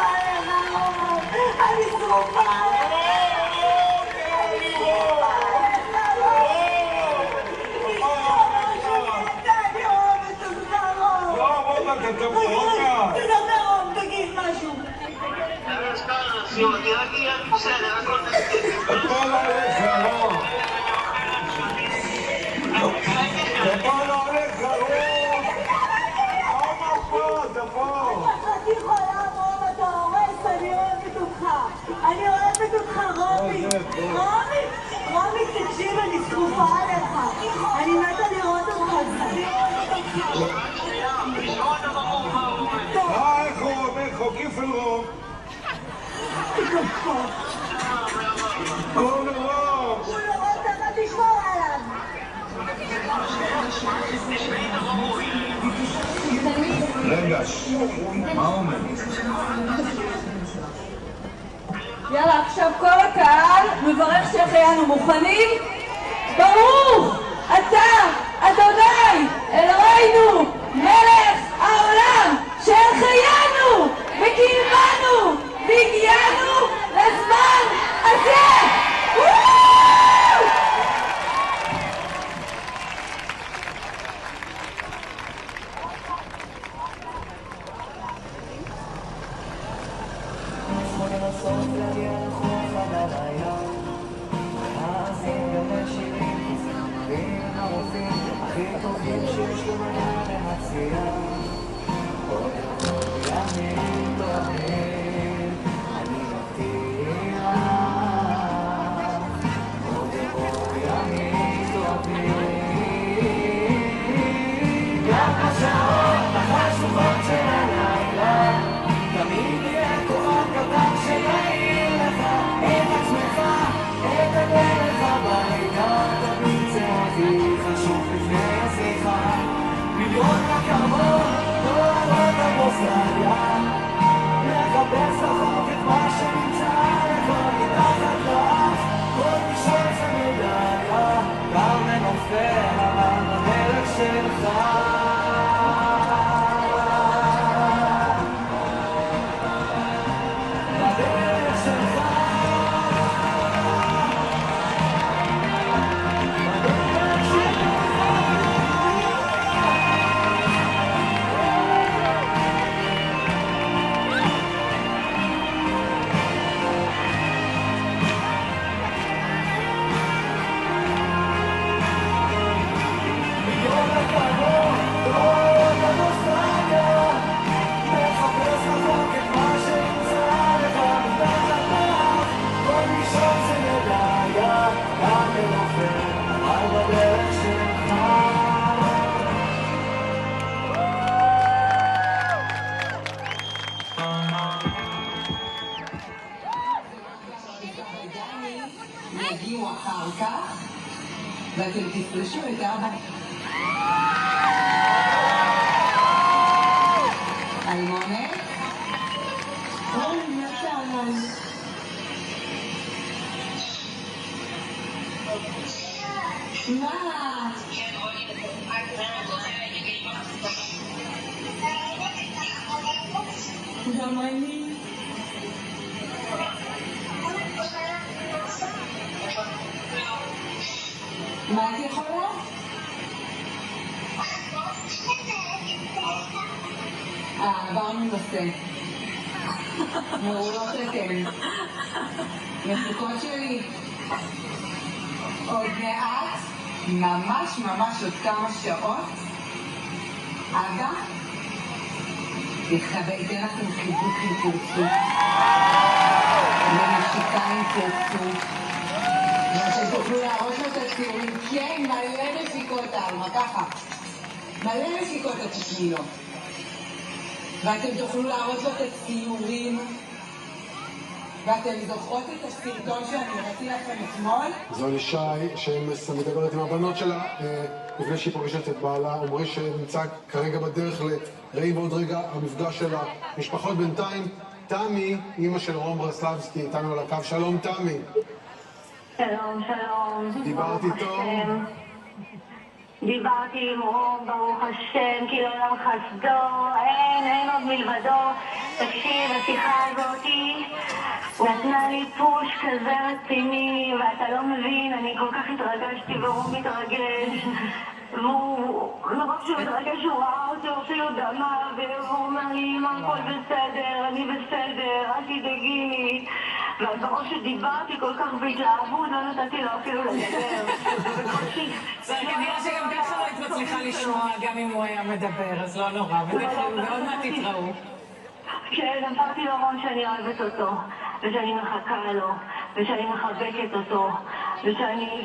תגיד משהו. תירגעי, אני בסדר, הכל בסדר. אני יכולה, רוב, אתה הורס, אני אוהבת אותך, רומי, תקשיב, אני שרופה עליך, אני מתה לראות אותך. איך כיף אלרום? הוא לראות, אתה תשמור עליו. רגע, מה אומר? יאללה, עכשיו כל הקהל מברך שהחיינו. מוכנים? ברוך אתה אדוני אלוהינו מלך העולם שהחיינו וקיימנו והגיענו לזמן הזה. יגיעו אחר כך ואתם תפרשו את אבא אלמונת אוי נתן מה? גם אני. מה את יכולה? עברנו נושא. מעולות אתן. מחוקות שלי. עוד מעט, ממש עוד כמה שעות, אבא ייתן לכם חיבוק אם תרצו, ונשיקה אם תרצו, ואתם תוכלו להראות לו את הציורים, כן, מלא נשיקות אלמה, ככה, מלא נשיקות תתני לו, ואתם תוכלו להראות לו את הציורים, ואתם זוכרות את הסרטון שאני הראיתי לכם אתמול? זו אישה שמדברת עם הבנות שלה לפני שהיא פוגשת את בעלה. אומרי שנמצא כרגע בדרך לראי ועוד רגע המפגש של המשפחות. בינתיים תמי, אמא של רום ברסלבסקי, איתנו על הקו. שלום תמי. שלום. דיברת איתו? דיברתי עם רום, ברוך השם, כי לעולם חסדו, אין עוד מלבדו. תקשיב, השיחה הזאתי נתנה לי פוש כזה רציני, ואתה לא מבין, אני כל כך התרגשתי ורום מתרגש, והוא, לא רק שהוא מתרגש, הוא ראה אותי אפילו דמה, והוא אומר לי, אמא, הכל בסדר, אני בסדר, אל תדאגי לי. ובראש שדיברתי כל כך בהתלהבות, לא נתתי לו אפילו לדבר. זה כנראה שגם ככה לא היית מצליחה לשמוע, גם אם הוא היה מדבר, אז לא נורא, ועוד מעט תתראו. כן, אמרתי לו רון שאני אוהבת אותו, ושאני מחכה לו, ושאני מחבקת אותו,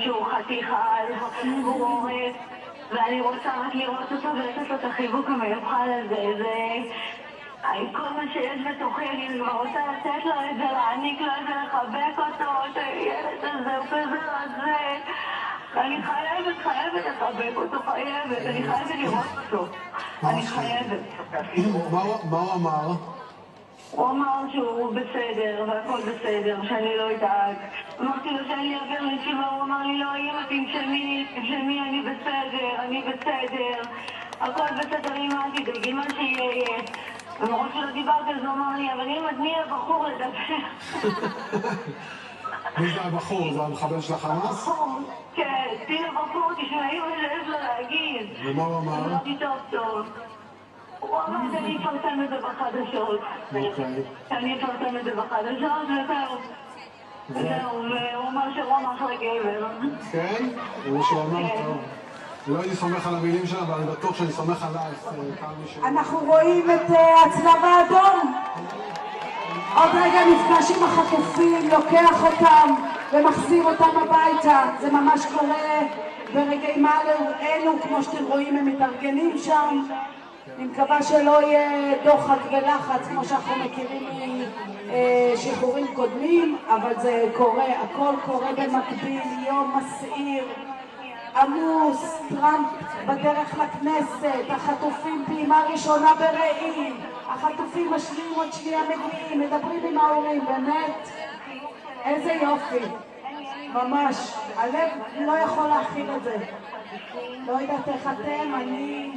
שהוא חתיכה, והוא הורס, ואני רוצה רק לראות אותו ולתת לו את החיבוק המיוחד הזה. כל מה שיש בתוכי, אני כבר רוצה לתת לו את זה, להעניק לו את זה, לחבק אותו, את הילד הזה, הוא כזה רזה. אני חייבת לחבק אותו, אני חייבת לראות אותו. אני חייבת. מה הוא אמר? הוא אמר שהוא בסדר, והכל בסדר, שאני לא אדאג. אמרתי לו שאני אעביר לישיבה, הוא אמר לי, לא, אמא, תנשמי, אני בסדר. הכל בסדר, אמא, תדאגי, מה שיהיה. ומרוב שלא דיברת, אז הוא אמר לי, אבל אמא, תני הבחור לדבר. מי זה הבחור? זה המחבל של החמאס? כן, תני לבחור, תשמעי מה שיש לו להגיד. ומה הוא אמר? אמרתי, טוב. הוא אמר שאני אפרסם את זה בחדשות. שאני אפרסם את זה בחדשות, וזהו, והוא אמר שרום אחלה גבר. כן? הוא אמר טוב. לא הייתי סומך על המילים שלה, אבל אני בטוח שאני סומך עלייך. אנחנו רואים את הצלב האדום. עוד רגע נפגש עם החטופים, לוקח אותם ומחזיר אותם הביתה. זה ממש קורה ברגעים אלו, כמו שאתם רואים, הם מתארגנים שם. אני מקווה שלא יהיה דוחק ולחץ כמו שאנחנו מכירים משחרורים קודמים, אבל זה קורה, הכל קורה במקביל, יום מסעיר, עמוס, טראמפ בדרך לכנסת, החטופים פעימה ראשונה ברעים, החטופים משלים עוד שנייה מגיעים, מדברים עם ההורים, באמת, איזה יופי, ממש, הלב לא יכול להכיל את זה, לא יודעת איך אתם, אני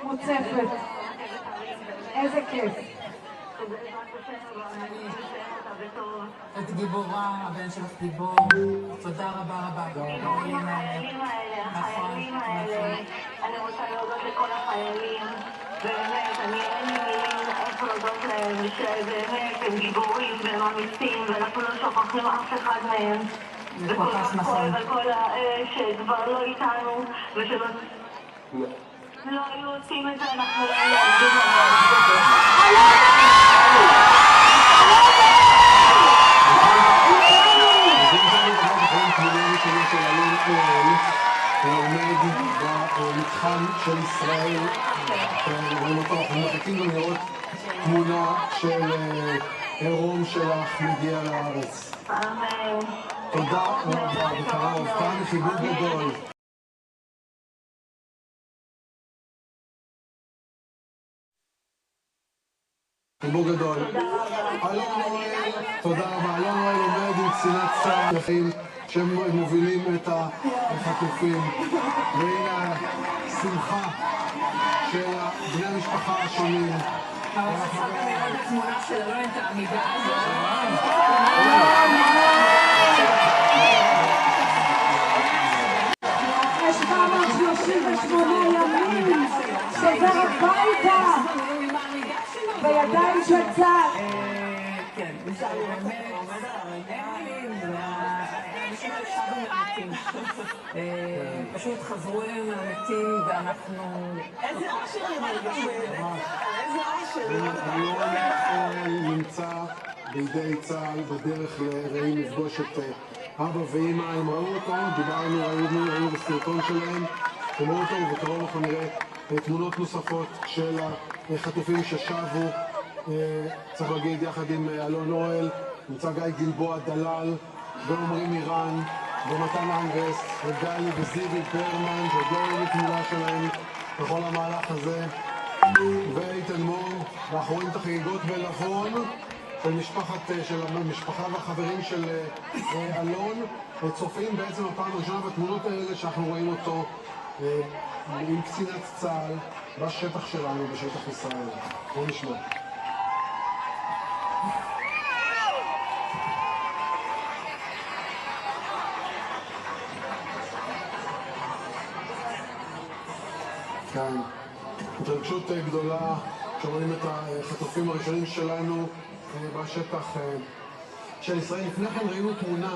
מוצפת, איזה כיף. את גיבורה, הבן שלך גיבור, תודה רבה. החיילים האלה, אני רוצה להודות לכל החיילים, באמת, אין לי מילים איך להודות להם, שבאמת הם גיבורים והם אמיצים, ואנחנו לא שוכחים אף אחד מהם. וכל הכואב על כל שכבר לא איתנו, ושלא לא היו עושים את זה, אנחנו לא נעמדים במתחם של ישראל, רואים אותו, אנחנו מחכים גם לראות תמונה של רום שלך מגיע לארץ. אמן. תודה רבה, בקרוב, כאן חיבוק גדול. חיבוק גדול. אלון נואל, תודה רבה. אלון נואל עומד עם קצינת צה"ל. שהם מובילים את החטופים. והנה השמחה של בני המשפחה השונים. אבל אפשר גם לראות את התמונה של אלון, את העמידה הזאת. יש 738 ימים שזה הביתה בידיים של צה"ל. כן, אפשר לראות עומד על הרגליים, והאנשים עכשיו המתים. פשוט חזרו אליהם מהמתים ואנחנו... איזה אושר הם מרגישים, איזה אושר. אלון נמצא בידי צה"ל בדרך לרעים לפגוש את אבא ואמא. הם ראו אותו, דיברנו, ראינו בסרטון שלהם, הם ראו אותו, ובקרוב אנחנו נראה תמונות נוספות של החטופים ששבו. צריך להגיד יחד עם אלון אוהל, נמצא גיא גלבוע דלל, ועומרים איראן, ומתן אנגרס, וגלי וזיוי ברמן, שעוד לא ראינו תמונה שלהם בכל המהלך הזה, ואיתן מור. ואנחנו רואים את החגיגות בלבון של המשפחה והחברים של אלון, צופים בעצם הפעם הראשונה בתמונות האלה שאנחנו רואים אותו עם קצינת צה"ל בשטח שלנו, בשטח ישראל. בואו נשמע. כאן התרגשות גדולה שרואים את החטופים הראשונים שלנו בשטח של ישראל. לפני כן ראינו תמונה,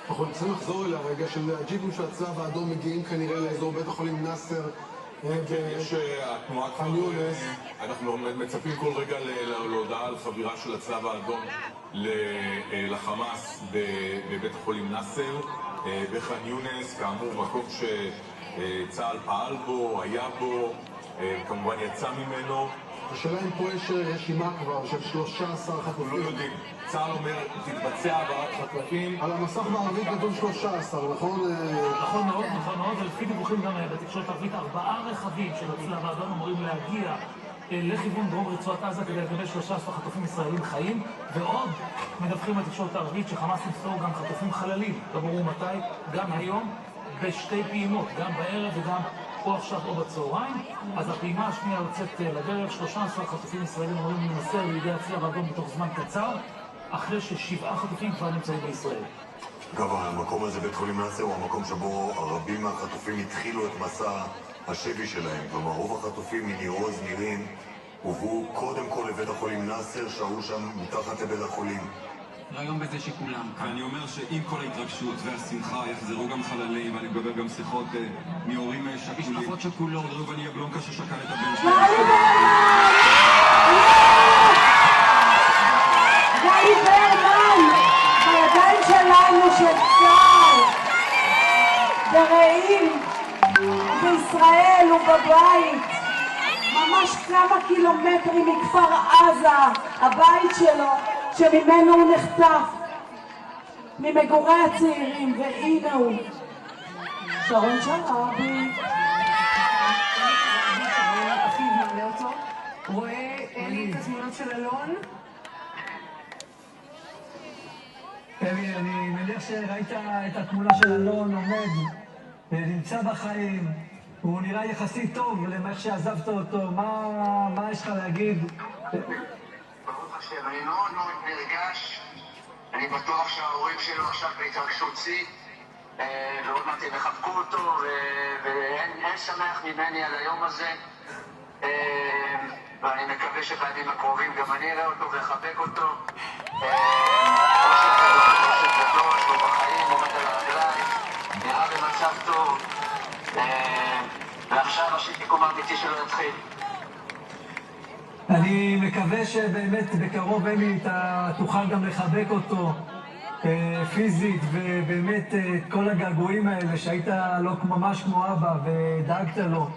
אנחנו צריכים לחזור אליה רגע, של הג'יפים של הצלב האדום מגיעים כנראה לאזור בית החולים נאסר. יש התנועה כבר, אנחנו מצפים כל רגע להודעה על חבירה של הצלב האדום לחמאס בבית החולים נאסר בח'אן יונס, כאמור מקום שצה"ל פעל בו, היה בו, כמובן יצא ממנו. השאלה אם פה יש רשימה כבר של 13 חטופים. אנחנו לא יודעים. צה"ל אומר, תתבצע העברת חטופים. על המסך בערבית כתוב 13, נכון? נכון מאוד, נכון מאוד, ולפי דיווחים גם בתקשורת הערבית, 4 רכבים של הצלב האדום אמורים להגיע לכיוון דרום רצועת עזה כדי לגבש 13 חטופים ישראלים חיים, ועוד מדווחים בתקשורת הערבית שחמאס ימסור גם חטופים חללים, לא ברור מתי, גם היום, בשתי פעימות, גם בערב וגם או עכשיו או בצהריים. אז הפעימה השנייה יוצאת לדרך, 13 חטופים ישראלים אמורים להימסר לידי הצלב האדום בתוך זמן קצר, אחרי ש7 חטופים כבר נמצאים בישראל. אגב, המקום הזה, בית חולים נאסר, הוא המקום שבו רבים מהחטופים התחילו את מסע השבי שלהם. כלומר, רוב החטופים מניר עוז, נירים, הובאו קודם כל לבית החולים נאסר, שהו שם מתחת לבית החולים. רעיון בזה שכולם כאן. ואני אומר שעם כל ההתרגשות והשמחה יחזרו גם חללים, ואני מדבר גם שיחות מהורים שכולים. משפחות שכולות. ראובן יבלונקה ששכל את הבן שלו. גיא ברמן, בידיים שלנו של צה"ל, ברעים, בישראל ובבית, ממש כמה קילומטרים מכפר עזה, הבית שלו, שממנו הוא נחטף, ממגורי הצעירים, והנה הוא, שרון שרעבי. אחיו מעלה אותו, רואה אלי את התמונות של אלון. אלי, אני מניח שראית את התמונה של אלון עומד, נמצא בחיים, הוא נראה יחסית טוב למאיך שעזבת אותו, מה יש לך להגיד? ברוך השם, אני מאוד מאוד נרגש, אני בטוח שההורים שלו עכשיו בהתרגשות שיא, ועוד מעט הם יחבקו אותו, ואין שמח ממני על היום הזה, ואני מקווה שבימים הקרובים גם אני אראה אותו ואחבק אותו. אושר גדול, שהוא בחיים, עומד על הרגליים, נראה במצב טוב, ועכשיו השיקום האמיתי שלו יתחיל. אני מקווה שבאמת בקרוב אלי אתה תוכל גם לחבק אותו פיזית, ובאמת את כל הגעגועים האלה שהיית לו ממש כמו אבא ודאגת לו,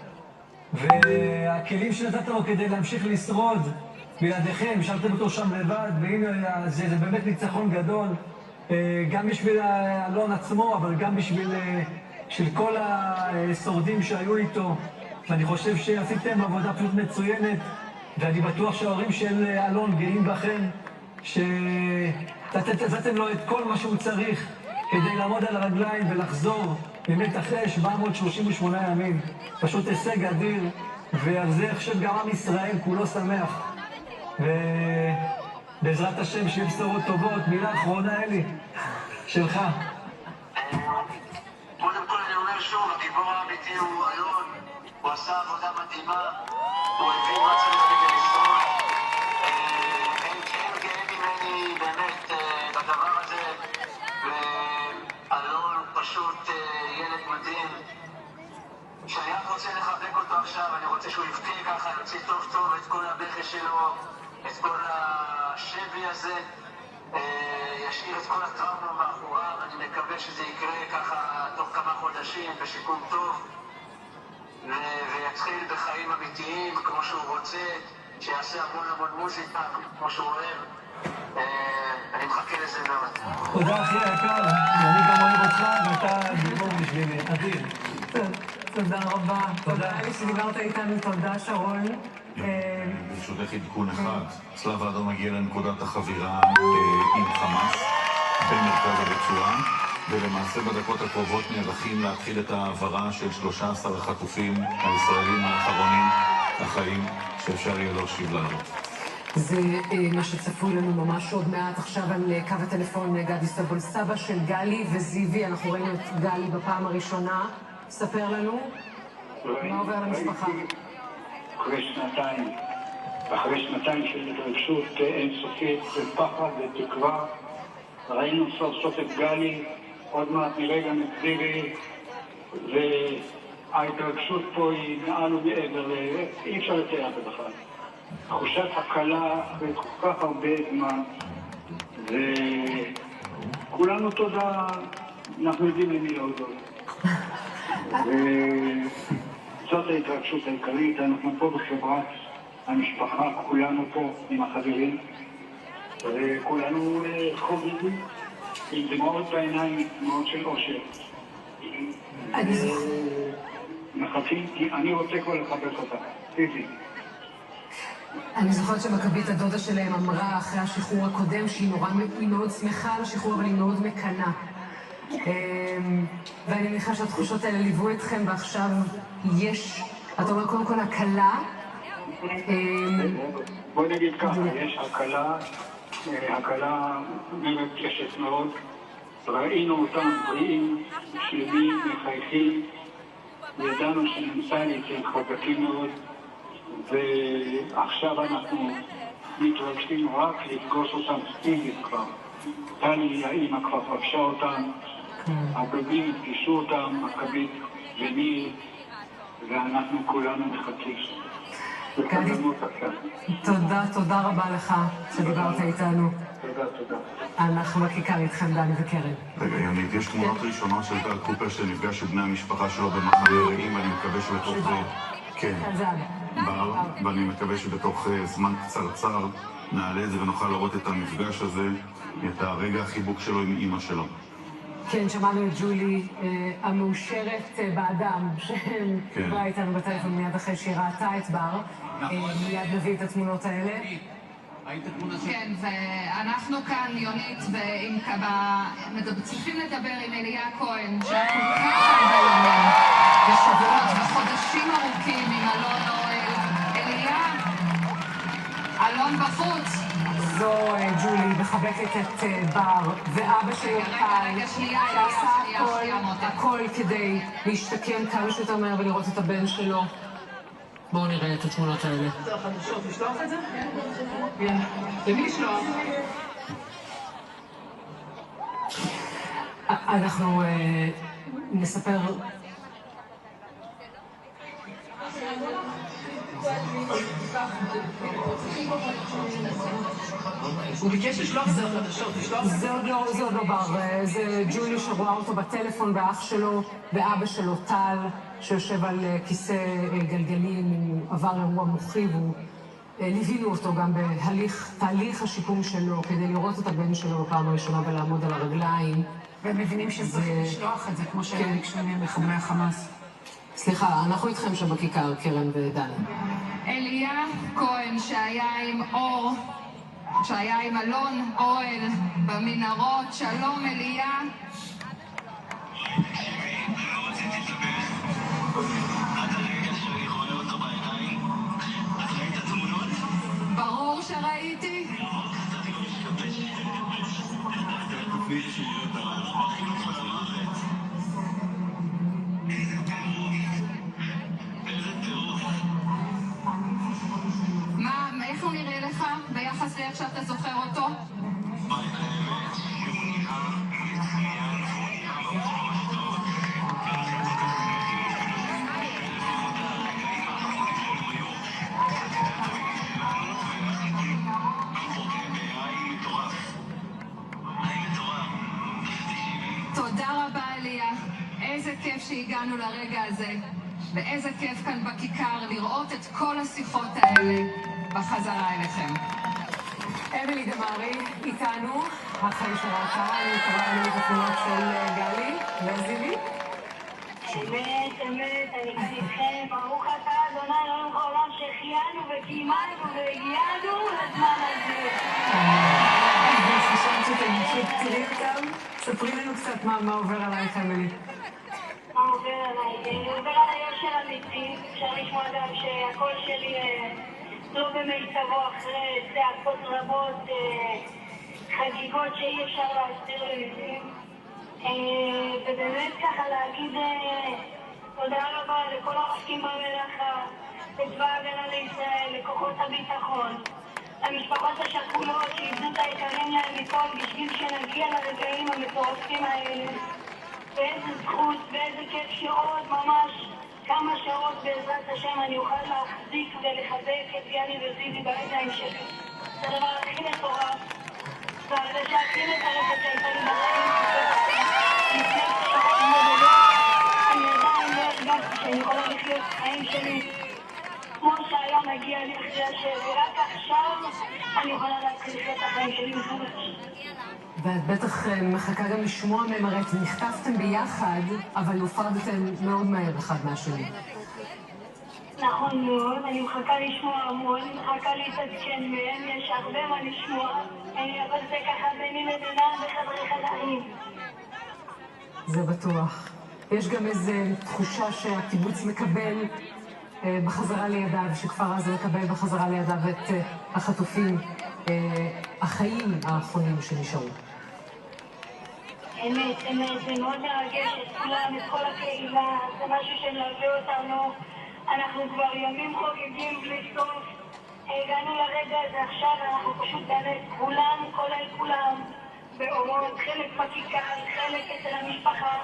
והכלים שנתת לו כדי להמשיך לשרוד בלעדיכם, השארתם אותו שם לבד, והנה זה באמת ניצחון גדול, גם בשביל אלון עצמו, אבל גם של כל השורדים שהיו איתו. ואני חושב שעשיתם עבודה פשוט מצוינת, ואני בטוח שההורים של אלון גאים בכם, שנתתם לו את כל מה שהוא צריך כדי לעמוד על הרגליים ולחזור באמת אחרי 738 ימים. פשוט הישג אדיר, ועל זה אני חושב גם עם ישראל כולו שמח. ובעזרת השם שיהיו בשורות טובות. מילה אחרונה, אלי, שלך. קודם כל אני אומר שוב, הגיבור האמיתי הוא אלון, הוא עשה עבודה מדהימה, הוא הביא מה צריך כדי לשרוד. אין גאה ממני באמת בדבר הזה, ואלון הוא פשוט ילד מדהים, שאני רק רוצה לחבק אותו עכשיו, אני רוצה שהוא יבכה ככה, יוציא טוב טוב את כל הבכי שלו, את כל השבי הזה, ישאיר את כל הטראומה מאחוריו. אני מקווה שזה יקרה ככה תוך כמה חודשים בשיקום טוב, ויתחיל בחיים אמיתיים כמו שהוא רוצה, שיעשה המון מוזיקה כמו שהוא אוהב. אני מחכה לזה מאוד. תודה אחי היקר, אני גם אוהב אותך ואתה גיבור בשבילי, אדיר. תודה רבה. תודה לי שדיברת איתנו, תודה שרון. ברשותך עדכון אחד, הצלב האדום מגיע לנקודת החבירה עם חמאס במרכז הרצועה, ולמעשה בדקות הקרובות נערכים להתחיל את העברה של 13 החטופים הישראלים האחרונים החיים שאפשר יהיה להושיב לנו. זה מה שצפוי לנו ממש עוד מעט. עכשיו על קו הטלפון גדי סבול, סבא של גלי וזיוי. אנחנו ראינו את גלי בפעם הראשונה. ספר לנו מה עובר למשפחה. אחרי שנתיים של התרגשות אינסופית ופחד ותקווה, ראינו סוף סוף את גלי, עוד מעט נראה גם את זיוי, וההתרגשות פה היא מעל ומעבר, אי אפשר לתאר את זה בכלל. תחושת הקלה אחרי כל כך הרבה זמן, וכולנו תודה, אנחנו יודעים למי להודות. וזאת ההתרגשות העיקרית. אנחנו פה בחברת המשפחה, כולנו פה עם החברים, וכולנו חוגגים עם דמעות בעיניים, דמעות של אושר. מחכים, כי אני רוצה כבר לחבק אותה, פיזית. אני זוכרת שמכבית הדודה שלהם אמרה אחרי השחרור הקודם שהיא מאוד שמחה על השחרור, אבל היא מאוד מקנה. ואני מניחה שהתחושות האלה ליוו אתכם, ועכשיו יש, אתה אומר קודם כל הקלה. בוא נגיד ככה, יש הקלה מרגשת מאוד. ראינו אותם בריאים, שלמים, מחייכים, ידענו שנמצא איתם חזקים מאוד, ועכשיו אנחנו מתרגשים רק לפגוש אותם פיזית כבר. טלי, האמא כבר פגשה אותם, הבנים פגישו אותם, מכבית וניל, ואנחנו כולנו מחכים. תודה רבה לך שדיברת איתנו. תודה. אנחנו בכיכר איתכם, דני וקרן. רגע, ימית, יש תמונות ראשונות של טל קופר שנפגש עם בני המשפחה שלו במחנה רעים, ואני מקווה שבתוך זה... כן. ואני מקווה שבתוך זמן קצרצר נעלה את זה ונוכל לראות את המפגש הזה, את הרגע החיבוק שלו עם אמא שלו. כן, שמענו את ג'ולי המאושרת באדם, שדיברה איתנו בטלפון מיד אחרי שהיא ראתה את בר. מיד נביא את התמונות האלה. כן, ואנחנו כאן, יונית ועם קבא, צריכים לדבר עם אליה כהן, שהיה כל כך הרבה ימים ושבועות וחודשים ארוכים עם אלון אוהל. אליה, אלון בחוץ. זו ג'ולי מחבקת את בר ואבא שלו קל, שעשה הכל כדי להשתקם כמה שיותר מהר ולראות את הבן שלו. בואו נראה את התמונות האלה. זה החדשות, לשלוח את זה? כן. למי לשלוח? אנחנו נספר... הוא ביקש לשלוח את זה לחדשות, לשלוח את זה? זה עוד לא בר, זה ג'ולי שרואה אותו בטלפון באח שלו ואבא שלו טל שיושב על כיסא גלגלים, הוא עבר אירוע מוחי והוא ליווינו אותו גם בתהליך השיקום שלו כדי לראות את הבן שלו בפעם הראשונה ולעמוד על הרגליים. והם מבינים שצריך לשלוח את זה כמו שהם ביקשו מחברי החמאס. סליחה, אנחנו איתכם שם בכיכר, קרן ודני. אליה כהן שהיה עם אור, שהיה עם אלון אוהל במנהרות. שלום אליה. איך הוא נראה לך ביחס לאיך שאתה זוכר אותו? תודה רבה אליה, איזה כיף שהגענו לרגע הזה, ואיזה כיף כאן בכיכר לראות את כל השיחות האלה בחזרה אליכם. אמילי דמרי איתנו, החיים של האתר, אני מקווה לנו את התמונות של גלי וזילי. אמת, אני כאן איתכם, ברוך אתה אדוני אלוהים העולם שהחיינו וקיימנו והגיענו לזמן הזה. אז חשבת שאתם פשוט תראי אותם? ספרי לנו קצת מה עובר עלייך, אמילי. מה עובר עליי? עובר עליי יושר אמיתי, אפשר לשמוע גם שהקול שלי לא במיטבו אחרי צעקות רבות, חגיגות שאי אפשר להסתיר למילים. ובאמת ככה להגיד תודה רבה לכל העוסקים במלאכה, לצבא ההגנה לישראל, לכוחות הביטחון, למשפחות השכולות שאיבדו את היקרים להם מכל בשביל שנגיע לרגעים המטורפים האלה. ואיזה זכות ואיזה כיף שעוד ממש כמה שעות בעזרת השם אני אוכל להחזיק ולחזק את יאני וזיזי ברגעים שלי. זה הדבר הכי מטורף והרגשה הכי מטורפת שהייתה לי בחיים. לפני שעות בודדות אני עדיין לא הרגשתי שאני יכולה לחיות חיים שלי כמו שהיום הגיע לי אחרי השבי. רק עכשיו אני יכולה להתחיל לחיות את החיים שלי מחדש. ואת בטח מחכה גם לשמוע מהם, הרי אתם נכתבתם ביחד, אבל הופרדתם מאוד מהר אחד מהשני. נכון מאוד, אני מחכה לשמוע המון, מחכה להתעדכן מהם, יש הרבה מה לשמוע, אבל זה ככה ביני לבינם בחדרי חדרים. זה בטוח. יש גם איזו תחושה שהקיבוץ מקבל בחזרה לידיו, שכפר עזה מקבל בחזרה לידיו את החטופים, החיים האחרונים שנשארו. אמת, זה מאוד מרגש את כולם, את כל הקהילה, זה משהו שמלווה אותנו. אנחנו כבר ימים חוגגים בלי סוף. הגענו לרגע הזה עכשיו, אנחנו פשוט באמת כולם, כולל כולם, באורות, חלק בכיכר, חלק אצל המשפחה,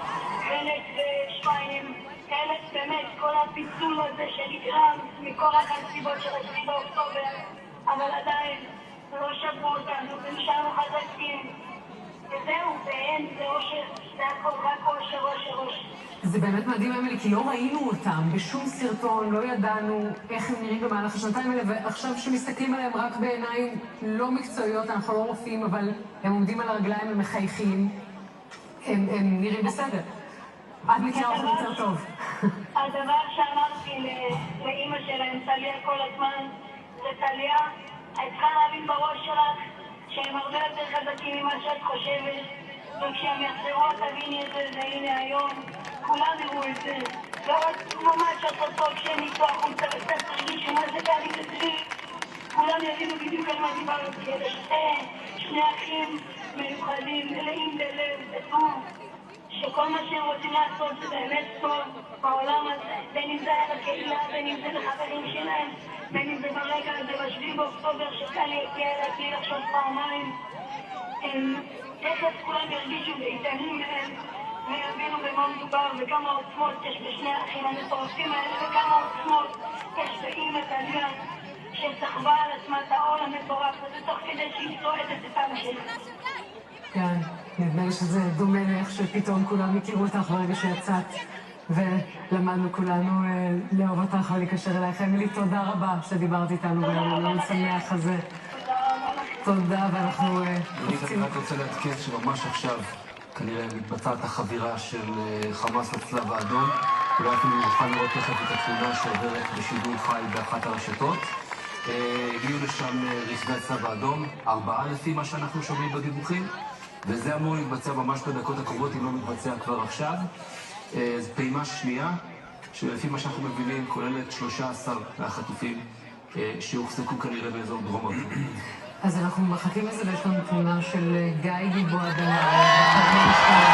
חלק בשפיים, חלק באמת כל הפיצול הזה שנגרם מכורח הנסיבות של 7 באוקטובר, אבל עדיין לא שברו אותנו ונשארנו חזקים. וזהו, ואין, זה אושר, זה הכל, רק אושר, אושר, אושר. זה באמת מדהים, אמילי, כי לא ראינו אותם בשום סרטון, לא ידענו איך הם נראים במהלך השנתיים האלה, ועכשיו שמסתכלים עליהם רק בעיניים לא מקצועיות, אנחנו לא רופאים, אבל הם עומדים על הרגליים, הם מחייכים, הם נראים בסדר. את מכירה אותם יותר טוב. הדבר שאמרתי לאמא שלהם, טליה כל הזמן, זה טליה, את צריכה להבין בראש שלך שהם הרבה יותר חזקים ממה שאת חושבת, וכשהם יחזרו תביני את זה, והנה היום כולם יראו את זה. לא רק ממש התוצאות כשהם ניסו החוצה וקצת תרגישו מה זה גלי וצבי, כולם יבינו בדיוק על מה דיברתי. אלה שני אחים מיוחדים, מלאים בלב וטוב, שכל מה שהם רוצים לעשות זה באמת טוב בעולם הזה, בין אם זה היה לקהילה, בין אם זה לחברים שלהם, בין אם זה ברגע הזה ב7 באוקטובר שקלי הגיע אליי בלי לחשוב פעמיים. תכף כולם ירגישו ויתענים מהם ויבינו במה מדובר וכמה עוצמות יש בשני האחים המטורפים האלה וכמה עוצמות יש באמא טליה שסחבה על עצמה את העול המטורף הזה תוך כדי שהיא צועדת את אבא שלה. כן, נדמה לי שזה דומה לאיך שפתאום כולם הכירו אותך ברגע שיצאת ולמדנו כולנו לאהוב אותך ולהיקשר אלייך. אמילי, תודה רבה שדיברת איתנו ביום שמח הזה. תודה, ואנחנו... אני רק רוצה לעדכן שממש עכשיו כנראה מתבצעת החבירה של חמאס לצלב האדום. אולי אפילו נוכל לראות תכף את התמונה שעוברת בשידור חי באחת הרשתות. הגיעו לשם רכבי הצלב האדום, 4 לפי מה שאנחנו שומעים בדיווחים, וזה אמור להתבצע ממש בדקות הקרובות, אם לא מתבצע כבר עכשיו. זו פעימה שנייה, שלפי מה שאנחנו מבינים כוללת 13 מהחטופים שהוחזקו כנראה באזור דרום ארצות. אז אנחנו מחכים לזה, ויש לנו תמונה של גיא גיבוע דלל.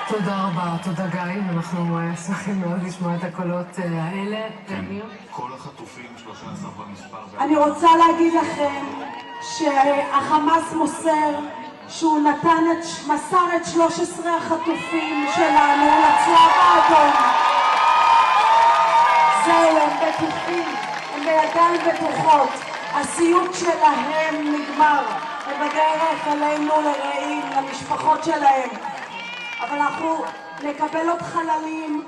תודה רבה, תודה גיא, אנחנו שמחים מאוד לשמוע את הקולות האלה. כל החטופים, 13 במספר. אני רוצה להגיד לכם שהחמאס מוסר שהוא מסר את 13 החטופים שלנו לצלב האדום. זהו, הם בטוחים, הם בידיים בטוחות. הסיוט שלהם נגמר, ובדרך אלינו לרעים, למשפחות שלהם. אבל אנחנו נקבל עוד חללים,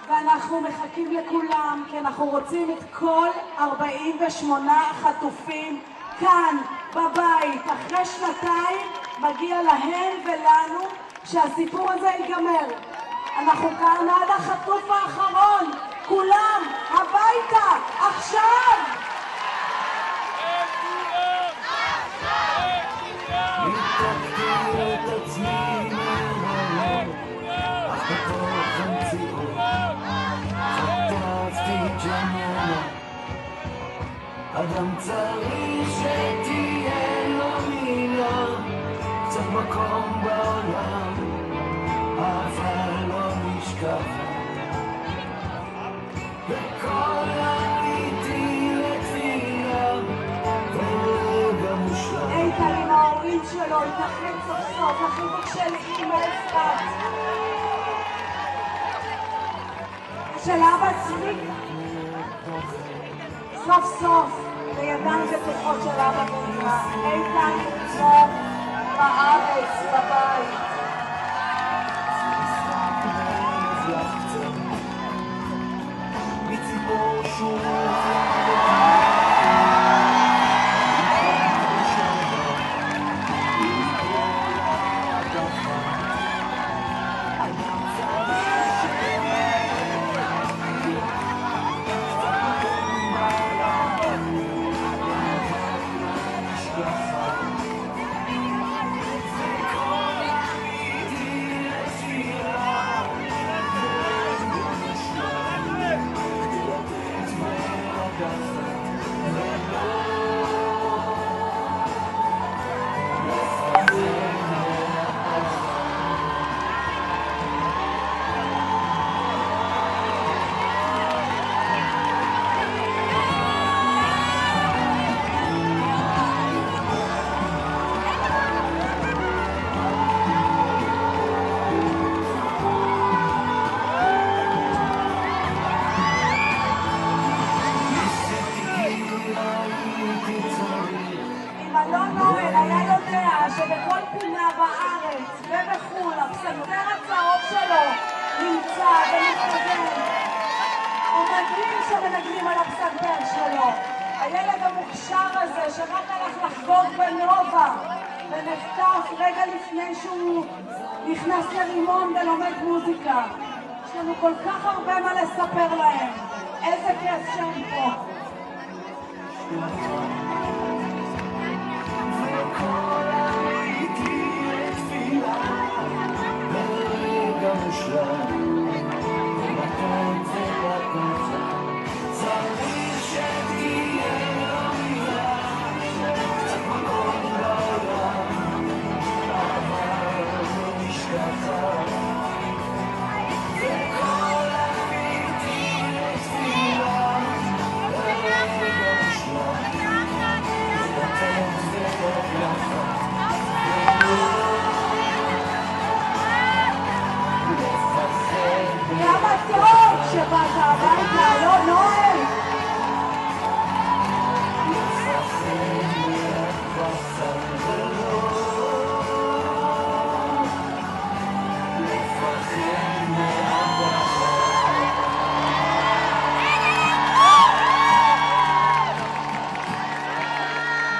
ואנחנו מחכים לכולם, כי אנחנו רוצים את כל 48 החטופים כאן, בבית. אחרי שנתיים מגיע להם ולנו שהסיפור הזה ייגמר. אנחנו כאן עד החטוף האחרון, כולם הביתה, עכשיו! אדם צריך שתהיה לו מילה, קצת מקום בעולם, אבל לא נשכח. וכל הייתי לתפילה, ורגע מושלם. איתן עם ההורים שלו, התאחד סוף סוף לחיבוק של אמא אפרת. של אבא צבי. סוף סוף בידיים בטוחות של אבא ואמא, איתן פה בארץ, בבית. מציפור שוב שבכל פינה בארץ ובחו"ל הפסנתר הצהוב שלו נמצא ומתקדם. אומנים שמנגנים על הפסנתר שלו. הילד המוכשר הזה שרק הלך לחגוג בנובה ונחטף רגע לפני שהוא נכנס לרימון ולומד מוזיקה. יש לנו כל כך הרבה מה לספר להם. איזה כיף שהם פה. כמה טוב שבאת הביתה, לא נועל?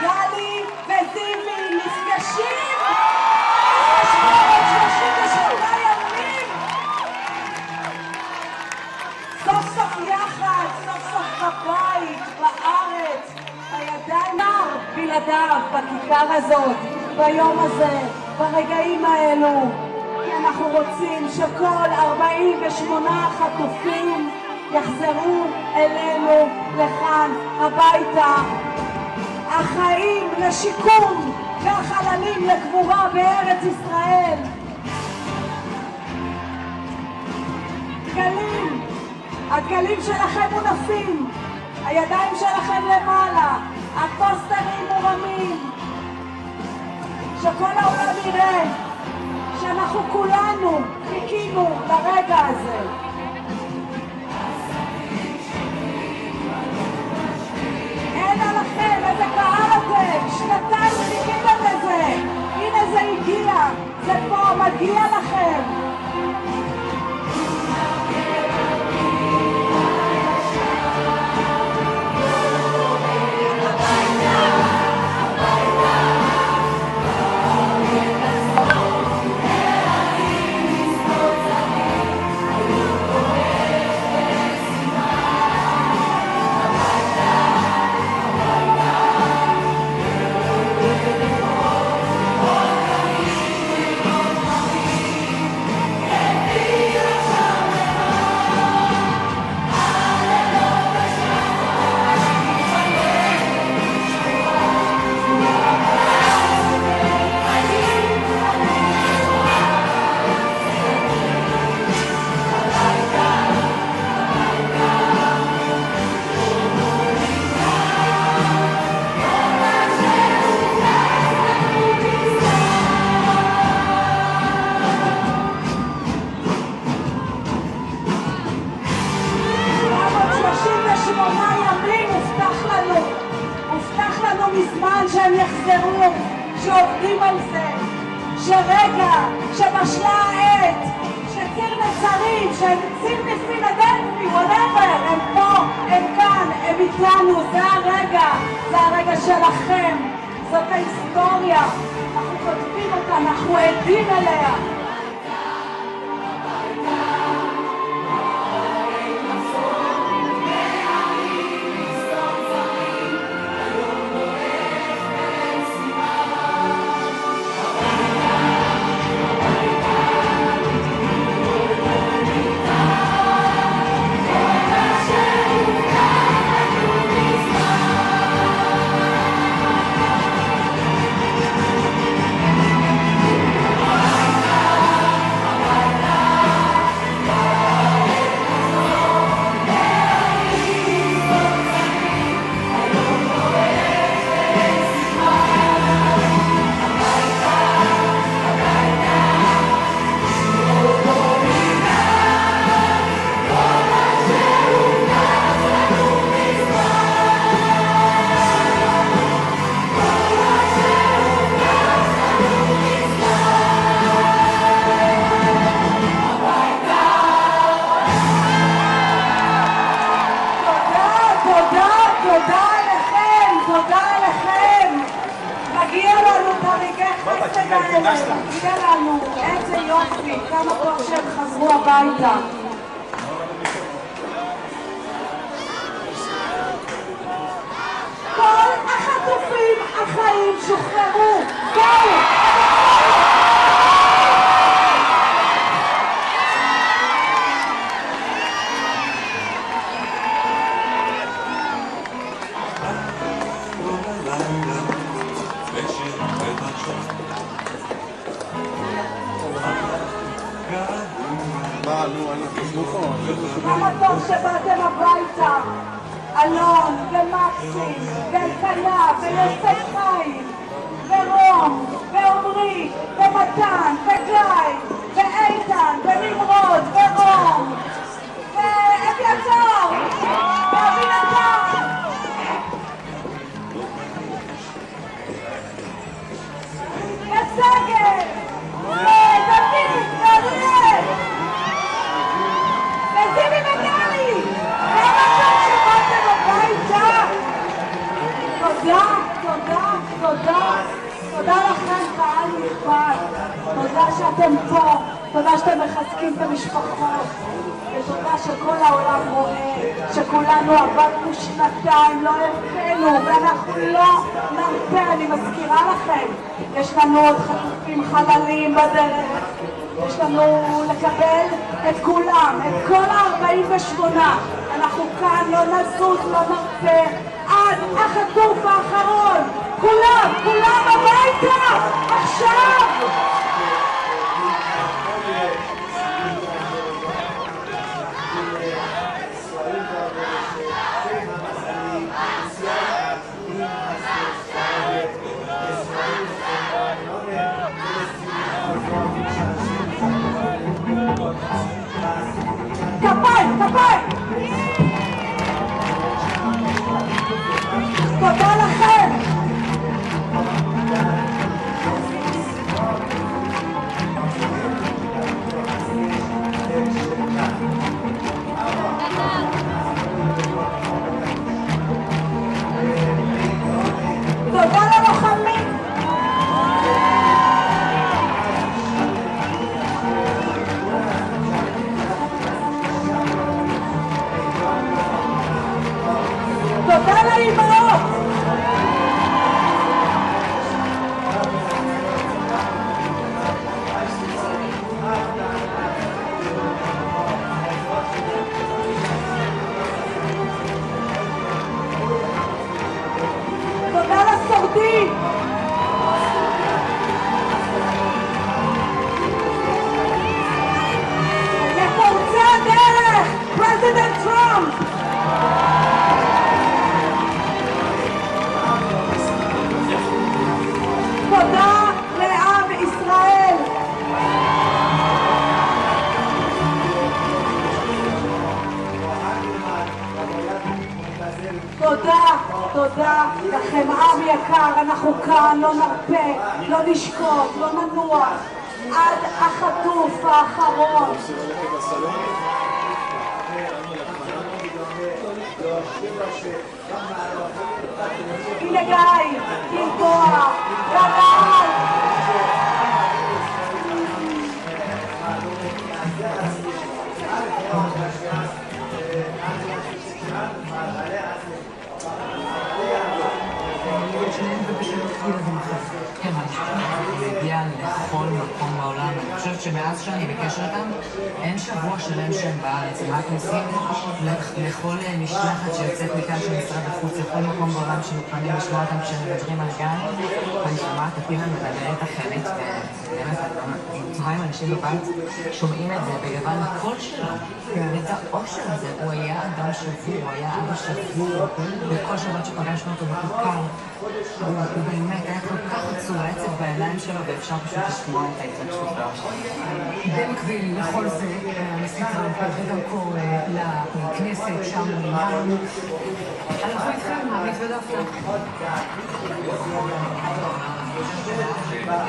גלי וזיוי נפגשים 338 ימים סוף סוף יחד, סוף סוף בבית, בארץ, בידיים נער בלעדיו, בכיכר הזאת, ביום הזה, ברגעים האלו, כי אנחנו רוצים שכל 48 חטופים יחזרו אלינו לכאן הביתה, החיים לשיקום והחללים לקבורה בארץ ישראל. דגלים, הדגלים שלכם מונפים, הידיים שלכם למעלה, הפוסטרים מורמים, שכל העולם יראה שאנחנו כולנו חיכינו לרגע הזה. אין עליכם, איזה קהל אתם, שנתיים חיכיתם לזה, הנה זה הגיע, זה פה, מגיע לכם. יודעים על זה שרגע שבשלה העת, שציר נצרים, שציר פילדלפי, whatever, הם פה, הם כאן, הם איתנו, זה הרגע שלכם, זאת ההיסטוריה, אנחנו כותבים אותה, אנחנו עדים אליה. מגיע לנו, איזה יופי, כמה טוב שהם חזרו הביתה. כל החטופים החיים שוחררו, זהו! כמה טוב שבאתם הביתה, אלון ומקסים ואלקנה ויוסף חיים ורום ועומרי ומתן וגיא ואיתן ונמרוד ורום ואביתר ואבינתן וסגל ודוד ואריאל וזימי וגלי, כמה טוב שבאתם הביתה. תודה לכם קהל נכבד, תודה שאתם פה, תודה שאתם מחזקים את המשפחות, ותודה שכל העולם רואה שכולנו עבדנו שנתיים, לא הרפאנו ואנחנו לא נרפה. אני מזכירה לכם, יש לנו עוד חטופים חללים בדרך, יש לנו לקבל את כולם, את כל ה-48. אנחנו כאן לא נזוז, לא נרפה עד החטוף האחרון. כולם הביתה עכשיו. כפיים! תודה לכם! אנחנו כאן, לא נרפה, לא נשקוט, לא ננוח, עד החטוף האחרון. הנה גיא, גלבוע, גלעד. הגיע לכל מקום בעולם. אני חושבת שמאז שאני בקשר איתם, אין שבוע שלם שהם בארץ. הם רק נוסעים לכל משלחת שיוצאת מכאן של משרד החוץ, לכל מקום בעולם שמוכנים לשמוע אותם כשהם מדברים על גן. אני שומעת את אימא מדברת אחרת, ובאמת, צהריים אנשים בבית שומעים את זה בגוון הקול שלו, את האושר הזה. הוא היה אדם שבור, הוא היה אבא שבור, וכל שבת שפגשנו אותו בכיכר, הוא באמת היה כל כך עצוב, העצב בעיניים שלו, ואפשר פשוט לשמוע את ההתרגשות שלו. במקביל לכל זה, הנשיא טראמפ בדרכו לכנסת, שם מימון. אנחנו איתכם, מעמית ודפנה.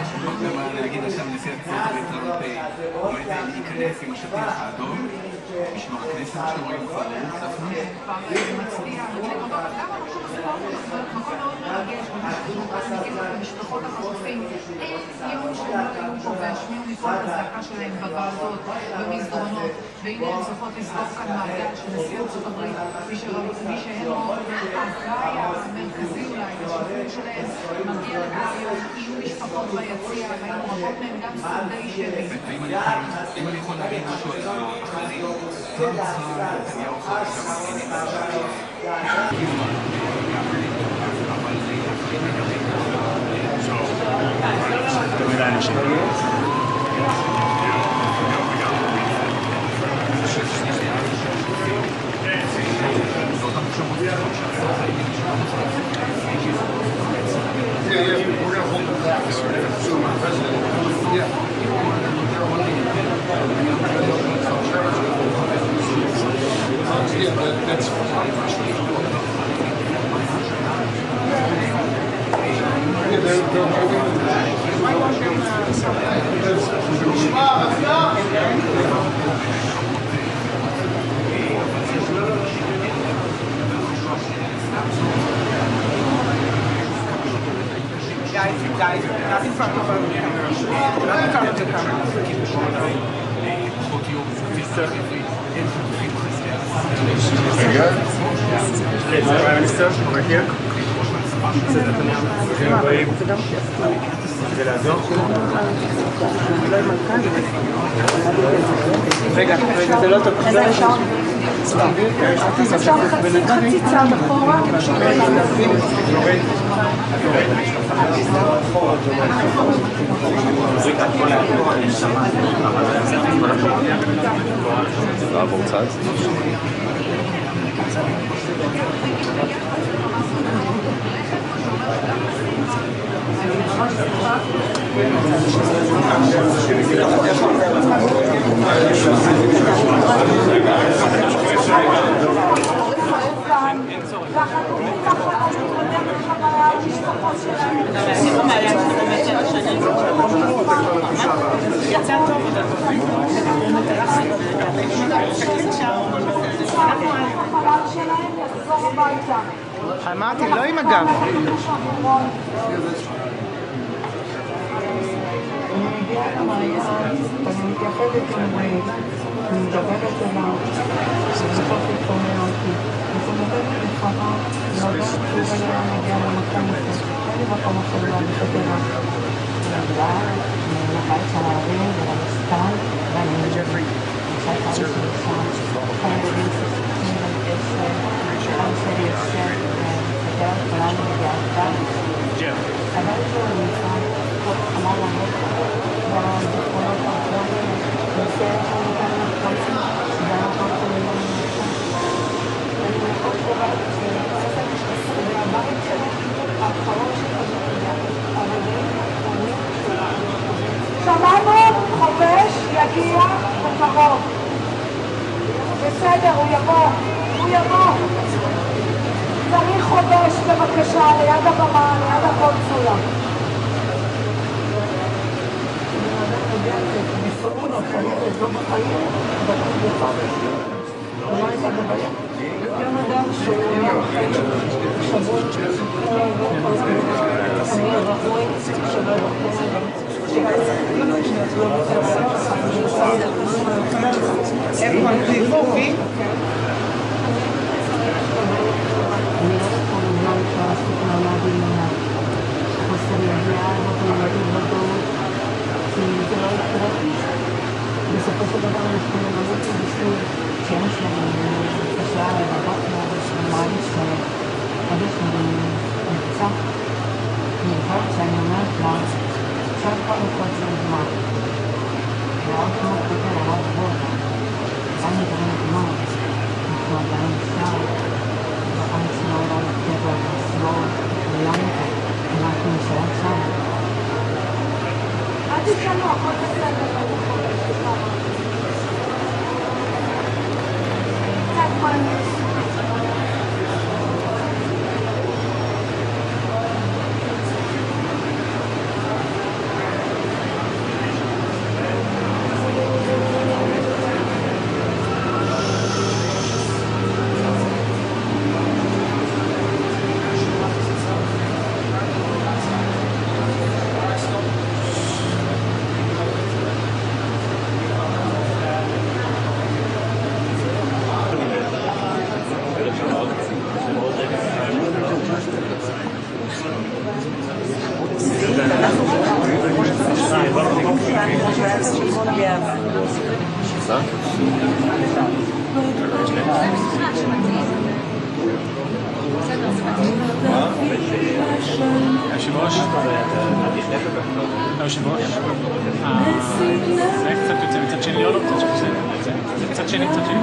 יש לנו מה להגיד עכשיו נשיא ארצות הברית טראמפ עומד להיכנס עם השטיח האדום משמר הכנסת שרואים כבר דפנה? מצביע, למה משהו בספורט מקום מאוד מרגש, משפחות החטופים, אין יום שהם לא היו פה והשמיעו מפה את הזעקה שלהם בוועדות, במסדרונות, והנה הם צריכות לסגור כאן מעגל של נשיא ארצות הברית, מי שהם האחראי המרכזי אולי לשחרור שלהם, מגיע לכאן היום, יהיו משפחות ביציע, והיום רבות מהם גם שורדי שבי. אם אני יכול להגיד משהו על האחרים, טראמפ צחר, נתניהו צחר, שהמאזינים Guys, not in front of us. Not in front of the camera. Very good. Okay, so Prime Minister, over here. זה לעזור? רגע, זה לא טוב. אפשר חצי צעד אחורה? לעבור צד. אמרתי, לא עם הגב. אני מגיעה למעיין, אני מתייחדת עם ריי, אני מדברת אליו, ובסוף הוא שומע אותי. אני מדברת לחווה, לדעת שוב אליה מגיעה למקום הזה. אין לי מקום אחר להליכת אליו. בגלל, לבית של הערים ולמסתן, ואני נשאלת על זה שם, כמה ילדים ששחקים על 10, כמה שלי יושב, ובדרך כולנו מגיעה כאן. הבית שלו נמצא כל כמה למות, והזיכרונות האחרונים, נושא לנו כאן לחלצים, שזה המקום שלי לא נמצא. אני מאוד קוראת שזה הבית שלי, האחרון שלי, אבל זה שמענו, חובש, יגיע בקרוב. בסדר, הוא יבוא, הוא יבוא. צריך חובש בבקשה ליד הבמה, ליד הקונסולה. גם אדם שהוא שבוי, אמיר ראוי, שווה בסופו של דבר אנחנו נמות ובסוד שיש לנו קשה לבקנה ושמרה לי שחודש נמצא נבוא שאני אומרת לה עכשיו כל הכל זה נגמר ועוד כמו כותל הרב בוא גם נדברים נגמר אנחנו עדיין אפשר ואני צנוע לא לטבע ולסבור ולמה אנחנו נשאר שם אל תשאלו, הכל בסדר, לא יכול לשכה. קצת פרנס. היושב-ראש? זה קצת יוצא מצד שני, לא מצד שני, זה קצת שני, קצת שני.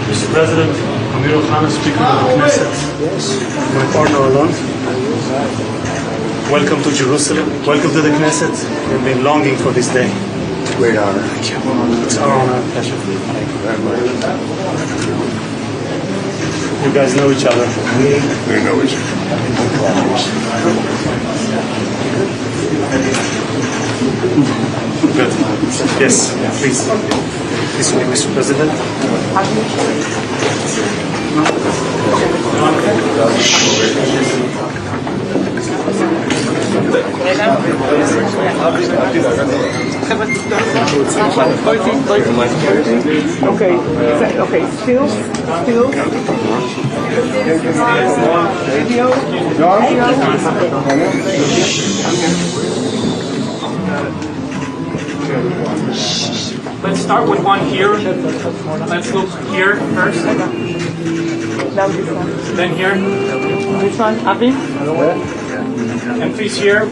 Mr. President, Amir Khan, Speaker of the Knesset, my partner Alon, welcome to Jerusalem, welcome to the Knesset. We've been longing for this day. Great honor. Thank you. It's our honor and pleasure. Thank you very much. You guys know each other. We know each other. Good. Yes, please. This way, Mr. President. Okay, still. Video. Let's start with one here. Let's look here first. Then here. Which one? Avi? And please here.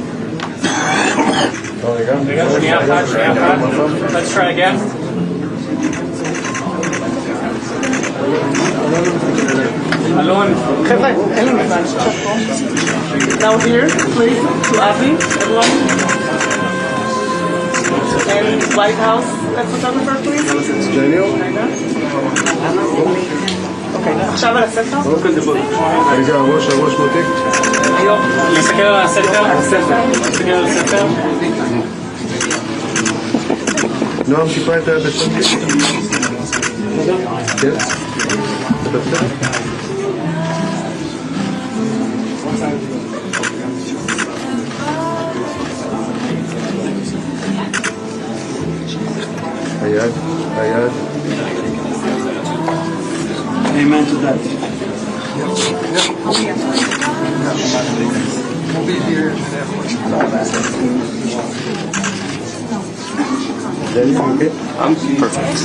Let's try again. Alon. Now here, please, to Avi, everyone. And White House photographer, please. אוקיי, עכשיו על הספר? רגע, הראש מותק. נסתכל על הספר. נסתכל על הספר. נועם טיפה את היבשת. כן. היד. Amen to that. I'm perfect.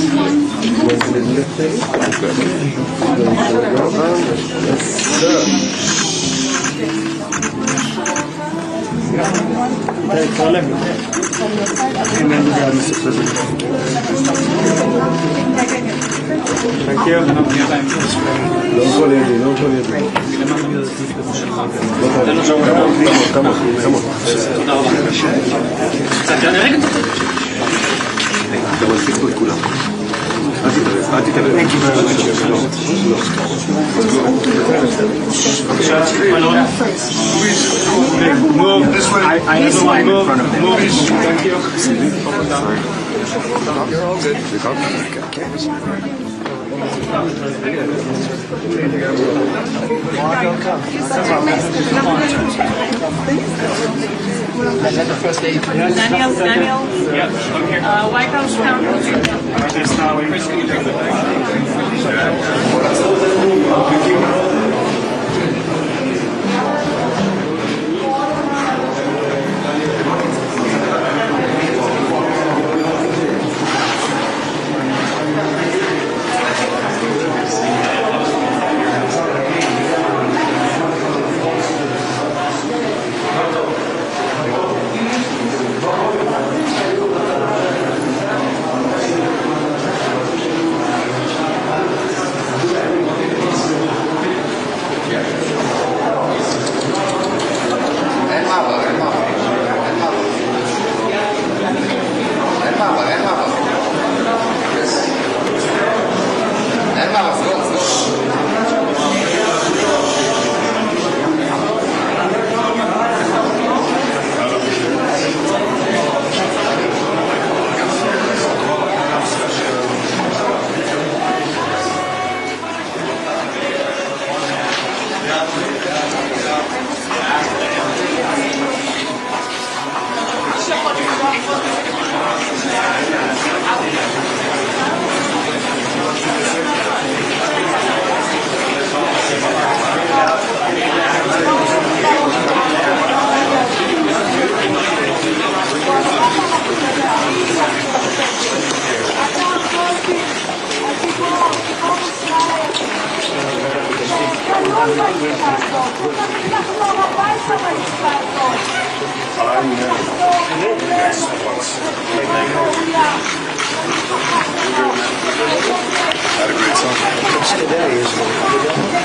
Amen to that, Mr. President. Thank you. לא יכול ידי. כמה. תודה רבה. אתה מלחיץ פה את כולם. אל תתערב. Move. I have the line in front of me. Thank you. You're all good. Daniel, White House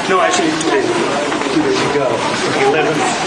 No, actually 2 days ago. 2 days ago. 11th.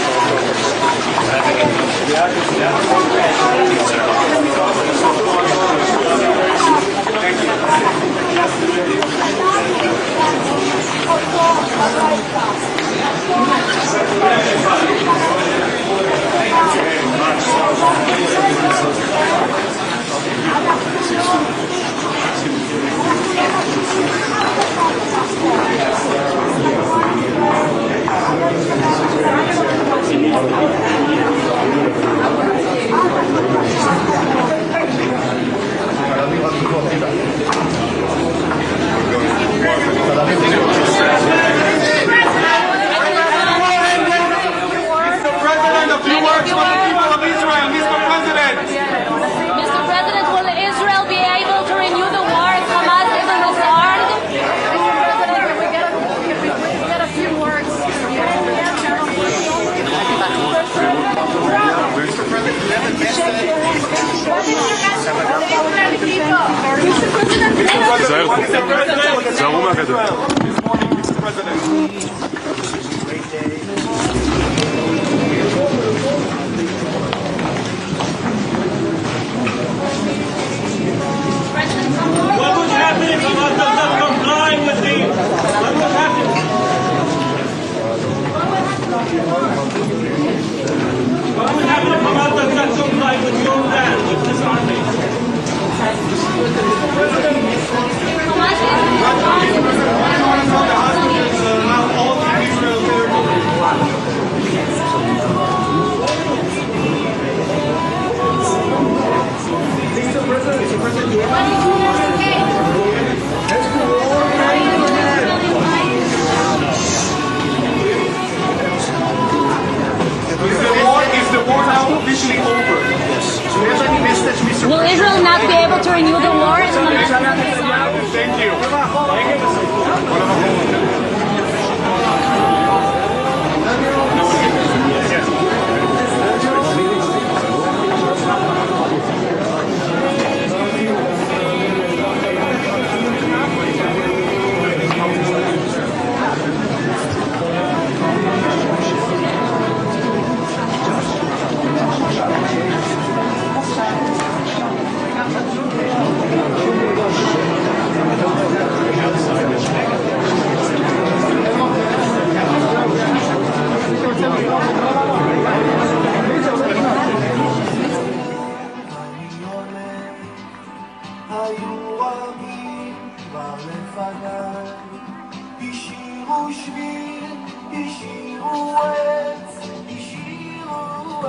תזהרו מהגדר. Is the war now officially over? Yes. Will Israel not be able to renew the war in the next? Thank you. היו רבים כבר לפניי, השאירו שביל, השאירו עץ, השאירו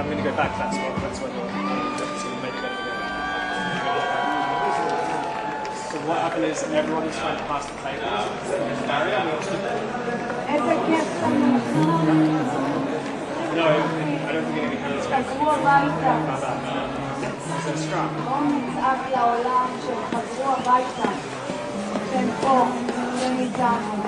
I'm going to go back to that spot. That's where so we make it again. So what happened is everyone was trying to pass the table. There's a barrier. No, I don't think anything else. בואו נצעק לעולם שהם חזרו הביתה, שהם פה, שהם איתנו.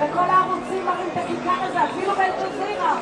בכל הערוצים מראים את הכיכר הזה, אפילו באל-ג'זירה.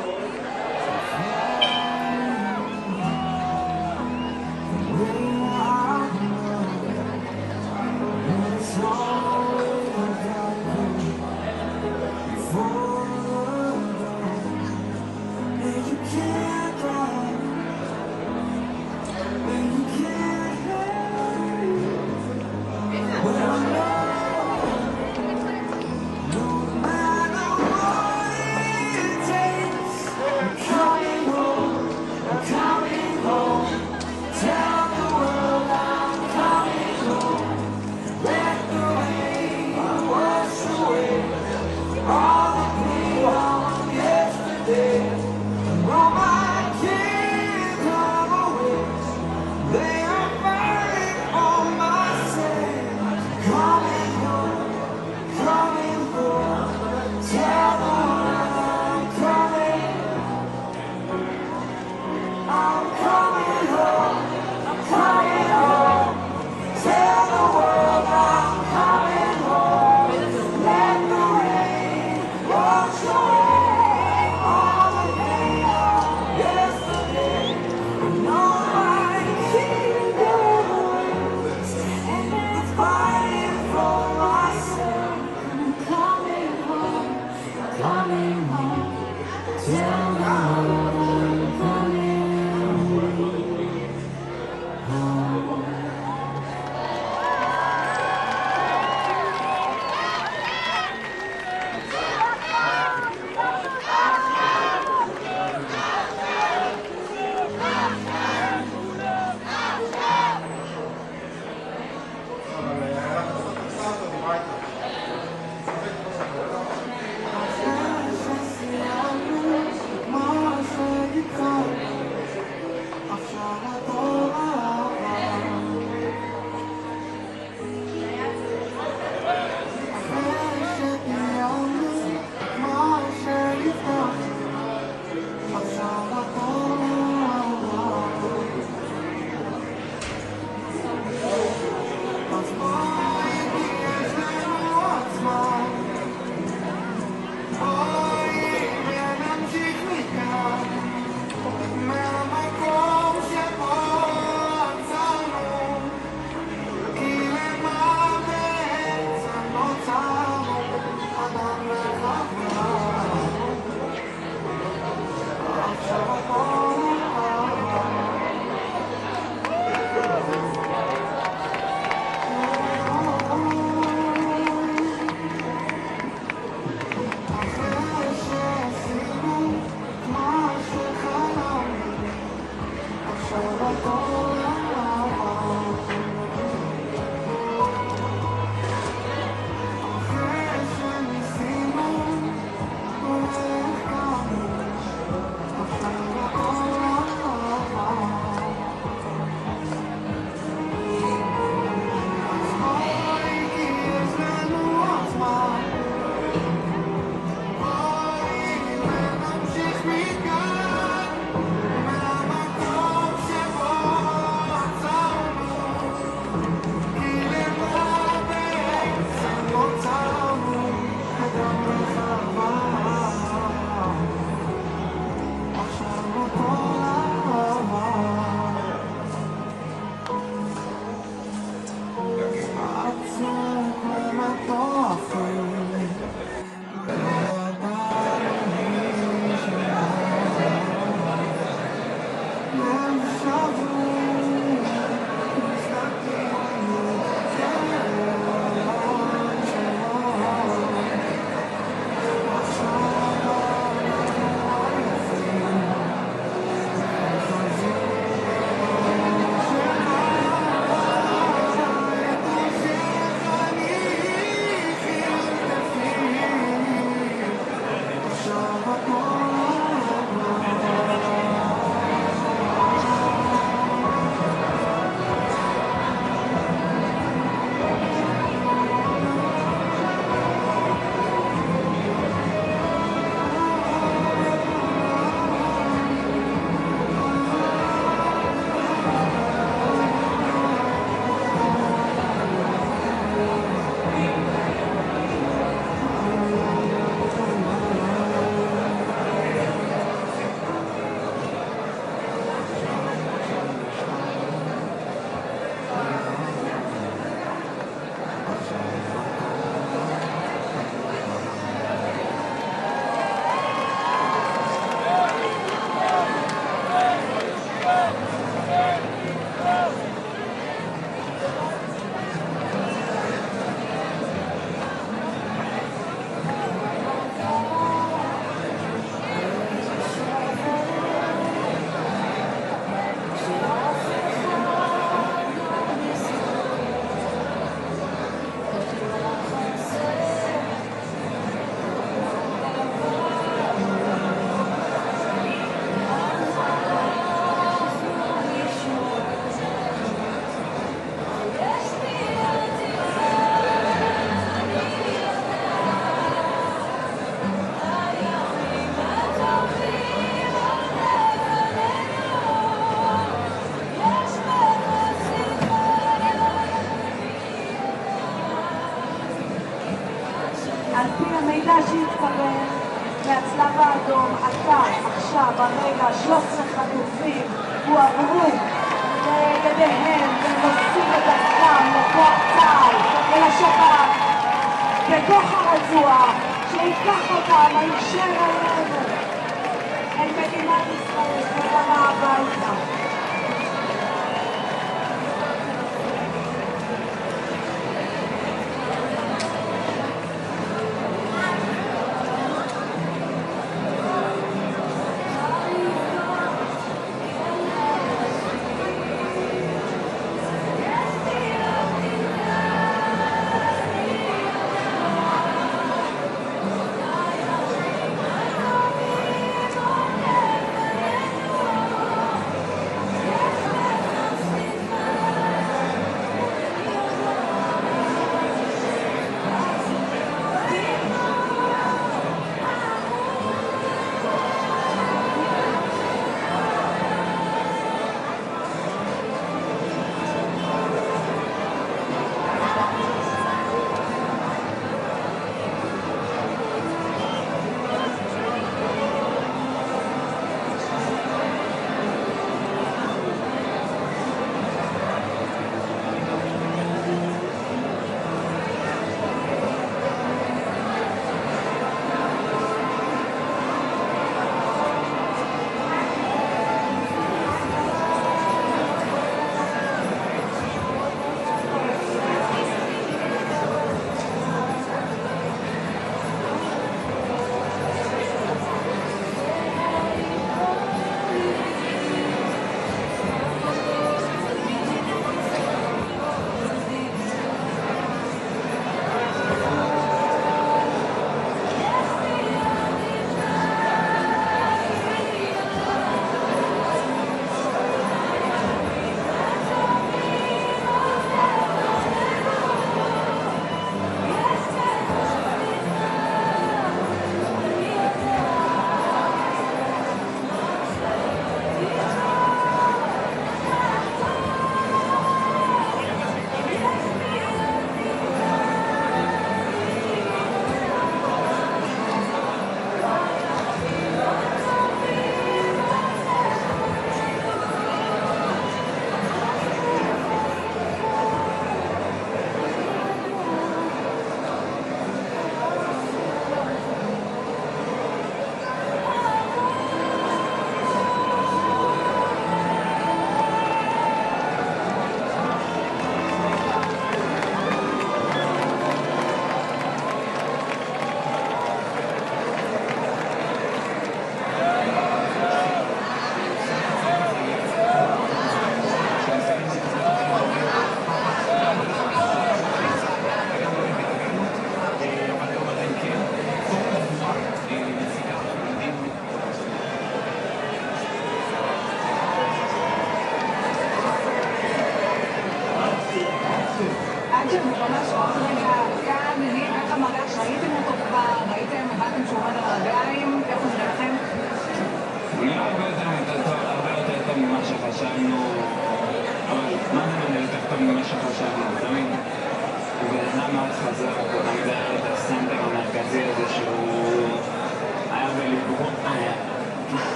על פי המידע שהתקבל מהצלב האדום, עכשיו, ברגע, 13 חטופים הועברו לידיהם והם עושים את דרכם לכוח צה"ל ולשב"כ בתוך הרצועה שיקח אותם הישר עלינו אל מדינת ישראל וחזרה הביתה.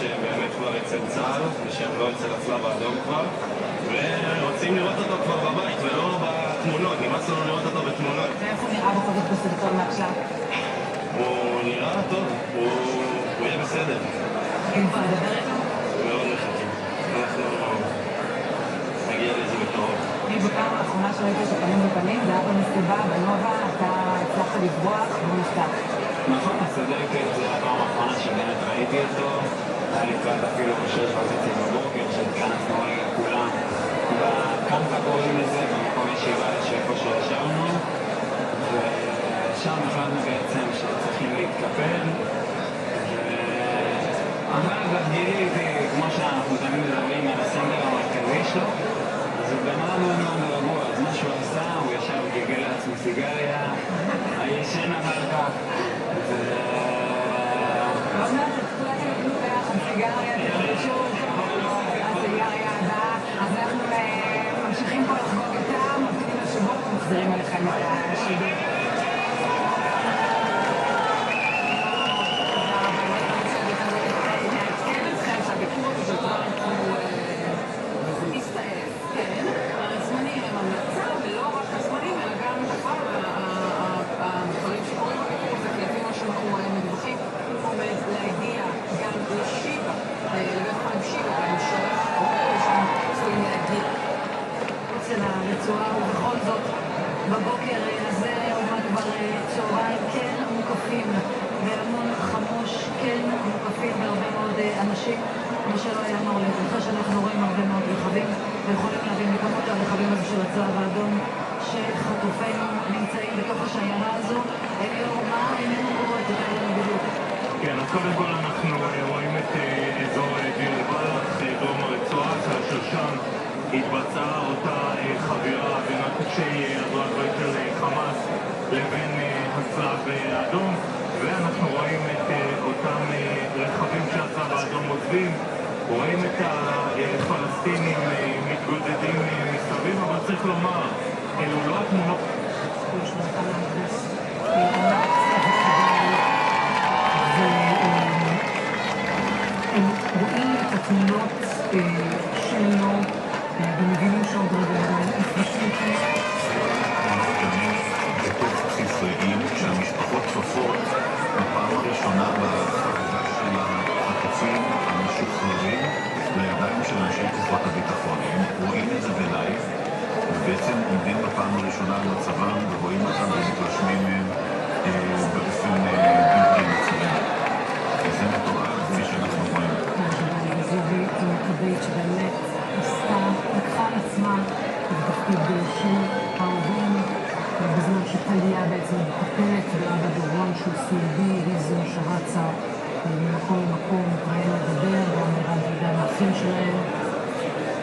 שבאמת כבר אצל צה"ל, ושהם לא אצל הצלב האדום כבר, ורוצים לראות אותו כבר בבית ולא בתמונות, נמאס לנו לראות אותו בתמונות. ואיך הוא נראה בכל זאת בסרטון מהצלב? הוא נראה טוב, הוא יהיה בסדר. אם כבר לדבר איתו? מאוד מחכים. אנחנו נגיע לזה בקרוב. אני בפעם האחרונה שראיתי אותו פנים בפנים, זה היה במסיבה, בנובה, אתה הצלחת לברוח והוא נפתח. נכון, הצדקת, זה הפעם האחרונה שבאמת ראיתי אותו. היה לקראת אפילו ב6:30 בבוקר, שהתכנסנו רגע כולם בקמפה קוראים לזה, במקום ישיבה שאיפה שישבנו, ושם החלטנו בעצם שצריכים להתקפל, ואחר כך גיליתי, כמו שאנחנו תמיד מדברים על הסנדר המרכזי שלו, אז הוא בן אדם מאוד מאוד רגוע, אז מה שהוא עשה, הוא ישב גיגל לעצמו סיגריה, הישן אחר כך, אנשים, מה שלא היה מעולם. אחרי שאנחנו רואים הרבה מאוד רכבים, ויכולים להבין מכמות הרכבים הזה של הצלב האדום, שחטופינו נמצאים בתוך השיירה הזו. אליהו, מה איננו קורה? תתאר לנו בדיוק. כן, אז קודם כל אנחנו רואים את אזור דיר אל-בלח, דרום הרצועה, כאשר שם התבצעה אותה חבירה בין הכושי הזרוע של חמאס לבין הצלב האדום, ואנחנו רואים את אותם רכבים שהצלב האדום עוזבים, רואים את הפלסטינים מתגודדים מסביב, אבל צריך לומר, אלו לא התמונות. הם רואים את התמונות שלו ומבינים שעוד רגע יפגשו בתוך בסיסים שהמשפחות צופות בפעם הראשונה בחזרה של החטופים המשוחררים לידיים של אנשי כוחות הביטחון. הם רואים את זה בלייב ובעצם עומדים בפעם הראשונה על מצבם ורואים אותם ומתרשמים מהם באופן בלתי מצוין. זה מתואר כפי שאנחנו רואים. זוהי מקבלת שבאמת לקחה על עצמה את תפקיד של ההורים בזמן שטליה בעצם מטפלת באבא דורון שהוא סיעודי, היא זו שרצה ממקום למקום, התראיין לדבר, גם גם האחים שלהם.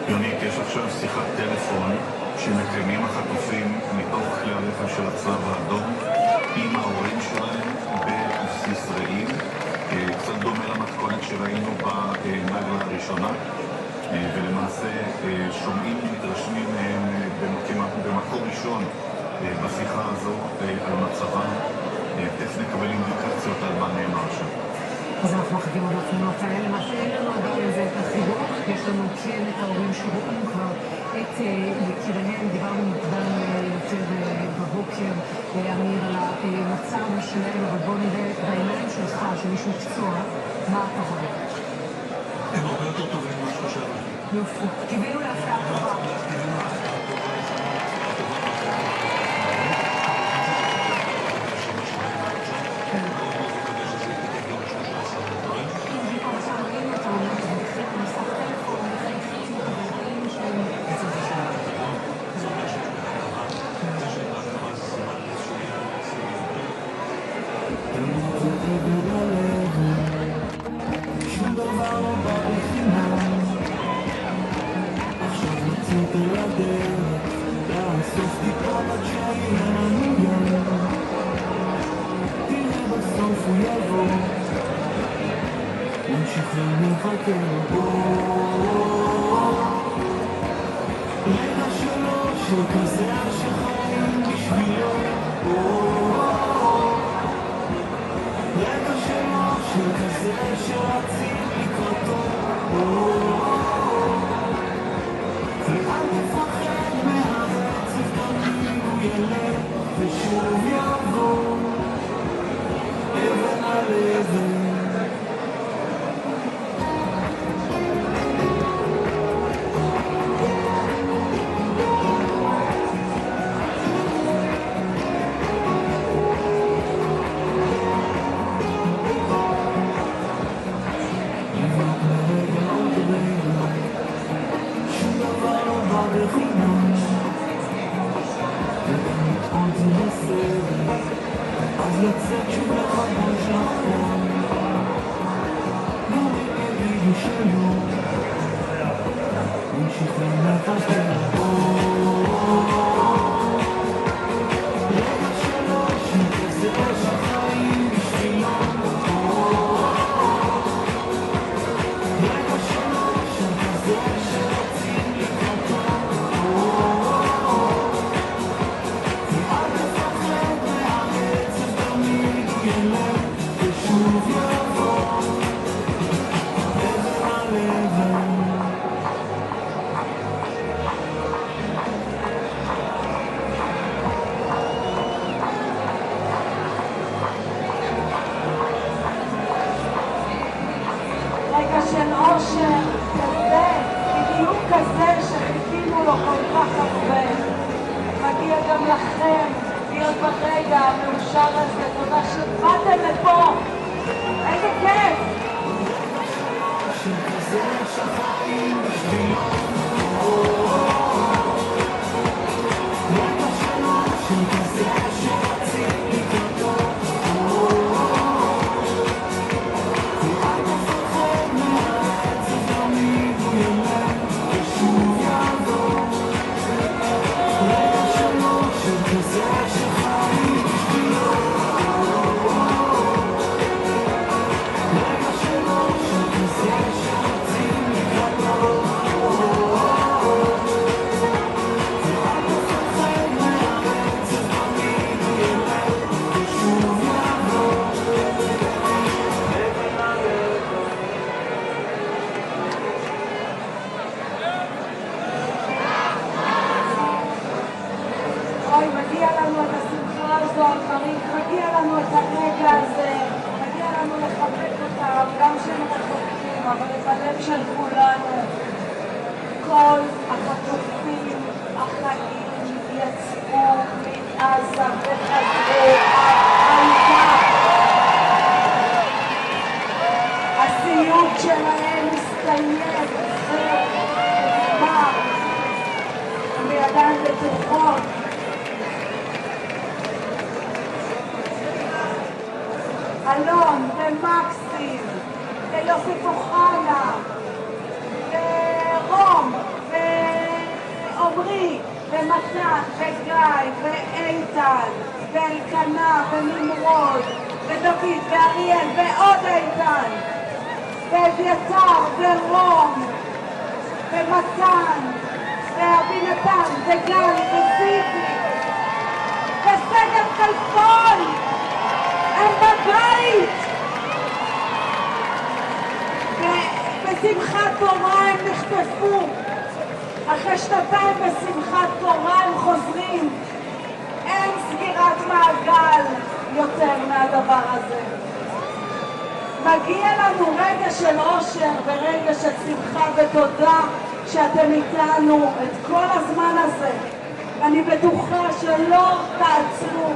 יונית, יש עכשיו שיחת טלפון שמקיימים החטופים מתוך כלי הרכב של הצלב האדום עם ההורים שלהם בבסיס רעים, קצת דומה למתכונת שראינו בנגלה הראשונה, ולמעשה שומעים ומתרשמים במקום ראשון בשיחה הזו על מצבם. תכף נקבל אינדיקציות על מה נאמר שם. אז אנחנו מחכים עוד לתמונות האלה. מה שאין לנו עדיין זה את החיבור. יש לנו כן את ההורים שרואים כבר את יקיריהם. דיברנו מוקדם יותר בבוקר, אמיר, על המצב שלהם, אבל בוא נראה בעיניים שלך, שמישהו פצוע, מה אתה רואה? הם הרבה יותר טובים ממה שחשבנו. יופי. קיווינו להפתעה טובה. של כולנו. כל החטופים החיים יצאו מעזה וחזרו הביתה. הסיוט שלהם מסתיים, נגמר, הם בידיים בטוחות. אלון ומקסים ויוסף אוחנה ורום ועומרי ומתן וגיא ואיתן ואלקנה ונמרוד ודוד ואריאל ועוד איתן ואביתר ורום ומתן ואבינתן וגל וזיבי וסגל כלפון, הם בבית! ובשמחת תורה הם נחטפו. אחרי שנתיים בשמחת תורה הם חוזרים. אין סגירת מעגל יותר מהדבר הזה. מגיע לנו רגע של אושר ורגע של שמחה ותודה שאתם איתנו את כל הזמן הזה. אני בטוחה שלא תעצרו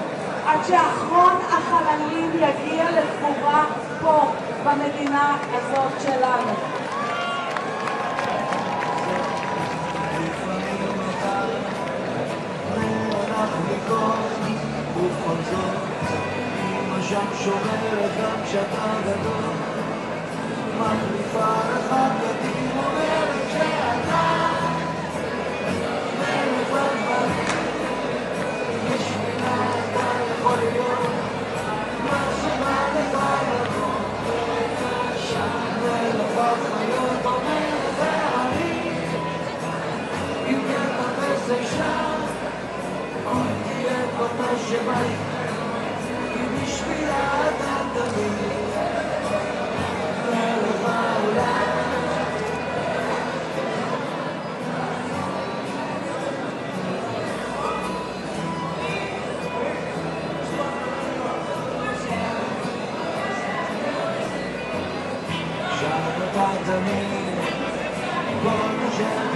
עד שאחרון החללים יגיע לקבורה פה במדינה הזאת שלנו. ובכל זאת, אמא שם שומרת גם כשאתה גדול, מחליפה לך בגדים, אומרת שאתה מלך בדברים, בשבילה אתה יכול להיות מה שבא לך לבוא, מלך החיות אומרת הערים, אם תחפש אישה תהיה כל שבית, כי בשבילה אתה תמיד מלך העולם.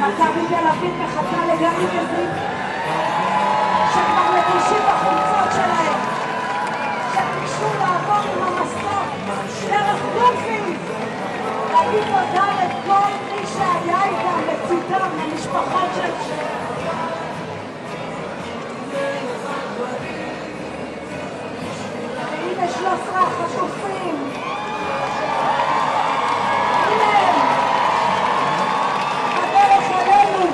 מכבי תל אביב מחכה לגלי וזיו שכבר לבושים בחולצות שלהם, שביקשו לעבור עם המסוק דרך בלומפילד, להגיד תודה לכל מי שהיה איתם לצידם, למשפחות של הנה 13 החטופים, הנה הם בדרך אלינו.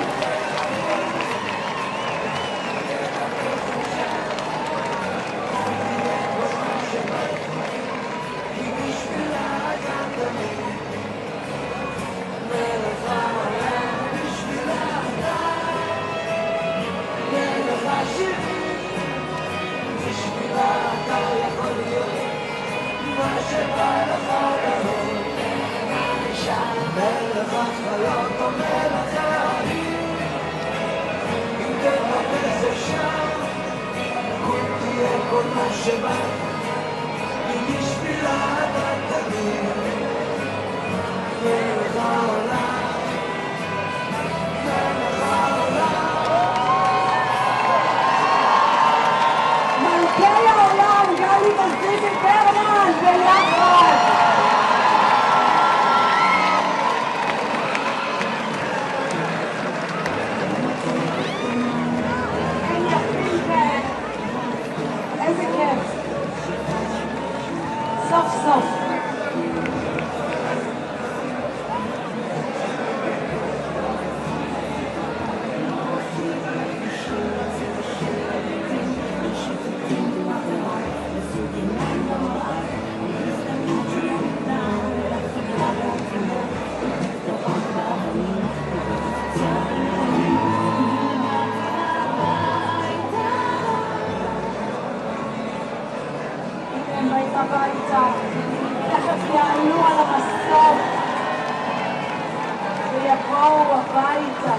מלך החיות או מלך הערים, אם תחפש אפשר, תהיה כל מה שבא, אם בשבילה אתה תמיד מלך העולם, מלך העולם. מלכי העולם, גלי וזיו ברמן ביחד. איזה כיף. סוף סוף. הם באים הביתה, תכף יעלו על המסוק ויבואו הביתה.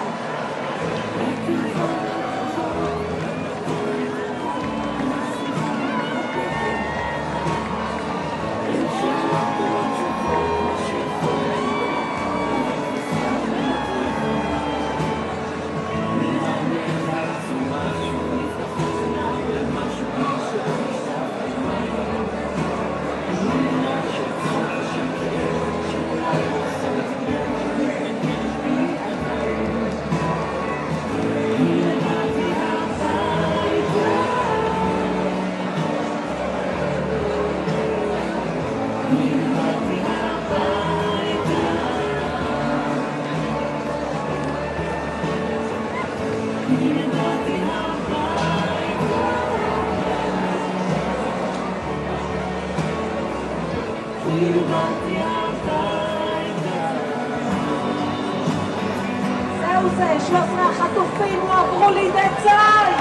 זהו זה, 13 החטופים הועברו לידי צה"ל!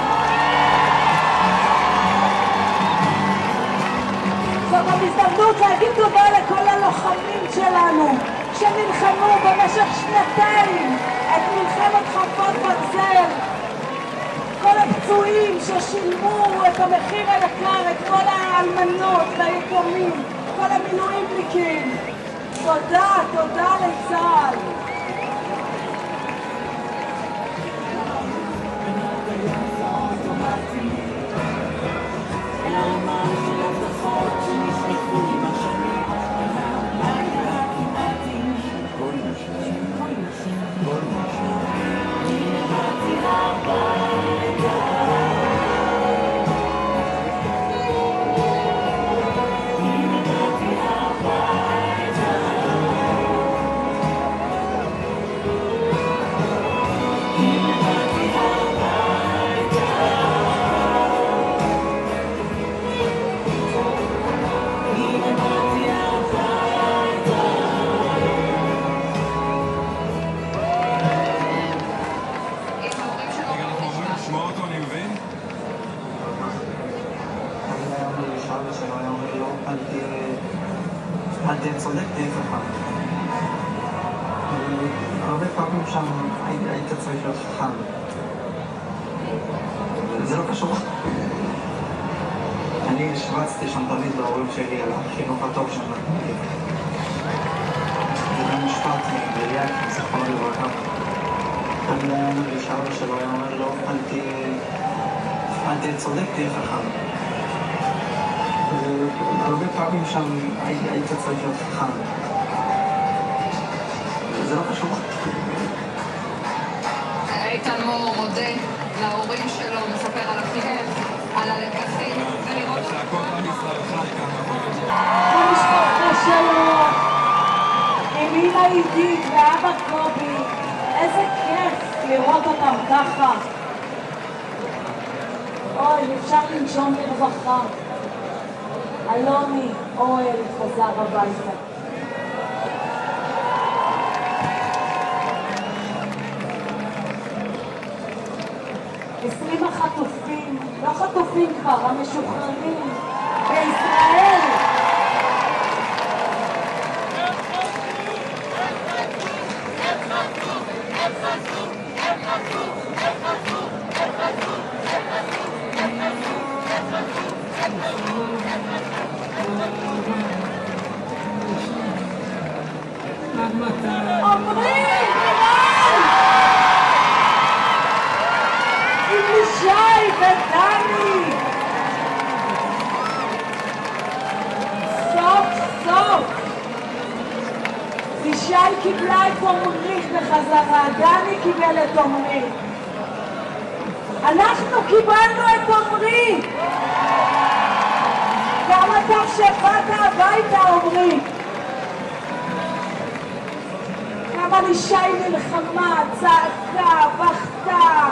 זאת המזדמנות להגיד תודה לכל הלוחמים שלנו שנלחמו במשך שנתיים את מלחמת חרבות ברזל, כל הפצועים ששילמו את המחיר היקר, את כל האלמנות והיתומים, כל המילואימניקים. תודה, תודה לצה"ל. אתה צודק דרך אחד. הרבה פעמים שם היית צריך להיות חכם. זה לא קשור. אני שבצתי שם תמיד להורים שלי על החינוך הטוב שם. זה גם משפט מבריאק, זכרונו לברכה. תמיד היה אומר לי שאבא שלו היה אומר לו, אל תהיה צודק, תהיה חכם. הרבה פעמים שם היית צריך להיות חכם. זה לא קשור. איתן מור מודה להורים שלו, מספר על הכאב, על הלקחים, ולראות המשפחה שלו, עם אמא עידית ואבא קובי, איזה כיף לראות אותם ככה. אוי, אפשר לנשום לרווחה. אלוני, אוהל, חזר הביתה. החטופים, לא חטופים כבר, המשוחררים בישראל. שי ודני סוף סוף שי קיבלה את עומרי בחזרה, דני קיבל את עומרי, אנחנו קיבלנו את עומרי. גם אתה שבאת הביתה עומרי, כמה לשי מלחמה, צעקה, בכתה,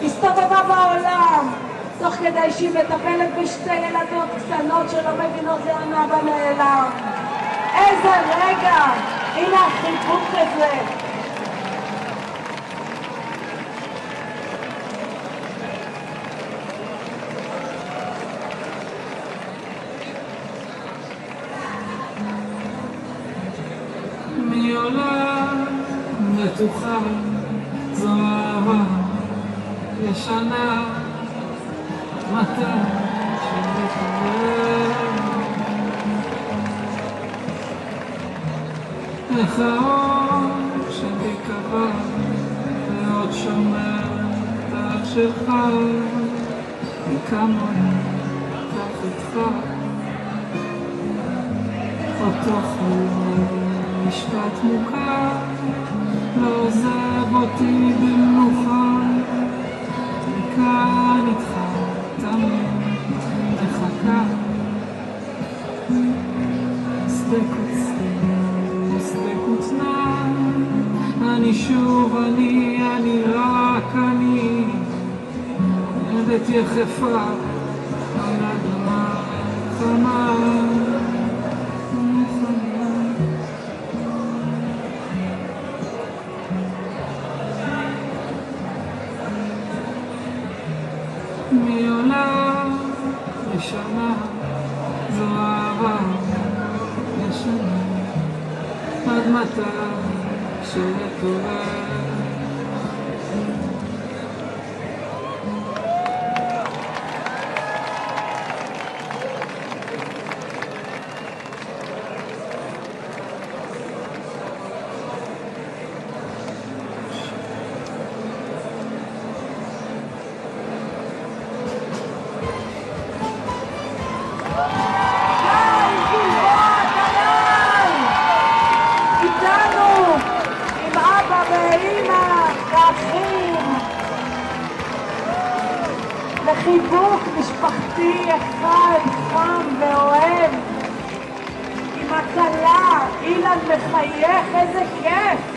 הסתובבה בעולם, תוך כדי שהיא מטפלת בשתי ילדות קטנות שלא מבינות לאן אבא נעלם. איזה רגע, הנה החיבוק הזה. מי עולה בטוחה זו אהבה ישנה, מתי שתתעורר, איך האור שבי קבע ועוד שומר את האח שלך, וכמה כך איתך אותו חלום משפט מוכר, לא עוזב אותי במנוחה, כאן איתך תמיד מחכה. שדה קוצנה, אני שוב אני רק אני, עדת יחפה על אדמה חמה ומוכנה. עד מתי שתורא חיבוק משפחתי אחד, חם ואוהב עם הכלה, אילן מחייך, איזה כיף!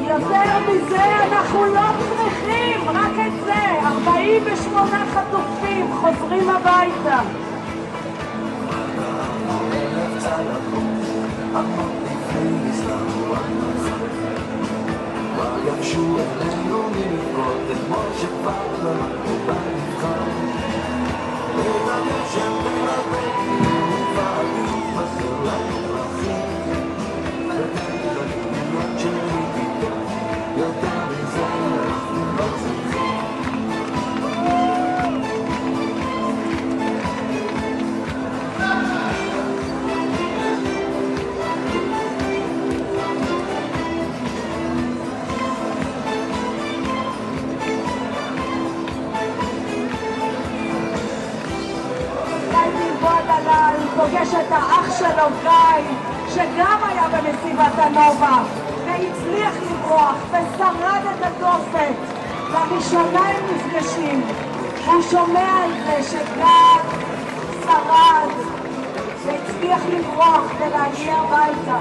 יותר מזה אנחנו לא צריכים, רק את זה. 48 חטופים חוזרים הביתה. יבשו אלינו לבכות אתמול שפר למדנו בנבחר את הגשם בלבנו ועדיף מסר לנו פרחים ותן לדמיון שלי פתאום יותר מזה אנחנו לא צריכים פוגש את האח שלו גיא, שגם היה במסיבת הנובה והצליח לברוח ושרד את התופת. לראשונה הם נפגשים, הוא שומע על זה שגיא שרד והצליח לברוח ולהגיע הביתה.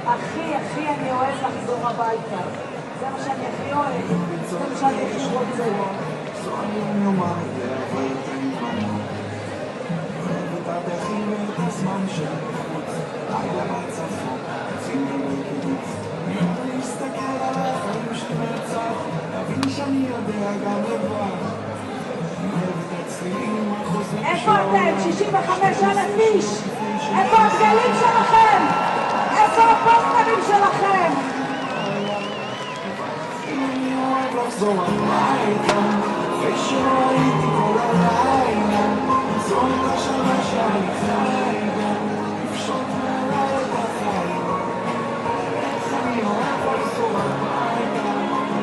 אחי, אני אוהב לחזור הביתה. זה מה שאני הכי אוהב. זה מה שאני הכי רוצה. זו היום יומה, אבל יותר נתמנות. אוהבת הדרכים ואת הזמן של בחוץ. לילה בצפון, יוצאים בקיבוץ. אני אוהב להסתכל על החיים של מרצח. להבין שאני יודע גם לבד. אני אוהב את הצלילים החוזרים של העולם. איפה אתם? 65,000 איש! איפה הדגלים שלכם? איפה הפוסטרים שלכם? אני אוהב לחזור הביתה ושלא הייתי כל הלילה זו את השנה שאני חי לפשוט מעלי את החיים איך אני אוהב לחזור הביתה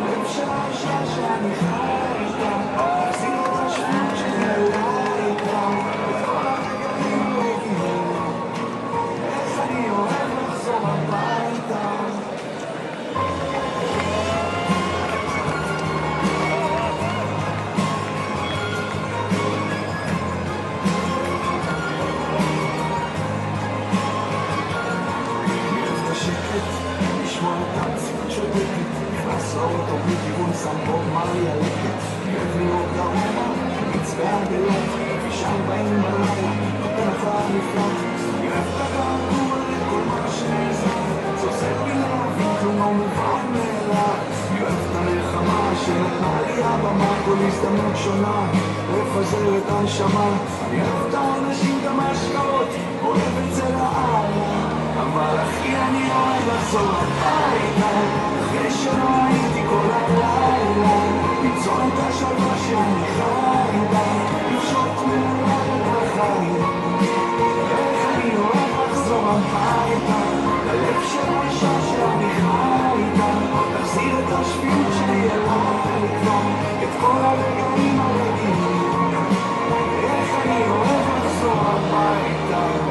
לב של השעה שאני חי להחזיר את השנות שלי הלילה את כל הרגעים רגילים איך אני אוהב לחזור הביתה לשמוע את המציאות שותקת נכנס לאוטו מכיוון סמבוב מרי הלקת אוהב לראות דרומה מצבע הגלות ושם באים בלילה נותן הצעה לפנות אוהב את הגעגוע לכל מה שנעזר זה עושה בי להבין כלום לא מובן מאליו אוהב את המלחמה שנתנה לי הבמה, כל הזדמנות שונה לפזר את הנשמה. אני אוהב את האנשים, גם ההשקעות, אוהב את זה לאללה, אבל אחי אני אוהב לחזור הביתה אחרי שלא הייתי כל הלילה, למצוא את השלווה שאני חי בה, לפשוט מעליי את החיים. איך אני אוהב לחזור הביתה ללב של האישה שאני חי איתה, להחזיר את השפיות שלי אליי כבר, את כל הרגעים הרגילים. איך אני אוהב לחזור הביתה.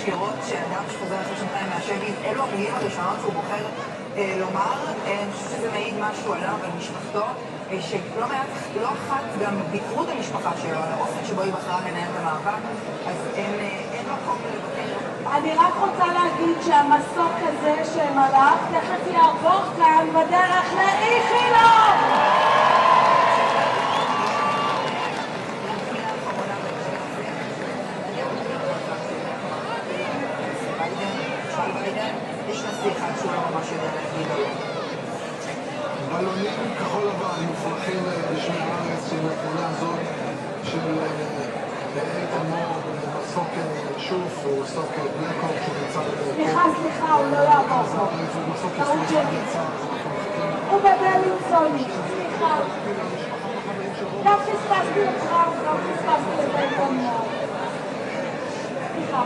לראות שאדם שחוזר אחרי שנתיים מהשבי, אלו המילים הראשונות שהוא בוחר לומר. אני חושבת שזה מעיד משהו עליו ועל משפחתו, שלא מעט, לא אחת גם ביקרו את המשפחה שלו על האופן שבו היא בחרה לנהל את המאבק, אז אין מקום לבקר. אני רק רוצה להגיד שהמסוק הזה שמלאך תכף יעבור כאן בדרך לאיכילוב! יש נשיא אחד שהוא לא ממש יודע להגיד. בלונים כחול לבן מופרחים בשמי הארץ עם התמונה הזאת של איתן מור במסוק שוף או מסוק בלקור שנמצא סליחה, הוא לא יעבור פה. טעות שלי. הוא בבלינסון. סליחה. גם פספסתי אותך, גם פספסתי את איתן מור. סליחה.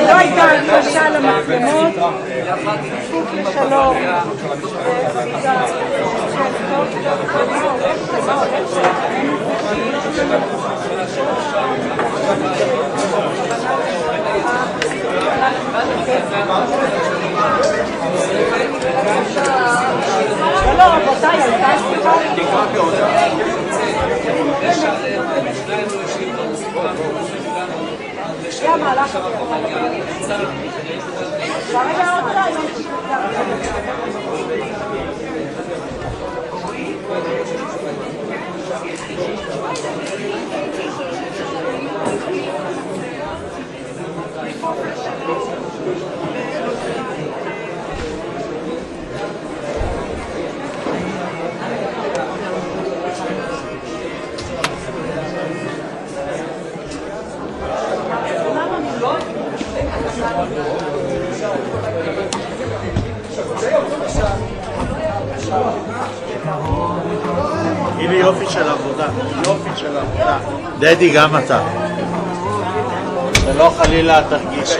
לא הייתה הנגשה למצלמות, כפוף לשלום, לא, רבותיי, הייתה זה המהלך הזה. הנה יופי של עבודה, יופי של עבודה. דדי, גם אתה. ולא חלילה תרגיש...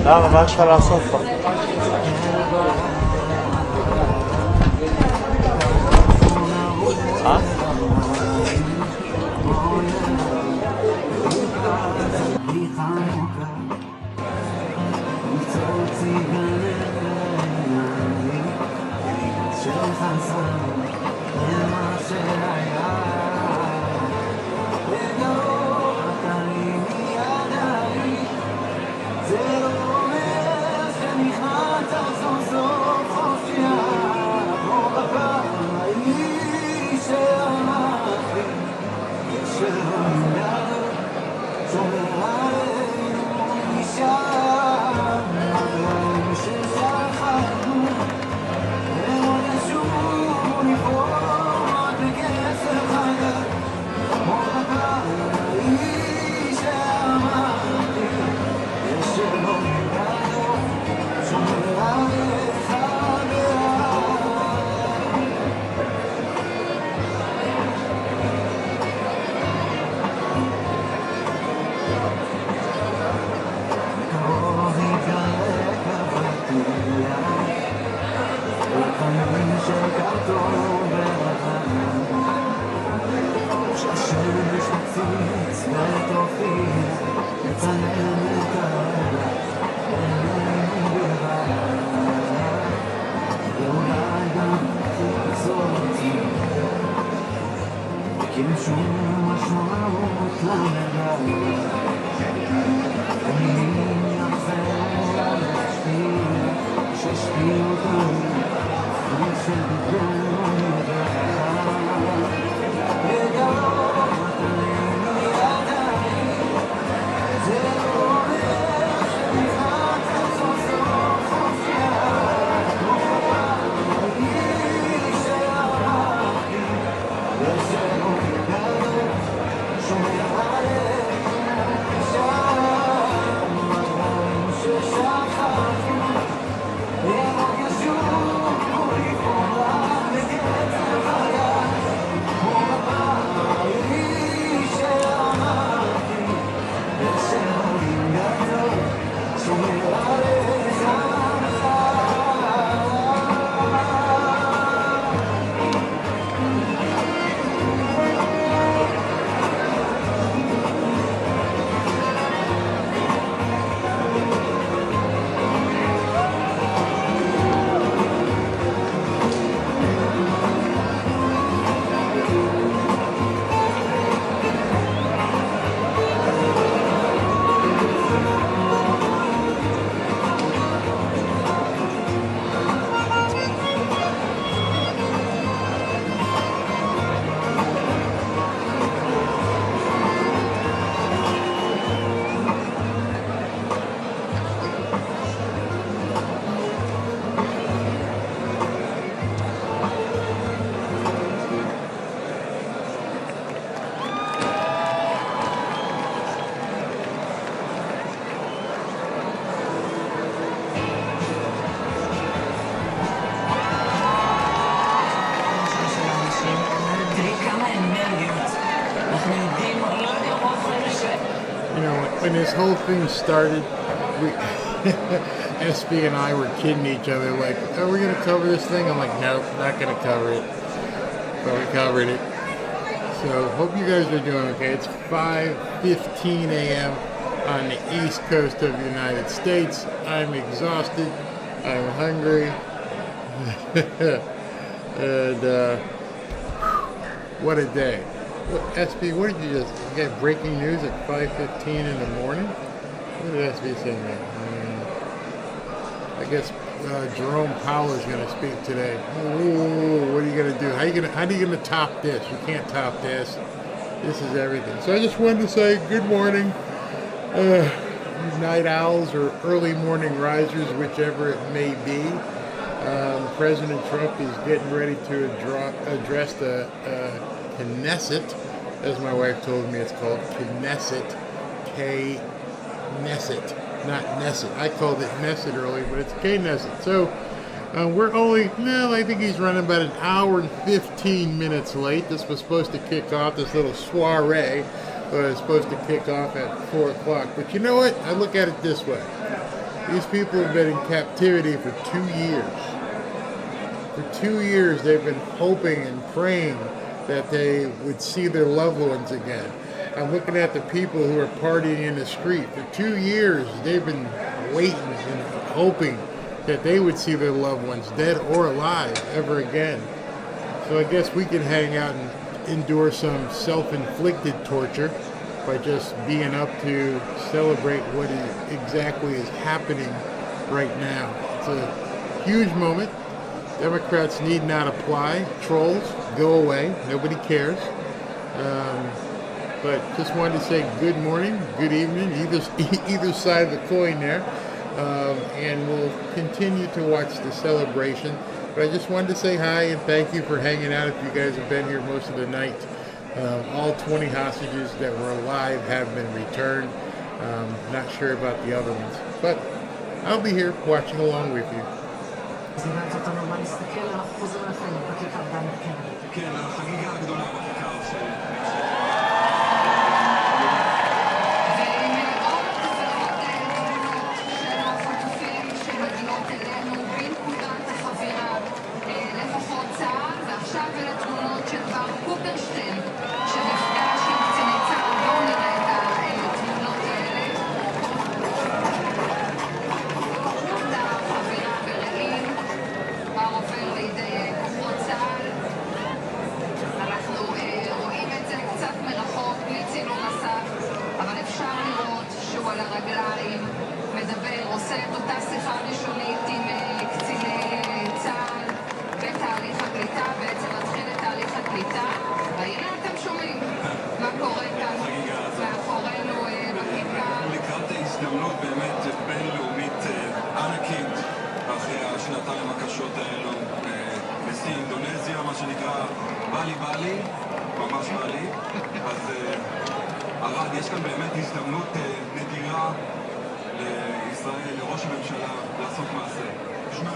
למה? מה יש לך לעשות פה? When this whole thing started, SB and I were kidding each other, like, are we going to cover this thing? I'm like, nope, not going to cover it. But we covered it. So, hope you guys are doing okay. It's 5:15 a.m. on the east coast of the United States. I'm exhausted. I'm hungry. And, what a day. SB, what did you just get? Breaking news at 5:15 in the morning? What did SB say now? I guess Jerome Powell is going to speak today. Ooh, what are you going to do? How are you going to top this? You can't top this. This is everything. So I just wanted to say good morning, night owls or early morning risers, whichever it may be. President Trump is getting ready to address the Knesset, as my wife told me it's called, Knesset, K-Nesset, not Knesset. I called it Knesset earlier, but it's K-Nesset. So we're only, I think he's running about an hour and 15 minutes late. This was supposed to kick off, this little soiree was supposed to kick off at 4 o'clock. But you know what? I look at it this way. These people have been in captivity for 2 years. For 2 years, they've been hoping and praying that they would see their loved ones again. I'm looking at the people who are partying in the street. For 2 years, they've been waiting and hoping that they would see their loved ones, dead or alive, ever again. So I guess we can hang out and endure some self-inflicted torture by just being up to celebrate what exactly is happening right now. It's a huge moment. Democrats need not apply. Trolls, go away. Nobody cares. But just wanted to say good morning, good evening, either side of the coin there. And we'll continue to watch the celebration. But I just wanted to say hi and thank you for hanging out if you guys have been here most of the night. All 20 hostages that were alive have been returned. Not sure about the other ones. But I'll be here watching along with you. כן, החגיגה הגדולה בכיכר ועכשיו אלה תמונות של בר קופרשטיין שנפגש עם קציני צה"ל. בואו נראה את התמונות האלה. אותה חבירה ברעים, בר עובר לידי כוחות צה"ל. אנחנו רואים את זה קצת מרחוק, בלי צילום מסך, אבל אפשר לראות שהוא על הרגליים, מדבר, עושה את אותה שיחה ראשונית עם קציני צה"ל בתהליך הקליטה, בעצם מתחיל את תהליך הקליטה, והנה אתם שומעים מה קורה כאן מאחורינו בכיכר. לקראת הזדמנות באמת בינלאומית ענקית אחרי השנתיים הקשות האלו, נשיא אינדונזיה, מה שנקרא בלי, ממש בלי. אז ערד, יש כאן באמת הזדמנות נדירה לישראל, לראש הממשלה, לעשות מעשה. שמע,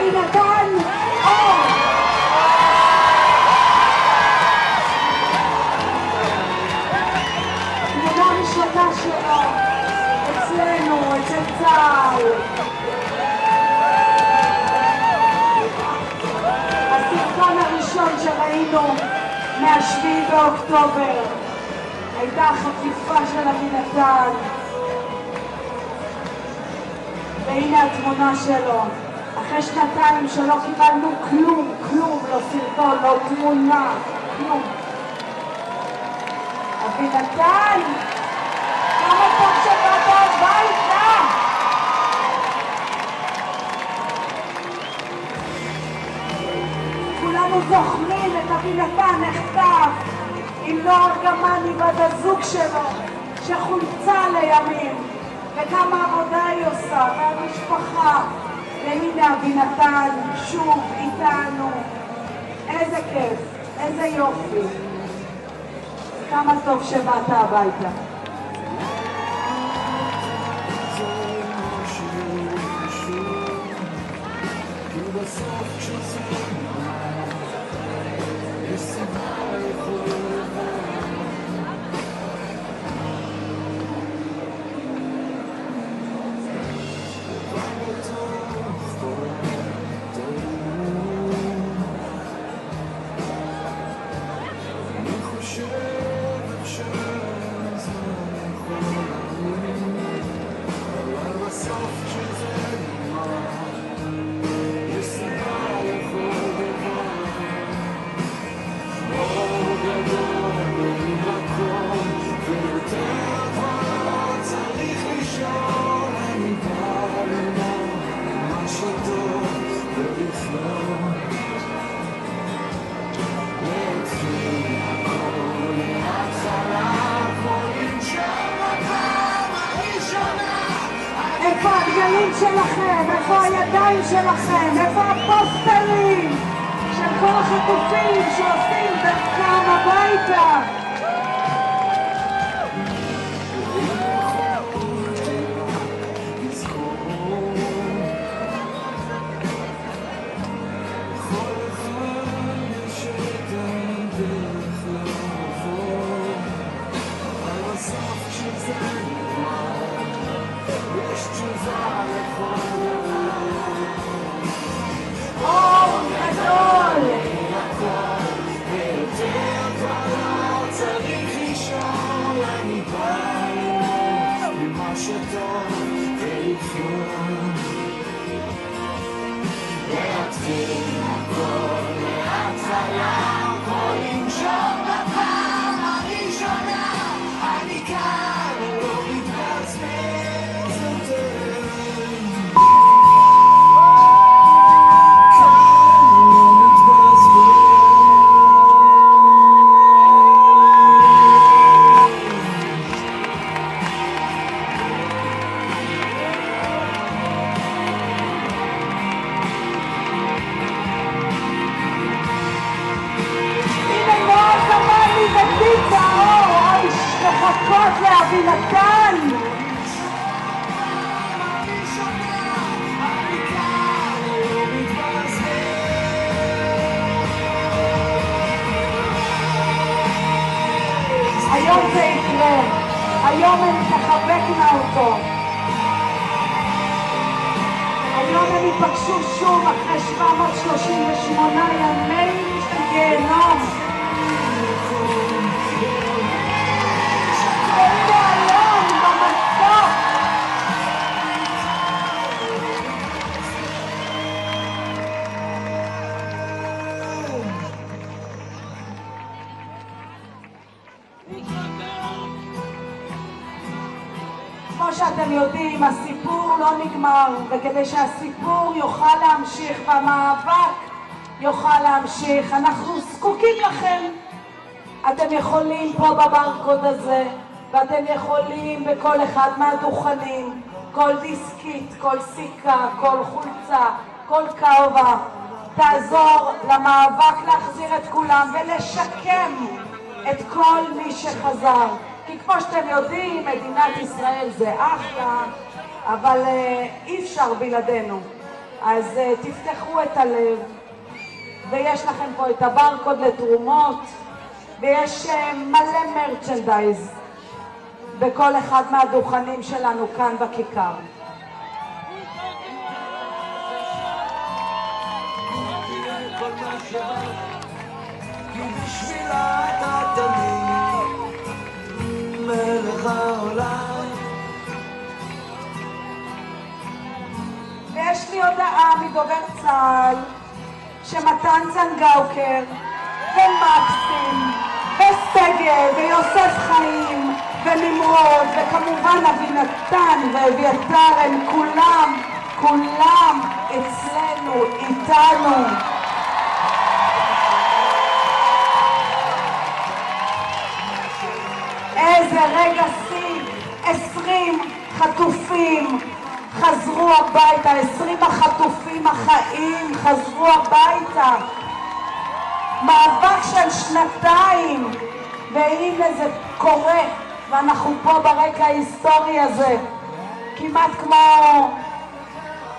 אבינתן אור! תמונה ראשונה שלו אצלנו, אצל צה"ל. הסרטון הראשון שראינו מ-7 באוקטובר הייתה החטיפה של אבינתן. והנה התמונה שלו. אחרי שנתיים שלא קיבלנו כלום, לא סרטון, לא תמונה, כלום. אבינתן, כמה טוב שבאת הביתה! כולנו זוכרים את אבינתן נחטף עם נוער גמני בת הזוג שלו שחולצה לימים, וכמה עבודה היא עושה, והמשפחה. והנה אבינתן שוב איתנו. איזה כיף, איזה יופי. כמה טוב שבאת הביתה. איפה הדגלים שלכם? איפה הידיים שלכם? איפה הפוסטרים של כל החטופים שעושים דרכם הביתה? מחכות לאבינתן. היום זה יקרה, היום הן תחבקנה אותו. היום הם ייפגשו שוב אחרי 738 ימים של גיהנום. שאתם יודעים, הסיפור לא נגמר, וכדי שהסיפור יוכל להמשיך והמאבק יוכל להמשיך, אנחנו זקוקים לכם. אתם יכולים פה בברקוד הזה, ואתם יכולים בכל אחד מהדוכנים, כל דיסקית, כל סיכה, כל חולצה, כל קרבה, תעזור למאבק להחזיר את כולם ולשקם את כל מי שחזר. כי כמו שאתם יודעים, מדינת ישראל זה אחלה, אבל אי אפשר בלעדינו. אז תפתחו את הלב, ויש לכם פה את הברקוד לתרומות, ויש מלא מרצ'נדייז בכל אחד מהדוכנים שלנו כאן בכיכר. כי בשבילה אתה תמיד מלך העולם. ויש לי הודעה מדובר צה"ל שמתן צנגאוקר ומקסים וסגב ויוסף חיים ונמרוד וכמובן אבינתן ואביתר הם כולם אצלנו, איתנו. איזה רגע שיא, 20 חטופים חזרו הביתה, 20 החטופים החיים חזרו הביתה. מאבק של שנתיים, והנה זה קורה, ואנחנו פה ברקע ההיסטורי הזה, כמעט כמו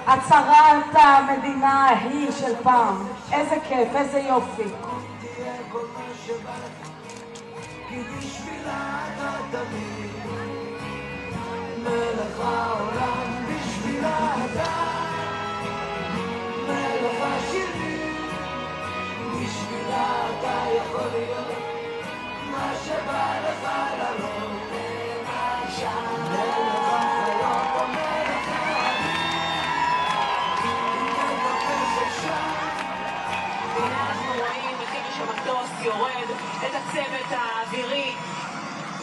הצהרת המדינה ההיא של פעם. איזה כיף, איזה יופי. כי בשבילה אתה תמיד מלך העולם, בשבילה אתה מלך השירים, בשבילה אתה יכול להיות מה שבא לך לראות, מלך החיות או מלך העמים, אם תתפס אפשר. הנה אנחנו רואים בחימש המטוס יורד את הצוות האווירי,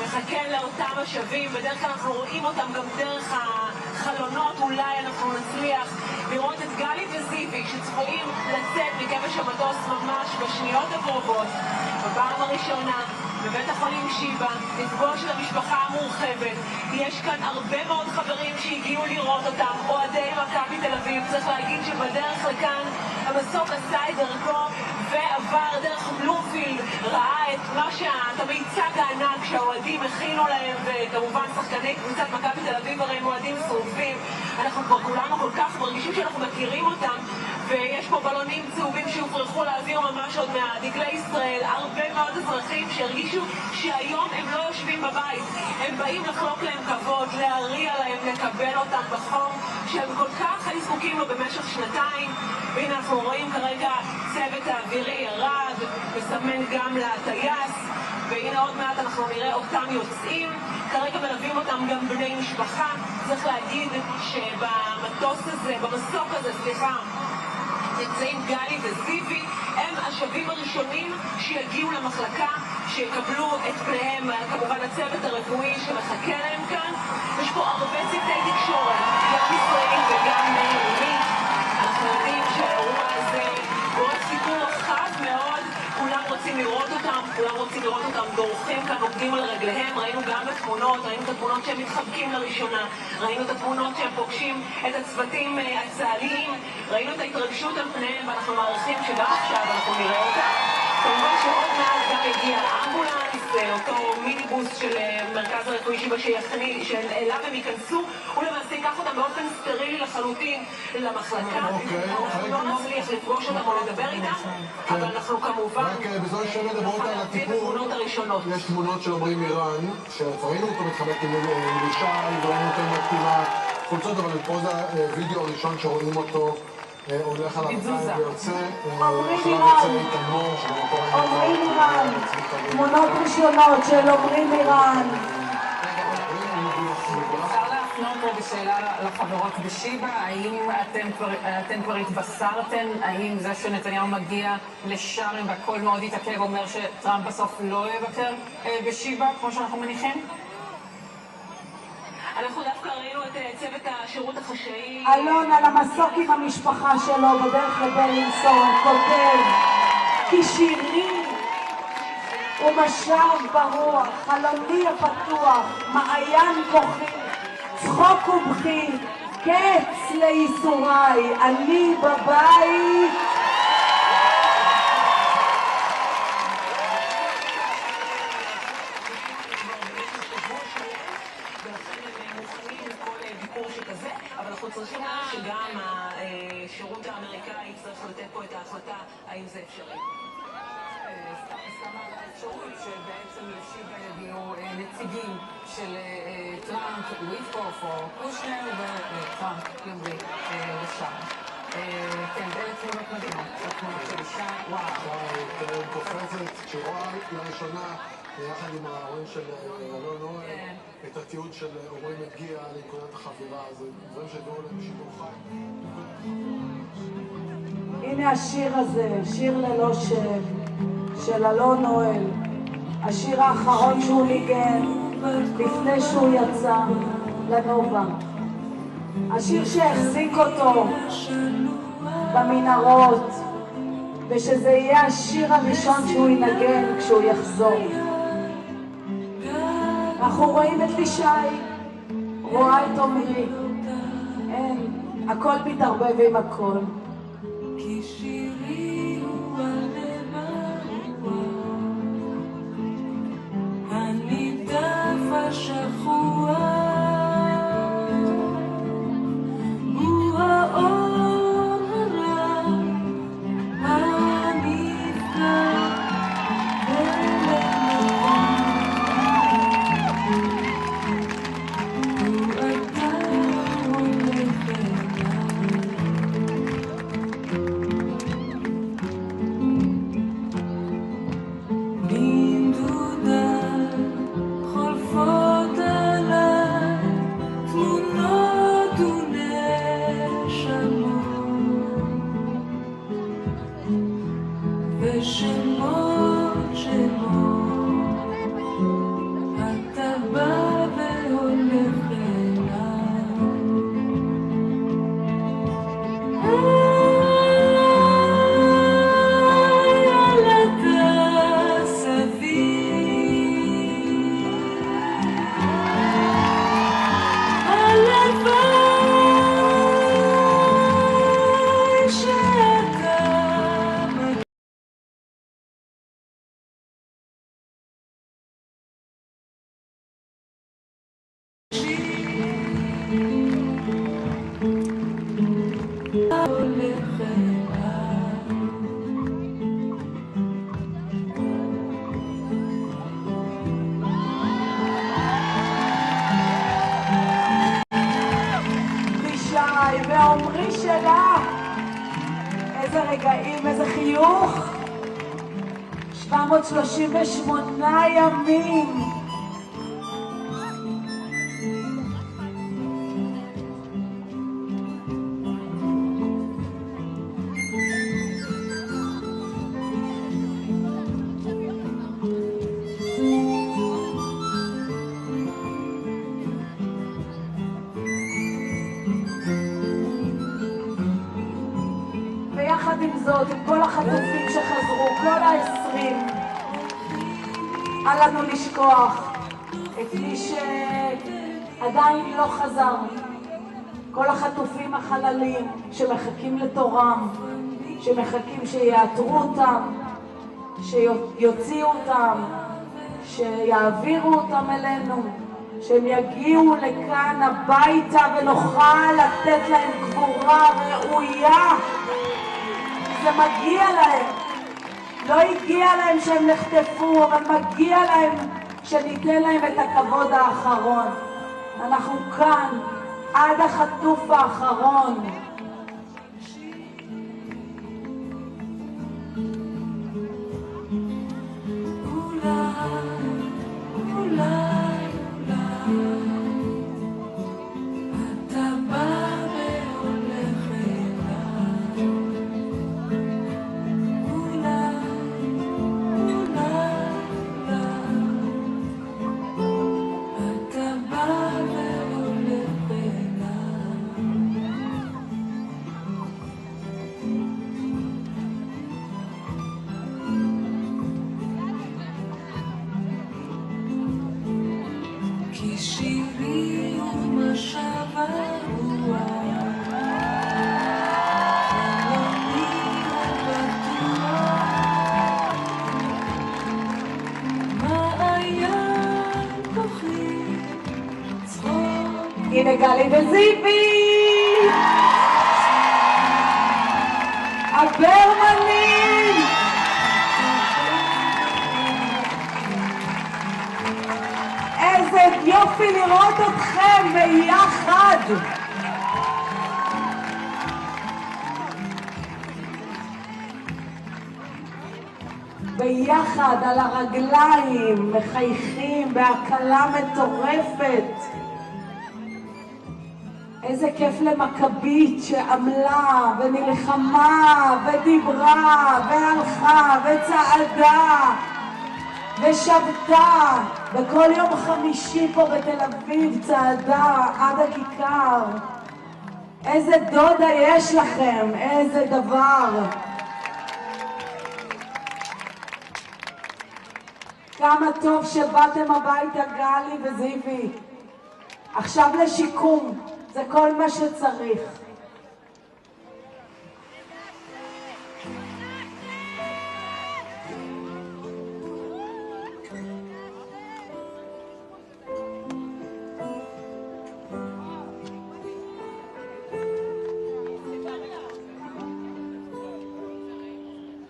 מחכה לאותם השבים. בדרך כלל אנחנו רואים אותם גם דרך החלונות, אולי אנחנו נצליח לראות את גלי וזיוי שצפויים לצאת מכבש המטוס ממש בשניות הקרובות. בפעם הראשונה בבית החולים שיבא, לפגוש את המשפחה המורחבת. יש כאן הרבה מאוד חברים שהגיעו לראות אותם, אוהדי מכבי תל אביב. צריך להגיד שבדרך לכאן המסוק עשה את דרכו ועבר דרך בלומפילד, ראה את מה את המיצג הענק שהאוהדים הכינו להם, וכמובן שחקני קבוצת מכבי תל אביב הרי הם אוהדים שרופים. אנחנו כבר כולנו כל כך מרגישים שאנחנו מכירים אותם, ויש פה בלונים צהובים שהופרחו לאוויר ממש עוד מהדגלי ישראל. הרבה מאוד אזרחים שהרגישו שהיום הם לא יושבים בבית, הם באים לחלוק להם כבוד, להריע להם, לקבל אותם בחום שהם כל כך היו זקוקים לו במשך שנתיים. והנה אנחנו רואים כרגע צוות האווירי ירד, מסמן גם לטייס, והנה עוד מעט אנחנו נראה אותם יוצאים. כרגע מלווים אותם גם בני משפחה. צריך להגיד שבמטוס הזה, במסוק הזה, נמצאים גלי וזיוי, הם השבים הראשונים שיגיעו למחלקה, שיקבלו את פניהם, כמובן הצוות הרפואי שמחכה להם כאן. יש פה הרבה צוותי תקשורת, גם ישראלים וגם לאומית. אנחנו יודעים שהאירוע הזה הוא סיפור רחב מאוד, כולם רוצים לראות אותם, כולם רוצים לראות אותם דורכים כאן, עומדים על רגליהם. ראינו גם בתמונות, ראינו את התמונות שהם מתחבקים לראשונה, ראינו את התמונות שהם פוגשים את הצוותים הצה"ליים, ראינו את ההתרגשות על פניהם, ואנחנו מעריכים שגם עכשיו אנחנו נראה אותה. כמובן שעוד מעט גם יגיע האמבולנס, אותו מיניבוס של מרכז הרפואי שיבא שאליו הם ייכנסו, ולמעשה ייקח אותם באופן סטרילי לחלוטין למחלקה. אנחנו לא נצליח לפגוש אותם או לדבר איתם, אבל אנחנו כמובן בזמן שמדברות על הטיפול, יש תמונות של אומרים איראן, שראינו אותו מתחבק עם לושי, וראינו אותו עם הכתיבה חולצות, אבל פה זה הווידאו הראשון שרואים אותו הולך על הרגליים ויוצא, אומרים איראן, תמונות ראשונות של אומרים איראן. אפשר להפנות פה בשאלה לחברות בשיבא, האם אתן כבר התבשרתן, האם זה שנתניהו מגיע לשארם והכל מאוד יתעכב אומר שטראמפ בסוף לא יבקר בשיבא כמו שאנחנו מניחים? אנחנו דווקא ראינו צוות השירות החשאי... אלון על המסוק עם המשפחה שלו בדרך לבלינסון כותב כי שירי הוא משב ברוח, חלוני הפתוח, מעיין כוחי, צחוק ובכי, קץ לייסוריי, אני בבית. אבל אנחנו צריכים שגם השירות האמריקאי יצטרך לתת פה את ההחלטה האם זה אפשרי. הסכמה על האפשרות שבעצם ישיב לנו נציגים של טראמפ, וויטקוף או קושנר וטראמפ ימריא לשם. כן, אלה תמונות מדהימות, התמונות של אישה, וואו. קופצת שרואה לראשונה יחד עם ההורים של אלון נועל את התיעוד של אומרים הגיע לנקודת החבירה, זה דברים שהביאו להם שידור חי. הנה השיר הזה, שיר ללא שם, של אלון נועל, השיר האחרון שהוא ניגן לפני שהוא יצא לנובה, השיר שהחזיק אותו במנהרות, ושזה יהיה השיר הראשון שהוא ינגן כשהוא יחזור. אנחנו רואים את לישי, רואה את עומרי, אין, הכל מתערבב עם הכל. כי שירי הוא הנידף השחוע הוא האור הרע הנפגע והעומרי שלה, איזה רגעים, איזה חיוך. 738 ימים. עם זאת, עם כל החטופים שחזרו, כל 20, אל לנו לשכוח את מי שעדיין לא חזר, כל החטופים החללים שמחכים לתורם, שמחכים שיעתרו אותם, שיוציאו אותם, שיעבירו אותם אלינו, שהם יגיעו לכאן הביתה ונוכל לתת להם קבורה ראויה. זה מגיע להם, לא הגיע להם שהם נחטפו, אבל מגיע להם שניתן להם את הכבוד האחרון. אנחנו כאן עד החטוף האחרון. גלי וזיבי! הברמנים! איזה יופי לראות אתכם ביחד! ביחד על הרגליים, מחייכים בהקלה מטורפת. איזה כיף למכבית שעמלה ונלחמה ודיברה והלכה וצעדה ושבתה, וכל יום חמישי פה בתל אביב צעדה עד הכיכר. איזה דודה יש לכם, איזה דבר. כמה טוב שבאתם הביתה גלי וזיבי. עכשיו לשיקום, זה כל מה שצריך.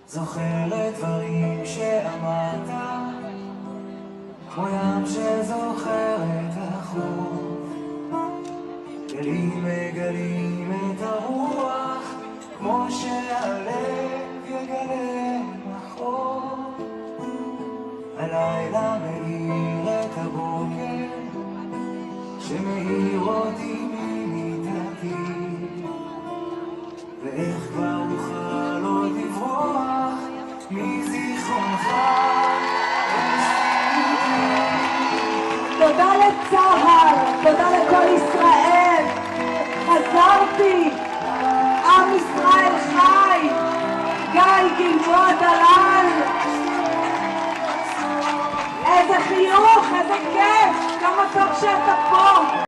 זוכרת דברים שאמרת, כמו ים שזוכר את החוף, גלים מגלים את הרוח, כמו שהלב יגלה מחור. הלילה מאיר את הבוקר, שמאיר אותי ממיטתי, ואיך כבר אוכל עוד לברוח מזיכרונך. תודה לצה"ל, תודה לכל ישראל. חזרתי, עם ישראל חי. גיא גלבוע דלל, איזה חיוך, איזה כיף, כמה טוב שאתה פה.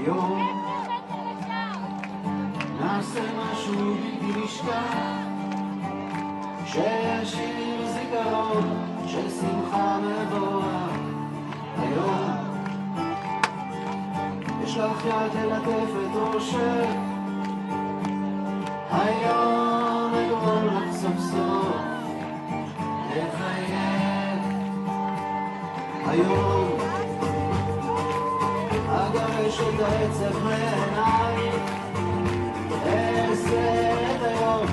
היום נעשה משהו בלתי נשכח שישאיר זיכרון של שמחה מבורך. היום יש לך יד ללטף את ראשך, היום אגרום לך סוף סוף לחייך. היום אגרש את העצב מעיניי, אעשה את היום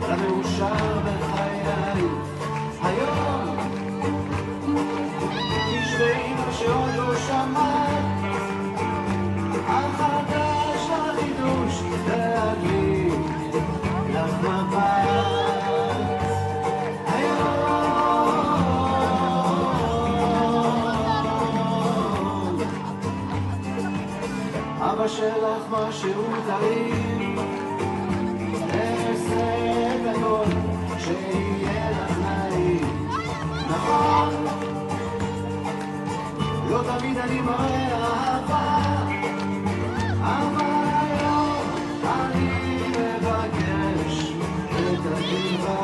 למאושר בחיי. היום תשמעי מה שעוד לא שמעת, החדש החידוש להגיד לך מבט. היום אבא שלך משהו טעים, אעשה את הכל שיהיה לך נעים. נכון, לא תמיד אני מראה אהבה, אבל היום אני מבקש את התקווה.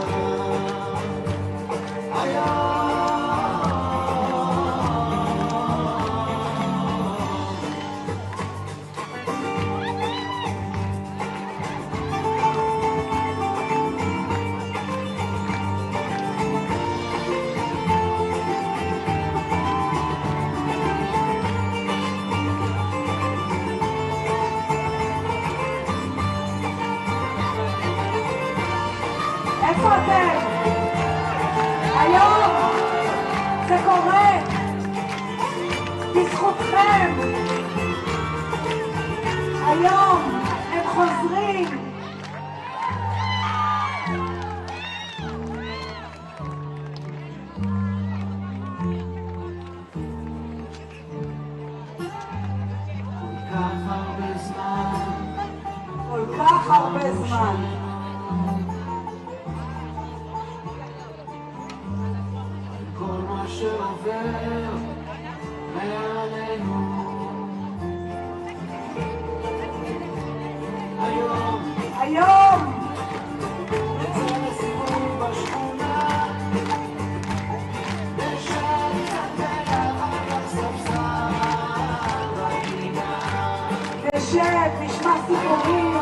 איפה אתם? היום זה קורה בזכותכם. היום הם חוזרים. כל כך הרבה זמן. כל מה שעובר מעלינו היום נצא לסיבוב בשכונה, נשב קצת ביחד על ספסל בגינה, נשב, נשמע סיפורים.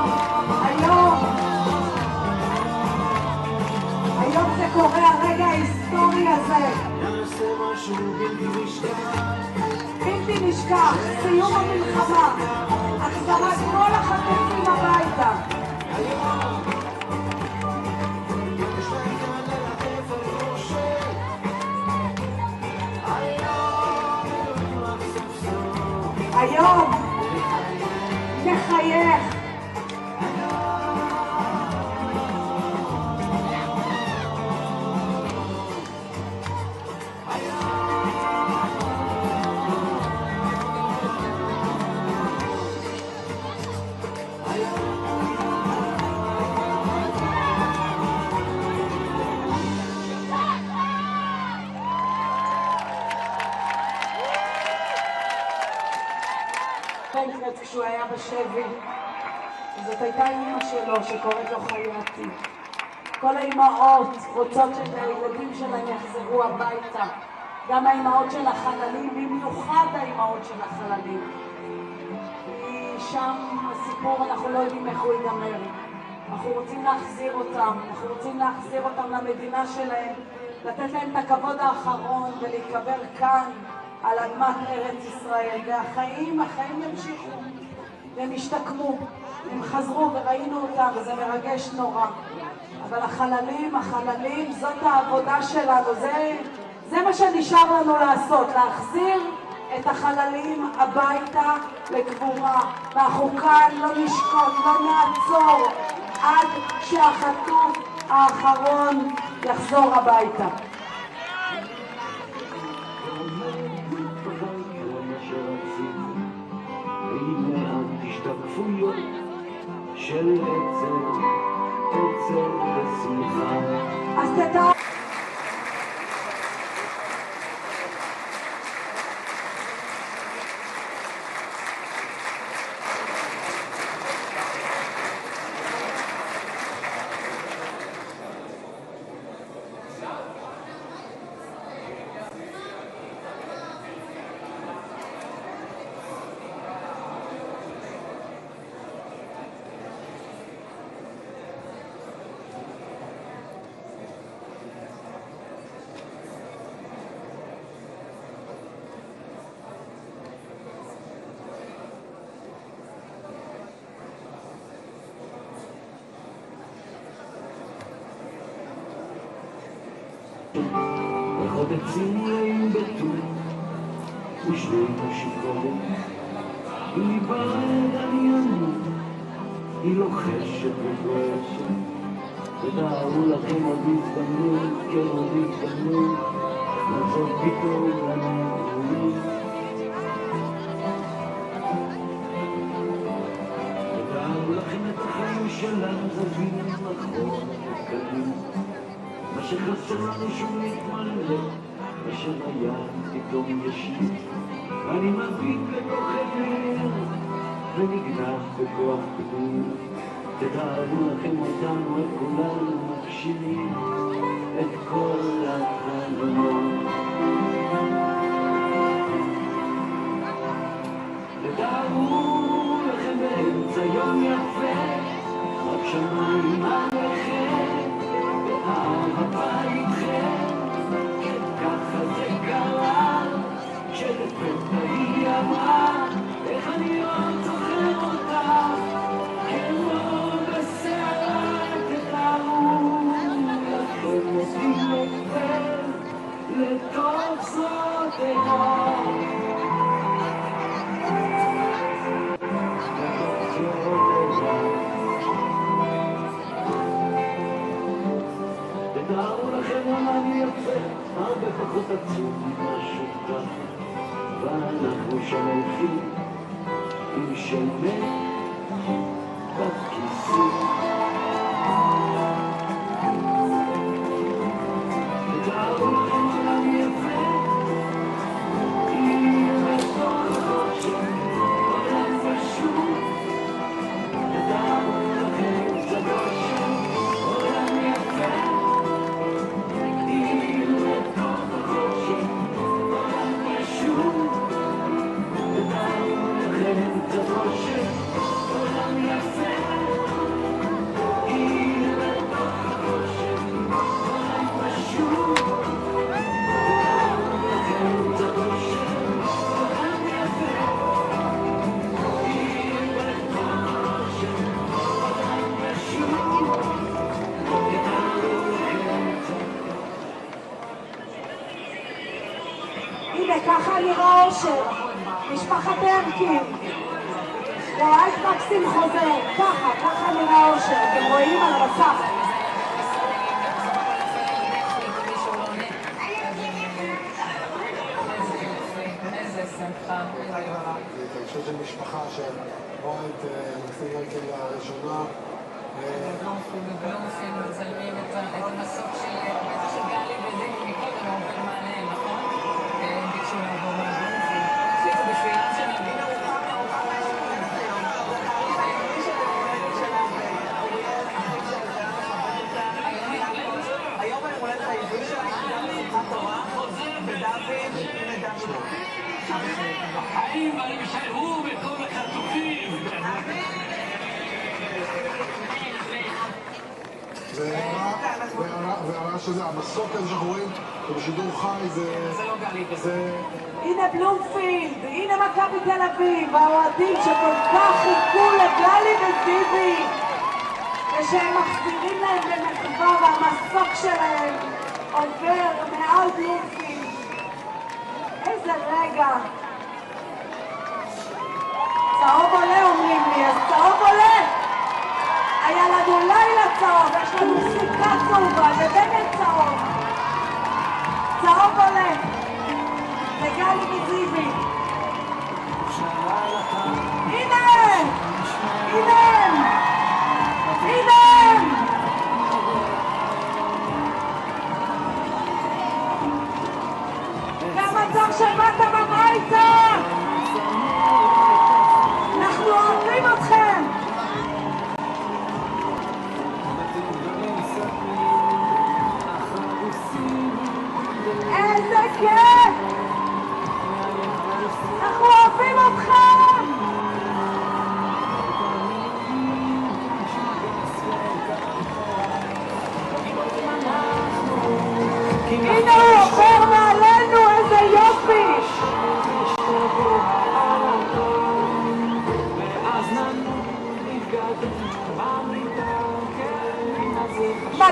היום זה קורה, הרגע ההיסטורי הזה. נעשה משהו בלתי נשכח, בלתי נשכח, סיום המלחמה, החזרת כל החטופים הביתה. היום נחייך. כשהוא היה בשבי, זאת הייתה אימא שלו שקוראת לו חייתי. כל האימהות רוצות שהילדים שלהם יחזרו הביתה, גם האימהות של החללים, במיוחד האימהות של החללים. כי שם הסיפור, אנחנו לא יודעים איך הוא ייגמר. אנחנו רוצים להחזיר אותם, אנחנו רוצים להחזיר אותם למדינה שלהם, לתת להם את הכבוד האחרון ולהיקבר כאן על אדמת ארץ ישראל. והחיים ימשיכו, והם השתקמו, הם חזרו וראינו אותם, וזה מרגש נורא. אבל החללים, זאת העבודה שלנו, זה מה שנשאר לנו לעשות, להחזיר את החללים הביתה לקבורה. ואנחנו כאן לא נשקוט, לא נעצור, עד שהחטוף האחרון יחזור הביתה. השתקפויות של עצב ושמחה. אז תדע וחודצים רעים בטור ושנינו שיכורים אם ניפרד אני אמור היא לוחשת וגועשת ותארו לכם עוד הזדמנות כן עוד הזדמנות לעשות פתאום לנגורים ותארו לכם את החיים שלנו זווים אחורה קלים מה שחסר לנו שהוא מתמלא ושביד פתאום ישיר אני מביט לתוך עבר ונגנח בכוח גדול תתארו לכם אותנו את כולנו מגשימים את כל החלומות תתארו לכם באמצע יום יפה רק שמיים עליכם ואהבה איתכם כן ככה זה קרה שלפתע היא אמרה איך אני עוד זוכר אותה כמו בסערה תתארו לכם אותי נופל לתוך זרועותיה תתארו לכם עולם יפה הרבה פחות עצוב משהו ככה ואנחנו שם הולכים עם שמן בכיסים תתארו לכם עולם יפה עם בתוך החושך עולם פשוט תתארו לכם קצת אושר עולם יפה עם בתוך החושך עולם פשוט תתארו לכם קצת אושר עולם יפה עם בתוך החושך עולם פשוט תתארו לכם קצת אושר עולם יפה עם בתוך החושך עולם פשוט תתארו לכם הנה, ככה נראה אושר, משפחת הרקין. רואה את מקסים חוזר, ככה נראה אושר, אתם רואים על המסך. אני חושב של משפחה שרואה את מקסים הרקין לראשונה. בלומפילד מצלמים את המסוק של גלי וזיו מקודם, עובר מעליהם, נכון? ביקשו לעבור מהבלומפילד. תחליטו בשבילם שנבין ארוחה מארוחה היום ביום הולדת העברי שלנו גם לשמחת תורה ודוד האם אני משלהו בכל החטופים והרעש הזה, המסוק הזה שאנחנו רואים בשידור חי זה לא גלי וזה. הנה בלומפילד, הנה מכבי תל אביב, האוהדים שכל כך חיכו לגלי וזיבי ושהם מחזירים להם במחווה והמסוק שלהם עובר מעל בלומפילד. איזה רגע. צהוב עולה אומרים לי, אז צהוב עולה. היה לנו לילה צהוב, יש לנו סיכה צהובה ובגד צהוב. צהוב עולה. לגלי וזיבי. הנה! הנה הם! הנה הם! כמה טוב שבאת בביתה! אנחנו אוהבים אתכם! איזה כיף! אנחנו אוהבים אתכם! הנה הוא עובר מעלינו, איזה יופי!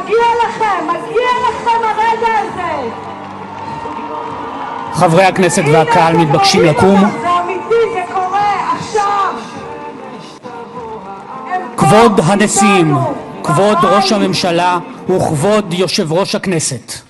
מגיע לכם הרגע הזה. חברי הכנסת והקהל מתבקשים לקום. זה אמיתי, זה קורה עכשיו. כבוד הנשיאים, כבוד ראש הממשלה וכבוד יושב ראש הכנסת.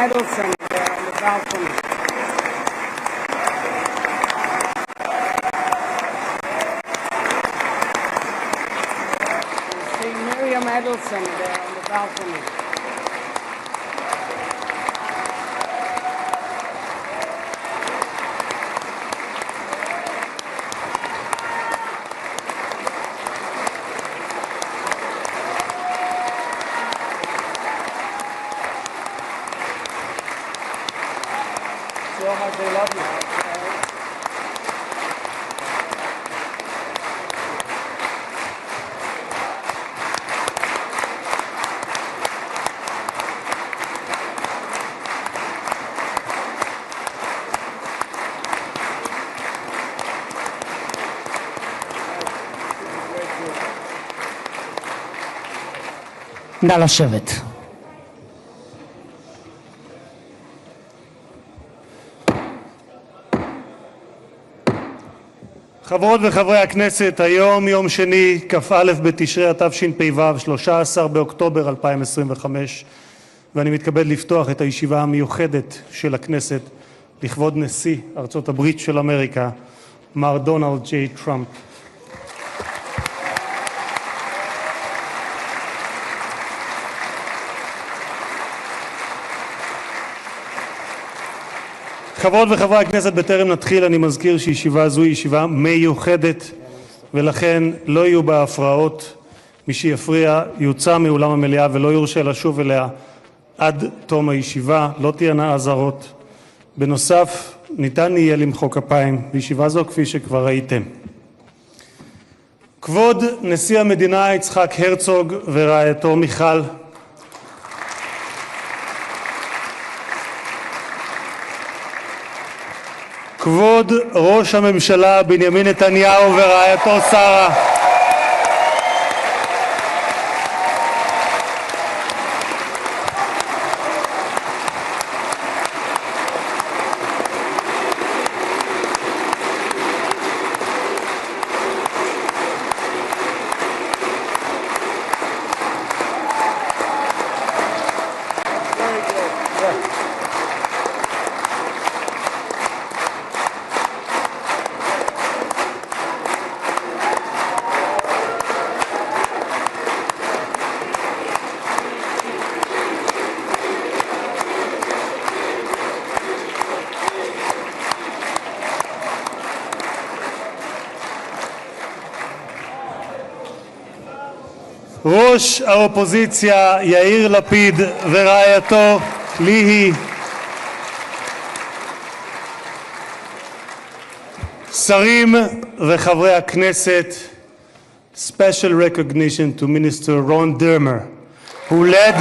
Edelson there on the balcony. See Miriam Edelson there on the balcony. So much they love you. נא לשבת. חברות וחברי הכנסת, היום יום שני, כ"א בתשרי התשפ"ו, 13 באוקטובר 2025, ואני מתכבד לפתוח את הישיבה המיוחדת של הכנסת לכבוד נשיא ארצות הברית של אמריקה, מר דונלד ג'יי טראמפ. חברות וחברי הכנסת, בטרם נתחיל אני מזכיר שישיבה זו היא ישיבה מיוחדת ולכן לא יהיו בה הפרעות. מי שיפריע יוצא מאולם המליאה ולא יורשה לשוב אליה עד תום הישיבה. לא תהיינה אזהרות. בנוסף, ניתן יהיה למחוא כפיים בישיבה זו כפי שכבר ראיתם. כבוד נשיא המדינה יצחק הרצוג ורעייתו מיכל, כבוד ראש הממשלה בנימין נתניהו ורעייתו שרה, ראש האופוזיציה יאיר לפיד ורעייתו ליהי, שרים וחברי הכנסת, special recognition to Minister Ron Dermer, who led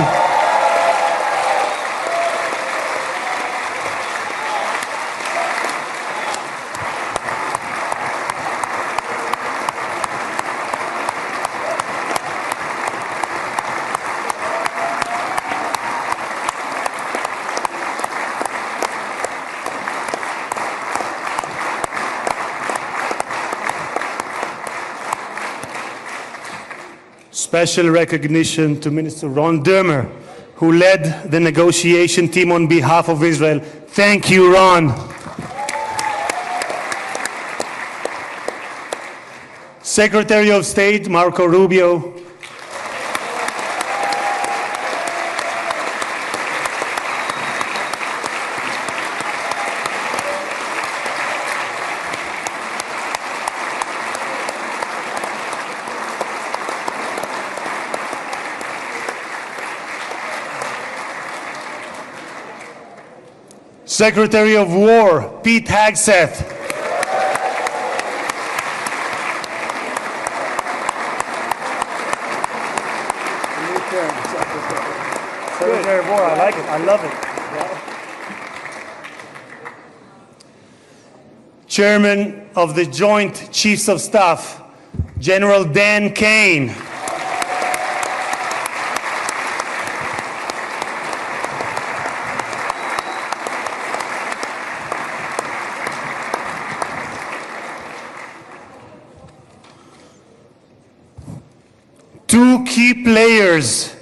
Special recognition to Minister Ron Dermer, who led the negotiation team on behalf of Israel. Thank you, Ron. Secretary of State Marco Rubio, Secretary of War Pete Hegseth, Secretary of War, I like it. I love it. Chairman of the Joint Chiefs of Staff, General Dan Kane. Two key players,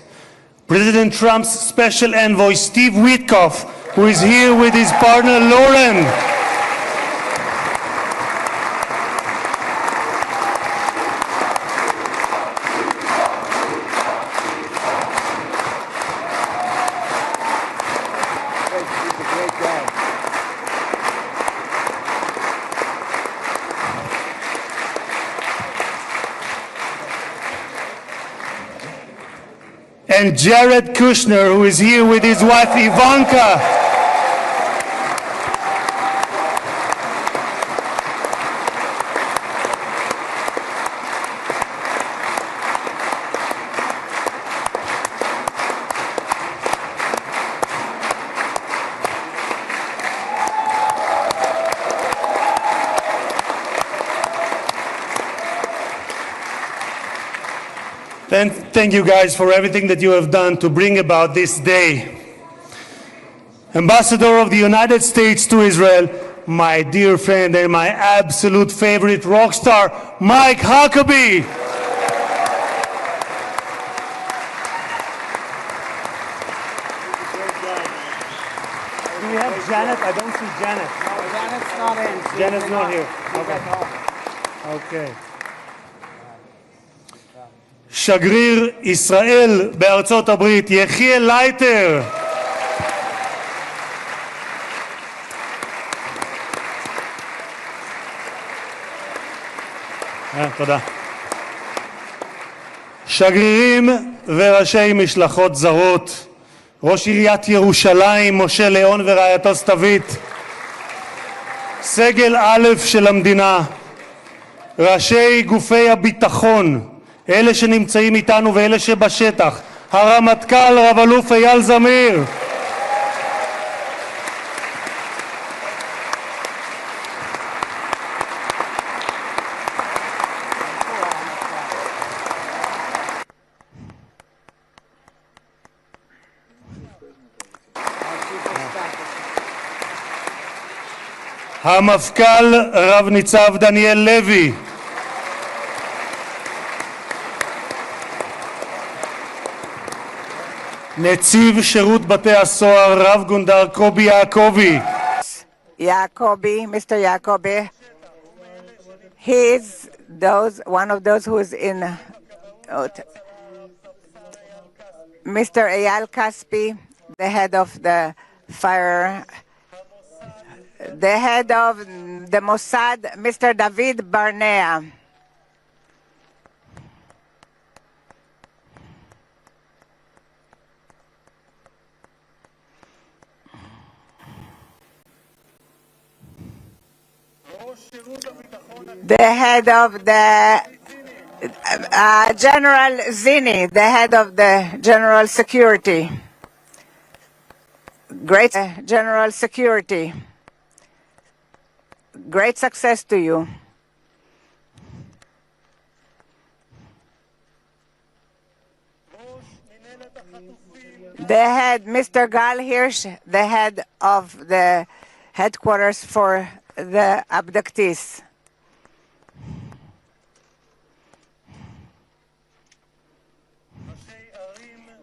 President Trump's special envoy Steve Witkoff, who is here with his partner Lauren. And Jared Kushner, who is here with his wife Ivanka. And thank you guys for everything that you have done to bring about this day. Ambassador of the United States to Israel, my dear friend and my absolute favorite rock star, Mike Huckabee. Do we have Janet? I don't see Janet. No, Janet's not in. Janet's not here. Okay. שגריר ישראל בארצות הברית, יחיאל לייטר. תודה. שגרירים וראשי משלחות זרות, ראש עיריית ירושלים משה ליאון ורעייתו סתווית, סגל א' של המדינה, ראשי גופי הביטחון, אלה שנמצאים איתנו ואלה שבשטח, הרמטכ"ל רב אלוף אייל זמיר, המפכ"ל רב ניצב דניאל לוי, נציב שירות בתי הסוהר רב גונדר קובי יעקבי. Mr. Jacobi, he's one of those who is in Mr. Eyal Kaspi, the head of the fire, the head of the Mossad, Mr. David Barnea. The head of the General Zini, the head of the General Security. Great General Security. Great success to you. The head, Mr. Gal Hirsch, the head of the headquarters for the abductees.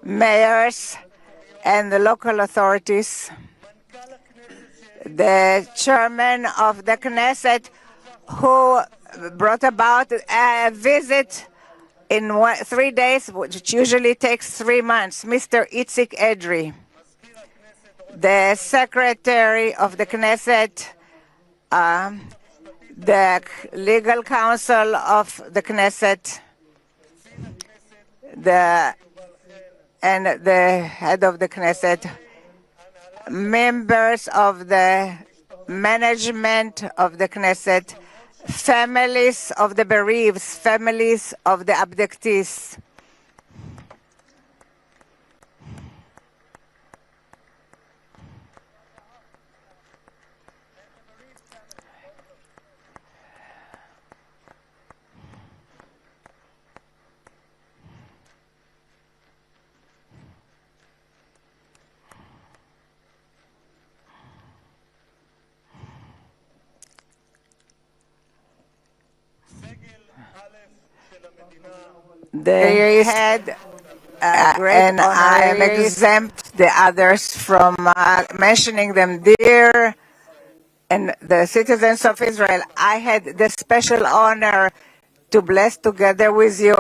mayors and the local authorities, the chairman of the Knesset who brought about a visit in 3 days, which usually takes 3 months, Mr. Itzik Edry, the secretary of the Knesset, the legal counsel of the Knesset, and the head of the Knesset, members of the management of the Knesset, families of the bereaved, families of the abductees. The head, and I am exempt the others from mentioning them. Dear and the citizens of Israel, I had the special honor to bless together with you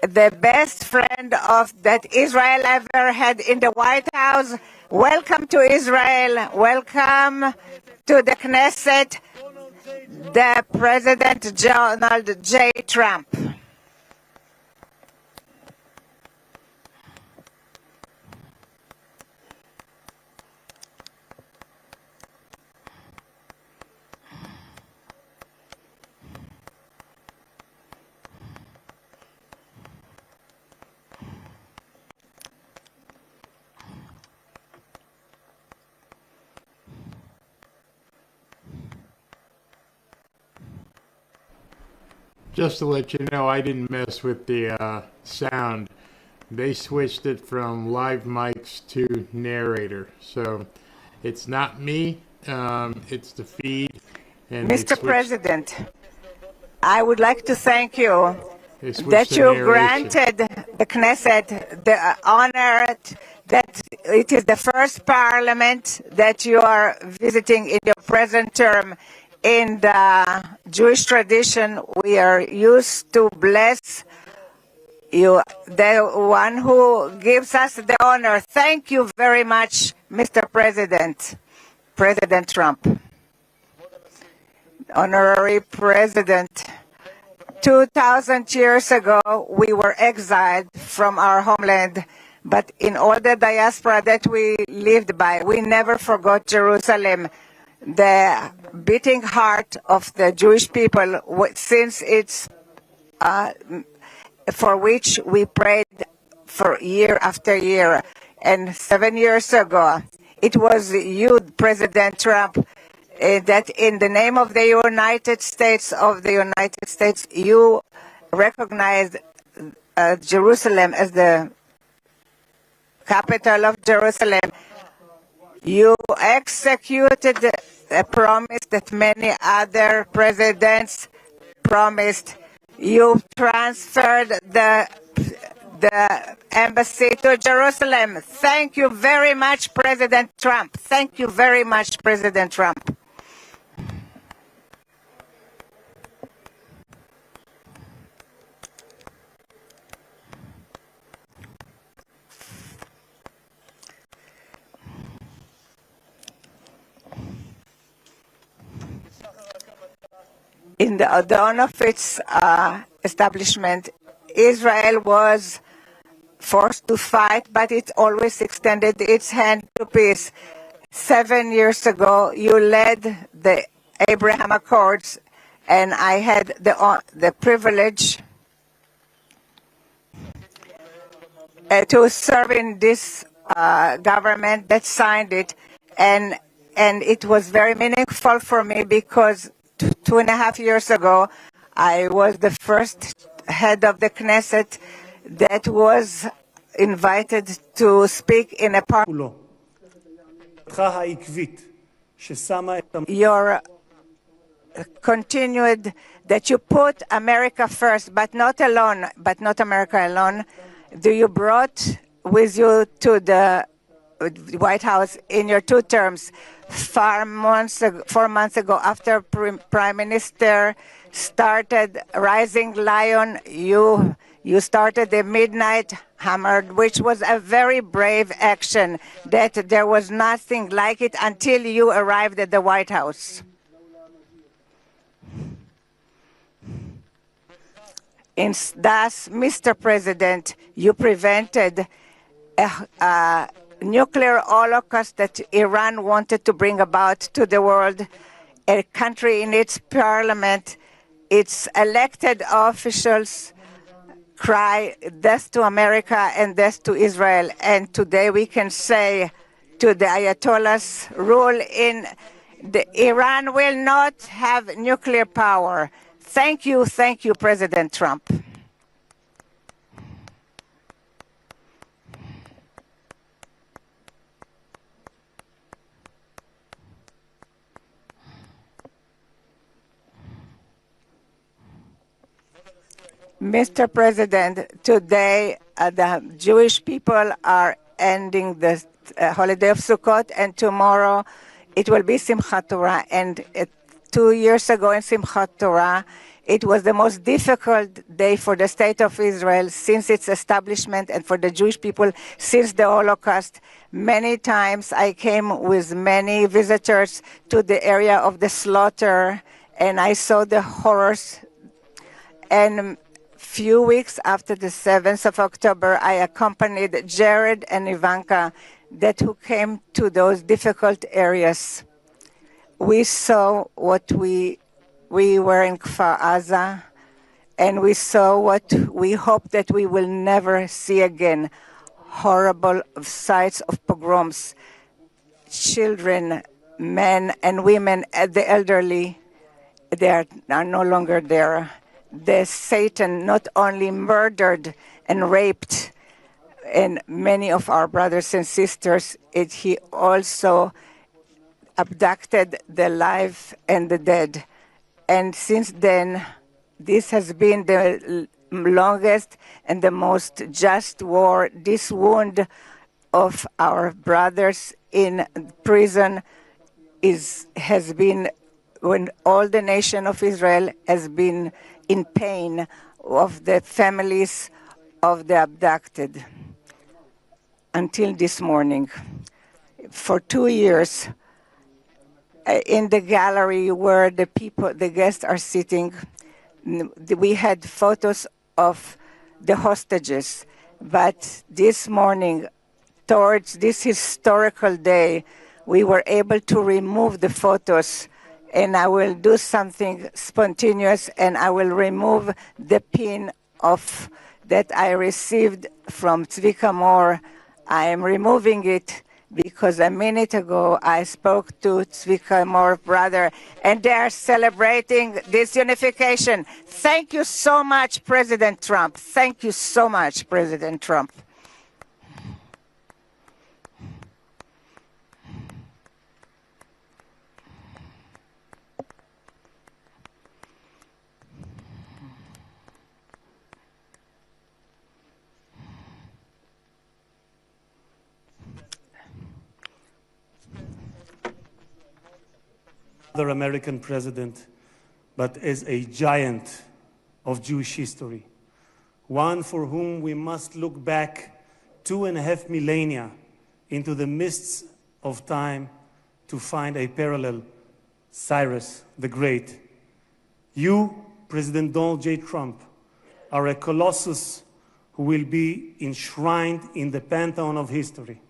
the best friend of that Israel ever had in the White House. Welcome to Israel. Welcome to the Knesset, the President Donald J. Trump. Just to let you know, I didn't mess with the sound. They switched it from live mics to narrator. So it's not me, it's the feed. And Mr. President, I would like to thank you that you granted the Knesset the honor that it is the first parliament that you are visiting in your present term. In the Jewish tradition, we are used to bless you, the one who gives us the honor. Thank you very much, Mr. President, President Trump. Honorary President, 2,000 years ago, we were exiled from our homeland, but in all the diaspora that we lived by, we never forgot Jerusalem, the beating heart of the Jewish people, since it's for which we prayed for year after year. And 7 years ago, it was you, President Trump, that in the name of the United States, you recognized Jerusalem as the capital of Jerusalem. You executed a promise that many other presidents promised. You transferred the embassy to Jerusalem. Thank you very much, President Trump. Thank you very much, President Trump. In the dawn of its establishment, Israel was forced to fight, but it always extended its hand to peace. 7 years ago, you led the Abraham Accords, and I had the privilege to serve in this government that signed it, and it was very meaningful for me because 2.5 years ago, I was the first head of the Knesset that was invited to speak in a parliament. Your continued that you put America first, but not alone, but not America alone. You brought with you to the White House in your 2 terms. 4 months ago, after Prime Minister started Rising Lion, you started the Midnight Hammer, which was a very brave action that there was nothing like it until you arrived at the White House. Thus, Mr. President, you prevented a nuclear holocaust that Iran wanted to bring about to the world. A country in its parliament, its elected officials cry death to America and death to Israel. And today we can say to the Ayatollahs, rule in Iran will not have nuclear power. Thank you, President Trump. Mr. President, today the Jewish people are ending the holiday of Sukkot, and tomorrow it will be Simchat Torah. And 2 years ago in Simchat Torah, it was the most difficult day for the State of Israel since its establishment and for the Jewish people since the Holocaust. Many times I came with many visitors to the area of the slaughter, and I saw the horrors. And few weeks after the 7th of October, I accompanied Jared and Ivanka who came to those difficult areas. We saw what we were in Kfar Aza, and we saw what we hope that we will never see again, horrible sights of pogroms, children, men and women, the elderly, they are no longer there. Satan not only murdered and raped and many of our brothers and sisters, he also abducted the live and the dead. And since then, this has been the longest and the most just war. This wound of our brothers in prison has been, when all the nation of Israel has been in pain of the families of the abducted until this morning. For 2 years, in the gallery where the guests are sitting, we had photos of the hostages. But this morning, towards this historical day, we were able to remove the photos. And I will do something spontaneous, and I will remove the pin that I received from Tzvika Moore. I am removing it because a minute ago I spoke to Tzvika Moore's brother, and they are celebrating this unification. Thank you so much, President Trump. Thank you so much, President Trump. Other American president, but as a giant of Jewish history, one for whom we must look back 2.5 millennia into the mists of time to find a parallel, Cyrus the Great. You, President Donald J. Trump, are a colossus who will be enshrined in the pantheon of history.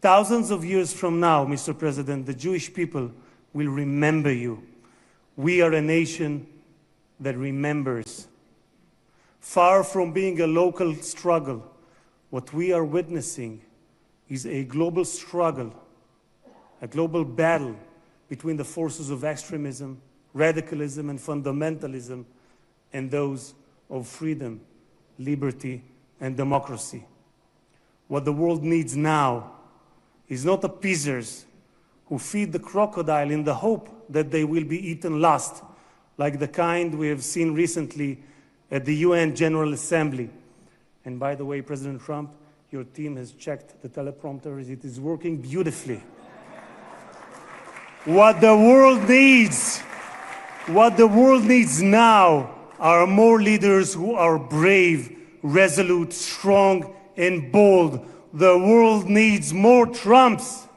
Thousands of years from now, Mr. President, the Jewish people will remember you. We are a nation that remembers. Far from being a local struggle, what we are witnessing is a global struggle, a global battle between the forces of extremism, radicalism, and fundamentalism, and those of freedom, liberty, and democracy. What the world needs now is not appeasers who feed the crocodile in the hope that they will be eaten last, like the kind we have seen recently at the UN General Assembly. And by the way, President Trump, Your team has checked the teleprompters. It is working beautifully. What the world needs now are more leaders who are brave, resolute, strong, and bold. The world needs more Trumps.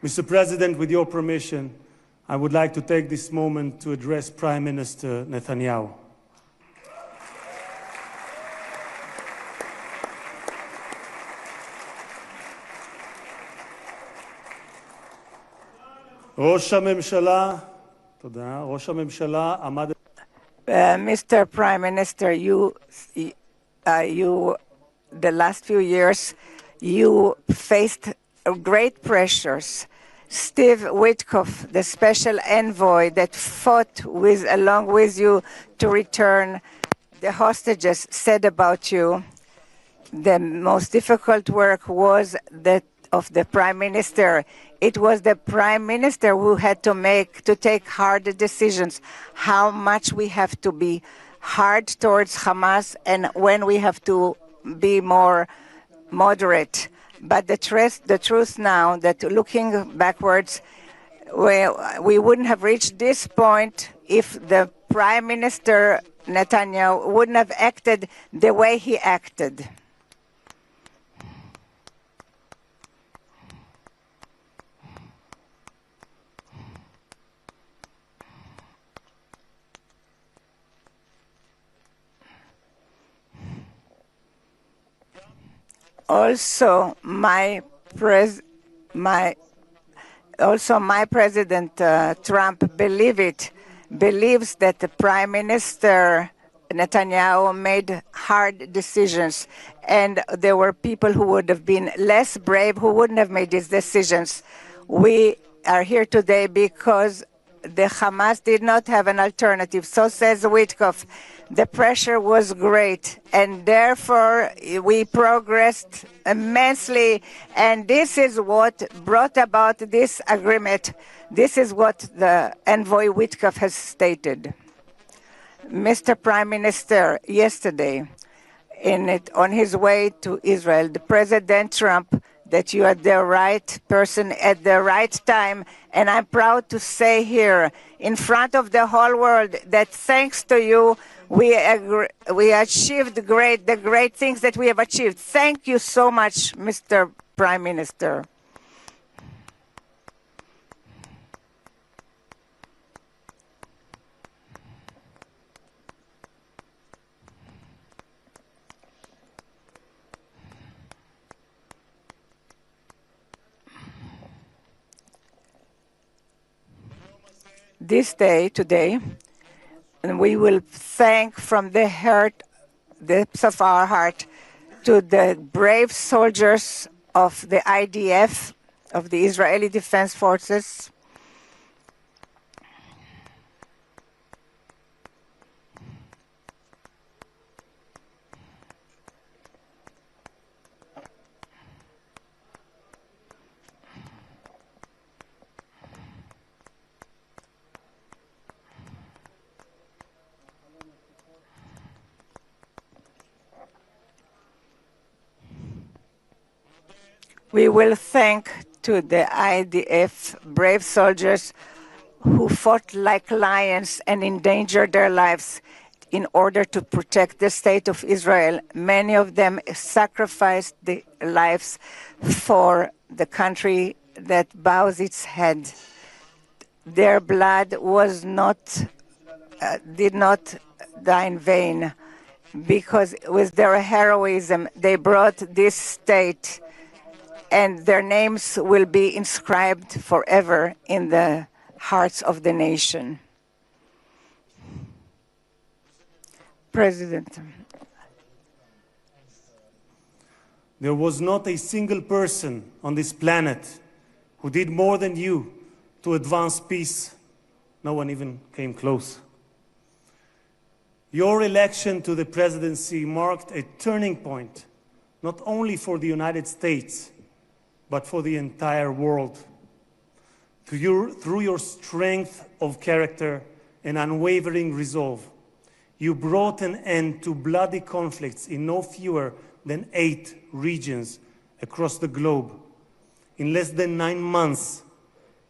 Mr. President, with your permission, I would like to take this moment to address Prime Minister Netanyahu. Mr. Prime Minister, the last few years, you faced great pressures. Steve Witkoff, the special envoy that fought along with you to return the hostages, said about you, the most difficult work was that of the Prime Minister. It was the Prime Minister who had to take hard decisions, how much we have to be hard towards Hamas and when we have to be more moderate. But the truth now that looking backwards, we wouldn't have reached this point if the Prime Minister Netanyahu wouldn't have acted the way he acted. Also, my president Trump believes that the Prime Minister Netanyahu made hard decisions, and there were people who would have been less brave who wouldn't have made these decisions. We are here today because the Hamas did not have an alternative. So says Witkoff. The pressure was great, and therefore we progressed immensely, and this is what brought about this agreement. This is what the envoy Witkoff has stated. Mr. Prime Minister, yesterday, on his way to Israel, the President Trump, that you are the right person at the right time, and I'm proud to say here in front of the whole world that thanks to you, we achieved the great things that we have achieved. Thank you so much, Mr. Prime Minister. This day, today, and we will thank from the depths of our heart to the brave soldiers of the IDF, of the Israeli Defense Forces, we will thank to the IDF brave soldiers who fought like lions and endangered their lives in order to protect the state of Israel. Many of them sacrificed their lives for the country that bows its head. Their blood did not die in vain, because with their heroism they brought this state, and their names will be inscribed forever in the hearts of the nation. President. There was not a single person on this planet who did more than you to advance peace. No one even came close. Your election to the presidency marked a turning point, not only for the United States, but for the entire world. Through your strength of character and unwavering resolve. You brought an end to bloody conflicts in no fewer than 8 regions across the globe. In less than 9 months,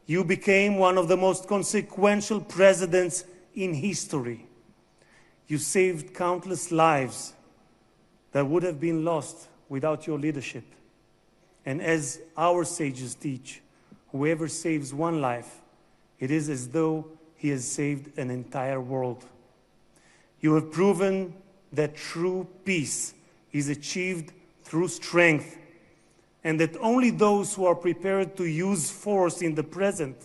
you became one of the most consequential presidents in history. You saved countless lives that would have been lost without your leadership. And as our sages teach, whoever saves one life, it is as though he has saved an entire world. You have proven that true peace is achieved through strength, and that only those who are prepared to use force in the present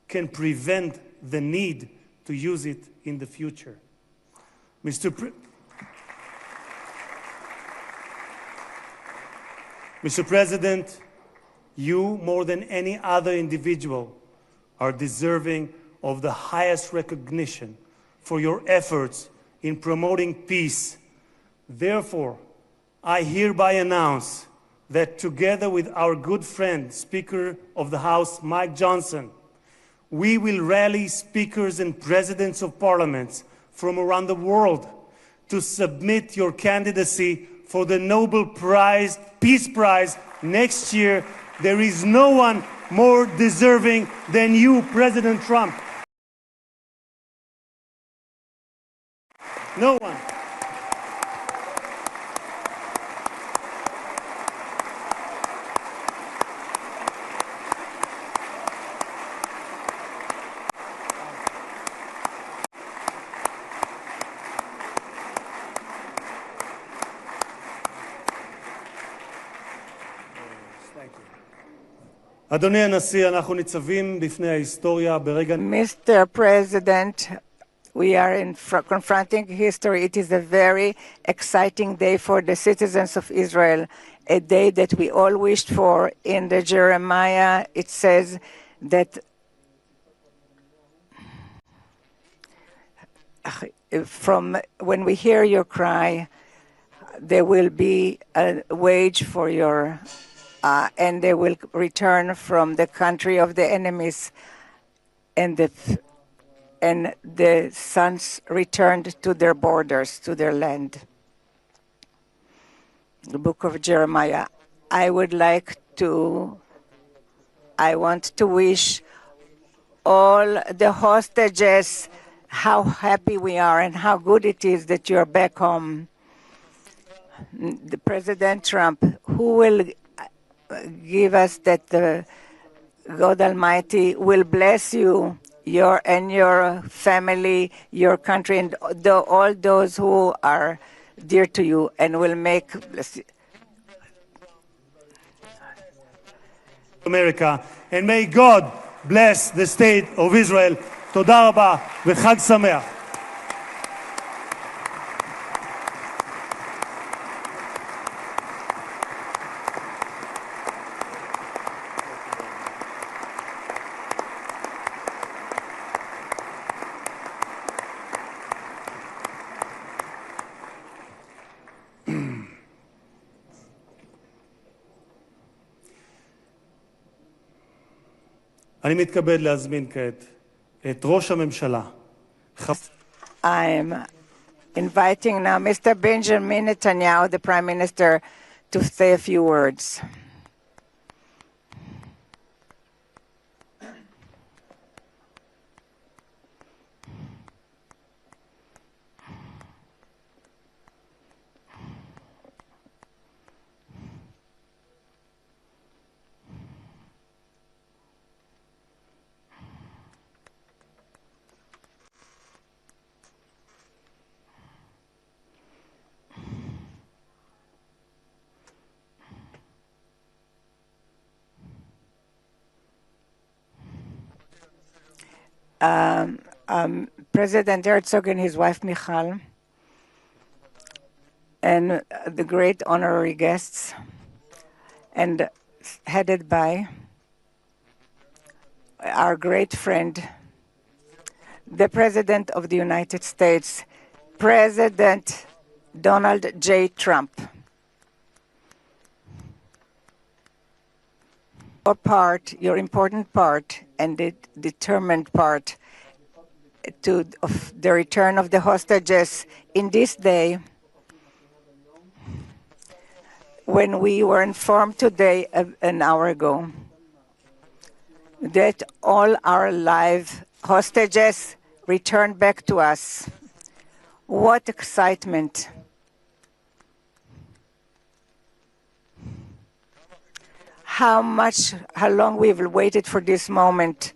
can prevent the need to use it in the future. Mr. President, you, more than any other individual, are deserving of the highest recognition for your efforts in promoting peace. Therefore, I hereby announce that together with our good friend, Speaker of the House, Mike Johnson, we will rally speakers and presidents of parliaments from around the world to submit your candidacy for the Nobel Prize, Peace Prize next year. There is no one more deserving than you, President Trump. No one. אדוני הנשיא, אנחנו ניצבים בפני ההיסטוריה ברגע... Mr. President, we are confronting history. It is a very exciting day for the citizens of Israel, a day that we all wished for. In the Jeremiah, it says that from when we hear your cry, there will be a wage for your and they will return from the country of the enemies, and the sons returned to their borders, to their land. The book of Jeremiah. I want to wish all the hostages how happy we are and how good it is that you're back home. The President Trump, who will give us that the God Almighty will bless you, your family, your country, and all those who are dear to you, and will make America. And may God bless the state of Israel. תודה רבה וחג שמח. אני מתכבד להזמין כעת את ראש הממשלה. I'm inviting now Mr. Benjamin Netanyahu, the Prime Minister, to say a few words. President Herzog and his wife Michal, and the great honorary guests, and headed by our great friend, the President of the United States, President Donald J. Trump. Your important part, and the determined part of the return of the hostages in this day, when we were informed today, an hour ago, that all our live hostages returned back to us. What excitement! How long we've waited for this moment,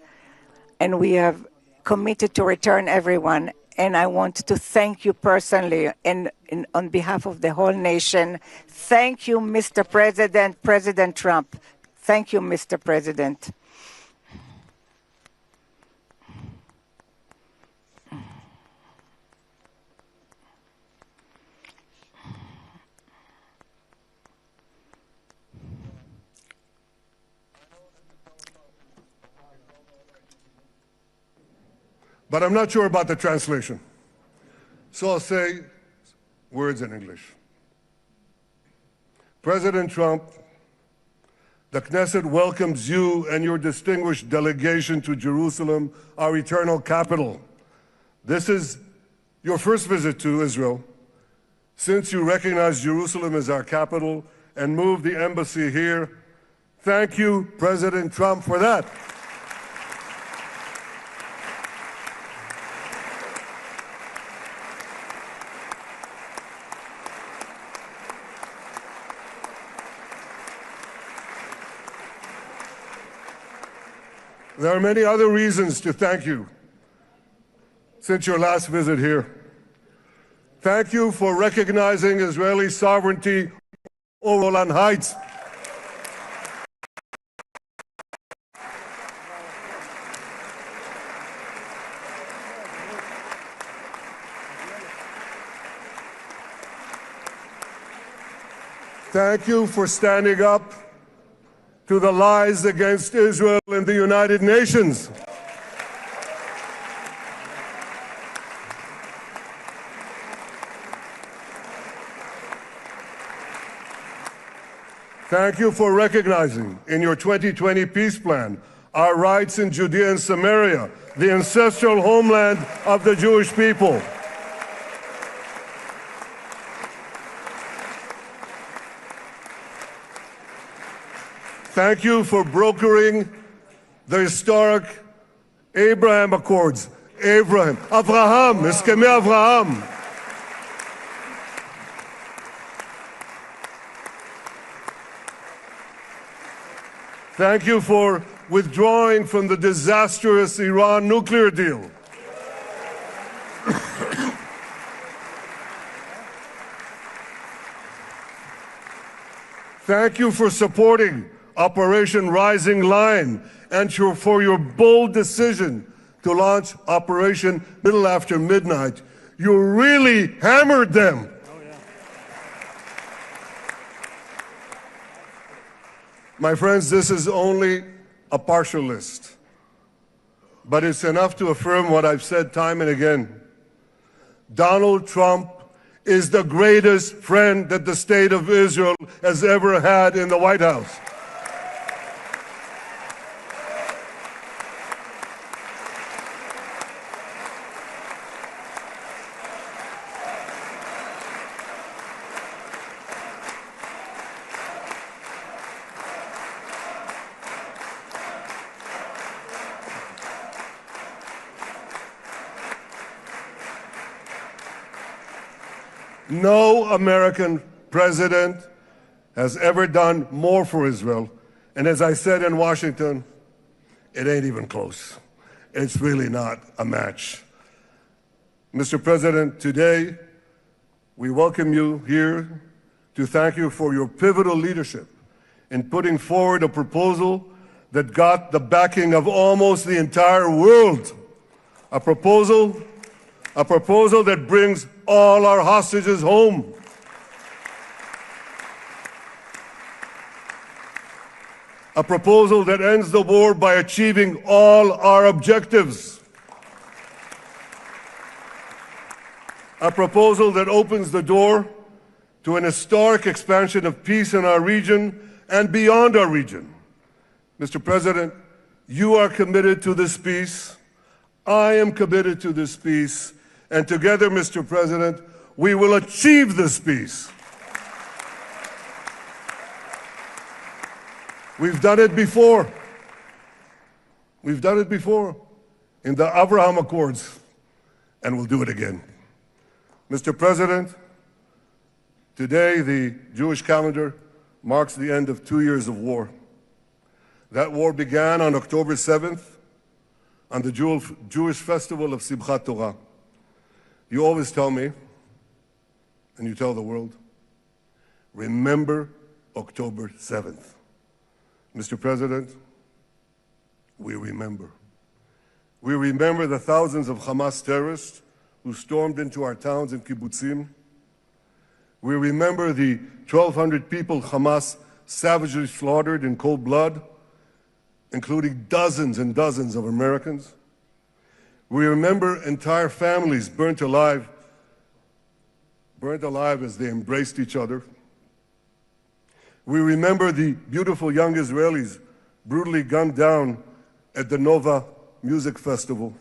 and we have committed to return everyone. And I want to thank you personally and on behalf of the whole nation. Thank you, Mr. President, President Trump. Thank you, Mr. President. But I'm not sure about the translation. So I'll say words in English. President Trump, the Knesset welcomes you and your distinguished delegation to Jerusalem, our eternal capital. This is your first visit to Israel since you recognize Jerusalem as our capital and moved the embassy here. Thank you, President Trump, for that. There are many other reasons to thank you since your last visit here. Thank you for recognizing Israeli sovereignty over Golan Heights. Thank you for standing up to the lies against Israel in the United Nations. Thank you for recognizing in your 2020 peace plan our rights in Judea and Samaria, the ancestral homeland of the Jewish people. Thank you for brokering the historic Abraham Accords. Abraham, Eskamei Avraham. Thank you for withdrawing from the disastrous Iran nuclear deal. Thank you for supporting Operation Rising Lion and for your bold decision to launch Operation Middle After Midnight. You really hammered them. My friends, this is only a partial list, but it's enough to affirm what I've said time and again. Donald Trump is the greatest friend that the state of Israel has ever had in the White House. No American president has ever done more for Israel. And as I said in Washington, it ain't even close. It's really not a match. Mr. President, today we welcome you here to thank you for your pivotal leadership in putting forward a proposal that got the backing of almost the entire world. A proposal that brings all our hostages home. A proposal that ends the war by achieving all our objectives. A proposal that opens the door to an historic expansion of peace in our region and beyond our region. Mr. President, you are committed to this peace. I am committed to this peace, and together, Mr. President, we will achieve this peace. We've done it before. We've done it before in the Abraham Accords, and we'll do it again. Mr. President, today the Jewish calendar marks the end of 2 years of war. That war began on October 7th, on the Jewish festival of Simchat Torah. You always tell me, and you tell the world, remember October 7th. Mr. President, we remember. We remember the thousands of Hamas terrorists who stormed into our towns and kibbutzim. We remember the 1,200 people Hamas savagely slaughtered in cold blood, including dozens and dozens of Americans. We remember entire families burnt alive as they embraced each other. We remember the beautiful young Israelis brutally gunned down at the Nova Music Festival.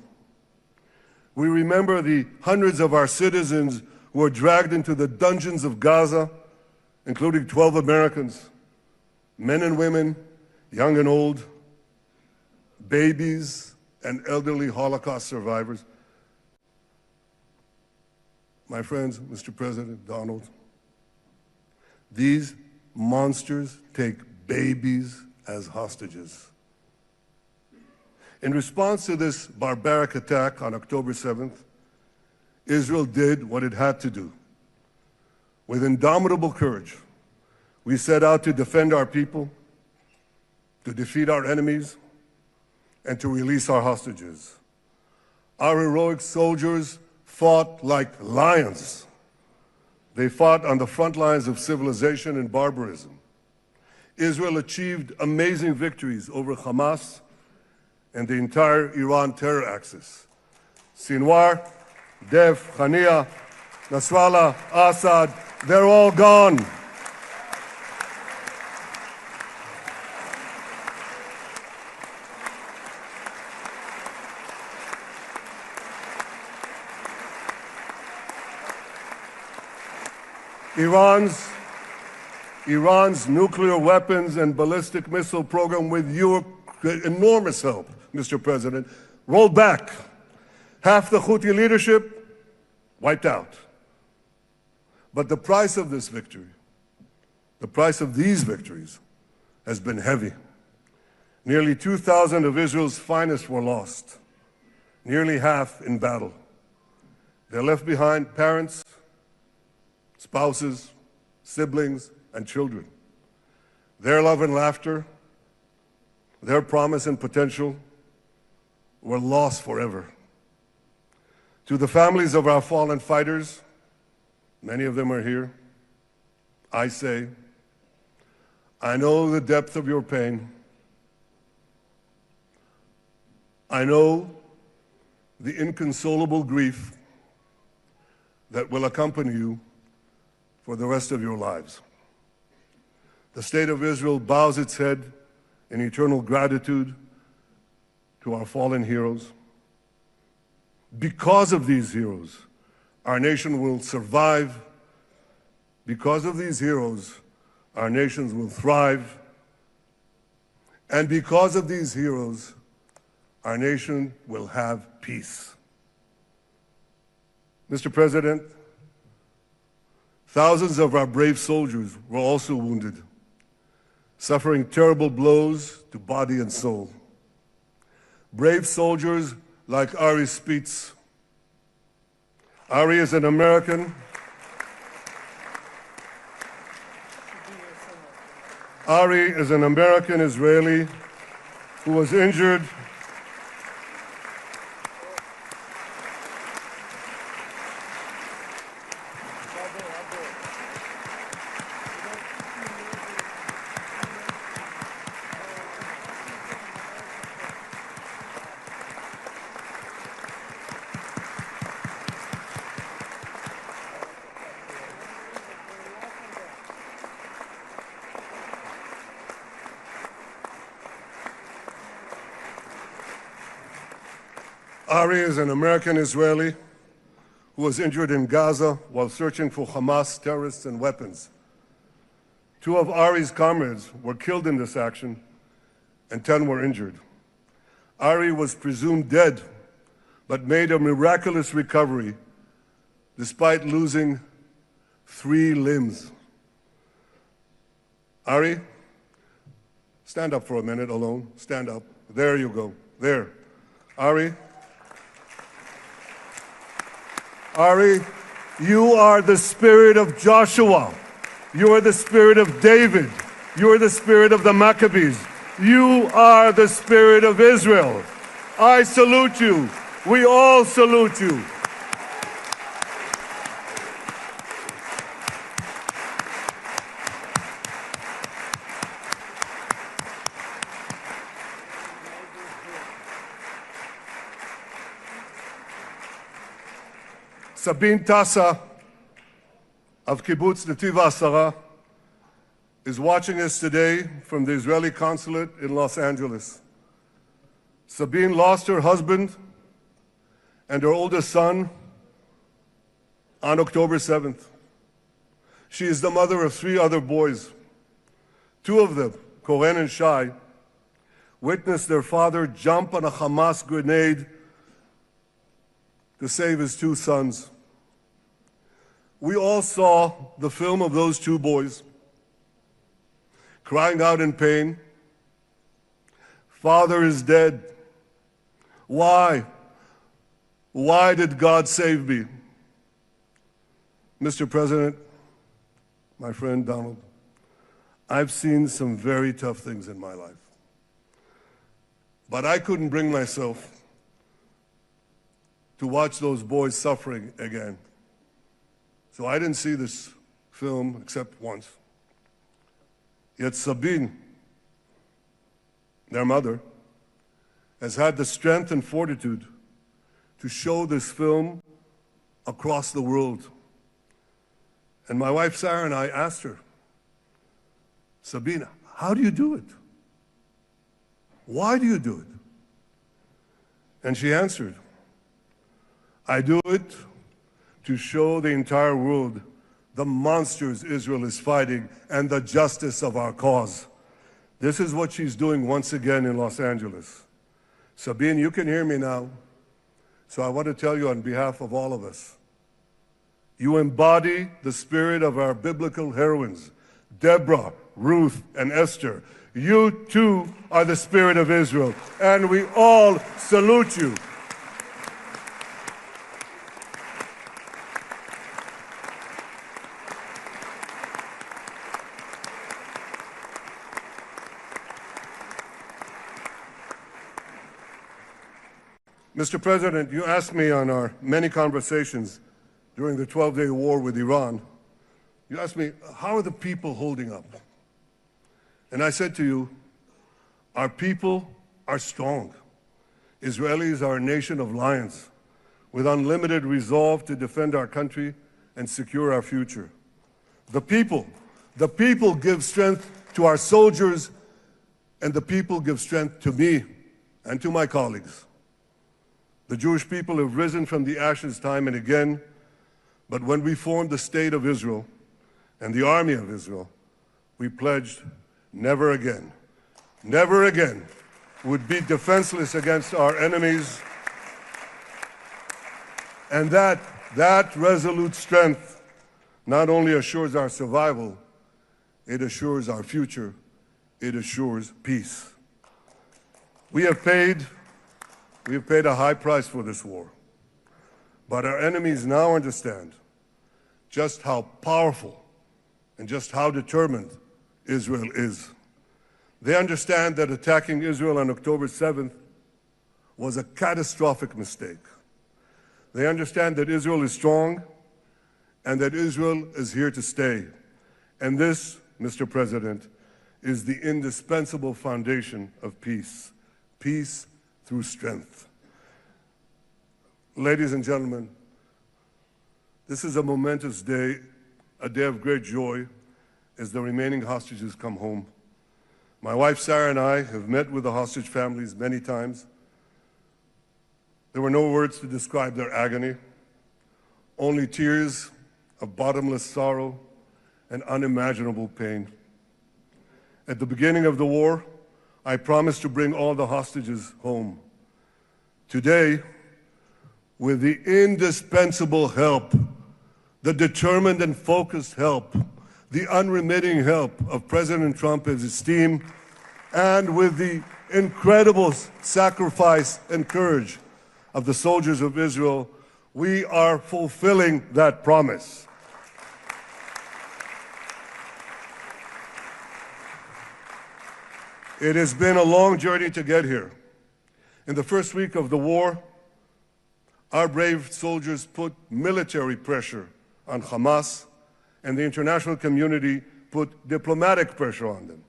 We remember the hundreds of our citizens who were dragged into the dungeons of Gaza, including 12 Americans, men and women, young and old, babies and elderly Holocaust survivors. My friends, Mr. President, Donald, these monsters take babies as hostages. In response to this barbaric attack on October 7th, Israel did what it had to do. With indomitable courage, we set out to defend our people, to defeat our enemies, and to release our hostages. Our heroic soldiers fought like lions. They fought on the front lines of civilization and barbarism. Israel achieved amazing victories over Hamas and the entire Iran terror axis. Sinwar, Dev, Hania, Nasrallah, Assad, they're all gone. Iran's nuclear weapons and ballistic missile program, with your enormous help, Mr. President, rolled back. Half the Houthi leadership wiped out. But the price of this victory, the price of these victories, has been heavy. Nearly 2,000 of Israel's finest were lost, nearly half in battle. They left behind parents, spouses, siblings, and children. Their love and laughter, their promise and potential were lost forever. To the families of our fallen fighters, many of them are here, I say, I know the depth of your pain. I know the inconsolable grief that will accompany you for the rest of your lives. The state of Israel bows its head in eternal gratitude to our fallen heroes. Because of these heroes, our nation will survive. Because of these heroes, our nations will thrive. And because of these heroes, our nation will have peace. Mr. President, thousands of our brave soldiers were also wounded, suffering terrible blows to body and soul. Brave soldiers like Ari Spitz. Ari is an American. Ari is an American Israeli who was injured Ari is an American Israeli who was injured in Gaza while searching for Hamas terrorists and weapons. 2 of Ari's comrades were killed in this action, and 10 were injured. Ari was presumed dead, but made a miraculous recovery despite losing 3 limbs. Ari, stand up for a minute alone. Stand up. There you go. There. Ari, you are the spirit of Joshua. You are the spirit of David. You are the spirit of the Maccabees. You are the spirit of Israel. I salute you. We all salute you. Sabine Tassa of Kibbutz Netiv HaAsara is watching us today from the Israeli consulate in Los Angeles. Sabine lost her husband and her oldest son on October 7th. She is the mother of 3 other boys. 2 of them, Koren and Shai, witnessed their father jump on a Hamas grenade to save his 2 sons. We all saw the film of those 2 boys crying out in pain, "Father is dead. Why? Why did God save me?" Mr. President, my friend Donald, I've seen some very tough things in my life. But I couldn't bring myself to watch those boys suffering again. So I didn't see this film except once. Yet Sabine, their mother, has had the strength and fortitude to show this film across the world. And my wife Sarah and I asked her, "Sabine, how do you do it? Why do you do it?" And she answered, "I do it to show the entire world the monsters Israel is fighting and the justice of our cause." This is what she's doing once again in Los Angeles. Sabine, you can hear me now, so I want to tell you on behalf of all of us, you embody the spirit of our biblical heroines, Deborah, Ruth, and Esther. You too are the spirit of Israel, and we all salute you. Mr. President, you asked me on our many conversations during the 12-day war with Iran, you asked me, how are the people holding up? And I said to you, our people are strong. Israelis are a nation of lions with unlimited resolve to defend our country and secure our future. The people give strength to our soldiers, and the people give strength to me and to my colleagues. The Jewish people have risen from the ashes time and again, but when we formed the State of Israel and the Army of Israel, we pledged never again would be defenseless against our enemies. And that resolute strength not only assures our survival, it assures our future, it assures peace. We have paid a high price for this war, but our enemies now understand just how powerful and just how determined Israel is. They understand that attacking Israel on October 7th was a catastrophic mistake. They understand that Israel is strong and that Israel is here to stay. And this, Mr. President, is the indispensable foundation of peace. Peace through strength. Ladies and gentlemen, this is a momentous day, a day of great joy as the remaining hostages come home. My wife Sarah and I have met with the hostage families many times. There were no words to describe their agony, only tears of bottomless sorrow and unimaginable pain. At the beginning of the war, I promised to bring all the hostages home. Today, with the indispensable help, the determined and focused help, the unremitting help of President Trump and his team, and with the incredible sacrifice and courage of the soldiers of Israel, we are fulfilling that promise. It has been a long journey to get here. In the first week of the war, our brave soldiers put military pressure on Hamas, and the international community put diplomatic pressure on them.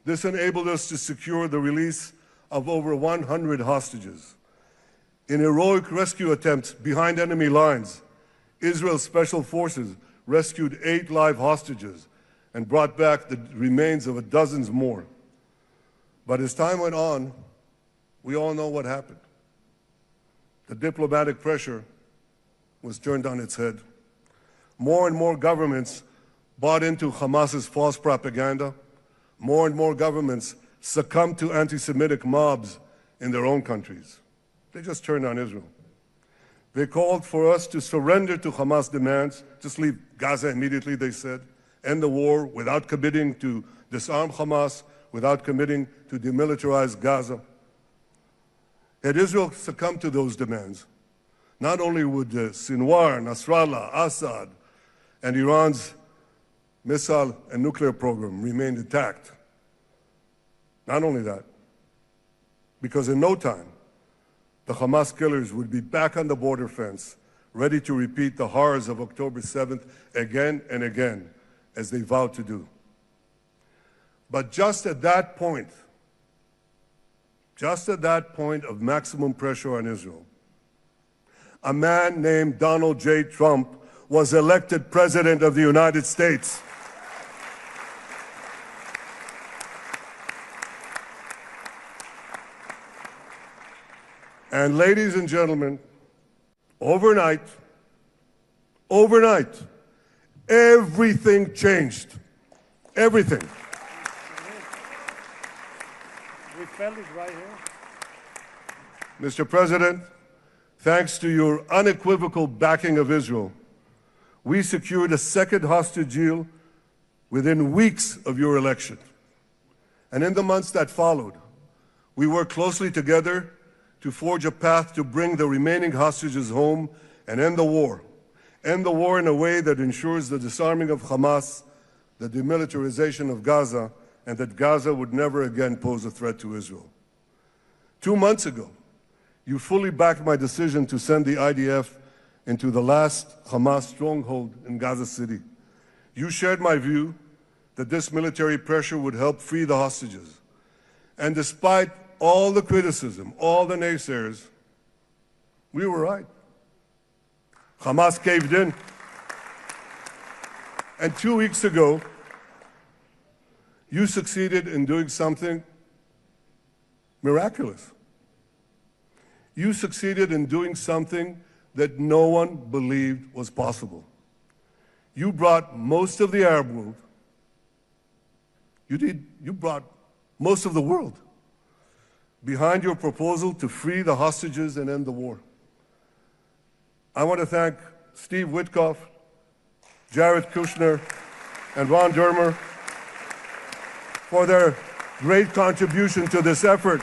This enabled us to secure the release of over 100 hostages. In heroic rescue attempts behind enemy lines, Israel's special forces rescued 8 live hostages and brought back the remains of dozens more. But as time went on, we all know what happened. The diplomatic pressure was turned on its head. More and more governments bought into Hamas's false propaganda. More and more governments succumbed to anti-Semitic mobs in their own countries. They just turned on Israel. They called for us to surrender to Hamas demands, just leave Gaza immediately, they said, end the war without committing to disarm Hamas, without committing to demilitarize Gaza. Had Israel succumbed to those demands, not only would Sinwar, Nasrallah, Assad, and Iran's missile and nuclear program remain intact. Not only that, because in no time, the Hamas killers would be back on the border fence, ready to repeat the horrors of October 7th again and again, as they vowed to do. But just at that point of maximum pressure on Israel, a man named Donald J. Trump was elected President of the United States. And ladies and gentlemen, overnight, everything changed. Everything. Right here. Mr. President, thanks to your unequivocal backing of Israel, we secured a second hostage deal within weeks of your election. And in the months that followed, we worked closely together to forge a path to bring the remaining hostages home and end the war. End the war in a way that ensures the disarming of Hamas, the demilitarization of Gaza, and that Gaza would never again pose a threat to Israel. 2 months ago, you fully backed my decision to send the IDF into the last Hamas stronghold in Gaza City. You shared my view that this military pressure would help free the hostages. And despite all the criticism, all the naysayers, we were right. Hamas caved in. And 2 weeks ago, you succeeded in doing something miraculous. You succeeded in doing something that no one believed was possible. You brought most of the Arab world, you brought most of the world behind your proposal to free the hostages and end the war. I want to thank Steve Witkoff, Jared Kushner, and Ron Dermer for their great contribution to this effort.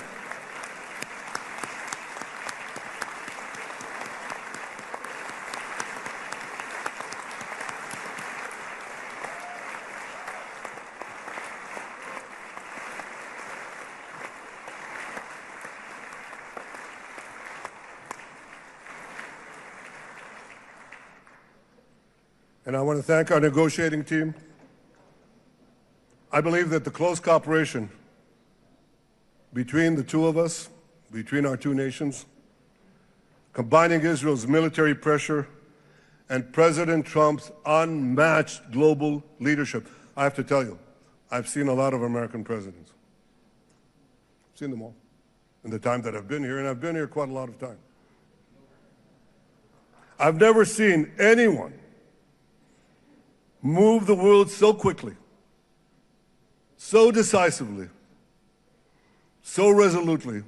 And I want to thank our negotiating team. I believe that the close cooperation between the two of us, between our two nations, combining Israel's military pressure and President Trump's unmatched global leadership. I have to tell you, I've seen a lot of American presidents. I've seen them all in the time that I've been here, and I've been here quite a lot of time. I've never seen anyone move the world so quickly, so decisively, so resolutely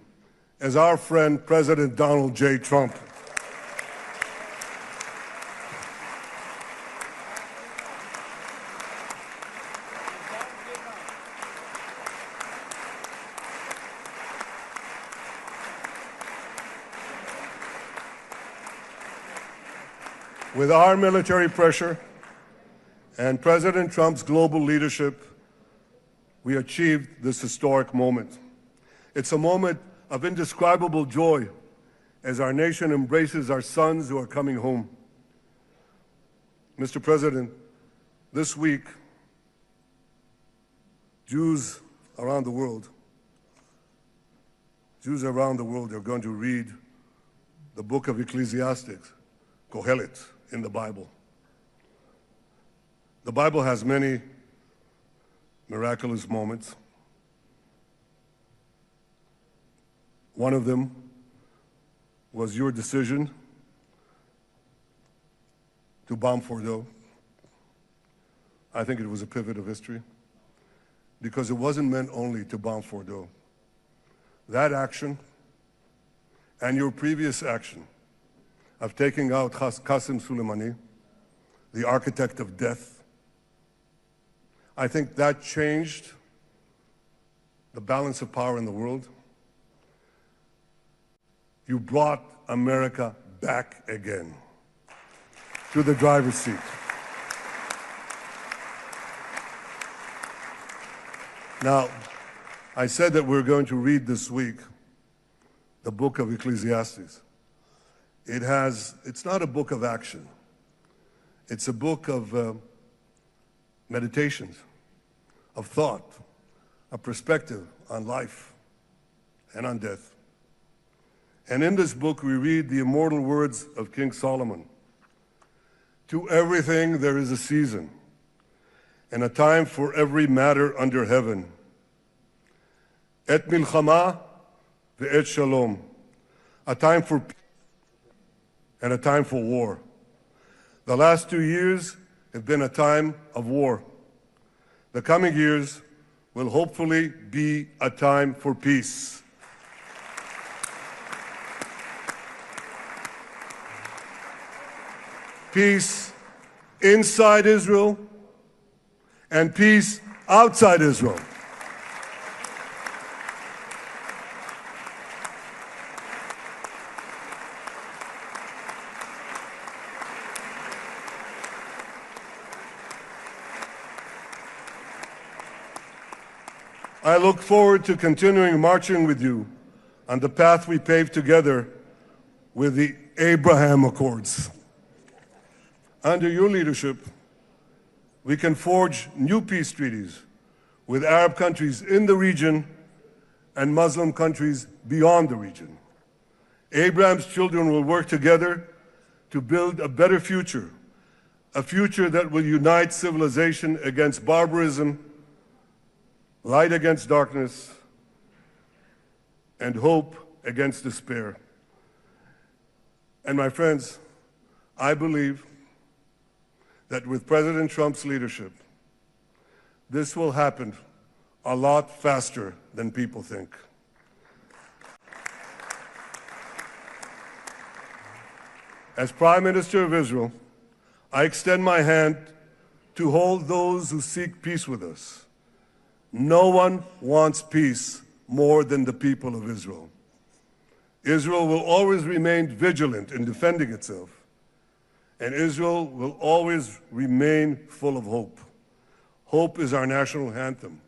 as our friend President Donald J. Trump. With our military pressure and President Trump's global leadership, we achieved this historic moment. It's a moment of indescribable joy as our nation embraces our sons who are coming home. Mr. President, this week, Jews around the world are going to read the book of Ecclesiastes, Kohelet, in the Bible. The Bible has many miraculous moments. One of them was your decision to bomb Fordo. I think it was a pivot of history because it wasn't meant only to bomb Fordo. That action and your previous action of taking out Qasem Soleimani, the architect of death, I think that changed the balance of power in the world. You brought America back again to the driver's seat. Now, I said that we're going to read this week the book of Ecclesiastes. It's not a book of action. It's a book of meditations, of thought, a perspective on life and on death. And in this book, we read the immortal words of King Solomon. To everything there is a season, and a time for every matter under heaven. Et milchama ve'et shalom, a time for peace and a time for war. The last 2 years have been a time of war. The coming years will hopefully be a time for peace. Peace inside Israel and peace outside Israel. I look forward to continuing marching with you on the path we paved together with the Abraham Accords. Under your leadership, we can forge new peace treaties with Arab countries in the region and Muslim countries beyond the region. Abraham's children will work together to build a better future, a future that will unite civilization against barbarism, light against darkness, and hope against despair. And my friends, I believe that with President Trump's leadership, this will happen a lot faster than people think. As Prime Minister of Israel, I extend my hand to hold those who seek peace with us. No one wants peace more than the people of Israel. Israel will always remain vigilant in defending itself, and Israel will always remain full of hope. Hope is our national anthem.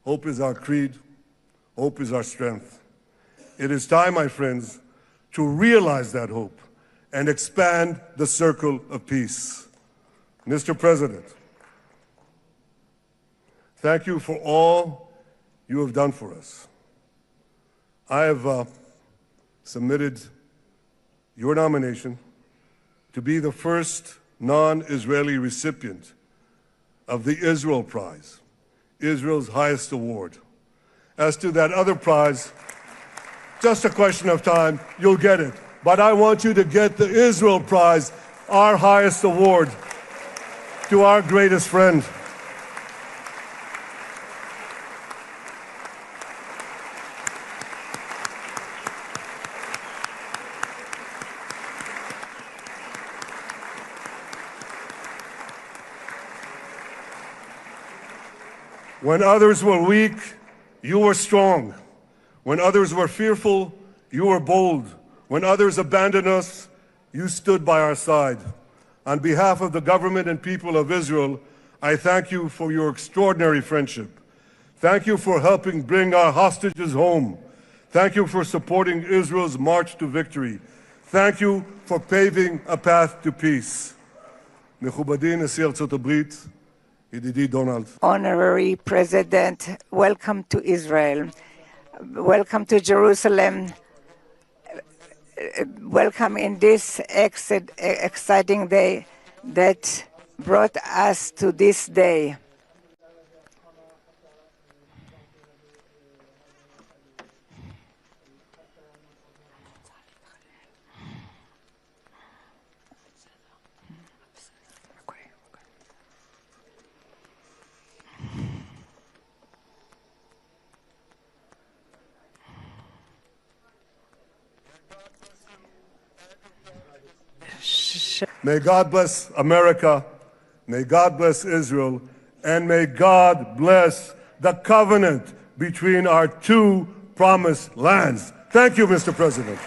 Hope is our creed. Hope is our strength. It is time, my friends, to realize that hope and expand the circle of peace. Mr. President, thank you for all you have done for us. I have submitted your nomination to be the first non-Israeli recipient of the Israel Prize, Israel's highest award. As to that other prize, just a question of time, you'll get it but I want you to get the Israel Prize, our highest award, to our greatest friend. When others were weak, you were strong. When others were fearful, you were bold. When others abandoned us, you stood by our side. On behalf of the government and people of Israel, I thank you for your extraordinary friendship. Thank you for helping bring our hostages home. Thank you for supporting Israel's march to victory. Thank you for paving a path to peace. מכובדי נשיא ארצות הברית, ידידי דונלד. Honorary President, welcome to Israel. Welcome to Jerusalem. Welcome in this exciting day that brought us to this day. May God bless America, may God bless Israel, and may God bless the covenant between our two promised lands. Thank you, Mr. President.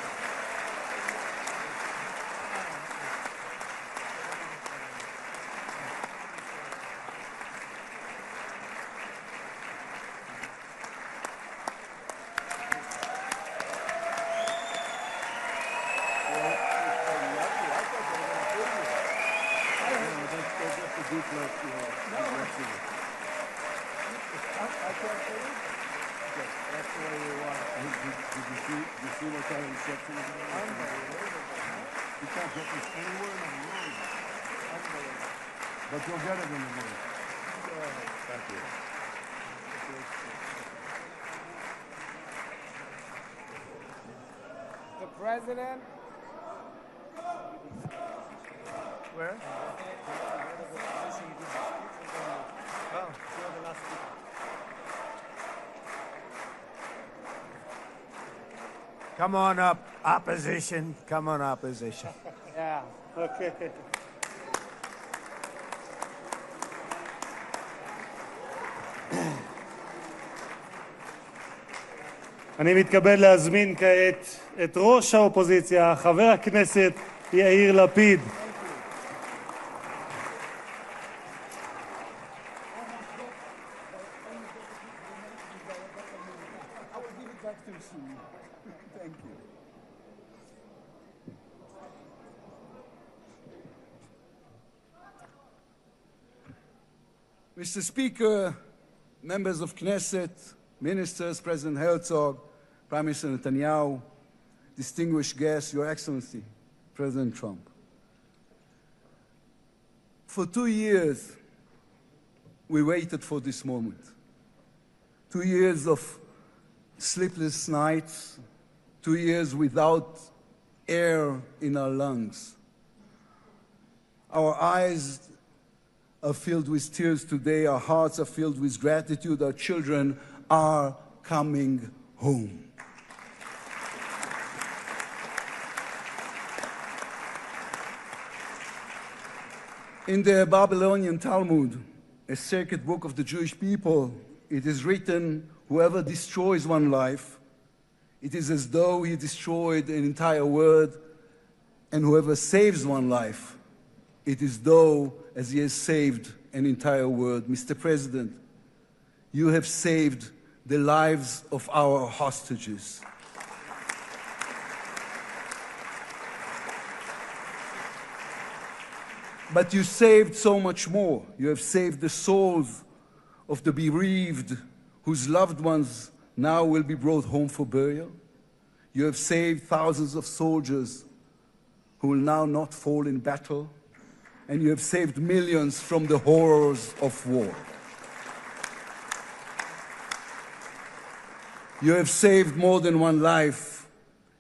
But you'll get it in the morning. Thank you. The president. Where? Oh, you're the last speaker. Come on up, opposition. Come on, opposition. Yeah. Okay. אני מתכבד להזמין כעת את ראש האופוזיציה, חבר הכנסת יאיר לפיד. Mr. Speaker, members of Knesset, ministers, President Herzog, Prime Minister Netanyahu, distinguished guests, Your Excellency, President Trump. For 2 years, we waited for this moment. 2 years of sleepless nights, 2 years without air in our lungs. Our eyes are filled with tears today, our hearts are filled with gratitude, our children are coming home. In the Babylonian Talmud, a sacred book of the Jewish people, it is written, whoever destroys one life, it is as though he destroyed an entire world, and whoever saves one life, it is though as he has saved an entire world. Mr. President, you have saved the lives of our hostages. But you saved so much more. You have saved the souls of the bereaved whose loved ones now will be brought home for burial. You have saved thousands of soldiers who will now not fall in battle. And you have saved millions from the horrors of war. You have saved more than one life,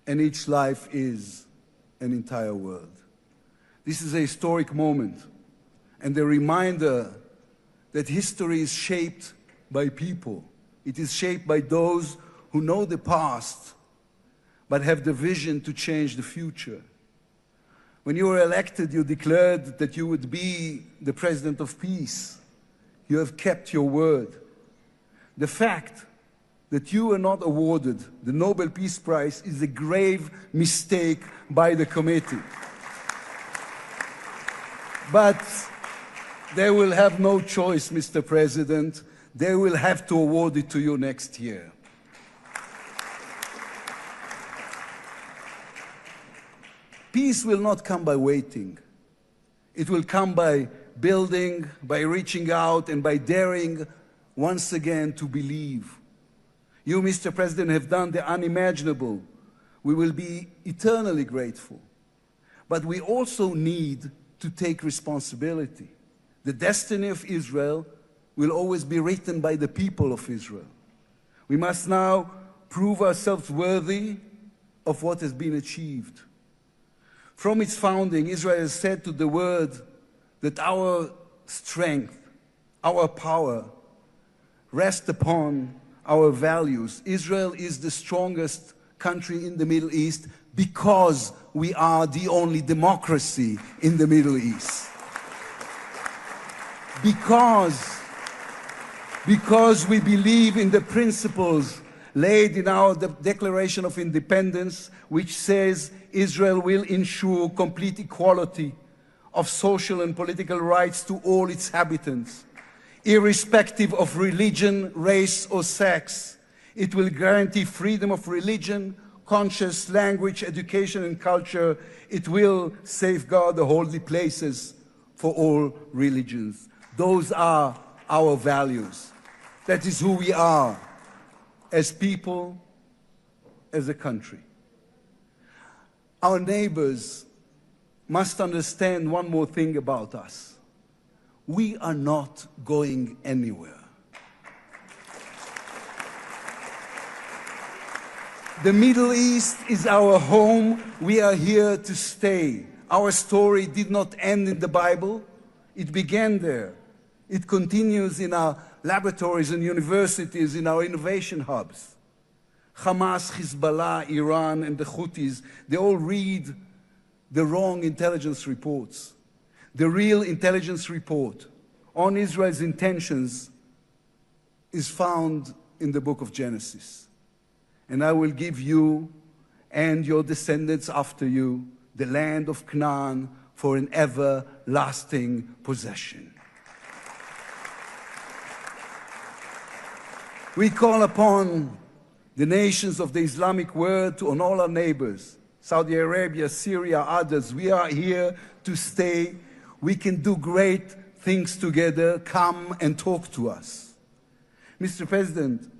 and each life is an entire world. This is a historic moment and a reminder that history is shaped by people. It is shaped by those who know the past but have the vision to change the future. When you were elected, you declared that you would be the president of peace. You have kept your word. The fact that you were not awarded the Nobel Peace Prize is a grave mistake by the committee. But they will have no choice, Mr. President. They will have to award it to you next year. Peace will not come by waiting. It will come by building, by reaching out, and by daring once again to believe. You, Mr. President, have done the unimaginable. We will be eternally grateful. But we also need to take responsibility. The destiny of Israel will always be written by the people of Israel. We must now prove ourselves worthy of what has been achieved. From its founding, Israel has said to the world that our strength, our power, rest upon our values. Israel is the strongest country in the Middle East because we are the only democracy in the Middle East. Because we believe in the principles laid in our Declaration of Independence, which says Israel will ensure complete equality of social and political rights to all its inhabitants, irrespective of religion, race, or sex. It will guarantee freedom of religion, conscience, language, education, and culture. It will safeguard the holy places for all religions. Those are our values. That is who we are as people, as a country. Our neighbors must understand one more thing about us. We are not going anywhere. The Middle East is our home. We are here to stay. Our story did not end in the Bible. It began there. It continues in our laboratories and universities, in our innovation hubs. Hamas, Hezbollah, Iran, and the Houthis, they all read the wrong intelligence reports. The real intelligence report on Israel's intentions is found in the book of Genesis. And I will give you and your descendants after you the land of Canaan for an everlasting possession. We call upon the nations of the Islamic world and all our neighbors, Saudi Arabia, Syria, others. We are here to stay. We can do great things together. Come and talk to us. Mr. President,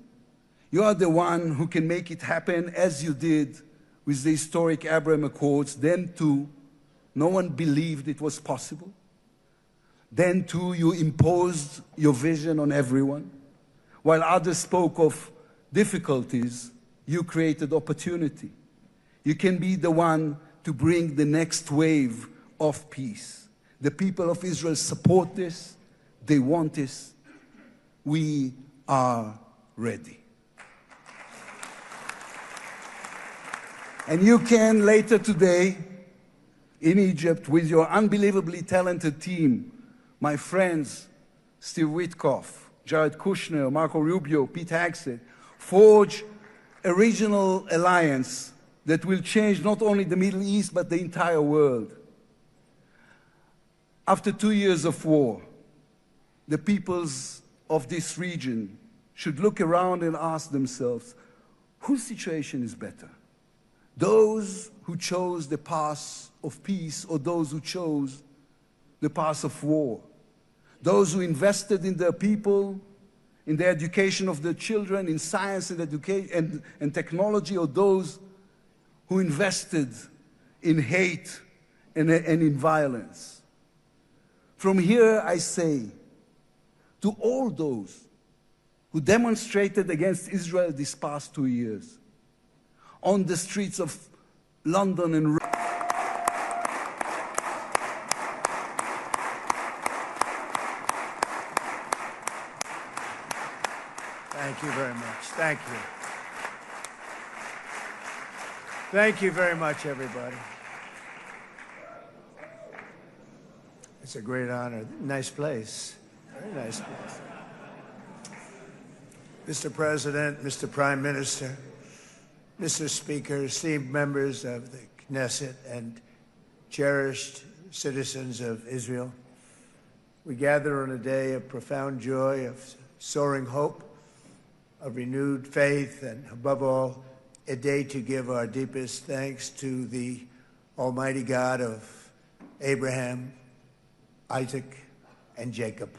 you are the one who can make it happen as you did with the historic Abraham Accords. Then too, no one believed it was possible. Then too, you imposed your vision on everyone. While others spoke of difficulties, you created opportunity. You can be the one to bring the next wave of peace. The people of Israel support this. They want this. We are ready. And you can later today in Egypt with your unbelievably talented team, my friends, Steve Witkoff, Jared Kushner, Marco Rubio, Pete Hegseth, forge a regional alliance that will change not only the Middle East, but the entire world. After 2 years of war, the peoples of this region should look around and ask themselves, whose situation is better? Those who chose the path of peace or those who chose the path of war? Those who invested in their people, in the education of their children, in science and education and technology, or those who invested in hate and in violence? From here I say to all those who demonstrated against Israel these past 2 years, on the streets of London and Thank you very much. Thank you. Thank you very much, everybody. It's a great honor. Nice place. Very nice place. Mr. President, Mr. Prime Minister, Mr. Speaker, esteemed members of the Knesset and cherished citizens of Israel, we gather on a day of profound joy, of soaring hope, of renewed faith, and above all, a day to give our deepest thanks to the Almighty God of Abraham, Isaac, and Jacob.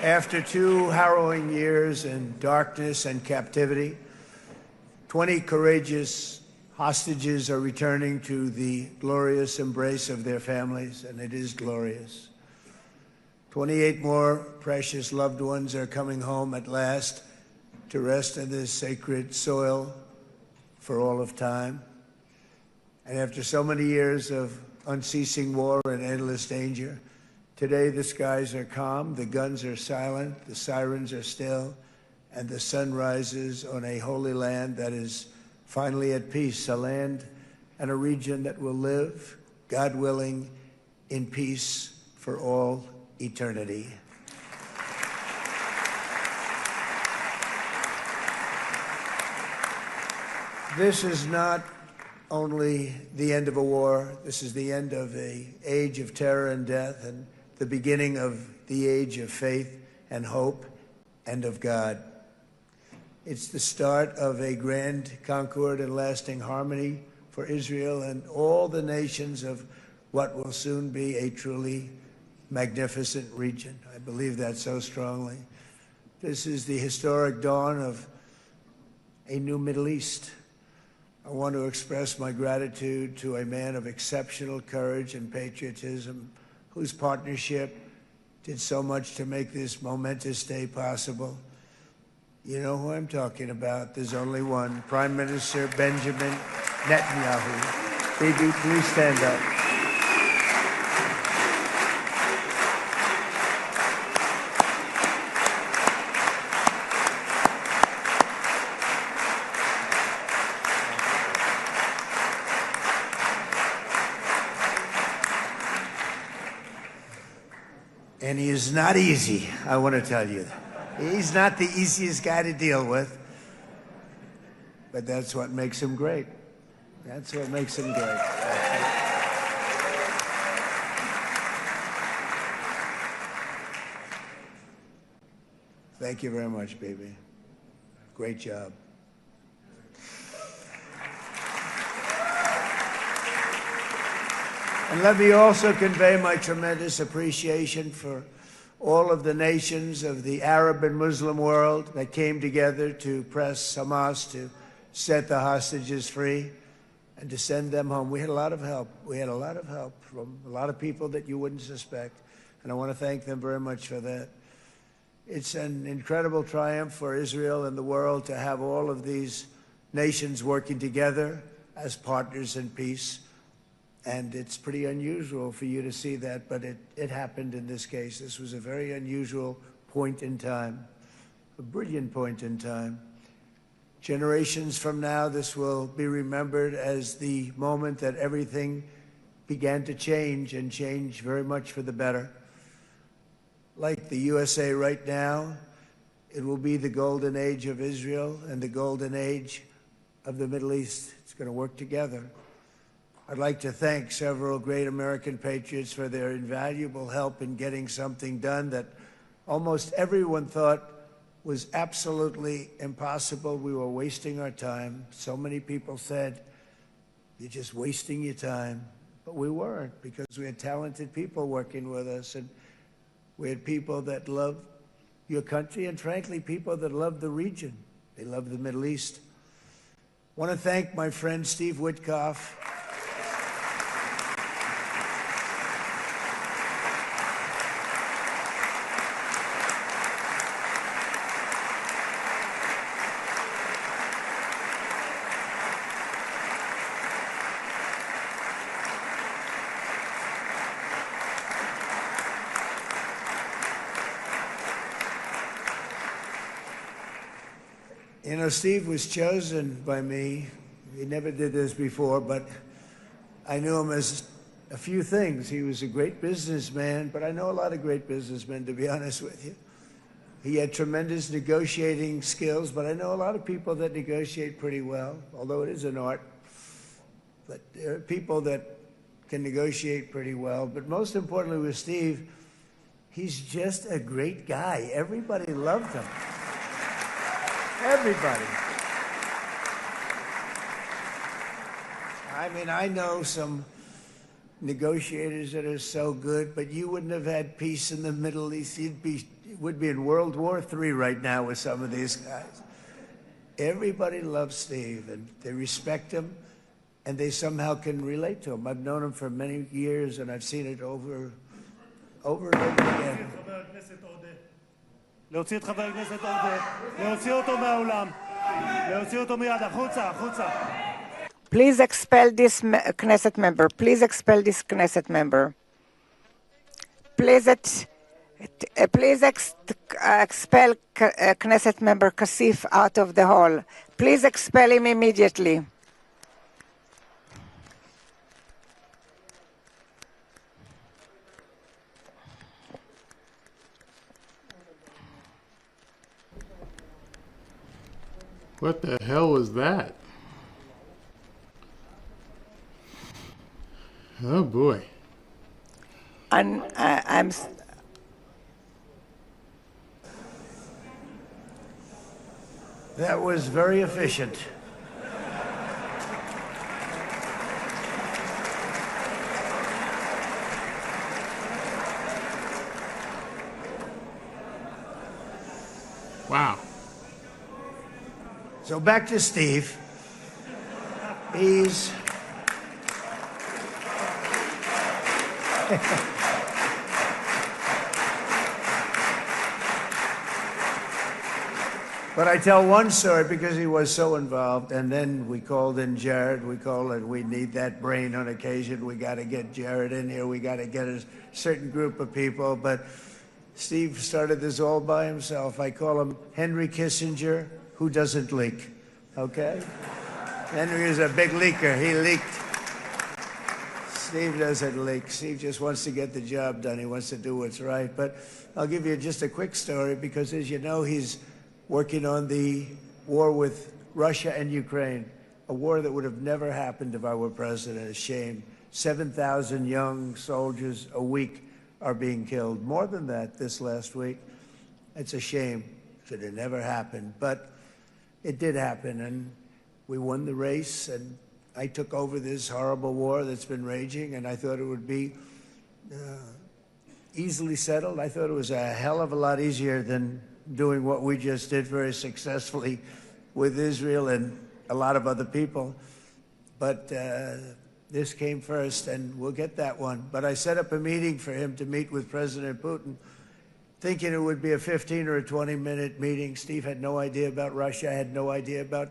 After 2 harrowing years in darkness and captivity, 20 courageous hostages are returning to the glorious embrace of their families, and it is glorious. 28 more precious loved ones are coming home at last to rest in this sacred soil for all of time. And after so many years of unceasing war and endless danger, today the skies are calm, the guns are silent, the sirens are still, and the sun rises on a holy land that is finally at peace, a land and a region that will live, God willing, in peace for all eternity. This is not only the end of a war, this is the end of an age of terror and death, and the beginning of the age of faith and hope and of God. It's the start of a grand concord and lasting harmony for Israel and all the nations of what will soon be a truly magnificent region. I believe that so strongly. This is the historic dawn of a new Middle East. I want to express my gratitude to a man of exceptional courage and patriotism, whose partnership did so much to make this momentous day possible. You know who I'm talking about. There's only one, Prime Minister Benjamin Netanyahu. Bibi, please stand up. And he is not easy, I want to tell you. He's not the easiest guy to deal with, but that's what makes him great. That's what makes him great. Thank you very much, baby. Great job. And let me also convey my tremendous appreciation for all of the nations of the Arab and Muslim world that came together to press Hamas to set the hostages free and to send them home. We had a lot of help. We had a lot of help from a lot of people that you wouldn't suspect, and I want to thank them very much for that. It's an incredible triumph for Israel and the world to have all of these nations working together as partners in peace. And it's pretty unusual for you to see that, but it happened in this case. This was a very unusual point in time, a brilliant point in time. Generations from now, this will be remembered as the moment that everything began to change, and change very much for the better. Like the USA right now, it will be the golden age of Israel and the golden age of the Middle East. It's going to work together. I'd like to thank several great American patriots for their invaluable help in getting something done that almost everyone thought was absolutely impossible. We were wasting our time. So many people said, you're just wasting your time. But we weren't, because we had talented people working with us, and we had people that loved your country, and frankly, people that loved the region. They loved the Middle East. I want to thank my friend Steve Witkoff. You know, Steve was chosen by me. He never did this before, but I knew him as a few things. He was a great businessman, but I know a lot of great businessmen, to be honest with you. He had tremendous negotiating skills, but I know a lot of people that negotiate pretty well, although it is an art. But there are people that can negotiate pretty well. But most importantly with Steve, he's just a great guy. Everybody loved him. Everybody. I mean, I know some negotiators that are so good, but you wouldn't have had peace in the Middle East. Would be in World War III right now with some of these guys. Everybody loves Steve, and they respect him, and they somehow can relate to him. I've known him for many years, and I've seen it over and over again. להוציא את חבר הכנסת עודה, להוציא אותו מהאולם, להוציא אותו מיד, החוצה, החוצה. Please expel this Knesset member. Please expel this Knesset member. Please expel Knesset member Kasif out of the hall. Please expel him immediately. What the hell was that? Oh boy. That was very efficient. Wow. So back to Steve. He's But I tell one story because he was so involved, and then we called in Jared. We need that brain on occasion. We got to get Jared in here. We got to get a certain group of people. But Steve started this all by himself. I call him Henry Kissinger, who doesn't leak, okay? Henry is a big leaker. He leaked. Steve doesn't leak. Steve just wants to get the job done. He wants to do what's right. But I'll give you just a quick story because, as you know, he's working on the war with Russia and Ukraine, a war that would have never happened if I were president. A shame. 7,000 young soldiers a week are being killed. More than that this last week. It's a shame that it never happened. But it did happen, and we won the race, and I took over this horrible war that's been raging, and I thought it would be easily settled. I thought it was a hell of a lot easier than doing what we just did very successfully with Israel and a lot of other people. But this came first, and we'll get that one. But I set up a meeting for him to meet with President Putin, thinking it would be a 15 or a 20-minute meeting. Steve had no idea about Russia, had no idea about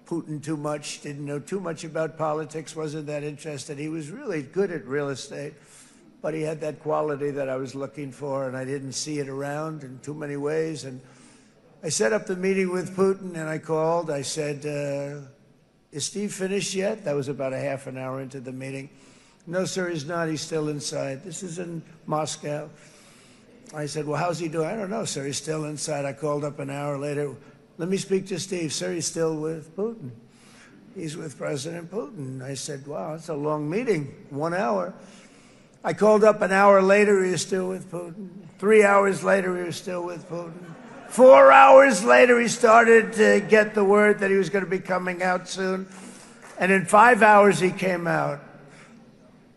Putin too much, didn't know too much about politics, wasn't that interested. He was really good at real estate, but he had that quality that I was looking for, and I didn't see it around in too many ways. And I set up the meeting with Putin, and I called. I said, is Steve finished yet? That was about a half an hour into the meeting. No, sir, he's not. He's still inside. This is in Moscow. I said, well, how's he doing? I don't know, sir. He's still inside. I called up an hour later. Let me speak to Steve. Sir, he's still with Putin. He's with President Putin. I said, wow, that's a long meeting, 1 hour. I called up an hour later, he was still with Putin. 3 hours later, he was still with Putin. 4 hours later, he started to get the word that he was going to be coming out soon. And in 5 hours, he came out.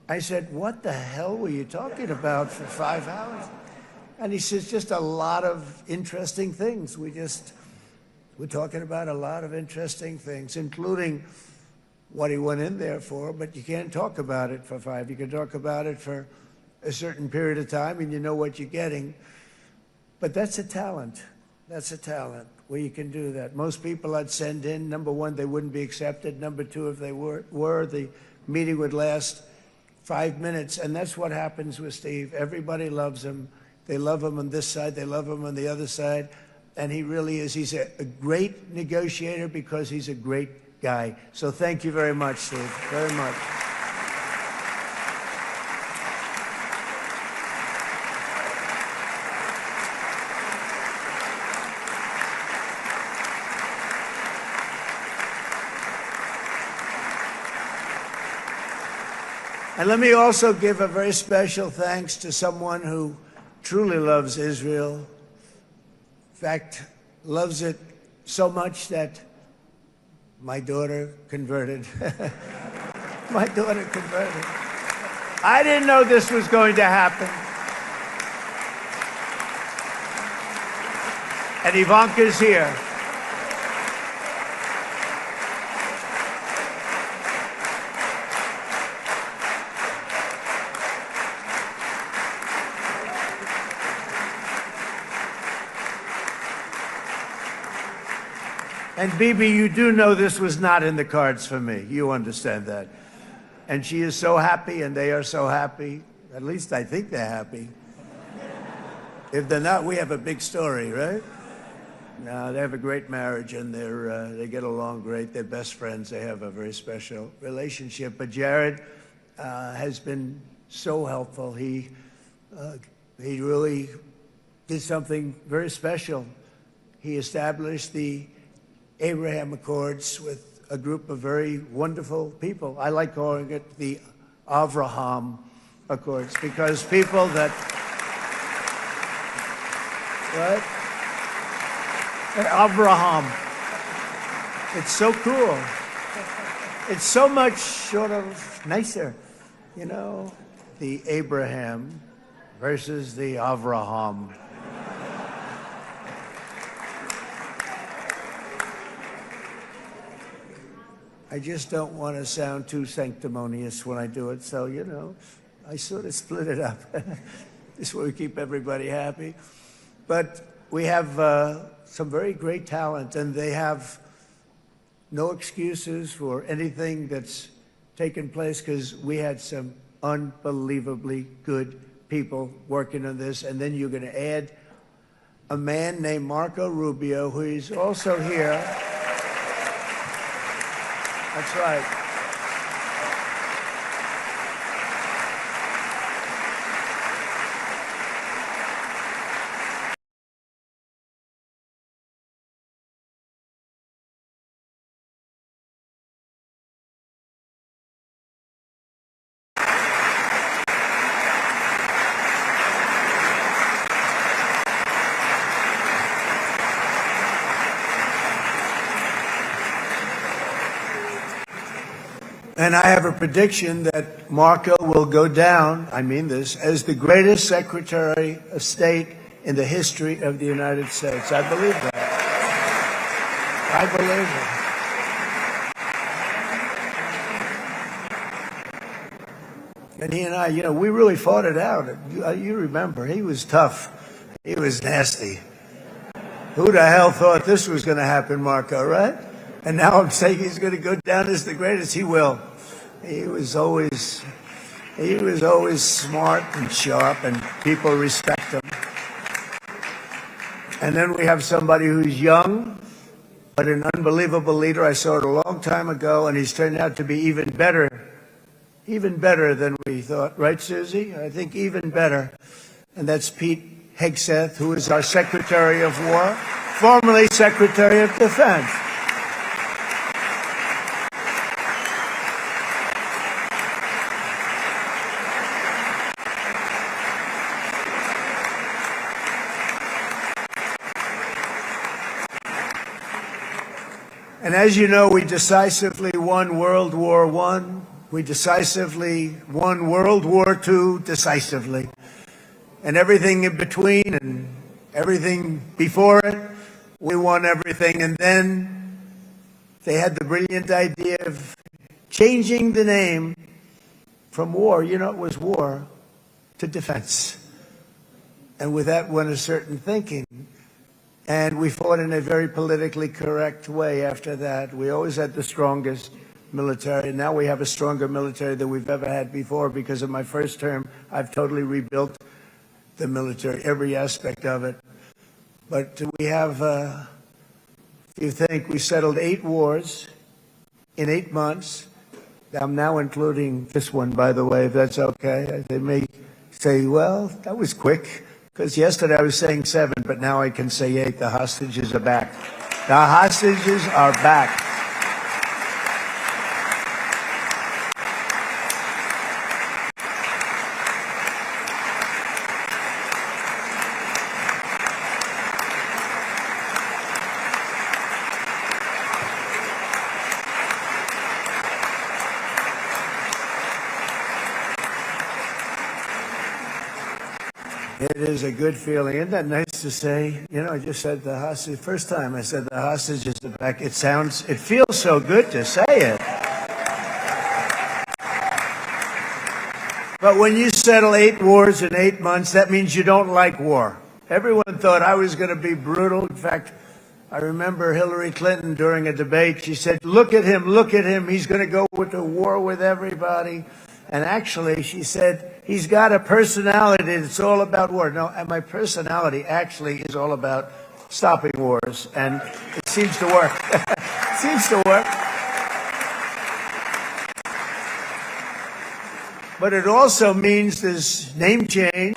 I said, what the hell were you talking about for 5 hours? And he says, just a lot of interesting things. We're talking about a lot of interesting things, including what he went in there for, but you can't talk about it for 5. You can talk about it for a certain period of time, and you know what you're getting. But that's a talent. That's a talent, where you can do that. Most people I'd send in, number one, they wouldn't be accepted. Number two, if they were, the meeting would last 5 minutes, and that's what happens with Steve. Everybody loves him. They love him on this side. They love him on the other side. and he really is. He's a great negotiator because he's a great guy. So thank you very much, Steve, very much. And let me also give a very special thanks to someone who truly loves Israel. In fact, loves it so much that my daughter converted. My daughter converted. I didn't know this was going to happen. And Ivanka's here. And Bibi, you do know this was not in the cards for me. You understand that. And she is so happy, and they are so happy. At least I think they're happy. If they're not, we have a big story, right? No, they have a great marriage, and they get along great. They're best friends. They have a very special relationship. But Jared has been so helpful. He really did something very special. He established the Abraham Accords with a group of very wonderful people. I like calling it the Avraham Accords because people that, what? Avraham. It's so cool. It's so much sort of nicer, you know, the Abraham versus the Avraham. I just don't want to sound too sanctimonious when I do it, so, you know, I sort of split it up. This way we keep everybody happy. But we have some very great talent, and they have no excuses for anything that's taken place because we had some unbelievably good people working on this. And then you're going to add a man named Marco Rubio, who is also here. That's right. And I have a prediction that Marco will go down, I mean this, as the greatest Secretary of State in the history of the United States. I believe that. I believe it. And he and I, you know, we really fought it out. You remember, he was tough. He was nasty. Who the hell thought this was going to happen, Marco, right? And now I'm saying he's going to go down as the greatest. He will. He was always smart and sharp, and people respect him. And then we have somebody who's young, but an unbelievable leader. I saw it a long time ago, and he's turned out to be even better than we thought. Right, Susie? I think even better. And that's Pete Hegseth, who is our Secretary of War, formerly Secretary of Defense. And as you know, we decisively won World War I. We decisively won World War II decisively. And everything in between and everything before it, we won everything. And then they had the brilliant idea of changing the name from war, you know, it was war, to defense. And with that went a certain thinking. And we fought in a very politically correct way after that. We always had the strongest military. Now we have a stronger military than we've ever had before because of my first term. I've totally rebuilt the military, every aspect of it. But we have, you think, we settled 8 wars in 8 months. I'm now including this one, by the way, if that's okay. They may say, well, that was quick, because yesterday I was saying 7, but now I can say 8. The hostages are back. The hostages are back. It is a good feeling. Isn't that nice to say? You know, I just said the hostage. First time I said the hostages are back. It feels so good to say it. But when you settle 8 wars in 8 months, that means you don't like war. Everyone thought I was going to be brutal. In fact, I remember Hillary Clinton during a debate, she said, look at him, he's going to go to war with everybody. And actually, she said, he's got a personality that's all about war. No, and my personality actually is all about stopping wars. And it seems to work. It seems to work. But it also means this name change.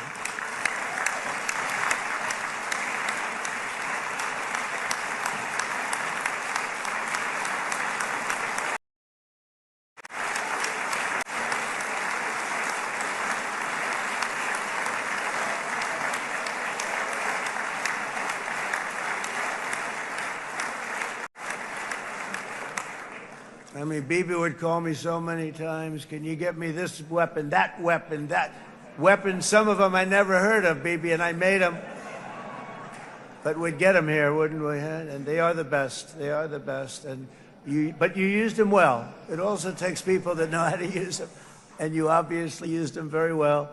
I mean, Bibi would call me so many times, can you get me this weapon, that weapon, that weapon? Some of them I never heard of, Bibi, and I made them. But we'd get them here, wouldn't we? And they are the best. They are the best. But you used them well. It also takes people that know how to use them. And you obviously used them very well.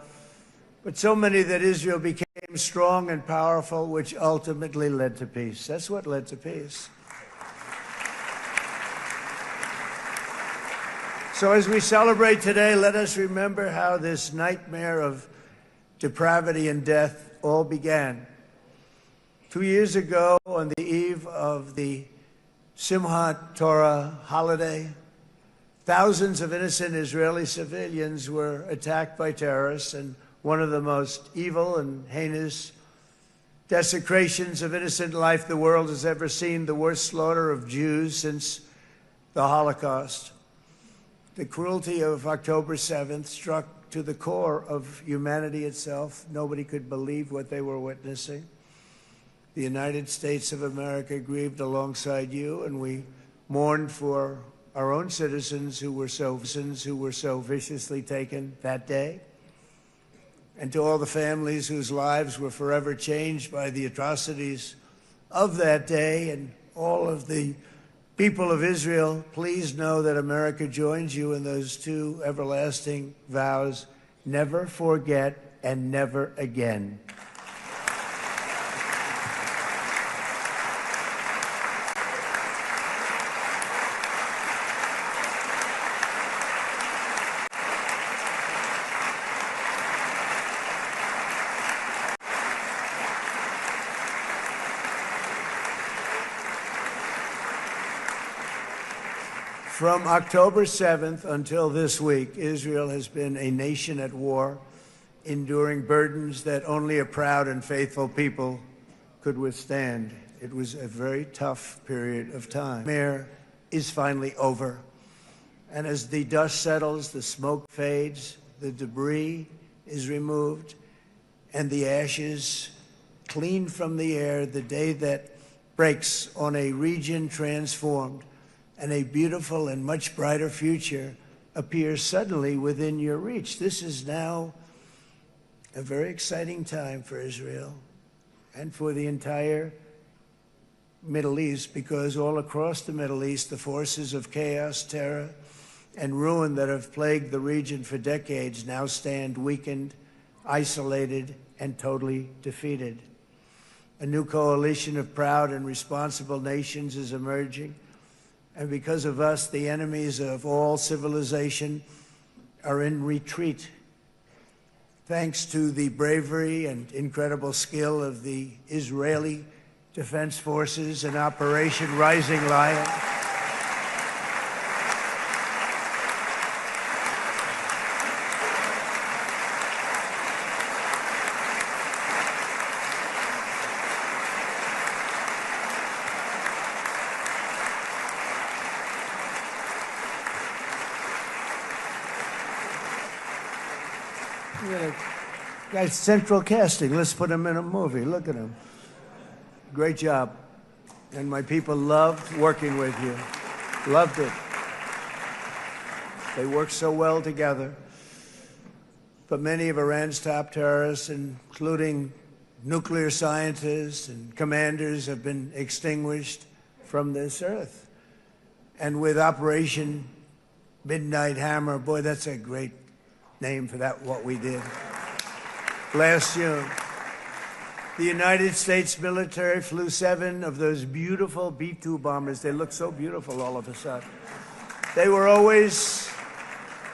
But so many that Israel became strong and powerful, which ultimately led to peace. That's what led to peace. So as we celebrate today, let us remember how this nightmare of depravity and death all began. 2 years ago, on the eve of the Simchat Torah holiday, thousands of innocent Israeli civilians were attacked by terrorists, and one of the most evil and heinous desecrations of innocent life the world has ever seen, the worst slaughter of Jews since the Holocaust. The cruelty of October 7th struck to the core of humanity itself. Nobody could believe what they were witnessing. The United States of America grieved alongside you, and we mourned for our own citizens who were so viciously taken that day. And to all the families whose lives were forever changed by the atrocities of that day, and all of the people of Israel, please know that America joins you in those 2 everlasting vows: never forget and never again. From October 7th until this week, Israel has been a nation at war, enduring burdens that only a proud and faithful people could withstand. It was a very tough period of time. The nightmare is finally over. And as the dust settles, the smoke fades, the debris is removed, and the ashes cleaned from the air, the day that breaks on a region transformed, and a beautiful and much brighter future appears suddenly within your reach. This is now a very exciting time for Israel and for the entire Middle East, because all across the Middle East, the forces of chaos, terror, and ruin that have plagued the region for decades now stand weakened, isolated, and totally defeated. A new coalition of proud and responsible nations is emerging. And because of us, the enemies of all civilization are in retreat. Thanks to the bravery and incredible skill of the Israeli Defense Forces in Operation Rising Lion. Guy's central casting. Let's put him in a movie. Look at him. Great job. And my people loved working with you. Loved it. They worked so well together. But many of Iran's top terrorists, including nuclear scientists and commanders, have been extinguished from this earth. And with Operation Midnight Hammer, boy, that's a great name for that, what we did. Last June, the United States military flew 7 of those beautiful B-2 bombers. They look so beautiful all of a sudden. They were always,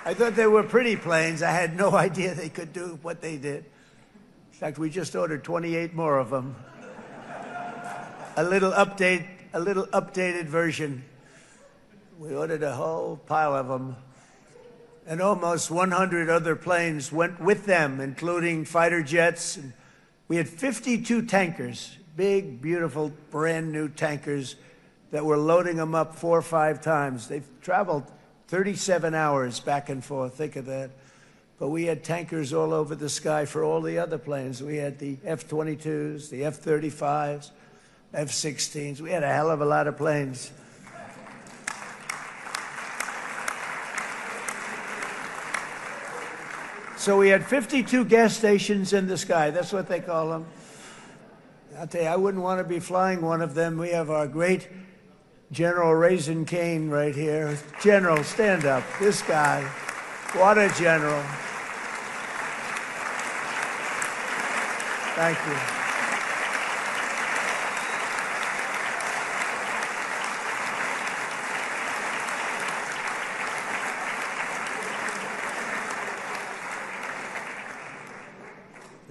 I thought they were pretty planes. I had no idea they could do what they did. In fact, we just ordered 28 more of them. A little updated version. We ordered a whole pile of them. And almost 100 other planes went with them, including fighter jets. And we had 52 tankers, big, beautiful, brand new tankers that were loading them up 4 or 5 times. They've traveled 37 hours back and forth. Think of that. But we had tankers all over the sky for all the other planes. We had the F-22s, the F-35s, F-16s. We had a hell of a lot of planes. So we had 52 gas stations in the sky. That's what they call them. I'll tell you, I wouldn't want to be flying one of them. We have our great General Raisin Cain right here. General, stand up. This guy. What a general. Thank you.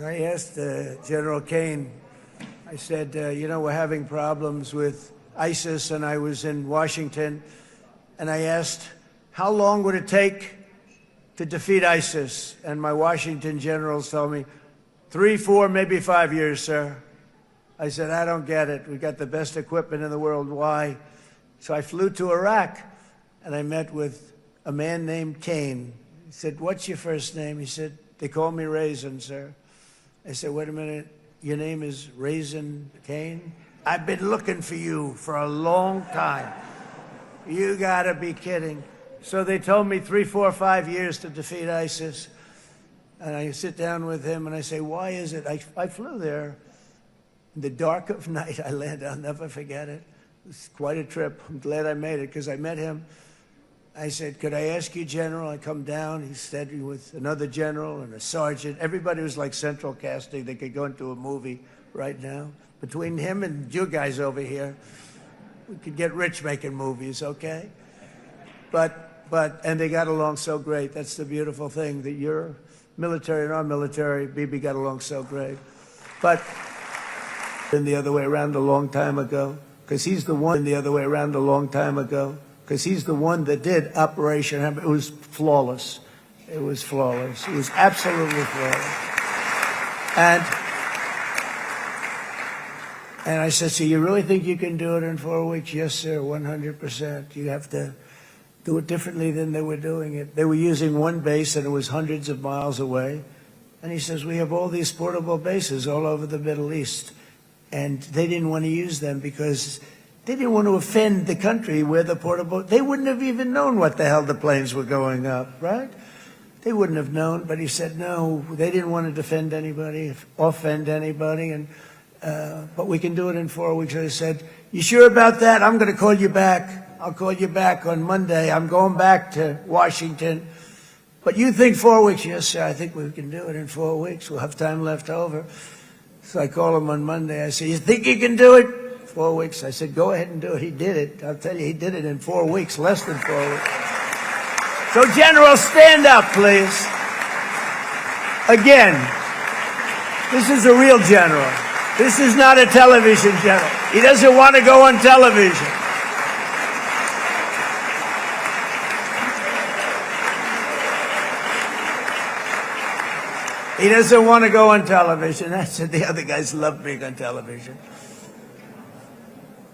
I asked General Cain, I said, you know, we're having problems with ISIS, and I was in Washington, and I asked, how long would it take to defeat ISIS? And my Washington generals told me, 3, 4, maybe 5 years, sir. I said, I don't get it. We got the best equipment in the world. Why? So I flew to Iraq, and I met with a man named Cain. He said, what's your first name? He said, they call me Raisin, sir. I said, wait a minute, your name is Raisin Cain? I've been looking for you for a long time. You gotta be kidding. So they told me 3, 4, 5 years to defeat ISIS. And I sit down with him and I say, why is it? I flew there in the dark of night. I landed, I'll never forget it. It was quite a trip. I'm glad I made it because I met him. I said, could I ask you, General? I come down. He said with another general and a sergeant. Everybody was like central casting. They could go into a movie right now. Between him and you guys over here, we could get rich making movies, okay? And they got along so great. That's the beautiful thing, that your military and our military, Bibi, got along so great. But in the other way around a long time ago, because he's the one the other way around a long time ago. Because he's the one that did Operation Hammer. It was flawless. It was flawless. It was absolutely flawless. And I said, so you really think you can do it in 4 weeks? Yes, sir, 100%. You have to do it differently than they were doing it. They were using one base, and it was hundreds of miles away. And he says, we have all these portable bases all over the Middle East. And they didn't want to use them because they didn't want to offend the country where the portable, they wouldn't have even known what the hell the planes were going up, right? They wouldn't have known, but he said, no, they didn't want to defend anybody, offend anybody, and but we can do it in 4 weeks. I said, you sure about that? I'm going to call you back. I'll call you back on Monday. I'm going back to Washington. But you think 4 weeks? Yes, sir, I think we can do it in 4 weeks. We'll have time left over. So I call him on Monday. I said, you think you can do it? 4 weeks. I said, go ahead and do it. He did it. I'll tell you, he did it in 4 weeks, less than 4 weeks. So, General, stand up, please. Again, this is a real general. This is not a television general. He doesn't want to go on television. He doesn't want to go on television. That's it. The other guys love being on television.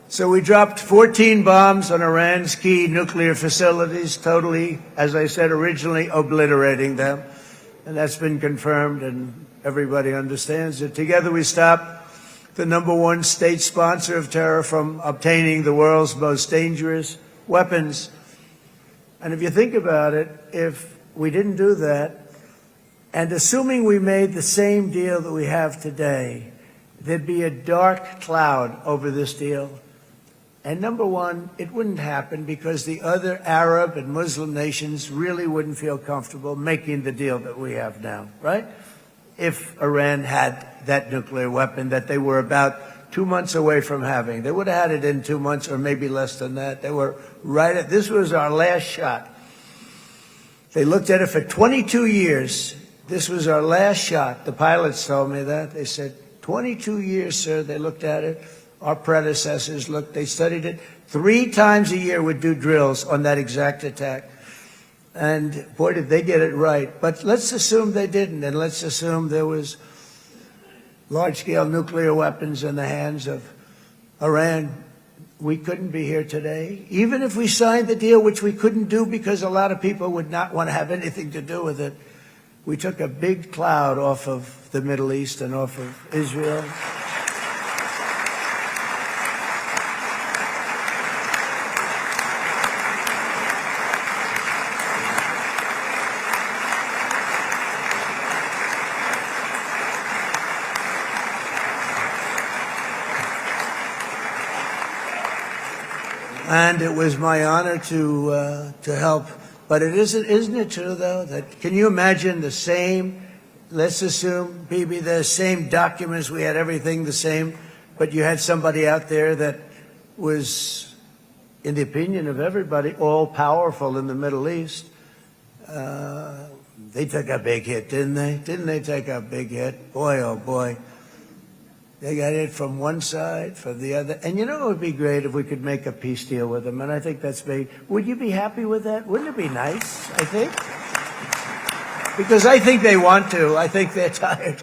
So we dropped 14 bombs on Iran's key nuclear facilities, totally, as I said originally, obliterating them. And that's been confirmed, and everybody understands it. Together we stopped the #1 state sponsor of terror from obtaining the world's most dangerous weapons. And if you think about it, if we didn't do that, and assuming we made the same deal that we have today, there'd be a dark cloud over this deal. And #1, it wouldn't happen because the other Arab and Muslim nations really wouldn't feel comfortable making the deal that we have now, right? If Iran had that nuclear weapon that they were about 2 months away from having. They would have had it in 2 months or maybe less than that. They were right at, this was our last shot. They looked at it for 22 years. This was our last shot. The pilots told me that. They said, 22 years, sir, they looked at it. Our predecessors looked, they studied it. 3 times a year would do drills on that exact attack. And boy, did they get it right. But let's assume they didn't, and let's assume there was large-scale nuclear weapons in the hands of Iran. We couldn't be here today. Even if we signed the deal, which we couldn't do because a lot of people would not want to have anything to do with it, we took a big cloud off of the Middle East and off of Israel. And it was my honor to help. But isn't it true, though, that can you imagine the same, let's assume, Bibi, the same documents, we had everything the same, but you had somebody out there that was, in the opinion of everybody, all-powerful in the Middle East. They took a big hit, didn't they? Didn't they take a big hit? Boy, oh boy. They got it from one side, from the other. And you know, it would be great if we could make a peace deal with them. And I think that's big. Would you be happy with that? Wouldn't it be nice, I think? Because I think they want to. I think they're tired.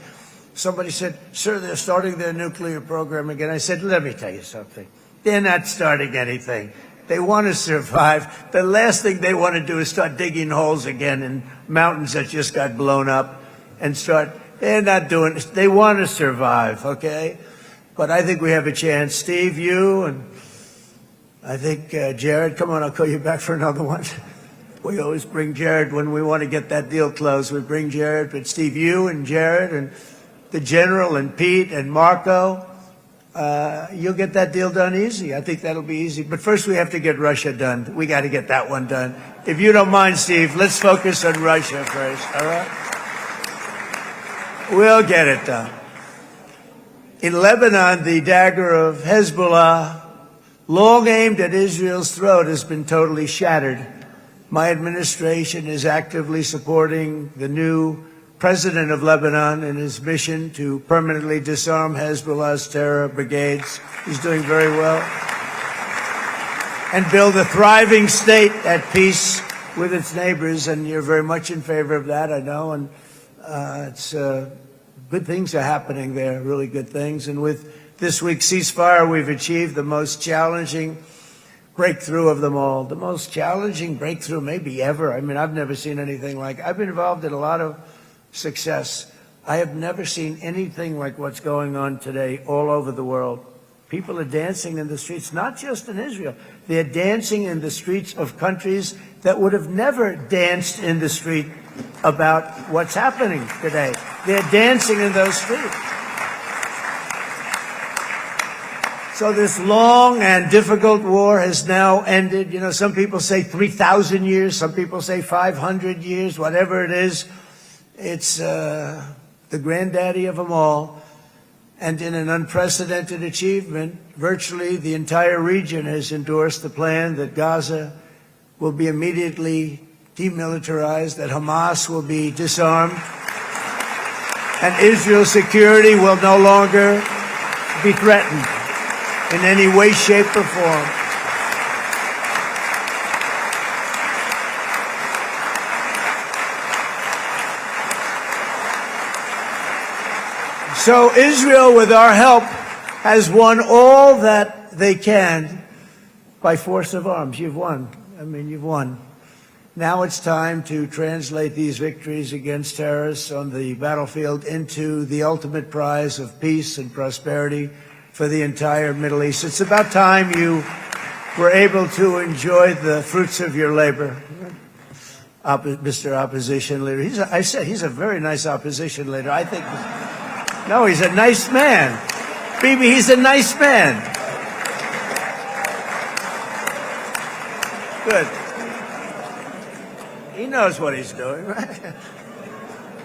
Somebody said, sir, they're starting their nuclear program again. I said, let me tell you something. They're not starting anything. They want to survive. The last thing they want to do is start digging holes again in mountains that just got blown up and start... They're not doing it. They want to survive, okay? But I think we have a chance. Steve, you, and I think Jared, come on, I'll call you back for another one. We always bring Jared when we want to get that deal closed. We bring Jared, but Steve, you and Jared and the General and Pete and Marco, you'll get that deal done easy. I think that'll be easy. But first we have to get Russia done. We got to get that one done. If you don't mind, Steve, let's focus on Russia first, all right? We'll get it done. In Lebanon, the dagger of Hezbollah, long aimed at Israel's throat, has been totally shattered. My administration is actively supporting the new president of Lebanon in his mission to permanently disarm Hezbollah's terror brigades. He's doing very well. And build a thriving state at peace with its neighbors. And you're very much in favor of that, I know. And good things are happening there, really good things. And with this week's ceasefire, we've achieved the most challenging breakthrough of them all. The most challenging breakthrough maybe ever. I mean, I've never seen anything like it. I've been involved in a lot of success. I have never seen anything like what's going on today all over the world. People are dancing in the streets, not just in Israel. They're dancing in the streets of countries that would have never danced in the street about what's happening today. They're dancing in those streets. So this long and difficult war has now ended. You know, some people say 3,000 years, some people say 500 years, whatever it is. It's the granddaddy of them all. And in an unprecedented achievement, virtually the entire region has endorsed the plan that Gaza will be immediately demilitarized, that Hamas will be disarmed, and Israel's security will no longer be threatened. in any way, shape, or form. So Israel, with our help, has won all that they can by force of arms. You've won. I mean, you've won. Now it's time to translate these victories against terrorists on the battlefield into the ultimate prize of peace and prosperity for the entire Middle East. It's about time you were able to enjoy the fruits of your labor. Mr. Opposition Leader. I said he's a very nice opposition leader. I think... No, he's a nice man. Bibi, he's a nice man. Good. He knows what he's doing, right?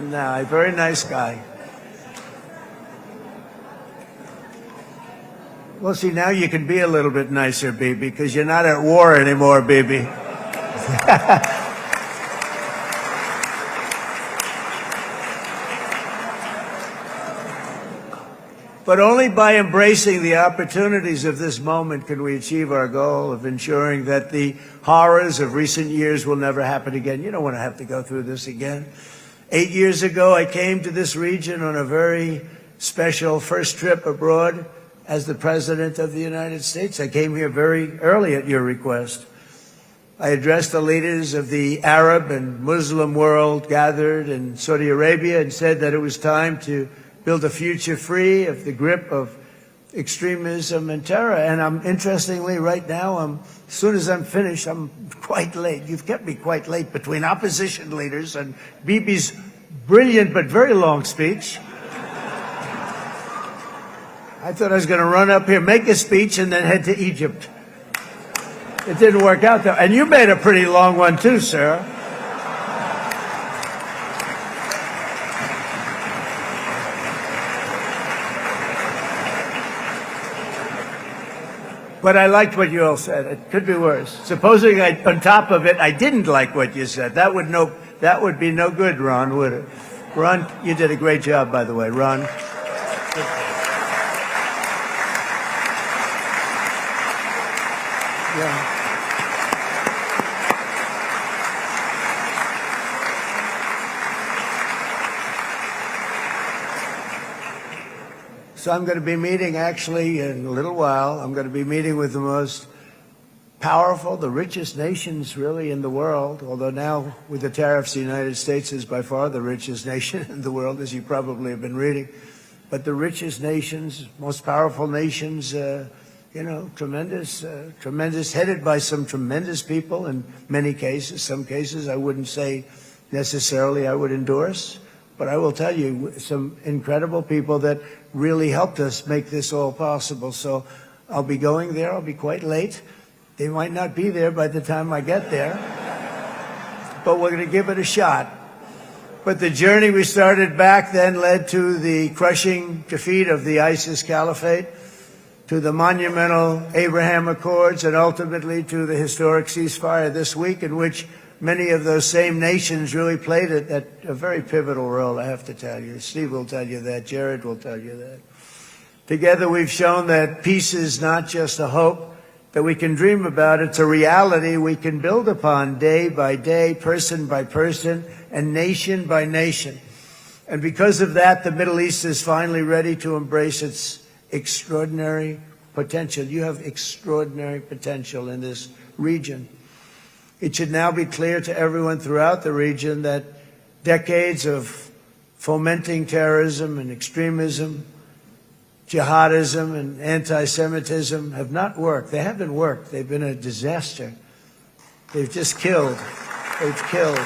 No, a very nice guy. Well, see, now you can be a little bit nicer, Bibi, because you're not at war anymore, Bibi. But only by embracing the opportunities of this moment can we achieve our goal of ensuring that the horrors of recent years will never happen again. You don't want to have to go through this again. 8 years ago, I came to this region on a very special first trip abroad as the President of the United States. I came here very early at your request. I addressed the leaders of the Arab and Muslim world gathered in Saudi Arabia and said that it was time to build a future free of the grip of extremism and terror. And interestingly, right now, as soon as I'm finished, I'm quite late. You've kept me quite late between opposition leaders and Bibi's brilliant but very long speech. I thought I was going to run up here, make a speech, and then head to Egypt. It didn't work out, though. And you made a pretty long one, too, sir. But I liked what you all said. It could be worse. Supposing on top of it, I didn't like what you said. That would be no good, Ron, would it? Ron, you did a great job, by the way, Ron. Yeah. So I'm going to be meeting, actually, in a little while, I'm going to be meeting with the most powerful, the richest nations, really, in the world, although now, with the tariffs, the United States is by far the richest nation in the world, as you probably have been reading. But the richest nations, most powerful nations, tremendous, headed by some tremendous people in many cases. Some cases I wouldn't say necessarily I would endorse, but I will tell you some incredible people that really helped us make this all possible. So I'll be going there. I'll be quite late. They might not be there by the time I get there, but we're going to give it a shot. But the journey we started back then led to the crushing defeat of the ISIS caliphate, to the monumental Abraham Accords, and ultimately to the historic ceasefire this week, in which many of those same nations really played a very pivotal role, I have to tell you. Steve will tell you that. Jared will tell you that. Together we've shown that peace is not just a hope that we can dream about. It's a reality we can build upon day by day, person by person, and nation by nation. And because of that, the Middle East is finally ready to embrace its extraordinary potential. You have extraordinary potential in this region. It should now be clear to everyone throughout the region that decades of fomenting terrorism and extremism, jihadism and anti-Semitism have not worked. They haven't worked. They've been a disaster. They've just killed. They've killed.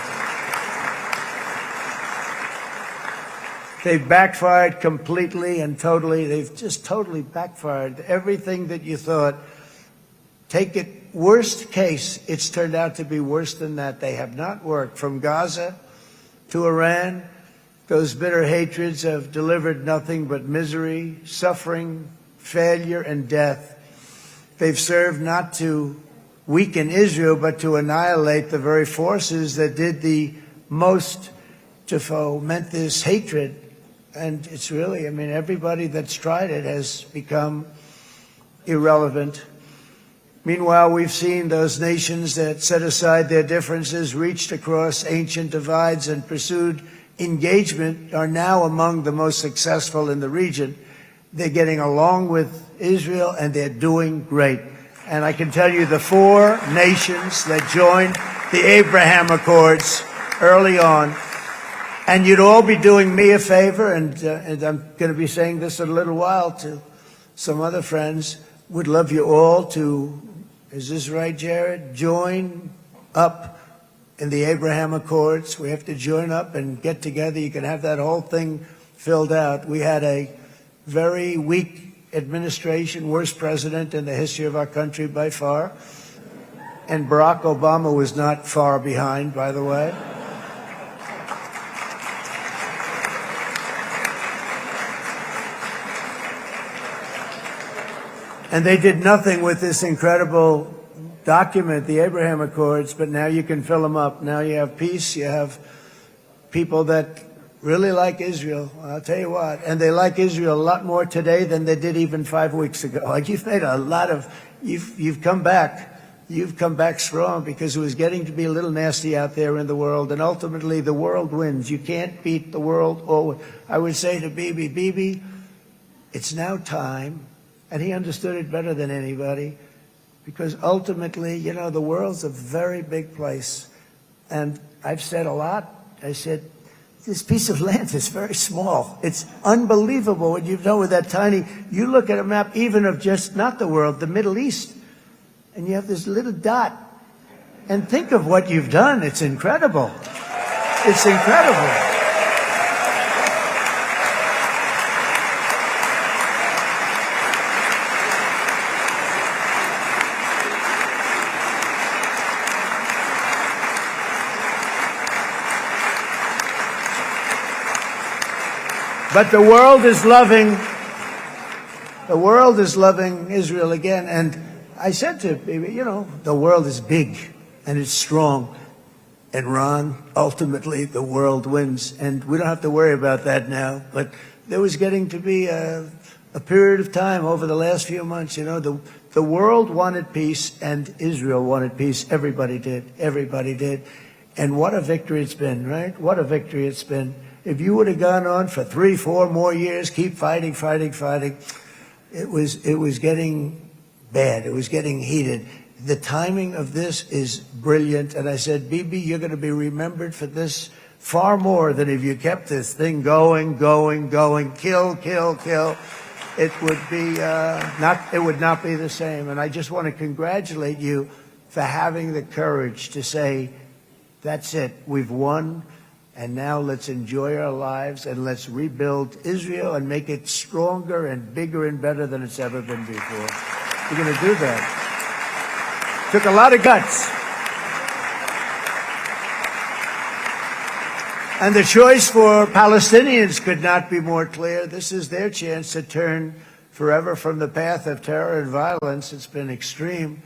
They've backfired completely and totally. They've just totally backfired. Everything that you thought, take it worst case, it's turned out to be worse than that. They have not worked. From Gaza to Iran, those bitter hatreds have delivered nothing but misery, suffering, failure, and death. They've served not to weaken Israel, but to annihilate the very forces that did the most to foment this hatred. And it's really, I mean, everybody that's tried it has become irrelevant. Meanwhile, we've seen those nations that set aside their differences, reached across ancient divides, and pursued engagement are now among the most successful in the region. They're getting along with Israel, and they're doing great. And I can tell you the 4 nations that joined the Abraham Accords early on, and you'd all be doing me a favor, and I'm going to be saying this in a little while to some other friends, would love you all to, is this right, Jared? Join up in the Abraham Accords. We have to join up and get together. You can have that whole thing filled out. We had a very weak administration, worst president in the history of our country by far. And Barack Obama was not far behind, by the way. And they did nothing with this incredible document, the Abraham Accords, but now you can fill them up. Now you have peace, you have people that really like Israel. I'll tell you what, and they like Israel a lot more today than they did even 5 weeks ago. Like you've made a lot of, you've come back strong, because it was getting to be a little nasty out there in the world, and ultimately the world wins. You can't beat the world. Or I would say to Bibi, it's now time. And he understood it better than anybody, because ultimately, you know, the world's a very big place. And I've said a lot. I said, this piece of land is very small. It's unbelievable what you've done with that tiny, you look at a map even of just, not the world, the Middle East, and you have this little dot. And think of what you've done. It's incredible. It's incredible. But the world is loving Israel again. And I said to Bibi, you know, the world is big and it's strong. And Ron, ultimately the world wins. And we don't have to worry about that now. But there was getting to be a period of time over the last few months, you know, the world wanted peace and Israel wanted peace. Everybody did. Everybody did. And what a victory it's been, right? What a victory it's been. If you would have gone on for 3-4 more years, keep fighting, it was getting bad. It was getting heated. The timing of this is brilliant. And I said, Bibi, you're going to be remembered for this far more than if you kept this thing going, kill. It would be it would not be the same. And I just want to congratulate you for having the courage to say, that's it, we've won. And now let's enjoy our lives and let's rebuild Israel and make it stronger and bigger and better than it's ever been before. We're going to do that. Took a lot of guts. And the choice for Palestinians could not be more clear. This is their chance to turn forever from the path of terror and violence. It's been extreme,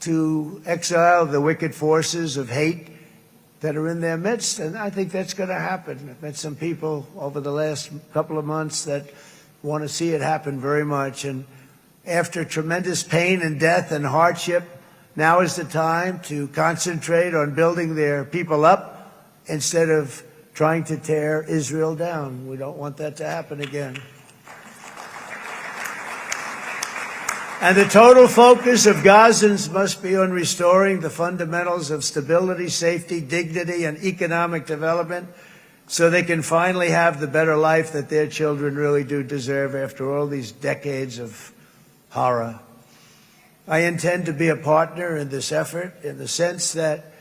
to exile the wicked forces of hate that are in their midst, and I think that's going to happen. I've met some people over the last couple of months that want to see it happen very much, and after tremendous pain and death and hardship, now is the time to concentrate on building their people up instead of trying to tear Israel down. We don't want that to happen again. And the total focus of Gazans must be on restoring the fundamentals of stability, safety, dignity, and economic development so they can finally have the better life that their children really do deserve after all these decades of horror. I intend to be a partner in this effort in the sense that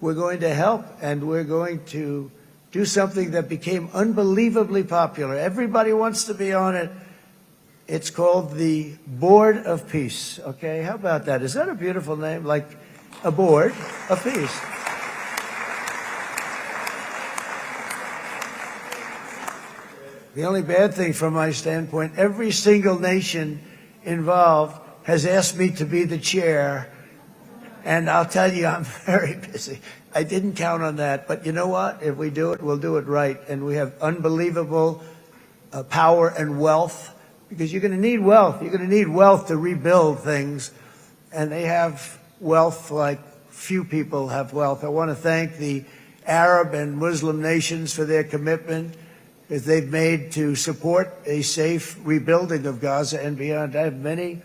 we're going to help and we're going to do something that became unbelievably popular. Everybody wants to be on it. It's called the Board of Peace, okay? How about that? Is that a beautiful name? Like a board of peace. The only bad thing from my standpoint, every single nation involved has asked me to be the chair, and I'll tell you, I'm very busy. I didn't count on that, but you know what? If we do it, we'll do it right, and we have unbelievable power and wealth because you're going to need wealth. You're going to need wealth to rebuild things, and they have wealth like few people have wealth. I want to thank the Arab and Muslim nations for their commitment that they've made to support a safe rebuilding of Gaza and beyond. I have many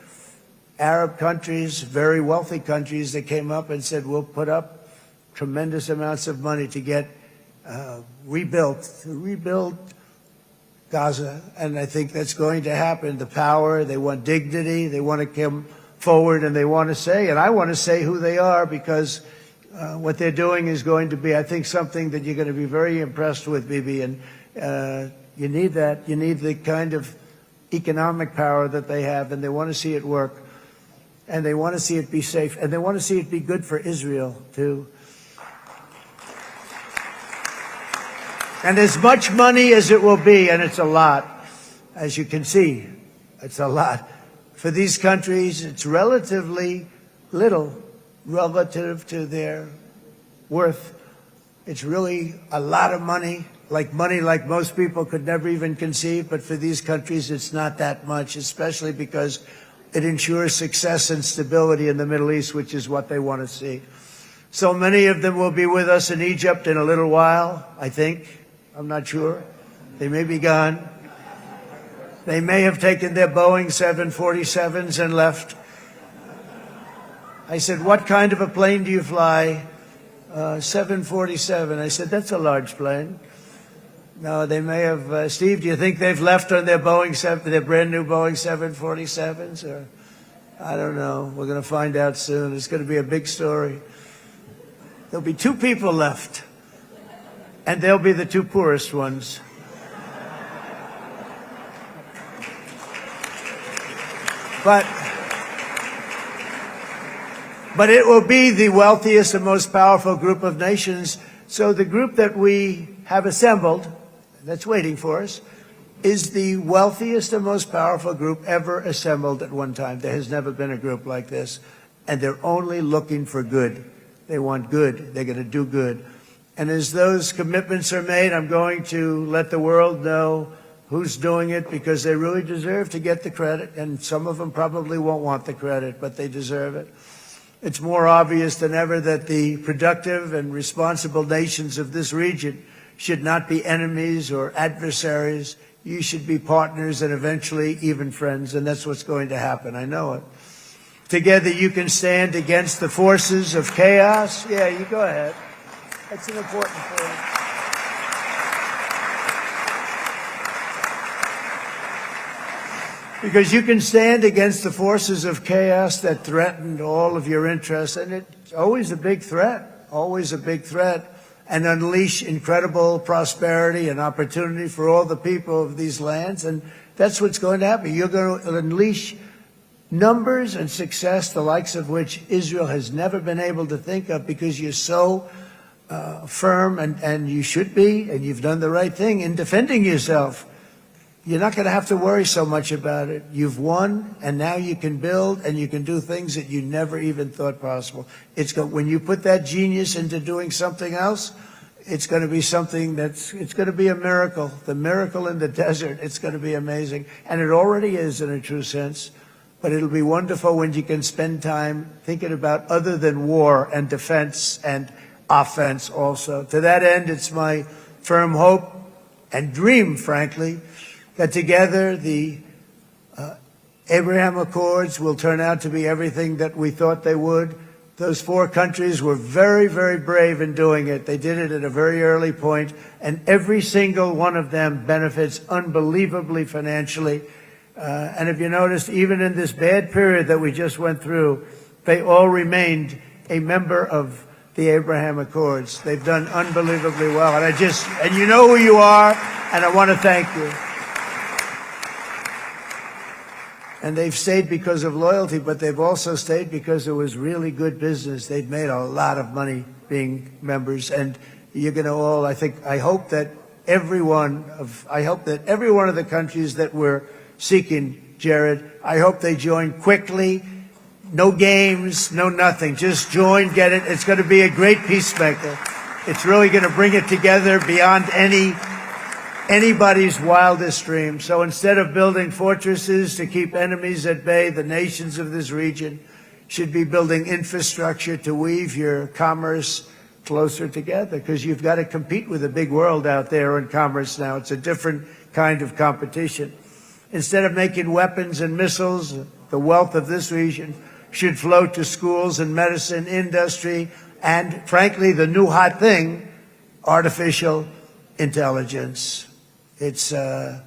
Arab countries, very wealthy countries, that came up and said, we'll put up tremendous amounts of money to get to rebuild Gaza. And I think that's going to happen. The power, they want dignity, they want to come forward, and they want to say, and I want to say who they are, because what they're doing is going to be, I think, something that you're going to be very impressed with, Bibi. And you need that. You need the kind of economic power that they have, and they want to see it work. And they want to see it be safe. And they want to see it be good for Israel, too. And as much money as it will be, and it's a lot, as you can see, it's a lot. For these countries, it's relatively little relative to their worth. It's really a lot of money like most people could never even conceive. But for these countries, it's not that much, especially because it ensures success and stability in the Middle East, which is what they want to see. So many of them will be with us in Egypt in a little while, I think. I'm not sure. They may be gone. They may have taken their Boeing 747s and left. I said, what kind of a plane do you fly? 747. I said, that's a large plane. No, they may have. Steve, do you think they've left on their their brand new Boeing 747s? Or I don't know. We're going to find out soon. It's going to be a big story. There'll be 2 people left, and they'll be the 2 poorest ones. But it will be the wealthiest and most powerful group of nations. So the group that we have assembled, that's waiting for us, is the wealthiest and most powerful group ever assembled at one time. There has never been a group like this. And they're only looking for good. They want good. They're going to do good. And as those commitments are made, I'm going to let the world know who's doing it, because they really deserve to get the credit. And some of them probably won't want the credit, but they deserve it. It's more obvious than ever that the productive and responsible nations of this region should not be enemies or adversaries. You should be partners and eventually even friends, and that's what's going to happen. I know it. Together you can stand against the forces of chaos. Yeah, you go ahead. That's an important point. Because you can stand against the forces of chaos that threaten all of your interests, and it's always a big threat, and unleash incredible prosperity and opportunity for all the people of these lands. And that's what's going to happen. You're going to unleash numbers and success, the likes of which Israel has never been able to think of, because you're so firm, and you should be, and you've done the right thing in defending yourself. You're not going to have to worry so much about it. You've won, and now you can build, and you can do things that you never even thought possible. When you put that genius into doing something else, it's going to be something it's going to be a miracle. The miracle in the desert, it's going to be amazing. And it already is in a true sense. But it'll be wonderful when you can spend time thinking about other than war and defense and offense also. To that end, it's my firm hope and dream, frankly, that together the Abraham Accords will turn out to be everything that we thought they would. Those 4 countries were very, very brave in doing it. They did it at a very early point, and every single one of them benefits unbelievably financially. And if you noticed, even in this bad period that we just went through, they all remained a member of the Abraham Accords. They've done unbelievably well. And you know who you are, and I want to thank you. And they've stayed because of loyalty, but they've also stayed because it was really good business. They've made a lot of money being members, and you're going to all, I hope that every one of the countries that we're seeking, Jared, I hope they join quickly. No games, no nothing. Just join, get it. It's going to be a great peacemaker. It's really going to bring it together beyond any anybody's wildest dream. So instead of building fortresses to keep enemies at bay, the nations of this region should be building infrastructure to weave your commerce closer together, because you've got to compete with the big world out there in commerce now. It's a different kind of competition. Instead of making weapons and missiles, the wealth of this region should flow to schools and medicine, industry, and frankly, the new hot thing, artificial intelligence. It's a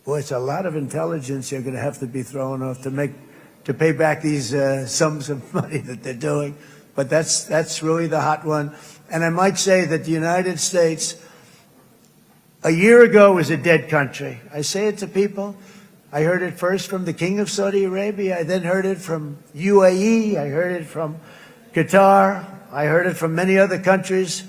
lot of intelligence you're going to have to be throwing off to pay back these sums of money that they're doing. But that's really the hot one. And I might say that the United States, a year ago, was a dead country. I say it to people. I heard it first from the King of Saudi Arabia. I then heard it from UAE. I heard it from Qatar. I heard it from many other countries.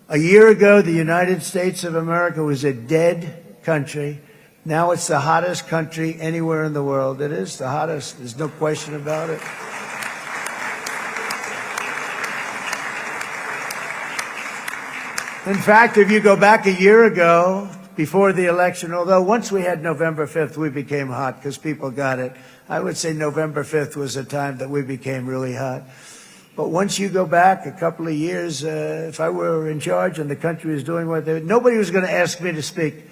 A year ago, the United States of America was a dead country. Now it's the hottest country anywhere in the world. It is the hottest. There's no question about it. In fact, if you go back a year ago, before the election, although once we had November 5th, we became hot because people got it. I would say November 5th was a time that we became really hot. But once you go back a couple of years, if I were in charge and the country was doing what they, nobody was going to ask me to speak.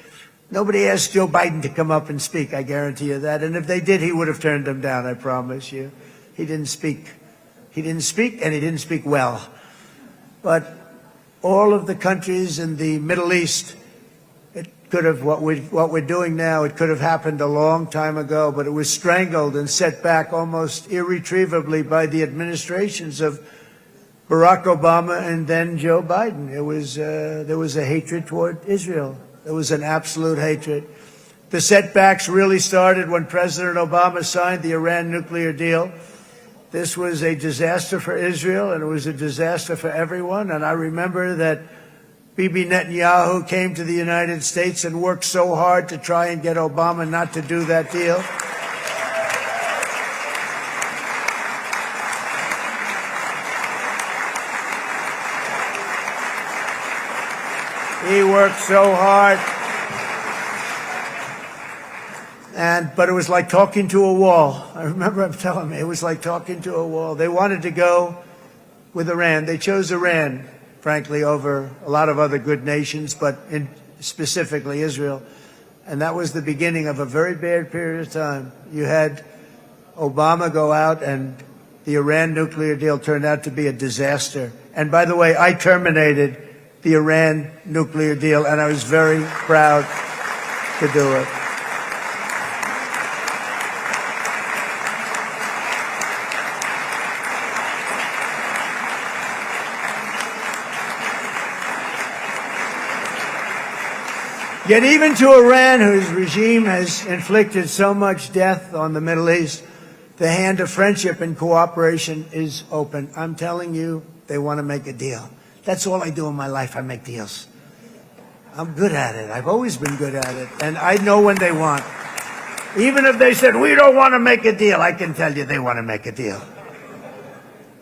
Nobody asked Joe Biden to come up and speak, I guarantee you that. And if they did, he would have turned them down, I promise you. He didn't speak. He didn't speak, and he didn't speak well. But all of the countries in the Middle East, it could have, what we're doing now, it could have happened a long time ago, but it was strangled and set back almost irretrievably by the administrations of Barack Obama and then Joe Biden. It was, there was a hatred toward Israel. There was an absolute hatred. The setbacks really started when President Obama signed the Iran nuclear deal. This was a disaster for Israel, and it was a disaster for everyone. And I remember that Bibi Netanyahu came to the United States and worked so hard to try and get Obama not to do that deal. He worked so hard. But it was like talking to a wall. I remember him telling me it was like talking to a wall. They wanted to go with Iran. They chose Iran, frankly, over a lot of other good nations, but specifically Israel. And that was the beginning of a very bad period of time. You had Obama go out, and the Iran nuclear deal turned out to be a disaster. And by the way, I terminated the Iran nuclear deal, and I was very proud to do it. Yet even to Iran, whose regime has inflicted so much death on the Middle East, the hand of friendship and cooperation is open. I'm telling you, they want to make a deal. That's all I do in my life. I make deals. I'm good at it. I've always been good at it. And I know when they want. Even if they said, we don't want to make a deal, I can tell you they want to make a deal.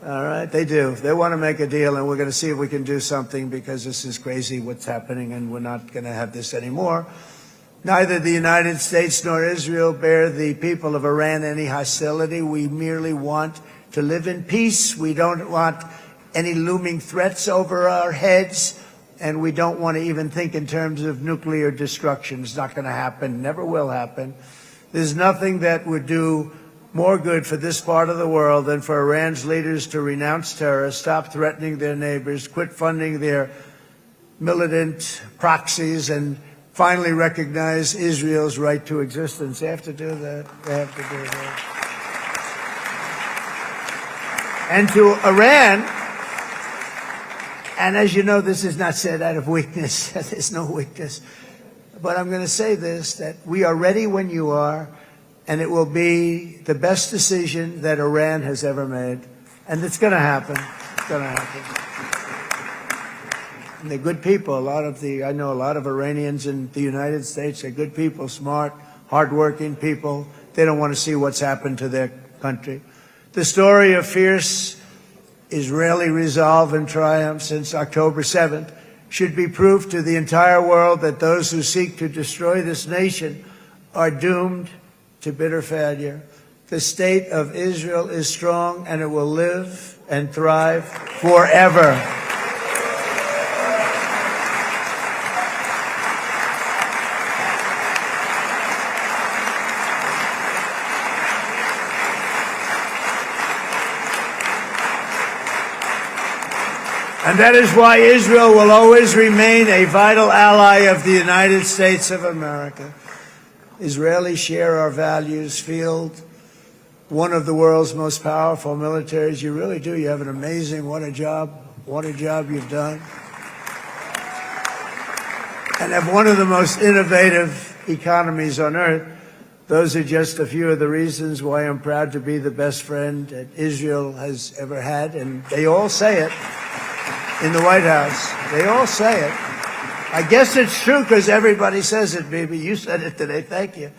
All right, they do. They want to make a deal, and we're going to see if we can do something, because this is crazy what's happening, and we're not going to have this anymore. Neither the United States nor Israel bear the people of Iran any hostility. We merely want to live in peace. We don't want any looming threats over our heads, and we don't want to even think in terms of nuclear destruction. It's not going to happen, never will happen. There's nothing that would do more good for this part of the world than for Iran's leaders to renounce terror, stop threatening their neighbors, quit funding their militant proxies, and finally recognize Israel's right to existence. They have to do that. They have to do that. And to Iran, and as you know, this is not said out of weakness. There's no weakness. But I'm going to say this, that we are ready when you are, and it will be the best decision that Iran has ever made. And it's going to happen. It's going to happen. And they're good people. I know a lot of Iranians in the United States are good people, smart, hardworking people. They don't want to see what's happened to their country. The story of fierce Israeli resolve and triumph since October 7th should be proof to the entire world that those who seek to destroy this nation are doomed to bitter failure. The state of Israel is strong, and it will live and thrive forever. And that is why Israel will always remain a vital ally of the United States of America. Israelis share our values, field one of the world's most powerful militaries. You really do. You have an amazing, what a job you've done. And have one of the most innovative economies on earth. Those are just a few of the reasons why I'm proud to be the best friend that Israel has ever had. And they all say it in the White House. They all say it. I guess it's true because everybody says it, baby. You said it today. Thank you.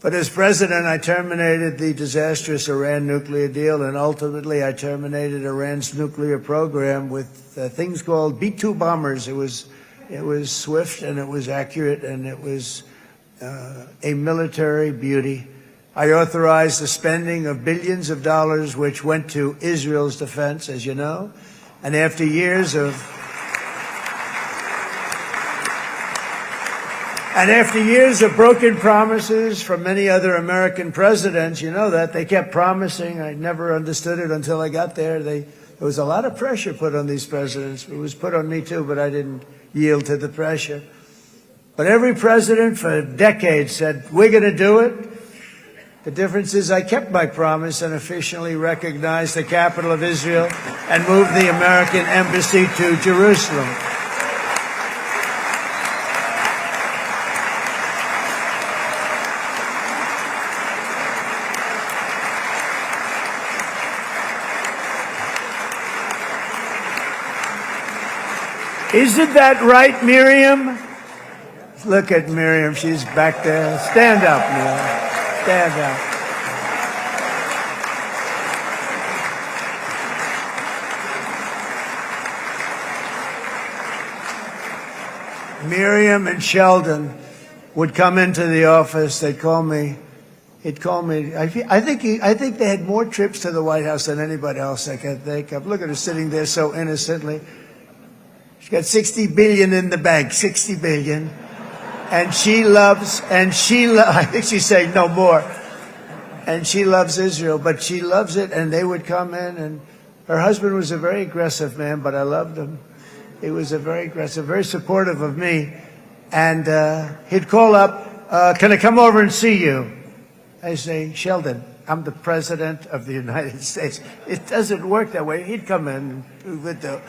But as president, I terminated the disastrous Iran nuclear deal, and ultimately I terminated Iran's nuclear program with things called B-2 bombers. It was swift, and it was accurate, and it was a military beauty. I authorized the spending of billions of dollars, which went to Israel's defense, as you know. And after years of broken promises from many other American presidents, you know that, they kept promising. I never understood it until I got there. There was a lot of pressure put on these presidents. It was put on me too, but I didn't yield to the pressure. But every president for decades said, we're going to do it. The difference is I kept my promise and officially recognized the capital of Israel and moved the American embassy to Jerusalem. Isn't that right, Miriam? Look at Miriam. She's back there. Stand up, Miriam. Stand up. Miriam and Sheldon would come into the office. They'd call me. He'd call me. I think they had more trips to the White House than anybody else I can think of. Look at her sitting there so innocently. She's got $60 billion in the bank. $60 billion. I think she's saying no more. And she loves Israel, but she loves it, and they would come in, and her husband was a very aggressive man, but I loved him. He was a very aggressive, very supportive of me. And he'd call up, can I come over and see you? I say, Sheldon, I'm the president of the United States. It doesn't work that way. He'd come in, we would do.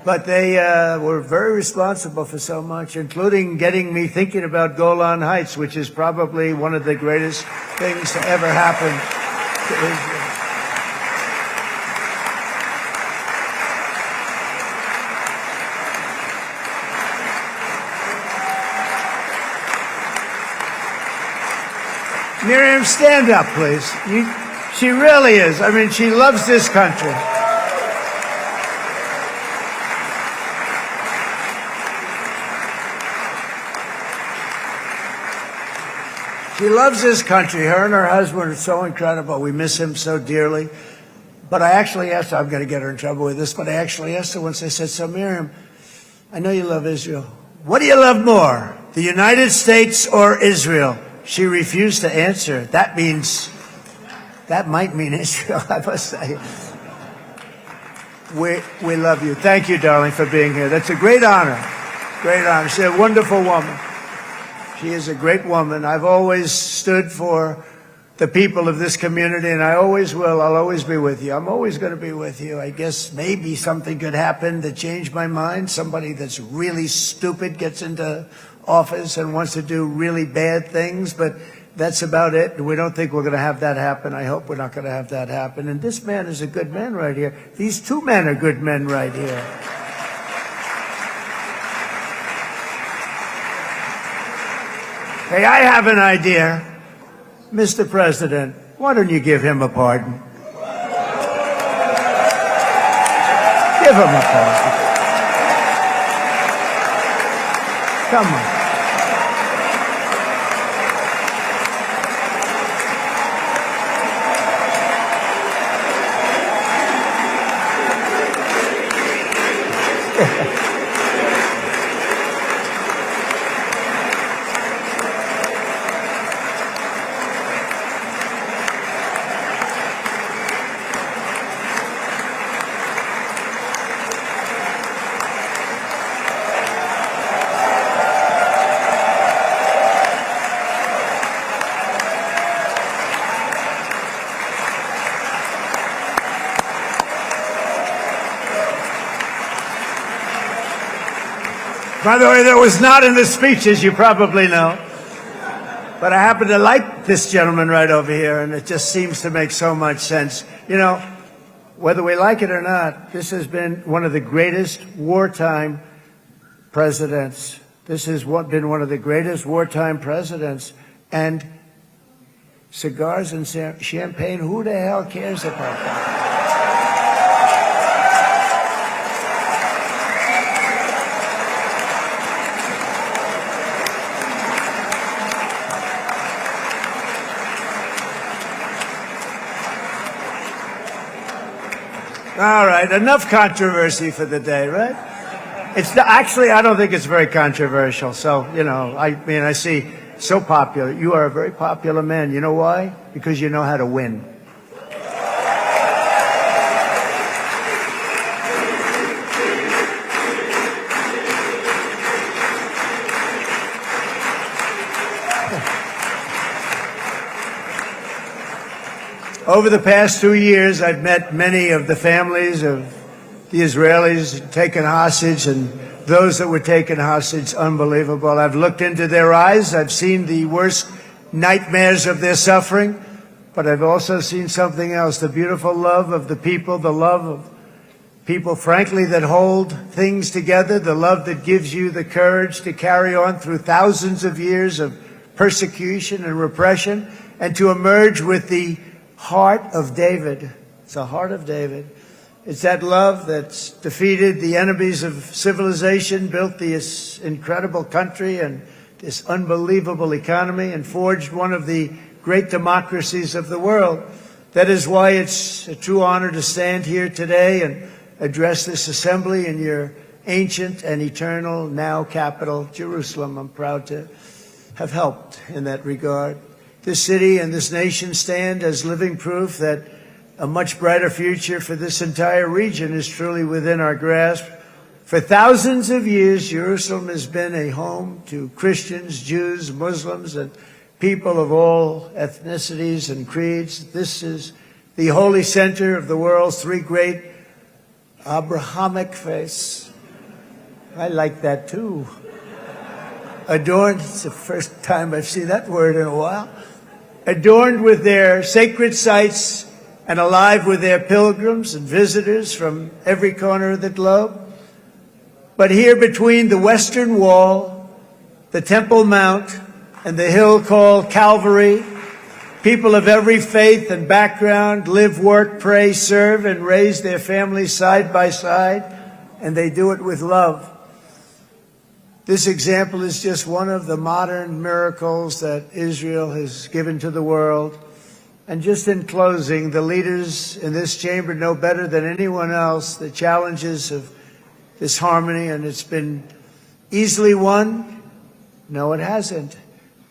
But they were very responsible for so much, including getting me thinking about Golan Heights, which is probably one of the greatest things to ever happen to Israel. Miriam, stand up, please. She really is. I mean, she loves this country. She loves this country. Her and her husband are so incredible. We miss him so dearly. But I actually asked her, I'm going to get her in trouble with this, but I actually asked her once, I said, so Miriam, I know you love Israel. What do you love more, the United States or Israel? She refused to answer. That might mean Israel, I must say. We love you. Thank you, darling, for being here. That's a great honor. Great honor. She's a wonderful woman. She is a great woman. I've always stood for the people of this community, and I always will. I'll always be with you. I'm always going to be with you. I guess maybe something could happen to change my mind. Somebody that's really stupid gets into office and wants to do really bad things, but that's about it. We don't think we're going to have that happen. I hope we're not going to have that happen. And this man is a good man right here. These two men are good men right here. Hey, I have an idea. Mr. President, why don't you give him a pardon? Give him a pardon. Come on. By the way, that was not in the speech, as you probably know. But I happen to like this gentleman right over here, and it just seems to make so much sense. You know, whether we like it or not, this has been one of the greatest wartime presidents. This has been one of the greatest wartime presidents. And cigars and champagne, who the hell cares about that? All right, enough controversy for the day, right? Actually, I don't think it's very controversial. So, you know, I mean, I see so popular. You are a very popular man. You know why? Because you know how to win. Over the past 2 years, I've met many of the families of the Israelis taken hostage and those that were taken hostage. Unbelievable. I've looked into their eyes. I've seen the worst nightmares of their suffering, but I've also seen something else, the beautiful love of the people, the love of people, frankly, that hold things together, the love that gives you the courage to carry on through thousands of years of persecution and repression and to emerge with the heart of David. It's the heart of David. It's that love that's defeated the enemies of civilization, built this incredible country and this unbelievable economy, and forged one of the great democracies of the world. That is why it's a true honor to stand here today and address this assembly in your ancient and eternal now capital, Jerusalem. I'm proud to have helped in that regard. This city and this nation stand as living proof that a much brighter future for this entire region is truly within our grasp. For thousands of years, Jerusalem has been a home to Christians, Jews, Muslims, and people of all ethnicities and creeds. This is the holy center of the world's three great Abrahamic faiths. I like that too. Adorned, it's the first time I've seen that word in a while. Adorned with their sacred sites and alive with their pilgrims and visitors from every corner of the globe. But here between the Western Wall, the Temple Mount, and the hill called Calvary, people of every faith and background live, work, pray, serve, and raise their families side by side, and they do it with love. This example is just one of the modern miracles that Israel has given to the world. And just in closing, the leaders in this chamber know better than anyone else the challenges of this harmony, and it's been easily won. No, it hasn't.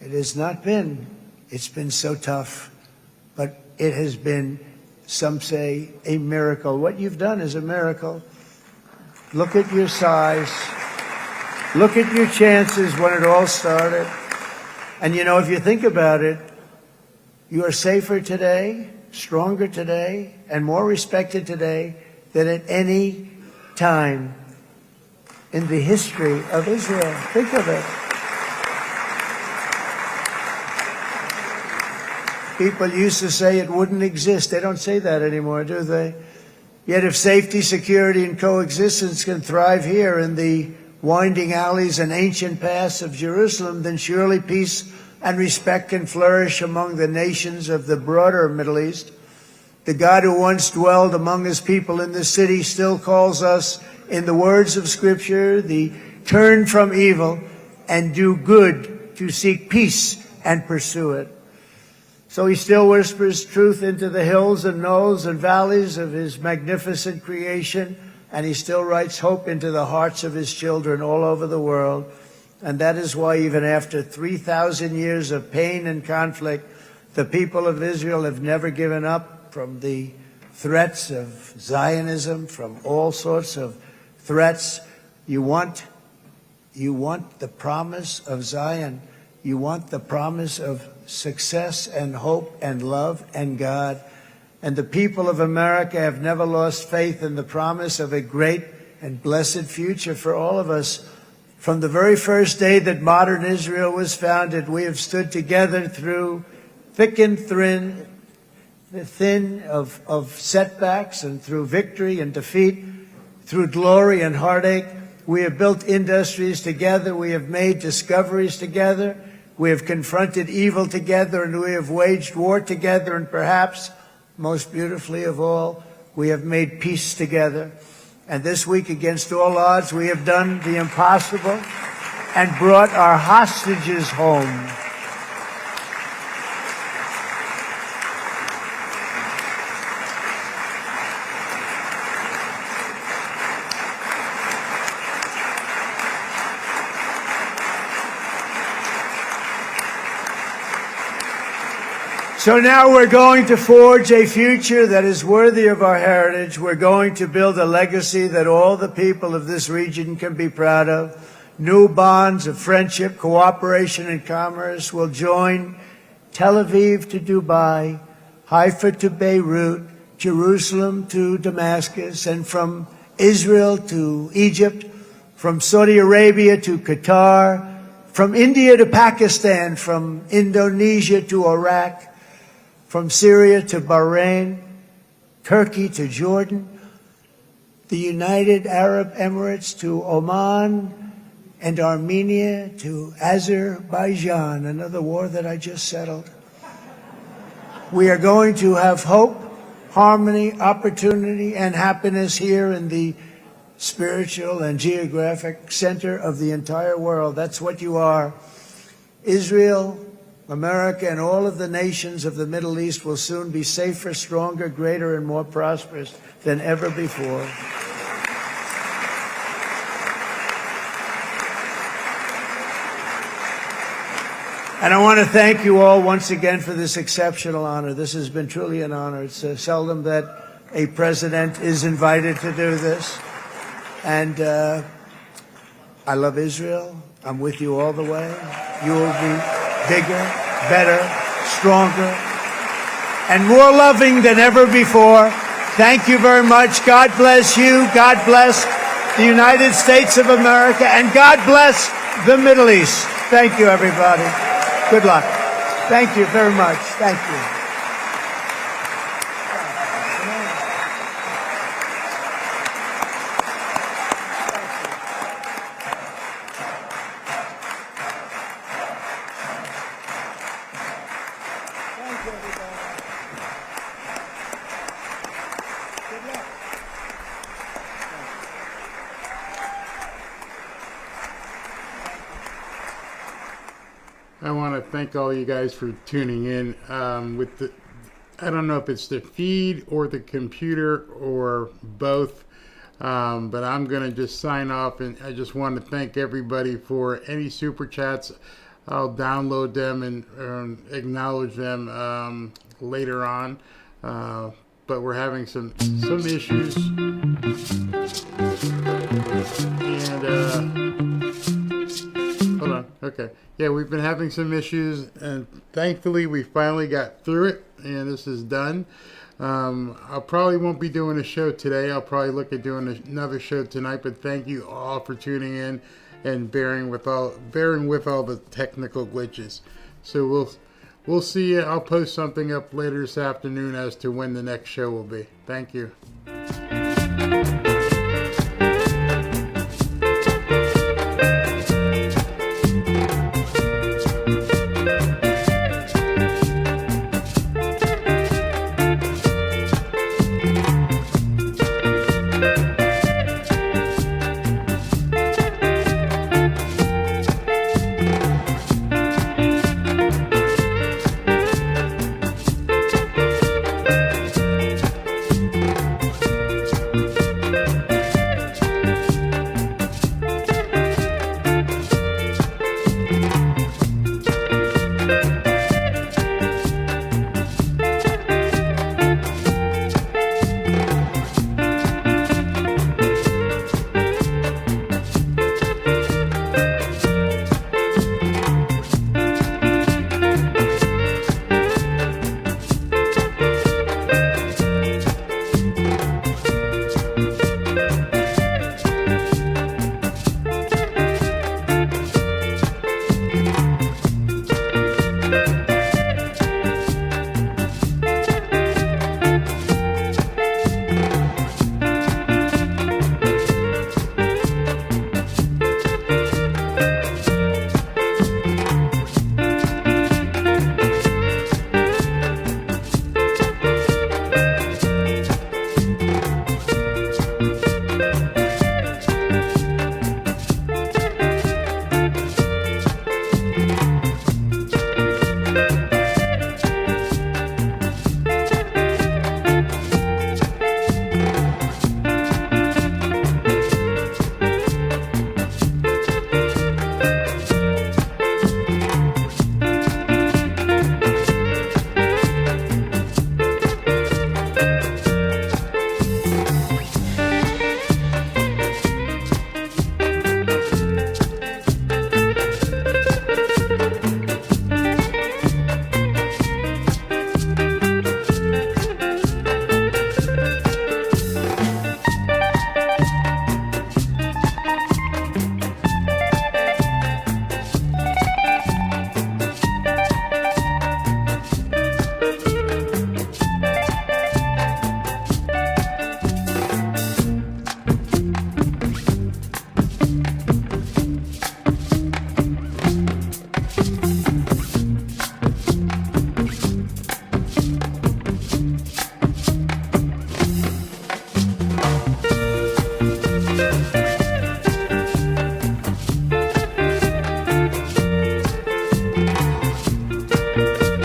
It has not been. It's been so tough. But it has been, some say, a miracle. What you've done is a miracle. Look at your size. Look at your chances when it all started. And you know, if you think about it, you are safer today, stronger today, and more respected today than at any time in the history of Israel. Think of it. People used to say it wouldn't exist. They don't say that anymore, do they? Yet if safety, security, and coexistence can thrive here in the winding alleys and ancient paths of Jerusalem, then surely peace and respect can flourish among the nations of the broader Middle East. The God who once dwelled among his people in this city still calls us, in the words of Scripture, the turn from evil and do good, to seek peace and pursue it. So he still whispers truth into the hills and knolls and valleys of his magnificent creation, and he still writes hope into the hearts of his children all over the world. And that is why even after 3,000 years of pain and conflict, the people of Israel have never given up from the threats of Zionism, from all sorts of threats. You want the promise of Zion. You want the promise of success and hope and love and God. And the people of America have never lost faith in the promise of a great and blessed future for all of us. From the very first day that modern Israel was founded, we have stood together through thick and thin of setbacks, and through victory and defeat, through glory and heartache. We have built industries together. We have made discoveries together. We have confronted evil together, and we have waged war together. And perhaps most beautifully of all, we have made peace together. And this week, against all odds, we have done the impossible and brought our hostages home. So now we're going to forge a future that is worthy of our heritage. We're going to build a legacy that all the people of this region can be proud of. New bonds of friendship, cooperation, and commerce will join Tel Aviv to Dubai, Haifa to Beirut, Jerusalem to Damascus, and from Israel to Egypt, from Saudi Arabia to Qatar, from India to Pakistan, from Indonesia to Iraq, from Syria to Bahrain, Turkey to Jordan, the United Arab Emirates to Oman, and Armenia to Azerbaijan, another war that I just settled. We are going to have hope, harmony, opportunity, and happiness here in the spiritual and geographic center of the entire world. That's what you are. Israel, America, and all of the nations of the Middle East will soon be safer, stronger, greater, and more prosperous than ever before. And I want to thank you all once again for this exceptional honor. This has been truly an honor. It's seldom that a president is invited to do this. And I love Israel. I'm with you all the way. You will be bigger, better, stronger, and more loving than ever before. Thank you very much. God bless you. God bless the United States of America. And God bless the Middle East. Thank you, everybody. Good luck. Thank you very much. Thank you. I want to thank all you guys for tuning in. I don't know if it's the feed or the computer or both, but I'm going to just sign off, and I just want to thank everybody for any super chats. I'll download them and acknowledge them later on, but we're having some issues, and hold on. Okay. Yeah, we've been having some issues, and thankfully we finally got through it, and this is done. I probably won't be doing a show today. I'll probably look at doing another show tonight, but thank you all for tuning in and bearing with all the technical glitches. So we'll see you. I'll post something up later this afternoon as to when the next show will be. Thank you.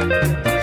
Thank you.